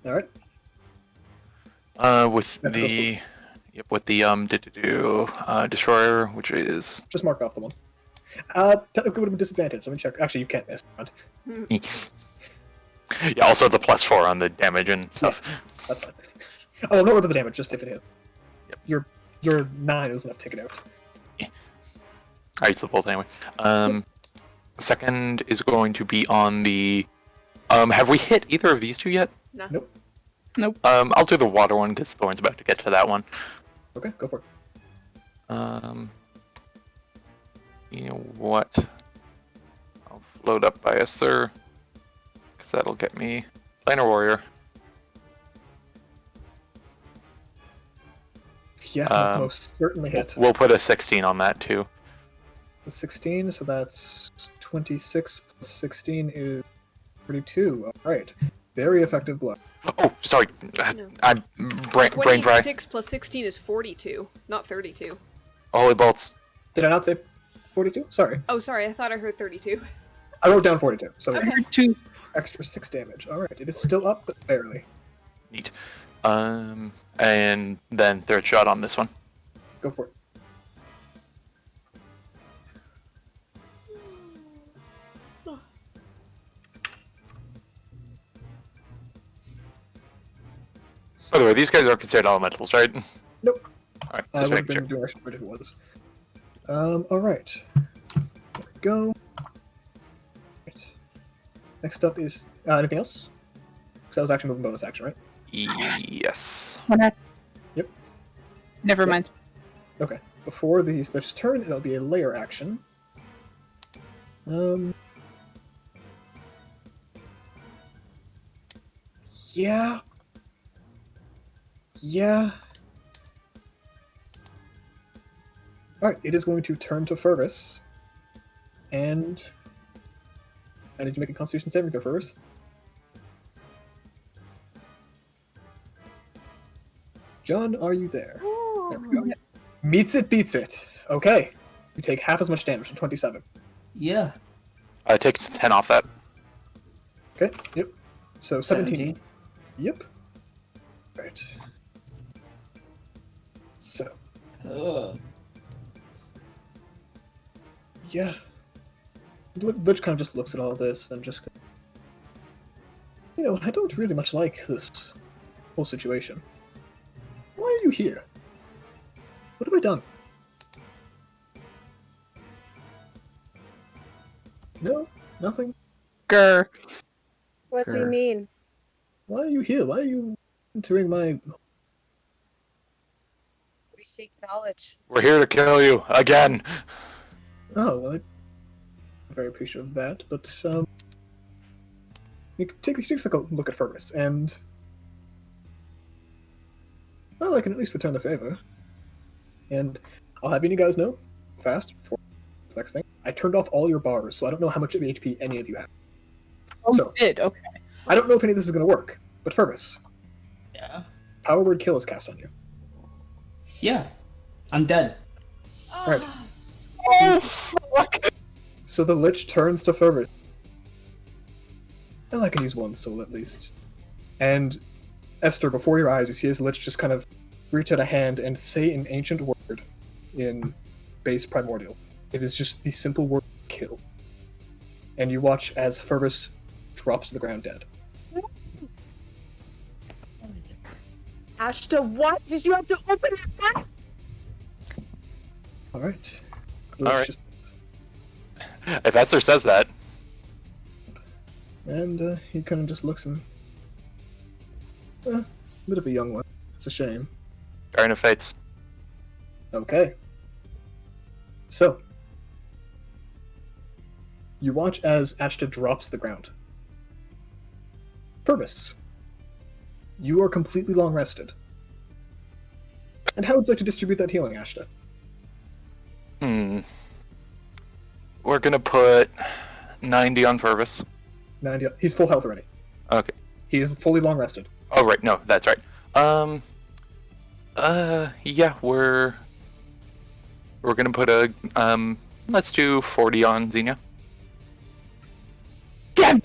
Speaker 1: Alright.
Speaker 4: With
Speaker 1: Method
Speaker 4: the destroyer, which is
Speaker 1: Just mark off the one. Technically would have been disadvantage. Let me check. Actually, you can't miss.
Speaker 4: yeah. Also the +4 on the damage and stuff.
Speaker 1: That's fine. Oh, no, the damage, just if it hit.
Speaker 4: Yep.
Speaker 1: Your 9 is enough to take it out.
Speaker 4: I use the bolt anyway. Second is going to be on the. Have we hit either of these two yet?
Speaker 3: No.
Speaker 1: Nope.
Speaker 2: Nope.
Speaker 4: I'll do the water one because Thorn's about to get to that one.
Speaker 1: Okay, go for it.
Speaker 4: You know what? I'll load up by Esther, because that'll get me Planar Warrior.
Speaker 1: Yeah, most certainly hit.
Speaker 4: We'll put a 16 on that too.
Speaker 1: The 16, so that's 26 plus 16 is 32. Alright. Very effective blow.
Speaker 4: Oh, sorry.
Speaker 3: No.
Speaker 4: I'm brain fry.
Speaker 3: 26 plus 16 is 42, not 32.
Speaker 4: Holy bolts.
Speaker 1: Did I not say 42? Sorry.
Speaker 3: Oh, sorry, I thought I heard 32.
Speaker 1: I wrote down 42, so
Speaker 3: Okay.
Speaker 2: 2.
Speaker 1: extra 6 damage. Alright, it is still up, but barely.
Speaker 4: Neat. And then third shot on this one.
Speaker 1: Go for it.
Speaker 4: By the way, these guys are considered elementals, right?
Speaker 1: Nope.
Speaker 4: Alright,
Speaker 1: I
Speaker 4: just
Speaker 1: would have
Speaker 4: making
Speaker 1: been
Speaker 4: sure.
Speaker 1: doing extra if it was. Alright. There we go. Right. Next up is anything else? Because I was actually moving bonus action, right?
Speaker 4: Yes.
Speaker 1: Yep.
Speaker 2: Never
Speaker 1: Yes.
Speaker 2: mind.
Speaker 1: Okay. Before the Switch's turn, it'll be a layer action. Yeah. Yeah. Alright, it is going to turn to Fervus. And I need to make a Constitution saving throw, Fervus. John, are you there? There we go. Meets it, beats it. Okay. You take half as much damage, so 27.
Speaker 6: Yeah.
Speaker 4: Take 10 off that.
Speaker 1: Okay, yep. So 17. Yep. Right. So,
Speaker 6: Ugh.
Speaker 1: yeah. Lich kind of just looks at all this and just... You know, I don't really much like this whole situation. Why are you here? What have I done? No? Nothing?
Speaker 2: Grr.
Speaker 7: What do you
Speaker 6: Sure.
Speaker 7: mean?
Speaker 1: Why are you here? Why are you entering my...
Speaker 7: We seek knowledge.
Speaker 4: We're here to kill you again.
Speaker 1: Oh, well, I'm very appreciative of that, but, you can take a look at Fergus, and... Well, I can at least return the favor. And I'll have you guys know, fast, before this next thing, I turned off all your bars, so I don't know how much of HP any of you have.
Speaker 2: Oh,
Speaker 1: So,
Speaker 2: you did. Okay.
Speaker 1: I don't know if any of this is going to work, but Fergus,
Speaker 6: Yeah.
Speaker 1: Power Word Kill is cast on you.
Speaker 6: Yeah. I'm dead.
Speaker 1: Right.
Speaker 2: Oh, fuck.
Speaker 1: So the Lich turns to Fergus. And I can use one soul at least. And Esther, before your eyes, you see his Lich just kind of reach out a hand and say an ancient word in base primordial. It is just the simple word kill. And you watch as Fergus drops to the ground dead.
Speaker 7: Ashta, why did you have to open it back?
Speaker 1: Alright.
Speaker 4: Alright. If Esther says that.
Speaker 1: And he kind of just looks and... bit of a young one. It's a shame.
Speaker 4: Fair enough, fates.
Speaker 1: Okay. So, you watch as Ashta drops to the ground. Fergus, you are completely long rested. And how would you like to distribute that healing, Ashta?
Speaker 4: We're gonna put 90 on Fergus.
Speaker 1: 90. He's full health already.
Speaker 4: Okay.
Speaker 1: He is fully long rested.
Speaker 4: Oh, right. No, that's right. Yeah, we're gonna put a, let's do 40 on Xenia.
Speaker 2: Damn.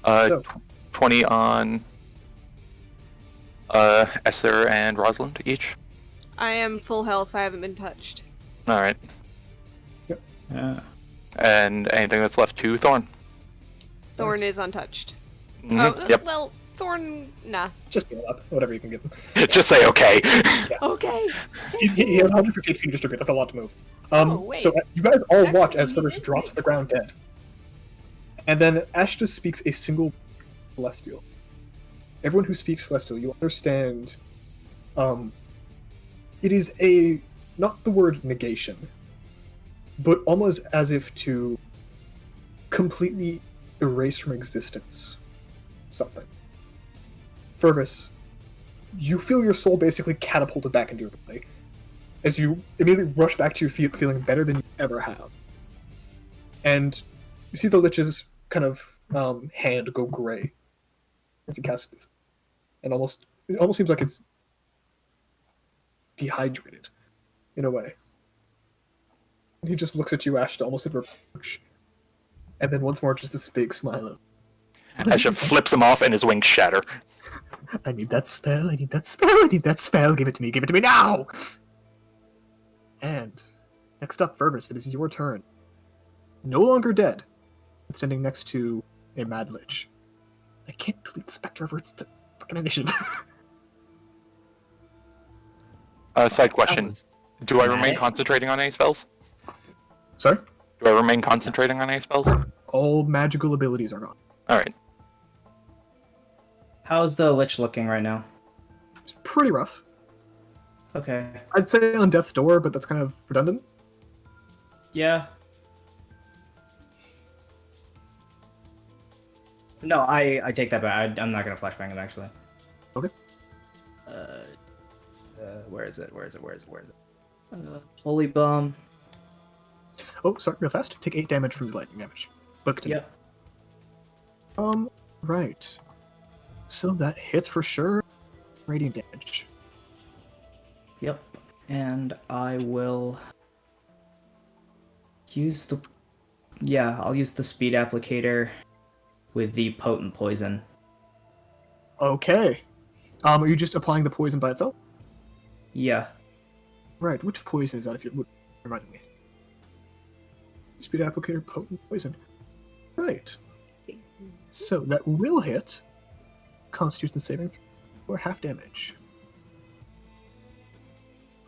Speaker 1: So-
Speaker 4: 20 on, Esther and Rosalind each.
Speaker 3: I am full health. I haven't been touched.
Speaker 4: Alright.
Speaker 6: Yeah.
Speaker 4: And anything that's left to Thorn.
Speaker 3: Thorn is untouched.
Speaker 4: Mhm,
Speaker 3: Oh,
Speaker 4: yep.
Speaker 3: well, Thorn, nah.
Speaker 1: Just heal up, whatever you can give him.
Speaker 4: Just say okay.
Speaker 3: Okay.
Speaker 1: He has 150 HP to distribute. That's a lot to move.
Speaker 3: Wait.
Speaker 1: So you guys all
Speaker 3: That
Speaker 1: watch
Speaker 3: could
Speaker 1: as
Speaker 3: be
Speaker 1: Fergus
Speaker 3: this
Speaker 1: drops
Speaker 3: big.
Speaker 1: to the ground dead. And then Ashta speaks a single Celestial. Everyone who speaks Celestial, you understand. It is a not the word negation, but almost as if to completely erase from existence something. Fergus, you feel your soul basically catapulted back into your body as you immediately rush back to your feet feeling better than you ever have. And you see the Lich's kind of hand go gray as he casts this. And it almost seems like it's dehydrated in a way. And he just looks at you, Ashta, almost in reproach. And then once more, just this big smile of,
Speaker 4: Asha flips him off and his wings shatter.
Speaker 1: I need that spell, I need that spell, I need that spell, give it to me now! And next up, Fergus, it is your turn. No longer dead, standing next to a Mad Lich. I can't delete the Spectre of Earth's fucking initiative.
Speaker 4: Side question.
Speaker 6: That was
Speaker 4: Do I remain
Speaker 6: dramatic.
Speaker 4: concentrating on any spells?
Speaker 1: Sorry?
Speaker 4: Do I remain concentrating on any spells?
Speaker 1: All magical abilities are gone.
Speaker 4: Alright.
Speaker 6: How's the Lich looking right now?
Speaker 1: It's pretty rough.
Speaker 6: Okay.
Speaker 1: I'd say on death's door, but that's kind of redundant.
Speaker 6: Yeah. No, I take that back. I'm not gonna flashbang him actually.
Speaker 1: Okay.
Speaker 6: Where is it? Holy bomb.
Speaker 1: Oh, sorry, real fast. Take 8 damage from the lightning damage. But continue.
Speaker 6: Yep.
Speaker 1: Right. So that hits for sure. Radiant damage.
Speaker 6: Yep. And I will use the... Yeah, I'll use the speed applicator with the potent poison.
Speaker 1: Okay. Are you just applying the poison by itself?
Speaker 6: Yeah.
Speaker 1: Right, which poison is that if you would remind me? Speed applicator, potent poison. Right. So that will hit. Constitution saving throw for half damage.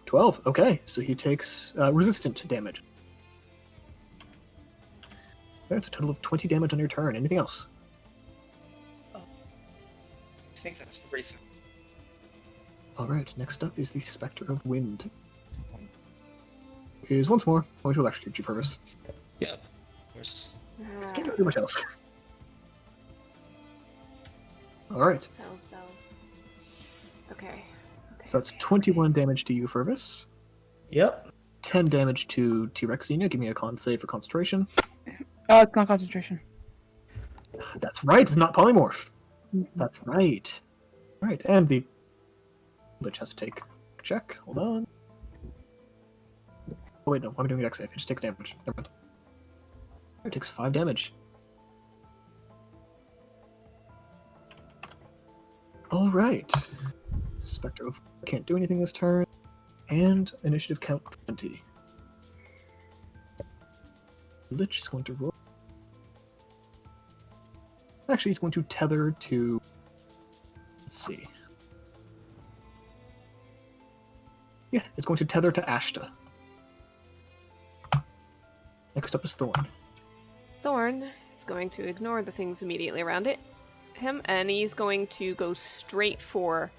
Speaker 1: 12. Okay, so he takes resistant damage. That's a total of 20 damage on your turn. Anything else?
Speaker 6: I think that's everything.
Speaker 1: Alright, next up is the Spectre of Wind. Is once more going to electrocute you, Fergus.
Speaker 6: Yeah. Of course.
Speaker 1: Because can't do much else. Alright.
Speaker 3: Bells, bells. Okay.
Speaker 1: So that's 21 damage to you, Fervus.
Speaker 6: Yep.
Speaker 1: 10 damage to T-Rex Xenia. Give me a con save for concentration.
Speaker 2: It's not concentration.
Speaker 1: That's right, it's not polymorph. That's right. Right, and the Lich has to take a check. Hold on. Oh wait, no, I'm doing dex save. It just takes damage. Never mind. It takes 5 damage. Alright. Spectre over. Can't do anything this turn. And initiative count 20. Lich is going to roll. Actually, he's going to tether to. Let's see. Yeah, it's going to tether to Ashta. Next up is Thorn.
Speaker 3: Thorn is going to ignore the things immediately around him, and he's going to go straight for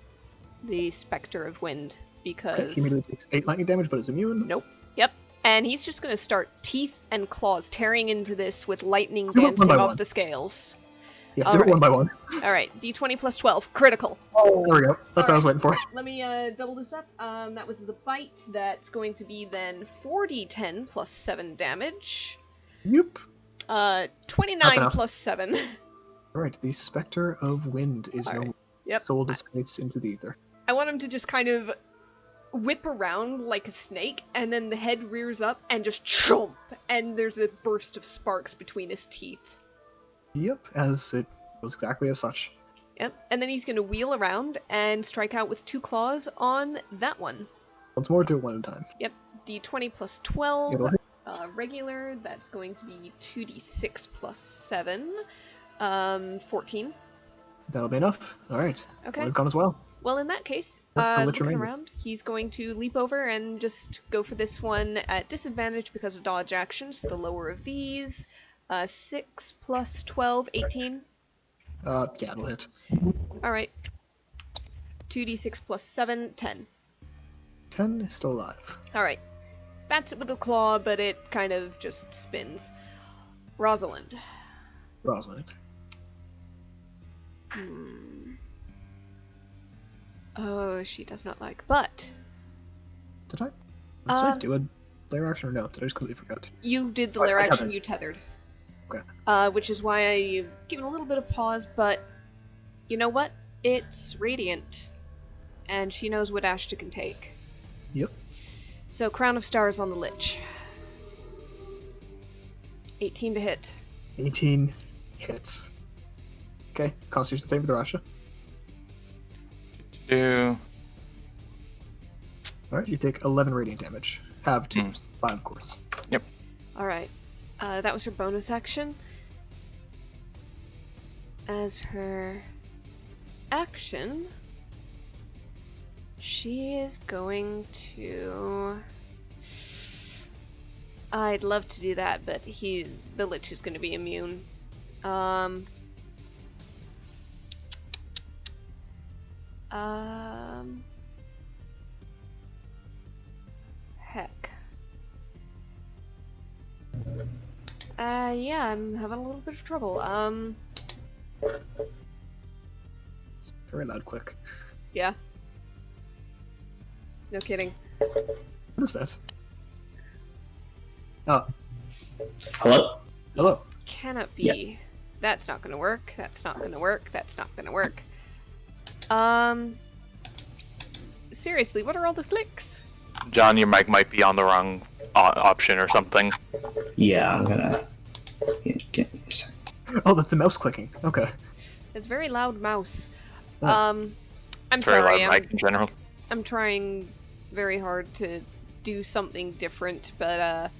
Speaker 3: the Spectre of Wind, because...
Speaker 1: Okay, he immediately takes 8 lightning damage, but is immune.
Speaker 3: Nope. Yep. And he's just going to start teeth and claws tearing into this with lightning
Speaker 1: Do it one
Speaker 3: dancing
Speaker 1: by
Speaker 3: off
Speaker 1: one.
Speaker 3: the scales.
Speaker 1: Yeah,
Speaker 3: All
Speaker 1: do it
Speaker 3: right.
Speaker 1: one by one.
Speaker 3: Alright, d20 plus 12. Critical.
Speaker 1: Oh, there we go. That's what I was waiting for.
Speaker 3: Let me double this up. That was the bite. That's going to be then 4d10 plus 7 damage.
Speaker 1: Yep.
Speaker 3: 29
Speaker 1: That's enough.
Speaker 3: plus 7.
Speaker 1: Alright, the Spectre of Wind is
Speaker 3: All
Speaker 1: no
Speaker 3: right. Yep.
Speaker 1: soul dissipates into the ether.
Speaker 3: I want him to just kind of whip around like a snake, and then the head rears up and just chomp, and there's a burst of sparks between his teeth.
Speaker 1: Yep, as it goes exactly as such.
Speaker 3: Yep, and then he's going to wheel around and strike out with 2 claws on that one.
Speaker 1: Once more, do it one at a time.
Speaker 3: Yep, d20 plus 12.
Speaker 1: It'll hit.
Speaker 3: Regular, that's going to be 2d6 plus 7. 14.
Speaker 1: That'll be enough. Alright.
Speaker 3: Okay.
Speaker 1: One's gone as well.
Speaker 3: Well, in that case,
Speaker 1: That's the Lich
Speaker 3: looking
Speaker 1: remainder.
Speaker 3: around, he's going to leap over and just go for this one at disadvantage because of dodge actions, the lower of these. 6 plus 12, 18.
Speaker 1: Yeah, it'll hit.
Speaker 3: Alright. 2d6 plus 7, 10.
Speaker 1: 10 is still alive.
Speaker 3: Alright. Bats it with a claw, but it kind of just spins. Rosalind.
Speaker 1: Rosalind.
Speaker 3: Oh, she does not like but.
Speaker 1: Did I do a lair action or no? Did I just completely forget?
Speaker 3: You did the
Speaker 1: Oh,
Speaker 3: lair
Speaker 1: I
Speaker 3: action,
Speaker 1: tethered.
Speaker 3: you tethered.
Speaker 1: Okay.
Speaker 3: Which is why I've given a little bit of pause, but you know what? It's Radiant. And she knows what Ashta can take.
Speaker 1: Yep.
Speaker 3: So, Crown of Stars on the Lich. 18 to hit.
Speaker 1: 18 hits. Okay, Constitution save with Rasha.
Speaker 4: Do
Speaker 1: Alright, you take 11 radiant damage. Have to 5, of course.
Speaker 3: Alright. That was her bonus action. As her action, she is going to... I'd love to do that, but the Lich is going to be immune. Heck. Yeah, I'm having a little bit of trouble.
Speaker 1: It's a very loud click.
Speaker 3: Yeah. No kidding.
Speaker 1: What is that? Oh,
Speaker 6: Hello?
Speaker 1: hello.
Speaker 3: Cannot be.
Speaker 6: Yeah.
Speaker 3: That's not gonna work. That's not gonna work. That's not gonna work. Seriously, what are all those clicks?
Speaker 4: John, your mic might be on the wrong option or something.
Speaker 6: Yeah, I'm gonna get me a sec.
Speaker 1: Oh, that's the mouse clicking. Okay.
Speaker 3: It's very loud mouse.
Speaker 1: Oh.
Speaker 3: I'm
Speaker 4: Very
Speaker 3: sorry.
Speaker 4: loud mic in general.
Speaker 3: I'm trying very hard to do something different, but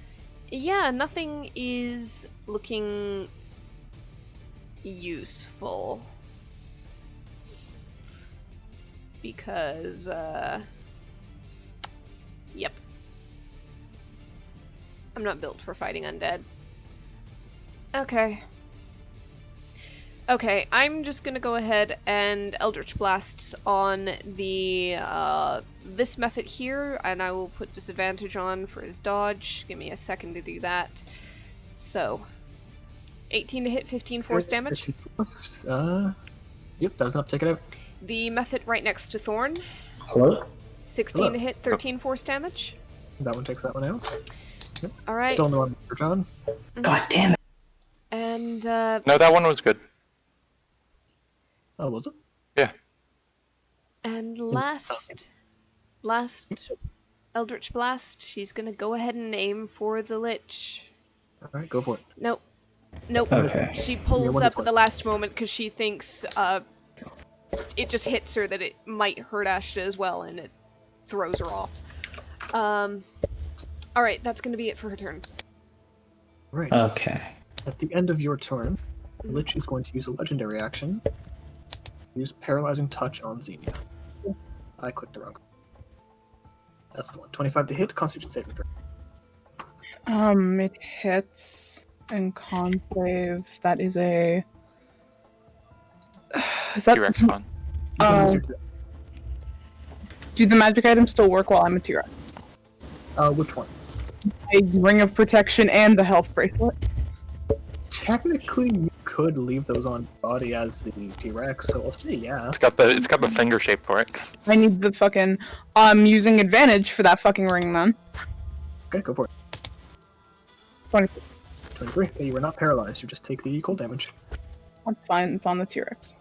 Speaker 3: yeah, nothing is looking useful. Because, yep. I'm not built for fighting undead. Okay. Okay, I'm just gonna go ahead and Eldritch Blasts on the, this method here, and I will put disadvantage on for his dodge. Give me a second to do that. So, 18 to hit, 15 force damage.
Speaker 1: Yep, that was enough to take it out.
Speaker 3: The method right next to Thorn.
Speaker 8: Hello?
Speaker 3: 16
Speaker 1: Hello.
Speaker 3: to hit, 13 force damage.
Speaker 1: That one takes that one out. Yep.
Speaker 3: All right.
Speaker 1: Still no one for John.
Speaker 8: God damn it.
Speaker 3: And
Speaker 4: No, that one was good.
Speaker 1: Oh, was it?
Speaker 4: Yeah.
Speaker 3: and
Speaker 1: Sounds
Speaker 3: last Eldritch Blast. She's gonna go ahead and aim for the Lich.
Speaker 1: All right, go for it.
Speaker 3: Nope. Nope.
Speaker 8: Okay.
Speaker 3: She
Speaker 1: Yeah,
Speaker 3: pulls
Speaker 1: one
Speaker 3: up
Speaker 1: d20.
Speaker 3: at the last moment because she thinks it just hits her that it might hurt Ashta as well, and it throws her off. All right, that's gonna be it for her turn.
Speaker 1: Right.
Speaker 8: Okay.
Speaker 1: At the end of your turn, the Lich is going to use a legendary action. Use Paralyzing Touch on Xenia. I clicked the wrong. That's the one. 25 to hit, Constitution saving throw.
Speaker 2: It hits in conclave. That is a. Is that
Speaker 4: T-Rex one.
Speaker 1: You can use
Speaker 2: Uh,
Speaker 1: your-
Speaker 2: do the magic items still work while I'm a T-Rex?
Speaker 1: which one?
Speaker 2: A ring of protection and the health bracelet.
Speaker 1: Technically, you could leave those on body as the T-Rex, so I'll say yeah.
Speaker 4: It's got the finger shape for it.
Speaker 2: I need the fucking. I'm using advantage for that fucking ring then.
Speaker 1: Okay, go for it.
Speaker 2: 20.
Speaker 1: 23. Okay, you were not paralyzed, you just take the cold damage.
Speaker 2: That's fine. It's on the T-Rex.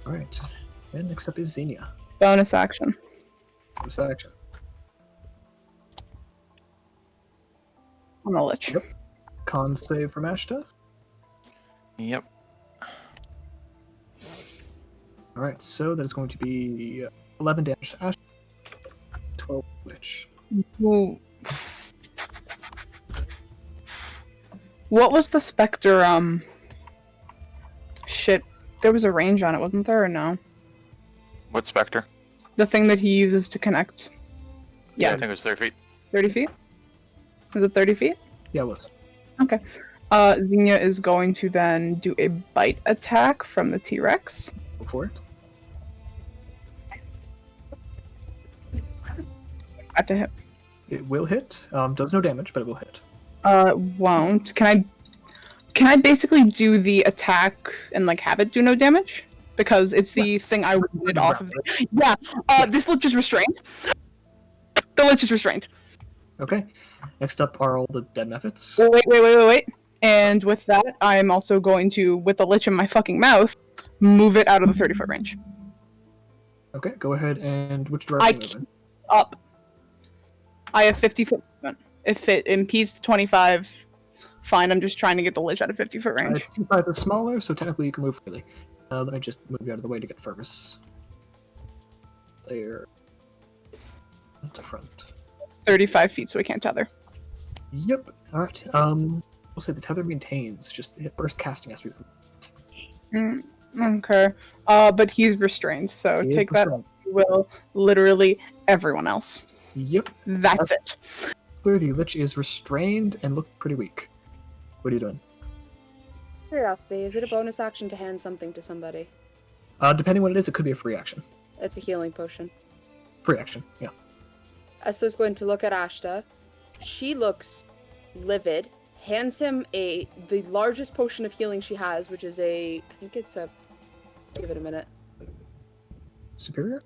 Speaker 1: Alright. And next up is Xenia.
Speaker 2: Bonus action.
Speaker 1: Bonus action.
Speaker 2: On the Lich.
Speaker 1: Yep. Con save from Ashta.
Speaker 4: Yep.
Speaker 1: Alright, so that is going to be 11 damage to Ashta. 12 Lich.
Speaker 2: Ooh. What was the Spectre, Shit. There was a range on it, wasn't there, or no?
Speaker 4: What Spectre?
Speaker 2: The thing that he uses to connect.
Speaker 4: Yeah, I
Speaker 2: Yeah,
Speaker 4: think it was 30 feet.
Speaker 2: 30 feet? Was it 30 feet?
Speaker 1: Yeah, it was.
Speaker 2: Okay. Xenia is going to then do a bite attack from the T-Rex.
Speaker 1: Go for it.
Speaker 2: Got to hit.
Speaker 1: It will hit. Does no damage, but it will hit.
Speaker 2: Won't. Can I basically do the attack and like have it do no damage? Because it's the thing I wanted off of it. Yeah. This Lich is restrained. The Lich is restrained.
Speaker 1: Okay. Next up are all the dead methods.
Speaker 2: Wait. And with that, I'm also going to, with the Lich in my fucking mouth, move it out of the 30-foot range.
Speaker 1: Okay, go ahead and which direction
Speaker 2: I
Speaker 1: move in?
Speaker 2: Up. I have 50-foot movement. If it impedes to 25, fine. I'm just trying to get the Lich out of 50-foot range.
Speaker 1: It's 2 sizes smaller, so technically you can move freely. Let me just move you out of the way to get Fergus. There. At the front.
Speaker 2: 35 feet, so I can't tether.
Speaker 1: Yep. Alright. We'll say the tether maintains, just the burst casting has to be
Speaker 2: Okay. But he's restrained, so
Speaker 1: He is
Speaker 2: take that,
Speaker 1: restrained.
Speaker 2: if you will, literally everyone else.
Speaker 1: Yep.
Speaker 2: That's it.
Speaker 1: Clear the Lich is restrained and look pretty weak. What are you doing?
Speaker 7: Curiosity, is it a bonus action to hand something to somebody?
Speaker 1: Depending what it is, it could be a free action.
Speaker 7: It's a healing potion.
Speaker 1: Free action, yeah.
Speaker 7: Esther's going to look at Ashta. She looks livid, hands him the largest potion of healing she has, which is I think it's a, give it a minute.
Speaker 1: Superior?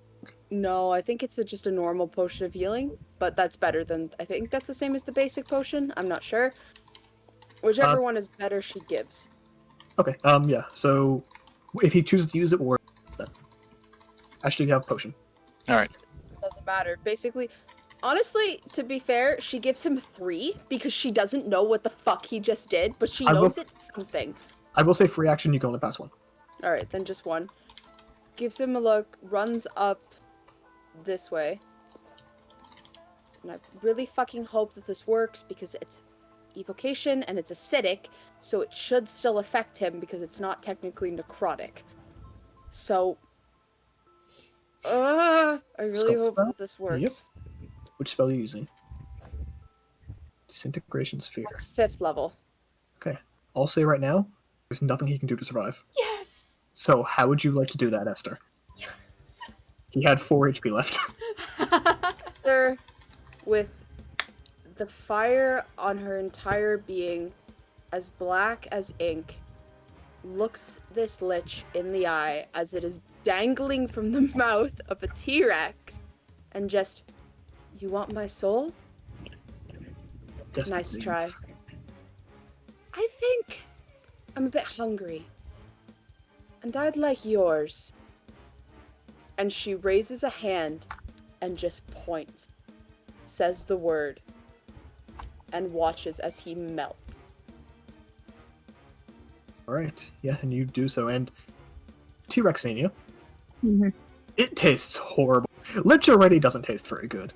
Speaker 7: No, I think it's just a normal potion of healing, but that's better than, I think that's the same as the basic potion, I'm not sure. Whichever one is better, she gives.
Speaker 1: Okay, yeah, so if he chooses to use it, we'll work then. Actually, you have potion.
Speaker 4: Alright.
Speaker 7: Doesn't matter. Basically, honestly, to be fair, she gives him 3 because she doesn't know what the fuck he just did, but she
Speaker 1: I will-
Speaker 7: knows it's something.
Speaker 1: I will say free action, you can only pass one.
Speaker 7: Alright, then just 1. Gives him a look, runs up this way. And I really fucking hope that this works because it's evocation and it's acidic, so it should still affect him because it's not technically necrotic. So, I really
Speaker 1: Scope
Speaker 7: hope
Speaker 1: spell?
Speaker 7: that this works.
Speaker 1: Yep. Which spell are you using? Disintegration Sphere.
Speaker 7: 5th level.
Speaker 1: Okay. I'll say right now, there's nothing he can do to survive.
Speaker 3: Yes.
Speaker 1: So, how would you like to do that, Esther? He had 4 HP left.
Speaker 7: Esther, with the fire on her entire being, as black as ink, looks this Lich in the eye as it is dangling from the mouth of a T-Rex and just, you want my soul?
Speaker 1: Desperate
Speaker 7: Nice try.
Speaker 1: needs.
Speaker 7: I think I'm a bit hungry. And I'd like yours. And she raises a hand and just points, says the word, and watches as he melts.
Speaker 1: Alright, yeah, and you do so, and T-Rexania,
Speaker 2: Mhm.
Speaker 1: it tastes horrible. Lich already doesn't taste very good.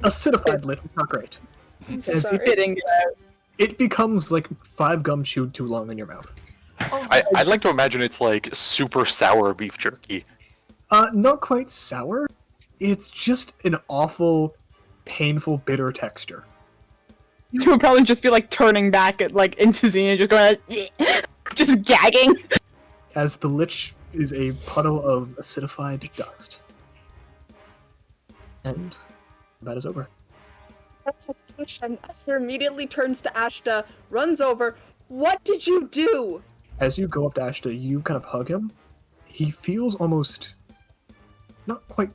Speaker 1: Acidified lich is not great. As you
Speaker 7: Sorry.
Speaker 2: Fitting.
Speaker 1: It becomes like 5 gum chewed too long in your mouth.
Speaker 4: I'd like to imagine it's like super sour beef jerky.
Speaker 1: Not quite sour. It's just an awful, painful, bitter texture.
Speaker 2: You would probably just be like turning back at like into Xenia, just going like, just gagging.
Speaker 1: As the lich is a puddle of acidified dust. And that is over.
Speaker 7: And Esther immediately turns to Ashta, runs over. What did you do?
Speaker 1: As you go up to Ashta, you kind of hug him. He feels almost... not quite...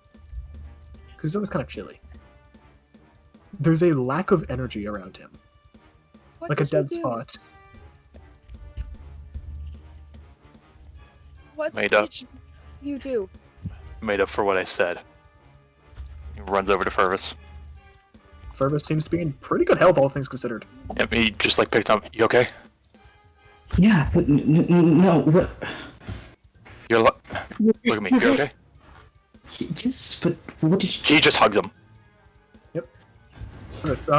Speaker 1: because he's almost kind of chilly. There's a lack of energy around him.
Speaker 7: What
Speaker 1: Like a
Speaker 7: did you
Speaker 1: dead
Speaker 7: do?
Speaker 1: spot.
Speaker 7: What
Speaker 4: Made up.
Speaker 7: did you do?
Speaker 4: Made up for what I said. He runs over to Fervus.
Speaker 1: Fervus seems to be in pretty good health, all things considered.
Speaker 4: Yep, he just like picks up. You okay?
Speaker 8: Yeah, but no, what?
Speaker 4: You're look at me. You okay?
Speaker 8: Yes, but what did you...
Speaker 4: He just hugs him.
Speaker 1: Fervus,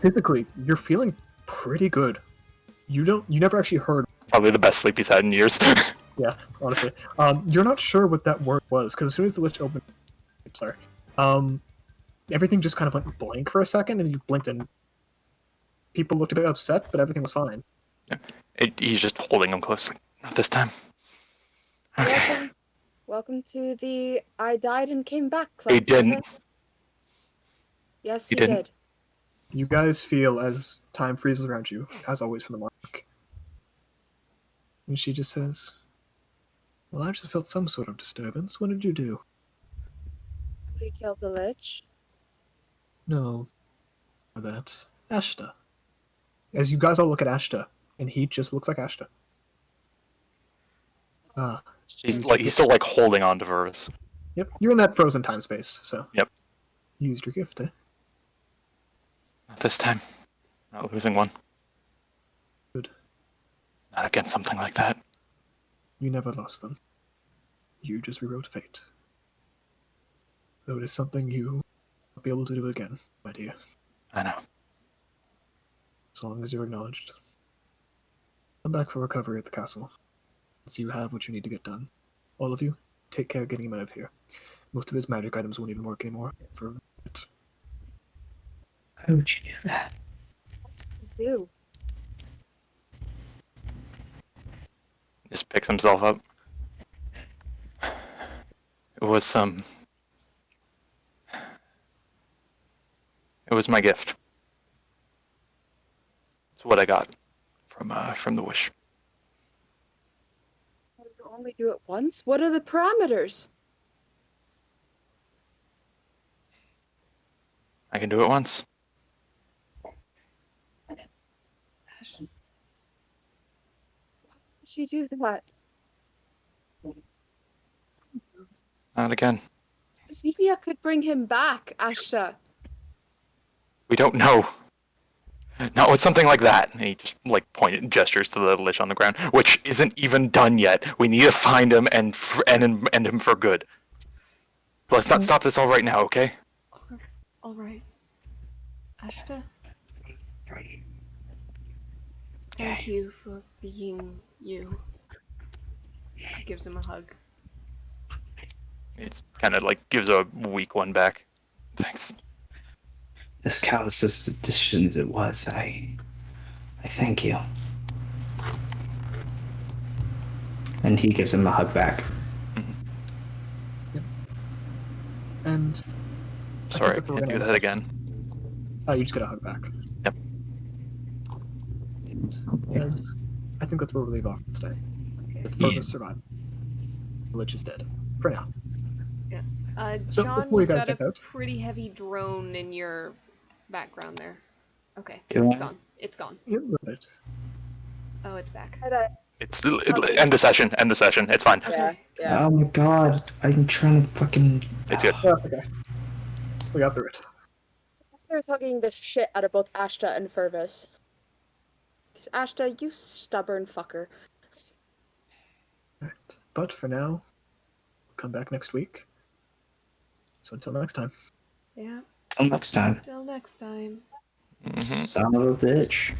Speaker 1: physically, you're feeling pretty good. You never actually heard...
Speaker 4: Probably the best sleep he's had in years.
Speaker 1: Yeah, honestly. You're not sure what that word was, because as soon as the lich opened... sorry. Everything just kind of went blank for a second, and you blinked, and people looked a bit upset, but everything was fine.
Speaker 4: He's just holding him closely. Not this time. Okay.
Speaker 7: Welcome to the I died and came back club.
Speaker 4: He didn't.
Speaker 7: Fervus. Yes,
Speaker 4: He
Speaker 7: he
Speaker 4: didn't.
Speaker 7: did.
Speaker 1: You guys feel as time freezes around you, as always from the mark. And she just says, well, I just felt some sort of disturbance. What did you do?
Speaker 7: We killed the lich.
Speaker 1: No. That. Ashta. As you guys all look at Ashta, and he just looks like Ashta. Ah.
Speaker 4: He's still like holding on to Fervus.
Speaker 1: Yep, you're in that frozen time space, so.
Speaker 4: Yep.
Speaker 1: You used your gift, eh?
Speaker 4: Not this time. Not losing one.
Speaker 1: Good.
Speaker 4: Not against something like that.
Speaker 1: You never lost them. You just rewrote fate. Though it is something you won't be able to do again, my dear.
Speaker 4: I know.
Speaker 1: As long as you're acknowledged. Come back for recovery at the castle. So you have what you need to get done. All of you, take care of getting him out of here. Most of his magic items won't even work anymore for it.
Speaker 8: Why would you do that?
Speaker 7: Do.
Speaker 4: Just picks himself up. It was It was my gift. It's what I got from the wish.
Speaker 7: You only do it once? What are the parameters?
Speaker 4: I can do it once.
Speaker 7: Did you do that?
Speaker 4: Not again.
Speaker 7: Xenia could bring him back, Asha.
Speaker 4: We don't know. Not with something like that. And he just like gestures to the lich on the ground, which isn't even done yet. We need to find him and end him for good. So let's not stop this all right now, okay?
Speaker 3: All right. Ashta, thank you for being you. She gives him a hug.
Speaker 4: It's kind of like gives a weak one back. Thanks.
Speaker 8: As callous as the decision as it was, I thank you. And he gives him a hug back.
Speaker 1: And...
Speaker 4: Sorry, I
Speaker 1: that's what
Speaker 4: can't
Speaker 1: we're
Speaker 4: do
Speaker 1: gonna
Speaker 4: that again.
Speaker 1: Oh, you just get a hug back.
Speaker 4: Yep.
Speaker 1: Yes. I think that's where we'll leave off today. With further survival. The lich is dead. for now. So,
Speaker 3: John,
Speaker 1: before you
Speaker 3: you've
Speaker 1: guys
Speaker 3: got a
Speaker 1: get out,
Speaker 3: pretty heavy drone in your background there. Okay,
Speaker 8: Do
Speaker 3: it's
Speaker 8: I?
Speaker 3: gone. It's gone.
Speaker 1: right.
Speaker 3: Oh, it's back.
Speaker 4: It's end the session. End the session. It's fine.
Speaker 3: Okay.
Speaker 7: Yeah.
Speaker 8: Oh my god, I'm trying to fucking.
Speaker 4: It's good.
Speaker 1: That's okay. We got through it.
Speaker 7: They're hugging the shit out of both Ashta and Fervis. Because Ashta, you stubborn fucker.
Speaker 1: Right. But for now, we'll come back next week. So until next time.
Speaker 3: Yeah.
Speaker 8: Till next time.
Speaker 3: Till next time.
Speaker 4: Mhm.
Speaker 8: Son of a bitch.